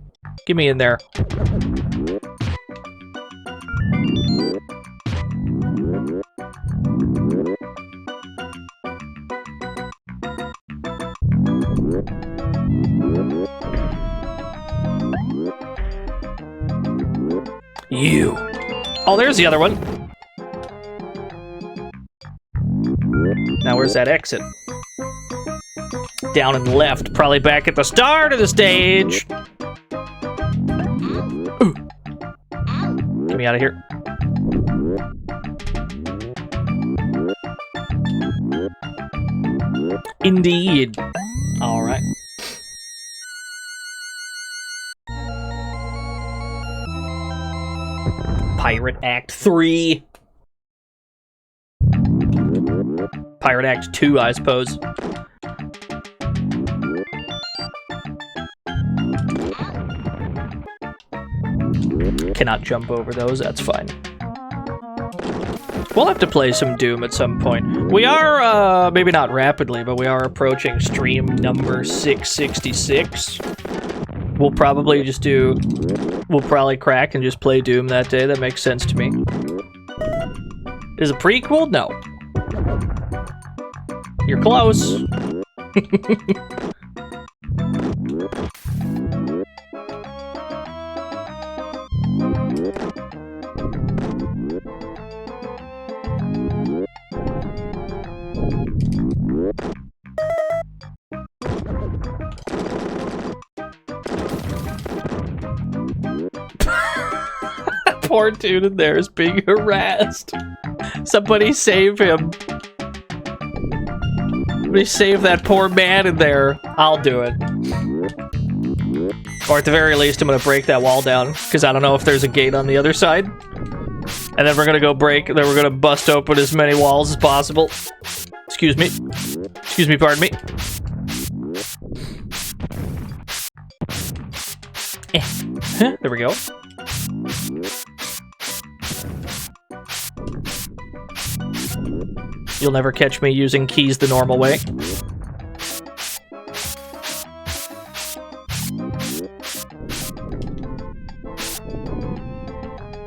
Get me in there. You. Oh, there's the other one. Now where's that exit? Down and left. Probably back at the start of the stage. Ooh. Get me out of here. Indeed. All right. Pirate Act 3. Pirate Act 2, I suppose. Cannot jump over those, that's fine. We'll have to play some Doom at some point. We are, maybe not rapidly, but we are approaching stream number 666. We'll probably just do... We'll probably crack and just play Doom that day. That makes sense to me. Is it prequel? No. You're close. Poor dude in there is being harassed. Somebody save him. Somebody save that poor man in there. I'll do it. Or at the very least, I'm gonna break that wall down, because I don't know if there's a gate on the other side. And then we're gonna go break, then we're gonna bust open as many walls as possible. Excuse me. Excuse me, pardon me. There we go. You'll never catch me using keys the normal way.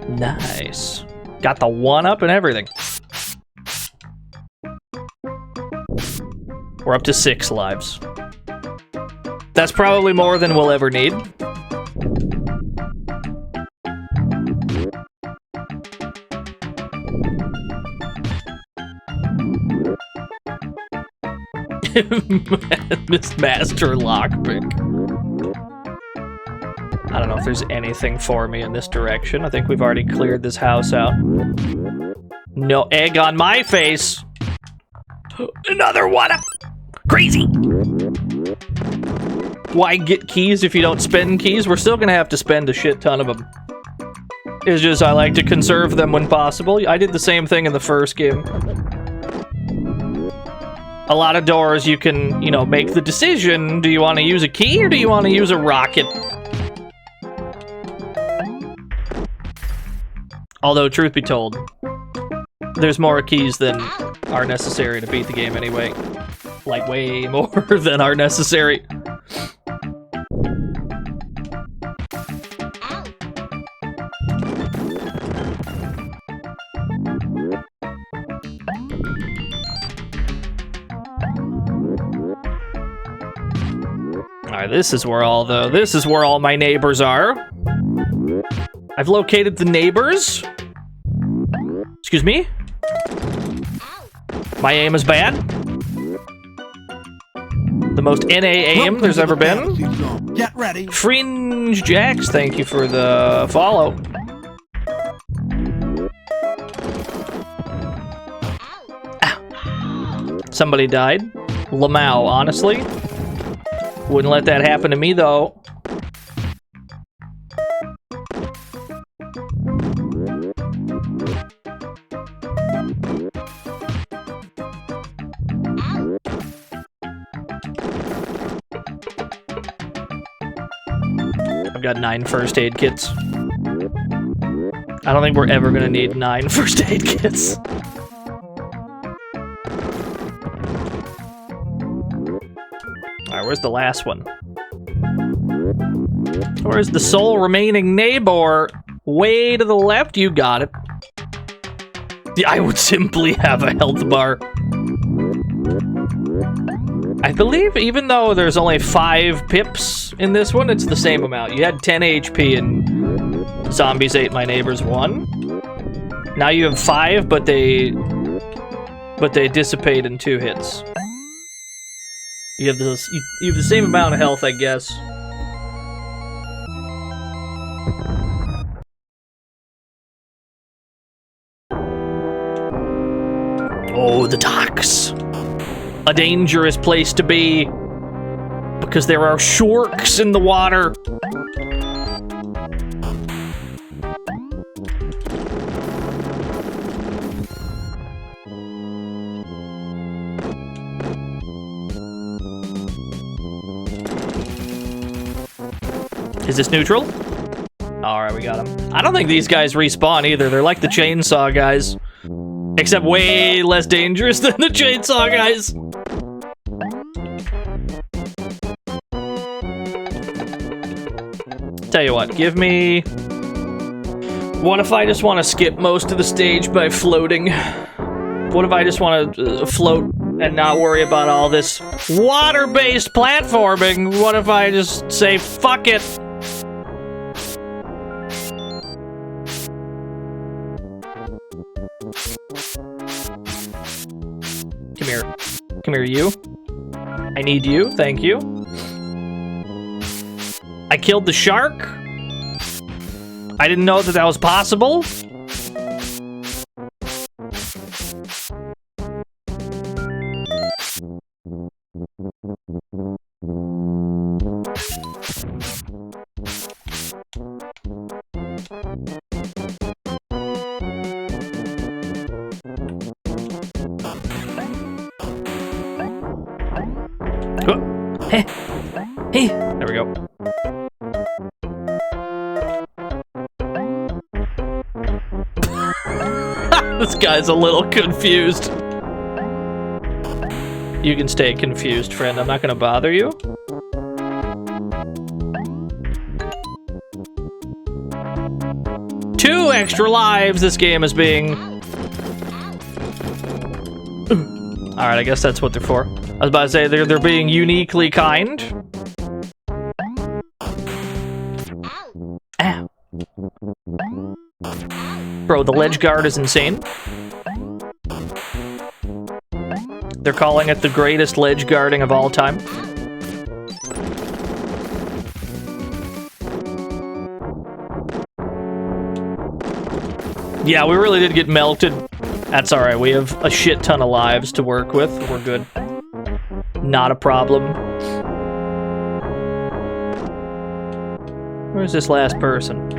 Nice. Got the 1-up and everything. We're up to 6 lives. That's probably more than we'll ever need. Miss Master Lockpick. I don't know if there's anything for me in this direction. I think we've already cleared this house out. No egg on my face. Another 1-up. Crazy. Why get keys if you don't spend keys? We're still gonna have to spend a shit ton of them. It's just I like to conserve them when possible. I did the same thing in the first game. A lot of doors you can, you know, make the decision. Do you want to use a key or do you want to use a rocket? Although, truth be told, there's more keys than are necessary to beat the game anyway. Like, way more than are necessary. Alright, this is where all my neighbors are. I've located the neighbors. Excuse me? My aim is bad. The most NA aim there's ever been. Get ready. Fringe Jacks, thank you for the follow. Ow. Somebody died. Lamau, honestly. Wouldn't let that happen to me, though. I've got 9 first aid kits. I don't think we're ever gonna need 9 first aid kits. Alright, where's the last one? Where's the sole remaining neighbor? Way to the left, you got it. I would simply have a health bar. I believe even though there's only 5 pips in this one, it's the same amount. You had 10 HP and zombies ate my neighbor's 1. Now you have 5, but they dissipate in 2 hits. You have the same amount of health, I guess. Oh, the docks. A dangerous place to be. Because there are sharks in the water. Is this neutral? Alright, we got him. I don't think these guys respawn either. They're like the chainsaw guys. Except way less dangerous than the chainsaw guys. Tell you what, give me... What if I just want to skip most of the stage by floating? What if I just want to float and not worry about all this water-based platforming? What if I just say, fuck it? Come here. Come here, you. I need you. Thank you. I killed the shark. I didn't know that that was possible. Hey, there we go. This guy's a little confused. You can stay confused, friend. I'm not gonna bother you. Two extra lives this game is being... Alright, I guess that's what they're for. I was about to say they're being uniquely kind. Ow. Bro, the ledge guard is insane. They're calling it the greatest ledge guarding of all time. Yeah, we really did get melted. That's alright, we have a shit ton of lives to work with. We're good. Not a problem. Where's this last person?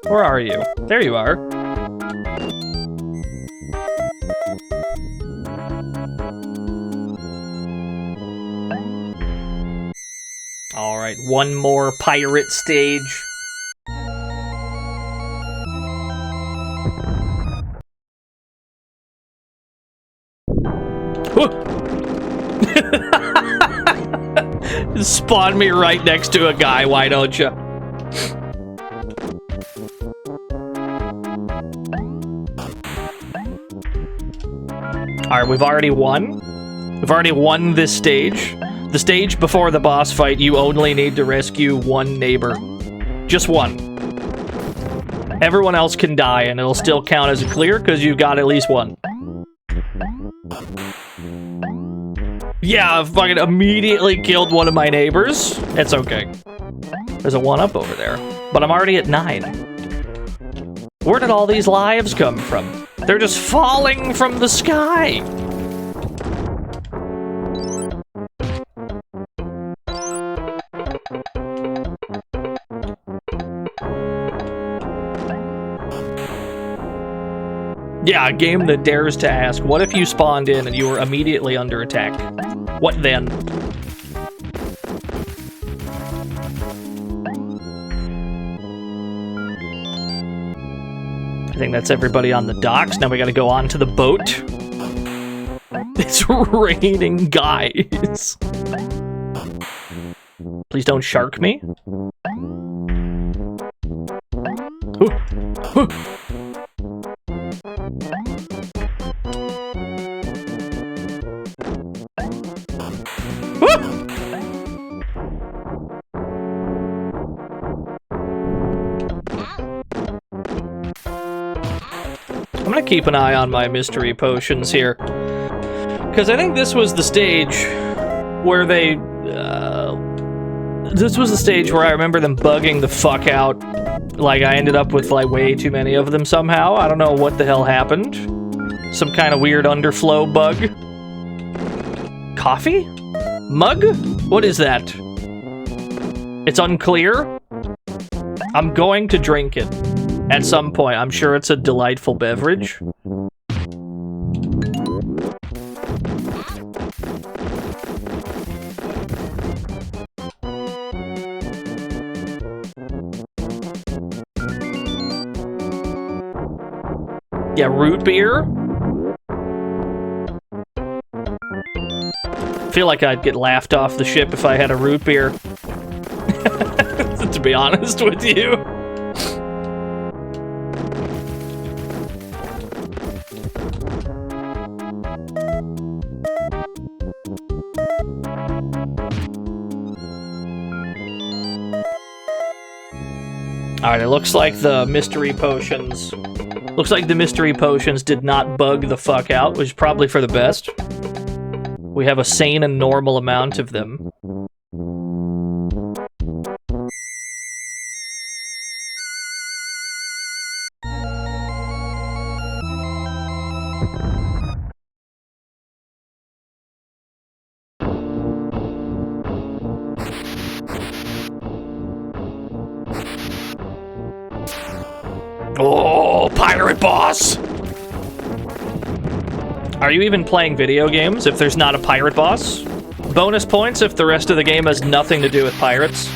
Where are you? There you are. Alright, one more pirate stage. Spawn me right next to a guy, why don't you? Alright, we've already won. We've already won this stage. The stage before the boss fight, you only need to rescue one neighbor. Just one. Everyone else can die, and it'll still count as a clear, because you got at least one. Yeah, I fucking immediately killed one of my neighbors. It's okay. There's a 1-up over there. But I'm already at 9. Where did all these lives come from? They're just falling from the sky. Yeah, a game that dares to ask, what if you spawned in and you were immediately under attack? What then? I think that's everybody on the docks. Now we gotta go on to the boat. It's raining guys. Please don't shark me. I'm gonna keep an eye on my mystery potions here, because I think this was the stage where they, this was the stage where I remember them bugging the fuck out. Like, I ended up with, like, way too many of them somehow. I don't know what the hell happened. Some kind of weird underflow bug. Coffee? Mug? What is that? It's unclear? I'm going to drink it. At some point, I'm sure it's a delightful beverage. Yeah, root beer? I feel like I'd get laughed off the ship if I had a root beer. To be honest with you. Alright, it looks like the mystery potions... Looks like the mystery potions did not bug the fuck out, which is probably for the best. We have a sane and normal amount of them. Oh, pirate boss! Are you even playing video games if there's not a pirate boss? Bonus points if the rest of the game has nothing to do with pirates.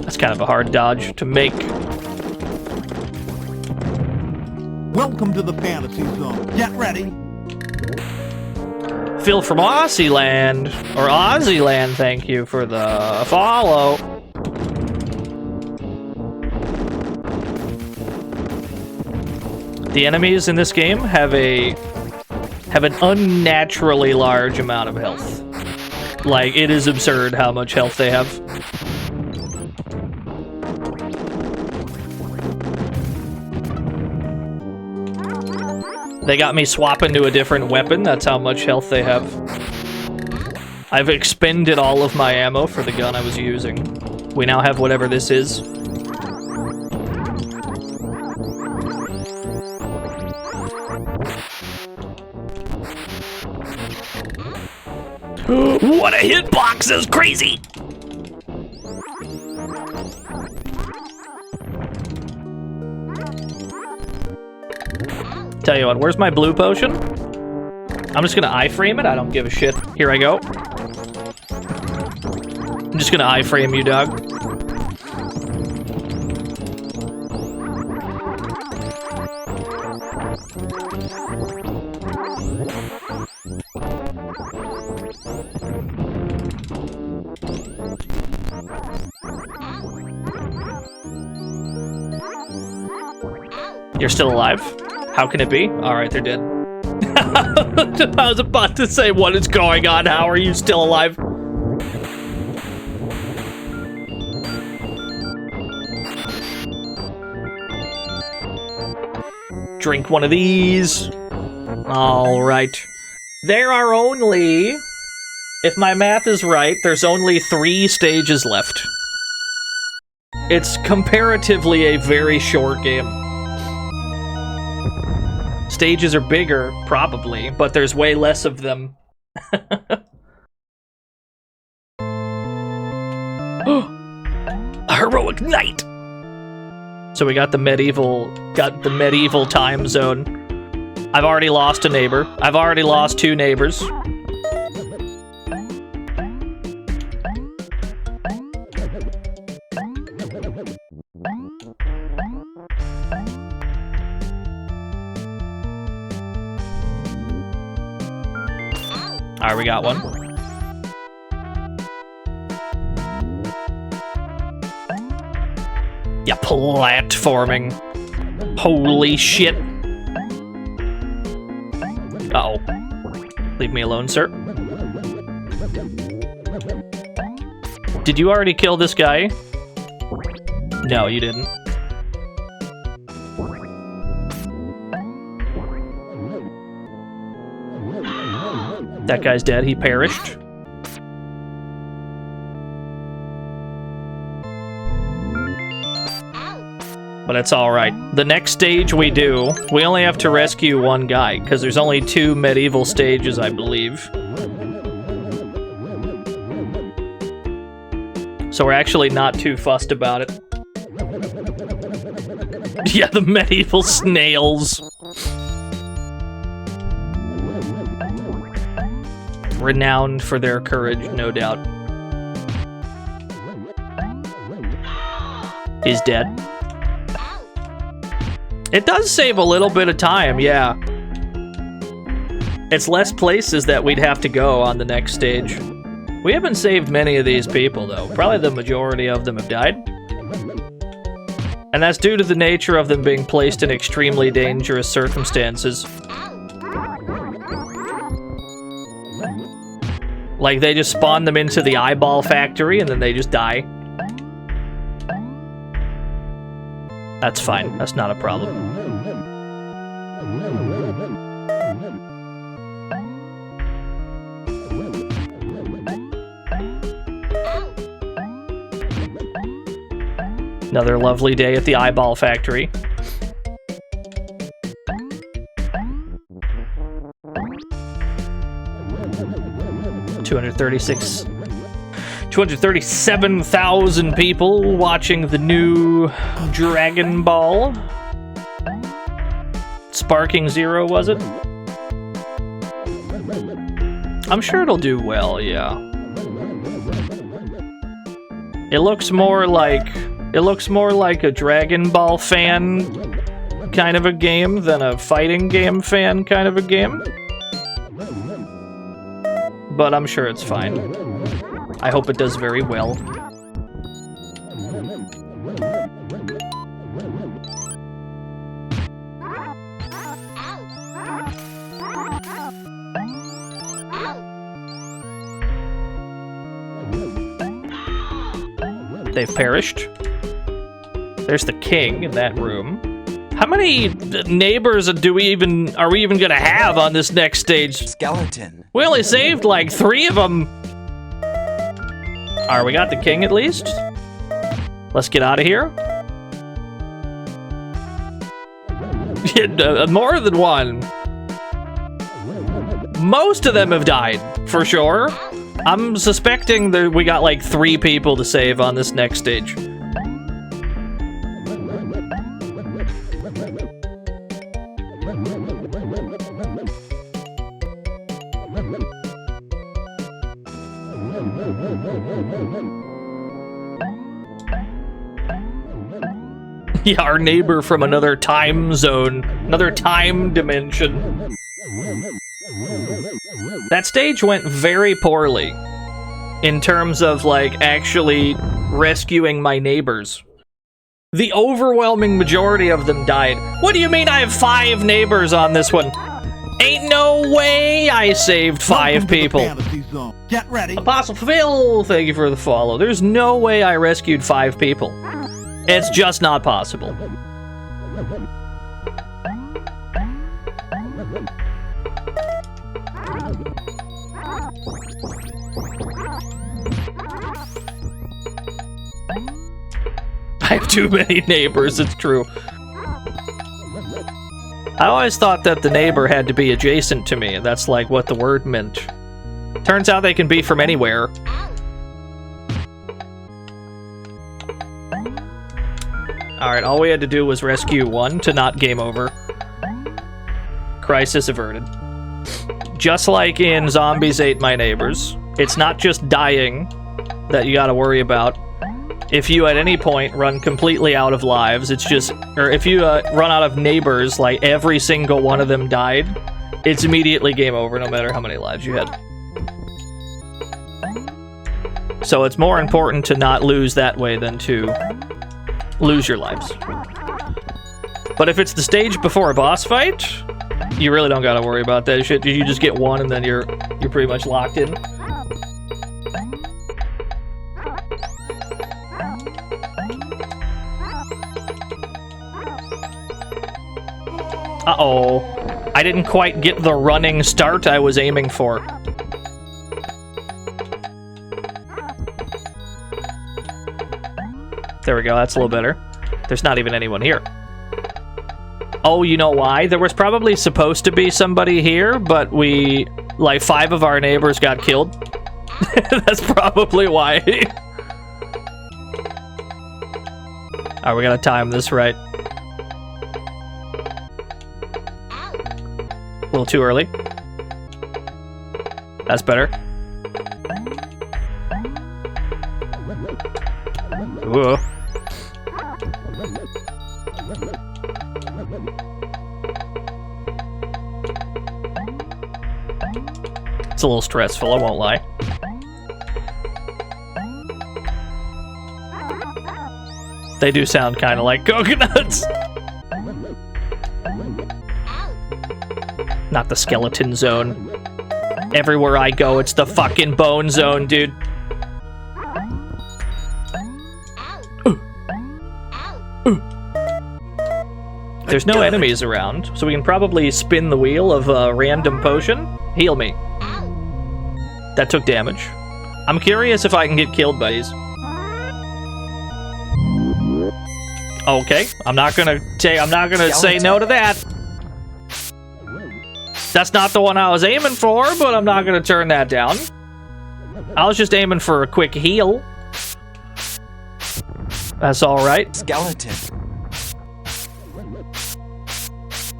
That's kind of a hard dodge to make. Welcome to the fantasy zone. Get ready. Phil from Aussieland, or Aussieland, thank you for the follow. The enemies in this game have an unnaturally large amount of health. Like, it is absurd how much health they have. They got me swapping to a different weapon, that's how much health they have. I've expended all of my ammo for the gun I was using. We now have whatever this is. What a hitbox! That's crazy! Tell you what, where's my blue potion? I'm just gonna iframe it, I don't give a shit. Here I go. I'm just gonna iframe you, dog. You're still alive? How can it be? Alright, they're dead. I was about to say, what is going on? How are you still alive? Drink one of these. Alright. There are only... If my math is right, there's only 3 stages left. It's comparatively a very short game. Stages are bigger, probably, but there's way less of them. A heroic knight! So we got the medieval time zone. I've already lost a neighbor. I've already lost 2 neighbors. Alright, we got one. Yeah, platforming. Holy shit. Uh-oh. Leave me alone, sir. Did you already kill this guy? No, you didn't. That guy's dead. He perished. But it's alright. The next stage we do, we only have to rescue 1 guy, because there's only 2 medieval stages, I believe. So we're actually not too fussed about it. Yeah, the medieval snails. Renowned for their courage, no doubt. He's dead. It does save a little bit of time, yeah. It's less places that we'd have to go on the next stage. We haven't saved many of these people, though. Probably the majority of them have died. And that's due to the nature of them being placed in extremely dangerous circumstances. Like, they just spawn them into the eyeball factory and then they just die. That's fine. That's not a problem. Another lovely day at the Eyeball Factory. $237,000 people watching the new Dragon Ball. Sparking Zero, was it? I'm sure it'll do well, yeah. It looks more like a Dragon Ball fan kind of a game than a fighting game fan kind of a game. But I'm sure it's fine. I hope it does very well. They've perished. There's the king in that room. How many neighbors are we even gonna have on this next stage? Skeleton. We only saved like 3 of them. Alright, we got the king at least. Let's get out of here. More than one. Most of them have died, for sure. I'm suspecting that we got like 3 people to save on this next stage. Yeah, our neighbor from another time zone, another time dimension. That stage went very poorly in terms of, like, actually rescuing my neighbors. The overwhelming majority of them died. What do you mean I have 5 neighbors on this one? Ain't no way I saved 5 people. Get ready. Apostle Phil, thank you for the follow. There's no way I rescued 5 people. It's just not possible. I have too many neighbors, it's true. I always thought that the neighbor had to be adjacent to me. That's like what the word meant. Turns out they can be from anywhere. Alright, all we had to do was rescue 1 to not game over. Crisis averted. Just like in Zombies Ate My Neighbors, it's not just dying that you gotta worry about. If you at any point run completely out of lives, it's just... Or if you run out of neighbors, like every single one of them died, it's immediately game over no matter how many lives you had. So it's more important to not lose that way than to lose your lives. But if it's the stage before a boss fight, you really don't gotta worry about that shit. You just get 1 and then you're pretty much locked in. Uh-oh. I didn't quite get the running start I was aiming for. There we go, that's a little better. There's not even anyone here. Oh, you know why? There was probably supposed to be somebody here, but we... Like, 5 of our neighbors got killed. That's probably why. Alright, we gotta time this right. A little too early. That's better. Ooh. It's a little stressful, I won't lie. They do sound kind of like coconuts. Not the skeleton zone. Everywhere I go, it's the fucking bone zone, dude. There's no enemies around, so we can probably spin the wheel of a random potion. Heal me. That took damage. I'm curious if I can get killed by these. Okay, I'm not gonna say no to that. That's not the one I was aiming for, but I'm not gonna turn that down. I was just aiming for a quick heal. That's all right. Skeleton.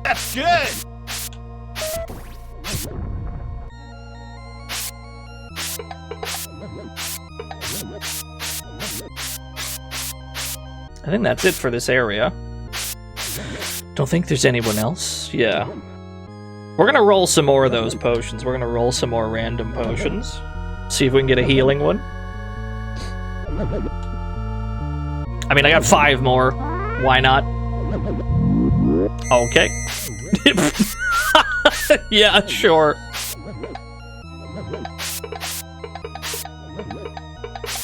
That's good. I think that's it for this area. Don't think there's anyone else. Yeah. We're gonna roll some more of those potions. We're gonna roll some more random potions. See if we can get a healing one. I mean, I got 5 more. Why not? Okay. Yeah, sure.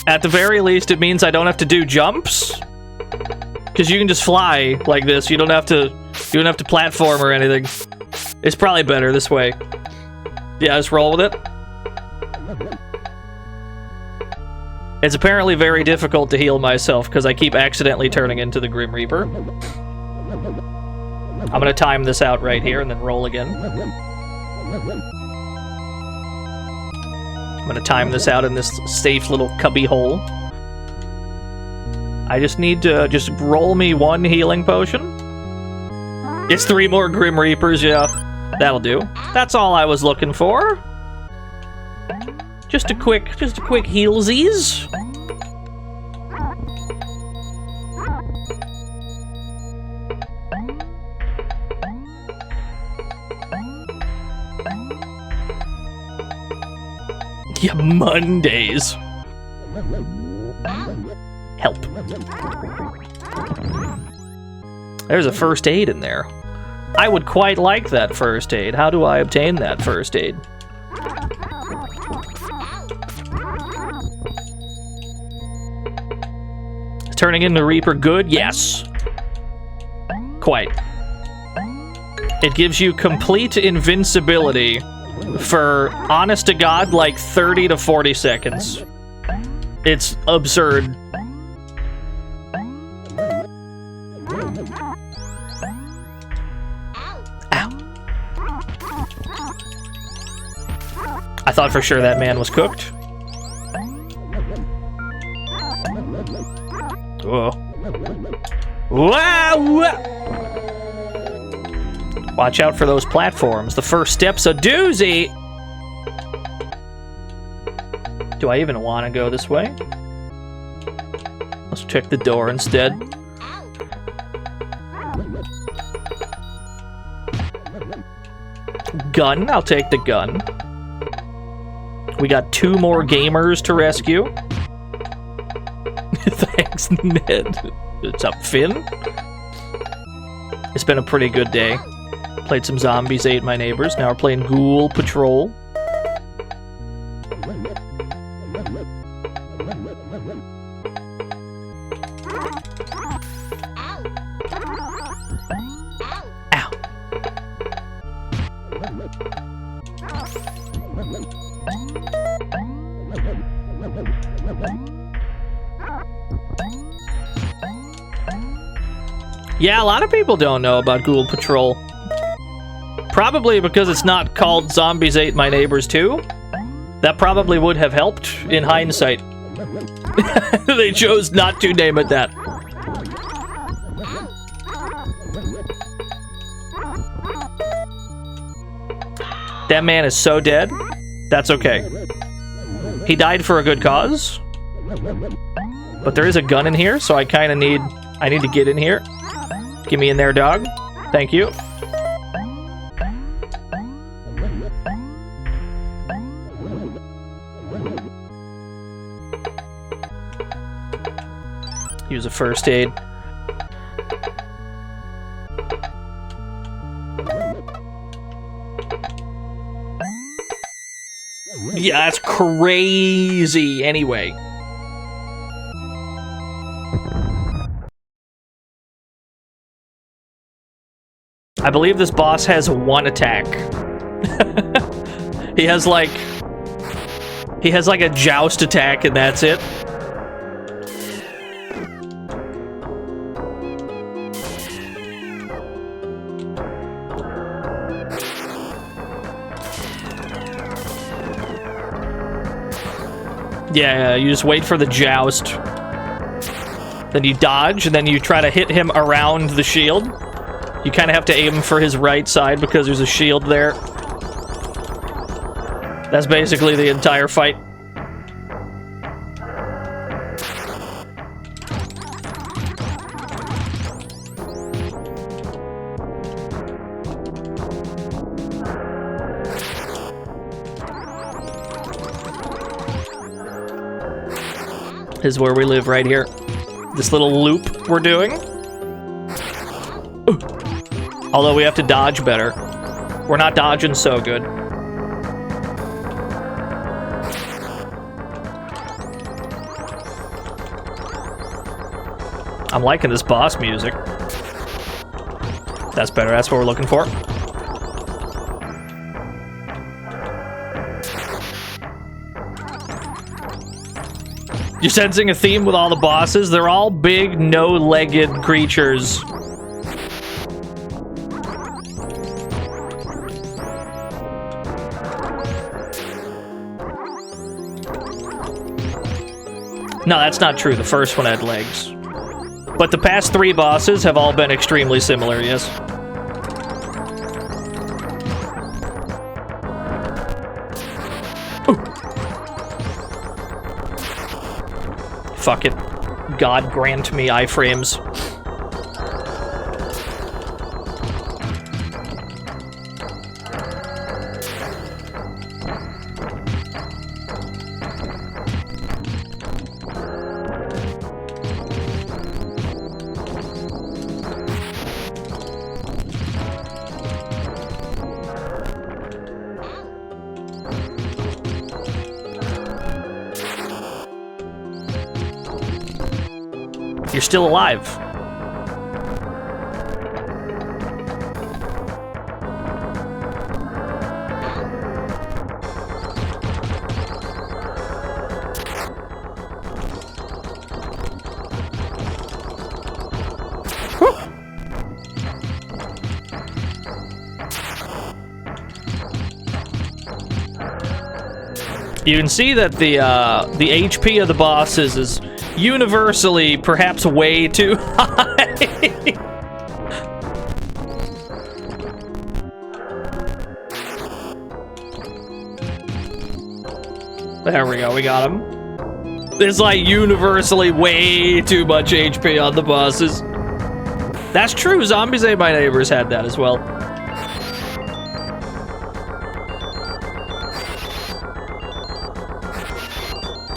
At the very least, it means I don't have to do jumps. Because you can just fly like this. You don't have to platform or anything. It's probably better this way. Yeah, just roll with it. It's apparently very difficult to heal myself because I keep accidentally turning into the Grim Reaper. I'm gonna time this out right here and then roll again. I'm gonna time this out in this safe little cubby hole. I just need to just roll me 1 healing potion. It's 3 more Grim Reapers, yeah. That'll do. That's all I was looking for. Just a quick healsies. Yeah, Mondays. Help. There's a first aid in there. I would quite like that first aid. How do I obtain that first aid? Turning into Reaper good? Yes. Quite. It gives you complete invincibility for, honest to God, like 30 to 40 seconds. It's absurd. I thought for sure that man was cooked. Whoa. Wow! Watch out for those platforms. The first step's a doozy! Do I even want to go this way? Let's check the door instead. Gun, I'll take the gun. We got 2 more gamers to rescue. Thanks, Ned. What's up, Finn? It's been a pretty good day. Played some zombies, ate my neighbors. Now we're playing Ghoul Patrol. Ow. Yeah, a lot of people don't know about Ghoul Patrol. Probably because it's not called Zombies Ate My Neighbors 2. That probably would have helped in hindsight. They chose not to name it that. That man is so dead. That's okay. He died for a good cause. But there is a gun in here, so I kind of need... I need to get in here. Get me in there, dog. Thank you. Use a first aid. Yeah, that's crazy. Anyway. I believe this boss has 1 attack. He has like a joust attack and that's it. Yeah, you just wait for the joust. Then you dodge, and then you try to hit him around the shield. You kind of have to aim for his right side because there's a shield there. That's basically the entire fight. This is where we live, right here. This little loop we're doing. Ooh. Although we have to dodge better. We're not dodging so good. I'm liking this boss music. That's better, that's what we're looking for. You're sensing a theme with all the bosses? They're all big, no-legged creatures. No, that's not true. The first one had legs. But the past 3 bosses have all been extremely similar, yes. Ooh. Fuck it. God grant me iframes. You're still alive. You can see that the HP of the bosses is universally perhaps way too high. There we go, we got him. There's like universally way too much HP on the bosses. That's true, Zombies Ate My Neighbors had that as well.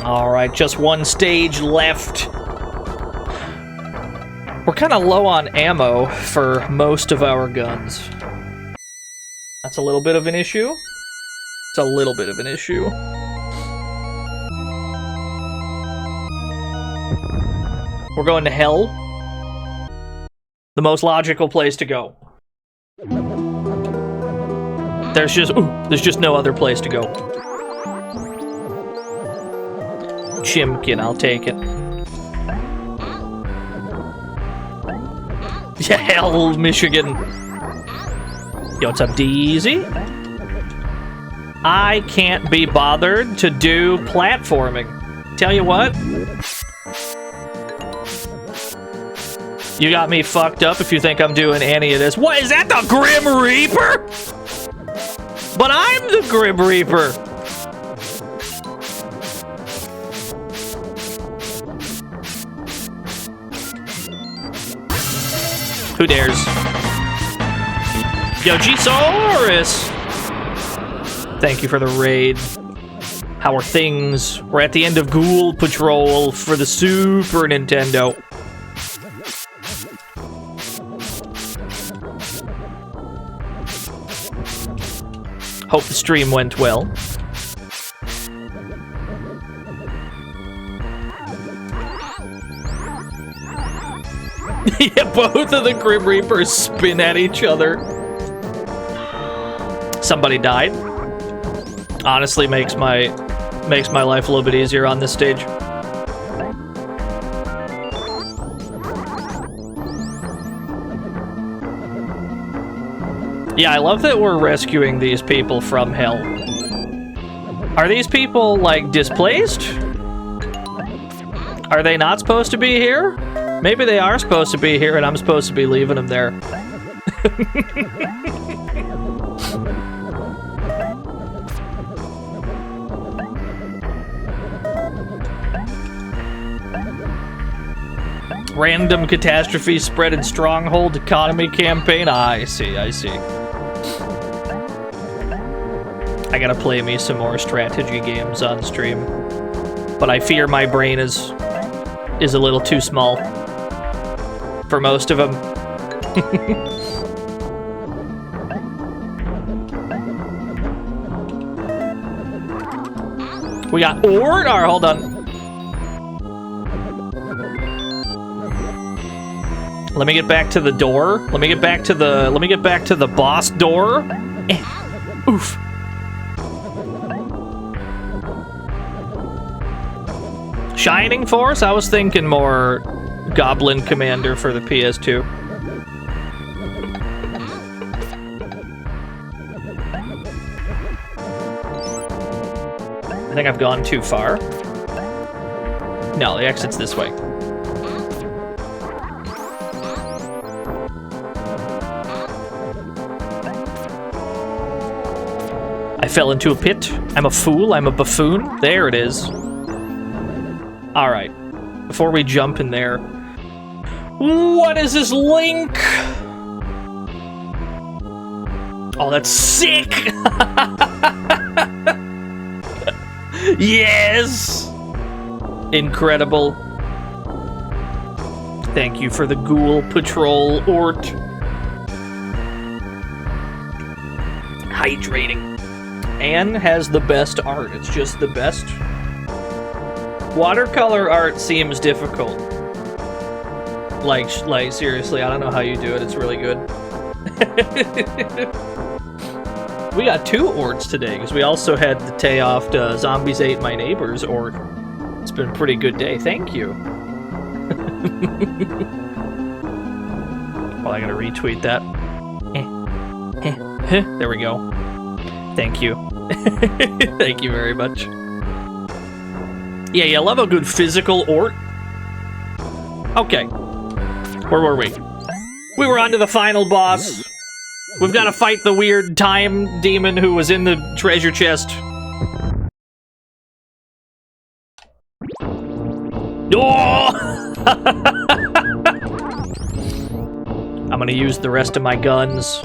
Alright, just one stage left. We're kind of low on ammo for most of our guns. That's a little bit of an issue. It's a little bit of an issue. We're going to hell. The most logical place to go. There's just no other place to go. Chimkin, I'll take it. Yeah, hell, Michigan. Yo, what's up, DZ? I can't be bothered to do platforming. Tell you what. You got me fucked up if you think I'm doing any of this. What, is that the Grim Reaper? But I'm the Grim Reaper. Who dares? Yo, G-Saurus! Thank you for the raid. How are things? We're at the end of Ghoul Patrol for the Super Nintendo. Hope the stream went well. Yeah, both of the Grim Reapers spin at each other. Somebody died. Honestly, makes my life a little bit easier on this stage. Yeah, I love that we're rescuing these people from hell. Are these people, like, displaced? Are they not supposed to be here? Maybe they are supposed to be here and I'm supposed to be leaving them there. Random catastrophe spread in stronghold economy campaign. Ah, I see, I see. I gotta play me some more strategy games on stream. But I fear my brain is a little too small for most of them. We got ore? Or hold on. Let me get back to the door. Let me get back to the boss door. Oof. Shining Force? I was thinking more Goblin Commander for the PS2. I think I've gone too far. No, the exit's this way. I fell into a pit. I'm a fool. I'm a buffoon. There it is. All right. Before we jump in there, what is this link? Oh, that's sick. Yes. Incredible. Thank you for the Ghoul Patrol Ort. Hydrating. Anne has the best art. It's just the best. Watercolor art seems difficult. Like seriously, I don't know how you do it. It's really good. We got 2 orts today because we also had the Teoft Zombies Ate My Neighbors ort. It's been a pretty good day. Thank you. Well, I gotta retweet that. There we go. Thank you. Thank you very much. Yeah, you love a good physical ort. Okay. Where were we? We were on to the final boss. We've got to fight the weird time demon who was in the treasure chest. Oh! I'm gonna use the rest of my guns.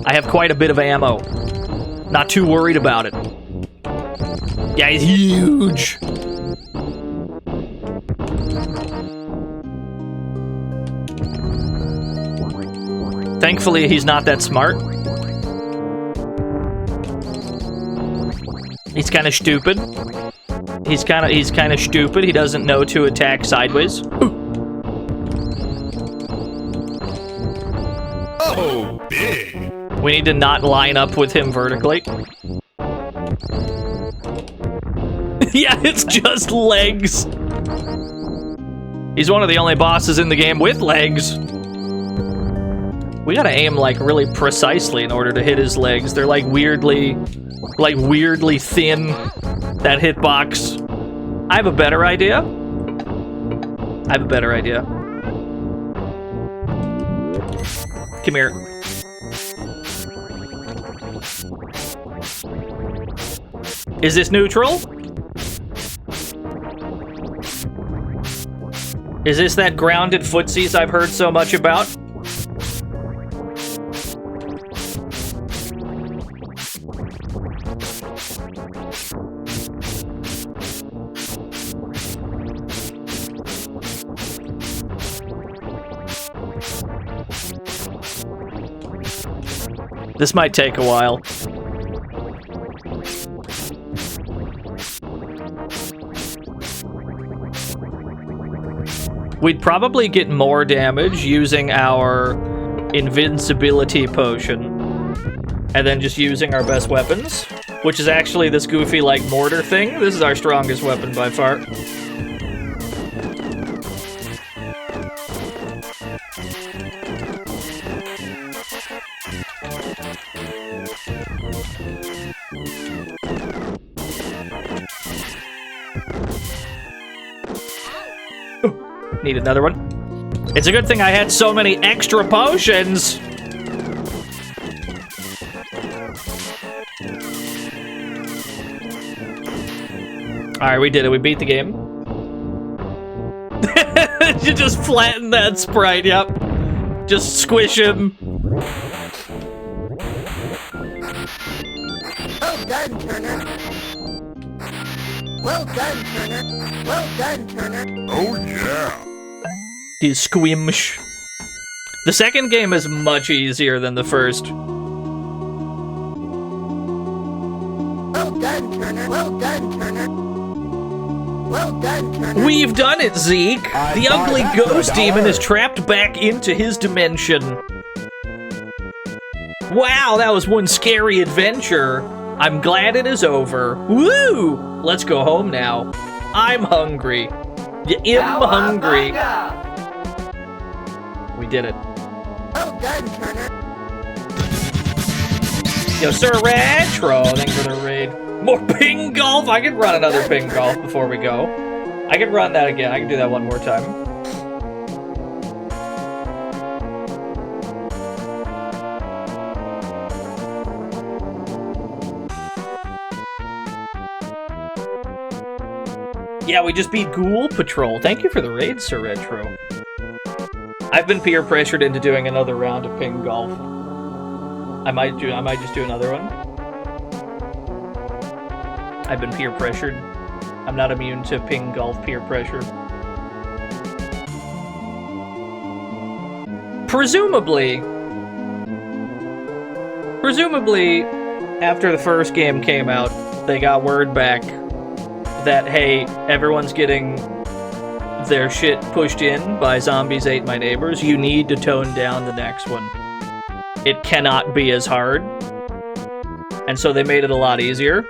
I have quite a bit of ammo. Not too worried about it. Yeah, he's huge. Thankfully, he's not that smart. He's kind of stupid. He's kind of stupid. He doesn't know to attack sideways. Oh, big. We need to not line up with him vertically. Yeah, it's just legs. He's one of the only bosses in the game with legs. We gotta aim, like, really precisely in order to hit his legs. They're, like, weirdly thin, that hitbox. I have a better idea. Come here. Is this neutral? Is this that grounded footsies I've heard so much about? This might take a while. We'd probably get more damage using our invincibility potion and then just using our best weapons, which is actually this goofy, like, mortar thing. This is our strongest weapon by far. Need another one. It's a good thing I had so many extra potions. Alright, we did it. We beat the game. You just flatten that sprite, yep. Just squish him. Well done, Turner. Well done, Turner. Well done, Turner. Oh, yeah. He's squimsh. The second game is much easier than the first. Well done, Turner. Well done, Turner. Well done, Turner. We've done it, Zeke. The ugly ghost demon is trapped back into his dimension. Wow, that was one scary adventure. I'm glad it is over. Woo! Let's go home now. I'm hungry. I'm hungry. We did it. Well done, Turner. Yo, Sir Retro, thanks for the raid. More Pingolf? I could run another Pingolf before we go. I can run that again. I can do that one more time. Yeah, we just beat Ghoul Patrol. Thank you for the raid, Sir Retro. I've been peer pressured into doing another round of Pingolf. I might just do another one. I've been peer pressured. I'm not immune to Pingolf peer pressure. Presumably, after the first game came out, they got word back that, hey, everyone's getting their shit pushed in by Zombies Ate My Neighbors. You need to tone down the next one. It cannot be as hard. And so they made it a lot easier.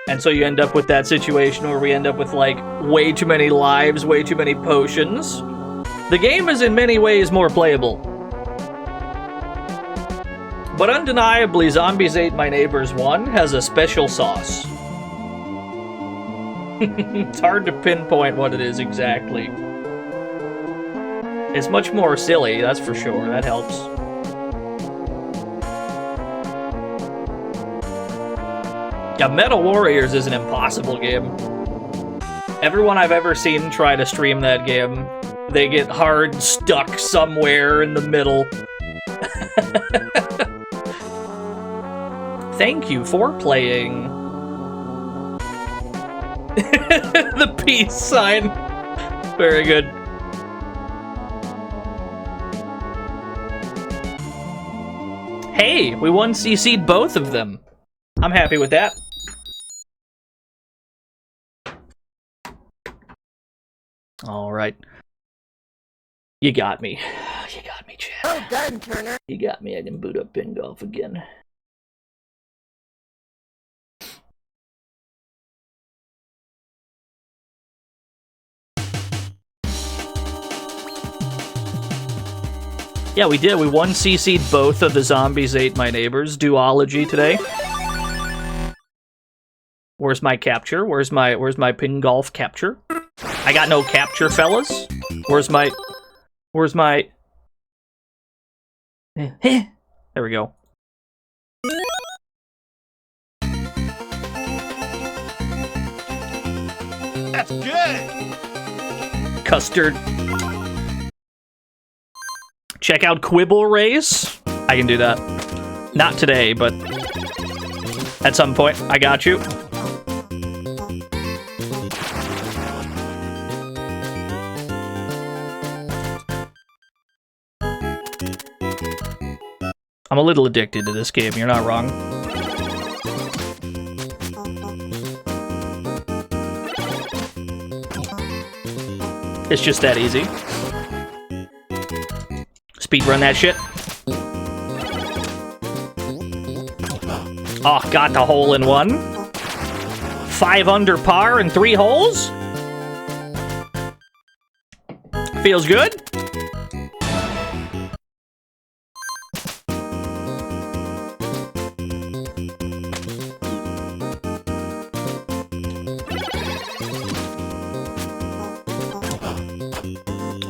And so you end up with that situation where we end up with, like, way too many lives, way too many potions. The game is in many ways more playable. But undeniably, Zombies Ate My Neighbors 1 has a special sauce. It's hard to pinpoint what it is exactly. It's much more silly, that's for sure. That helps. Yeah, Metal Warriors is an impossible game. Everyone I've ever seen try to stream that game, they get hard stuck somewhere in the middle. Thank you for playing. The peace sign. Very good. Hey, we 1CC'd both of them. I'm happy with that. All right. You got me. You got me, Chad. Well done, Turner. You got me. I can boot up Pingolf again. Yeah, we did. We 1CC'd both of the Zombies Ate My Neighbors duology today. Where's my capture? Where's my Pingolf capture? I got no capture, fellas. Where's my there we go. That's good. Custard. Check out Quibble Race. I can do that. Not today, but at some point. I got you. I'm a little addicted to this game, you're not wrong. It's just that easy. Speedrun that shit. Oh, got the hole in one. 5 under par and 3 holes? Feels good?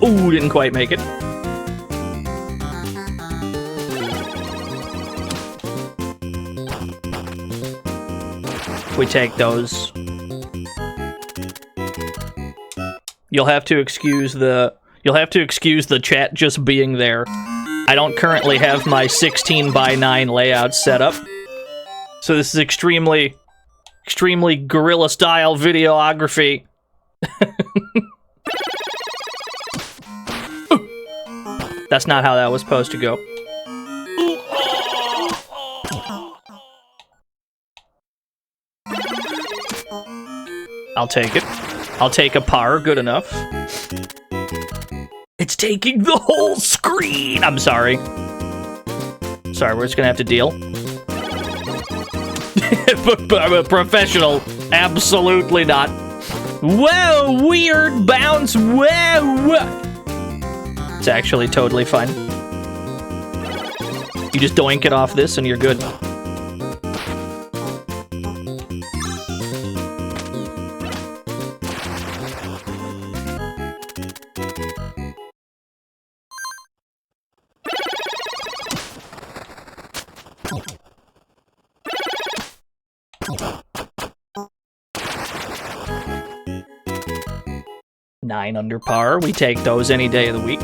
Ooh, didn't quite make it. We take those. You'll have to excuse the chat just being there. I don't currently have my 16:9 layout set up. So this is extremely guerrilla style videography. That's not how that was supposed to go. I'll take it. I'll take a par, good enough. It's taking the whole screen! I'm sorry. Sorry, we're just gonna have to deal. I'm a professional. Absolutely not. Whoa, weird bounce, whoa! It's actually totally fine. You just doink it off this and you're good. Nine under par. We take those any day of the week.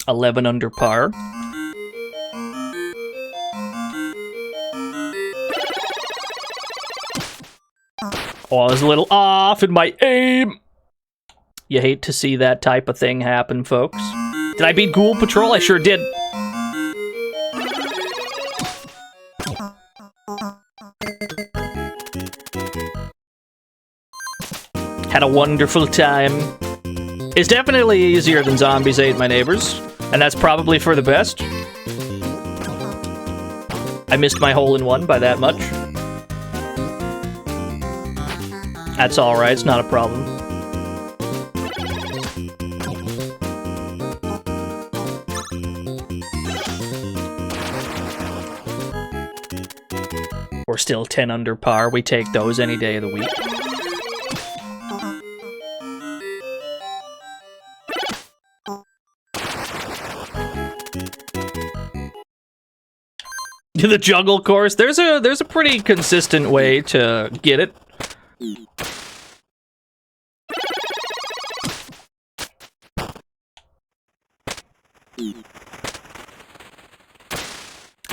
$11 under par. Oh, I was a little off in my aim. You hate to see that type of thing happen, folks. Did I beat Ghoul Patrol? I sure did. Had a wonderful time. It's definitely easier than Zombies Ate My Neighbors, and that's probably for the best. I missed my hole-in-one by that much. That's alright, it's not a problem. We're still 10 under par. We take those any day of the week. The juggle course. There's a pretty consistent way to get it.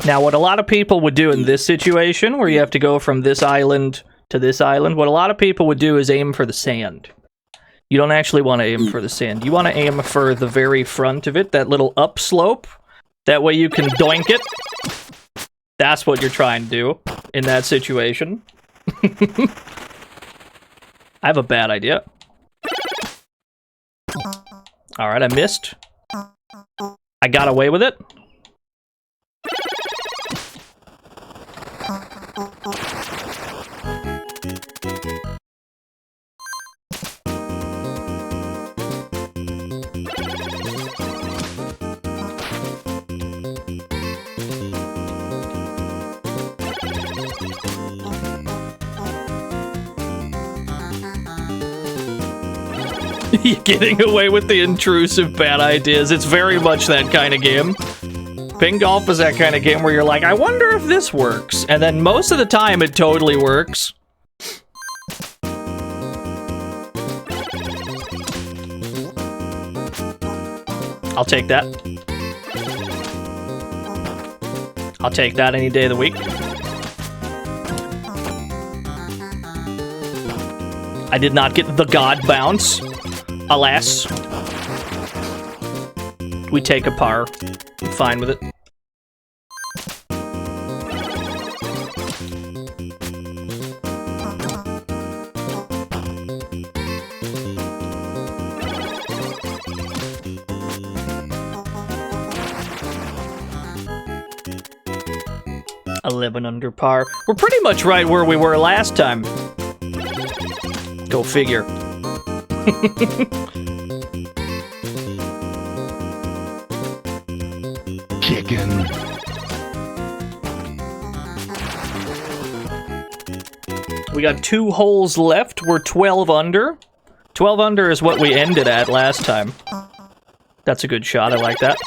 Now, what a lot of people would do in this situation, where you have to go from this island to this island, what a lot of people would do is aim for the sand. You don't actually want to aim for the sand. You want to aim for the very front of it, that little upslope. That way you can doink it. That's what you're trying to do in that situation. I have a bad idea. Alright, I missed. I got away with it. You're getting away with the intrusive bad ideas. It's very much that kind of game. Pingolf is that kind of game where you're like, I wonder if this works. And then most of the time, it totally works. I'll take that. I'll take that any day of the week. I did not get the god bounce. Alas. We take a par. I'm fine with it. $11 under par. We're pretty much right where we were last time. Go figure. We got 2 holes left. We're 12 under. 12 under is what we ended at last time. That's a good shot. I like that.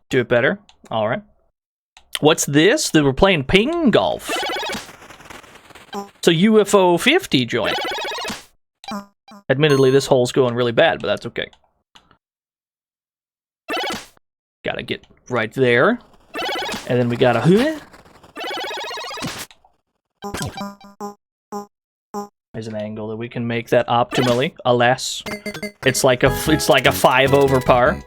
Do it better. All right. What's this? We're playing Pingolf. It's a UFO 50 joint. Admittedly, this hole's going really bad, but that's okay. Gotta get right there. And then we gotta... There's an angle that we can make that optimally. Alas, it's like a 5 over par.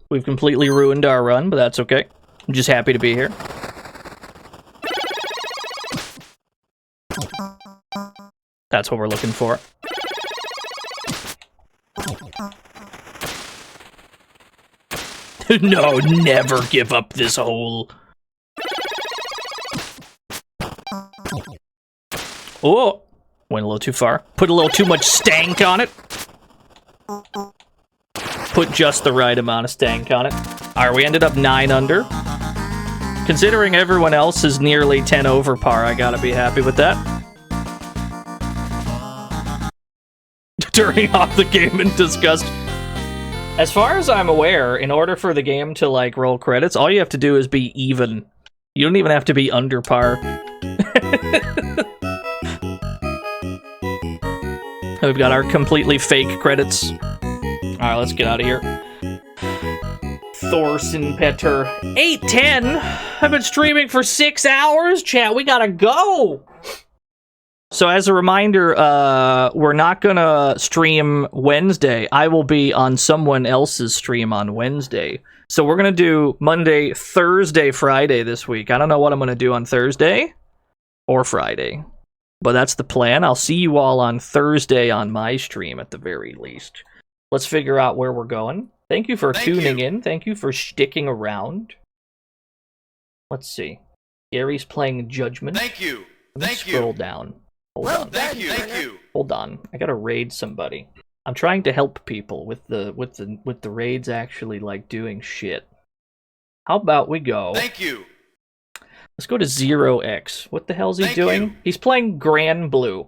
We've completely ruined our run, but that's okay. I'm just happy to be here. That's what we're looking for. No, never give up this hole. Oh, went a little too far. Put a little too much stank on it. Put just the right amount of stank on it. Alright, we ended up 9 under. Considering everyone else is nearly 10 over par, I gotta be happy with that. Turning off the game in disgust. As far as I'm aware, in order for the game to, like, roll credits, all you have to do is be even. You don't even have to be under par. We've got our completely fake credits. Alright, let's get out of here. Thorson Petter. 8:10? I've been streaming for 6 hours? Chat, we gotta go! So as a reminder, we're not gonna stream Wednesday. I will be on someone else's stream on Wednesday. So we're gonna do Monday, Thursday, Friday this week. I don't know what I'm gonna do on Thursday or Friday, but that's the plan. I'll see you all on Thursday on my stream at the very least. Let's figure out where we're going. Thank you for tuning in. Thank you for sticking around. Let's see. Gary's playing Judgment. Thank you. Let me scroll down. Hold on. Thank you. Hold on. I gotta raid somebody. I'm trying to help people with the raids actually like doing shit. How about we go? Thank you. Let's go to 0x. What the hell's he doing? He's playing Grand Blue.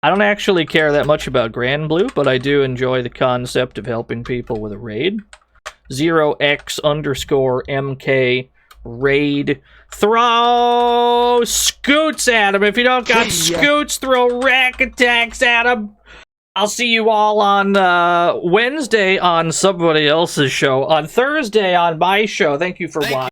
I don't actually care that much about Grand Blue, but I do enjoy the concept of helping people with a raid. 0x_MK raid. Throw scoots at him. If you don't got scoots, throw rack attacks at him. I'll see you all on Wednesday on somebody else's show. On Thursday on my show. Thank you for watching.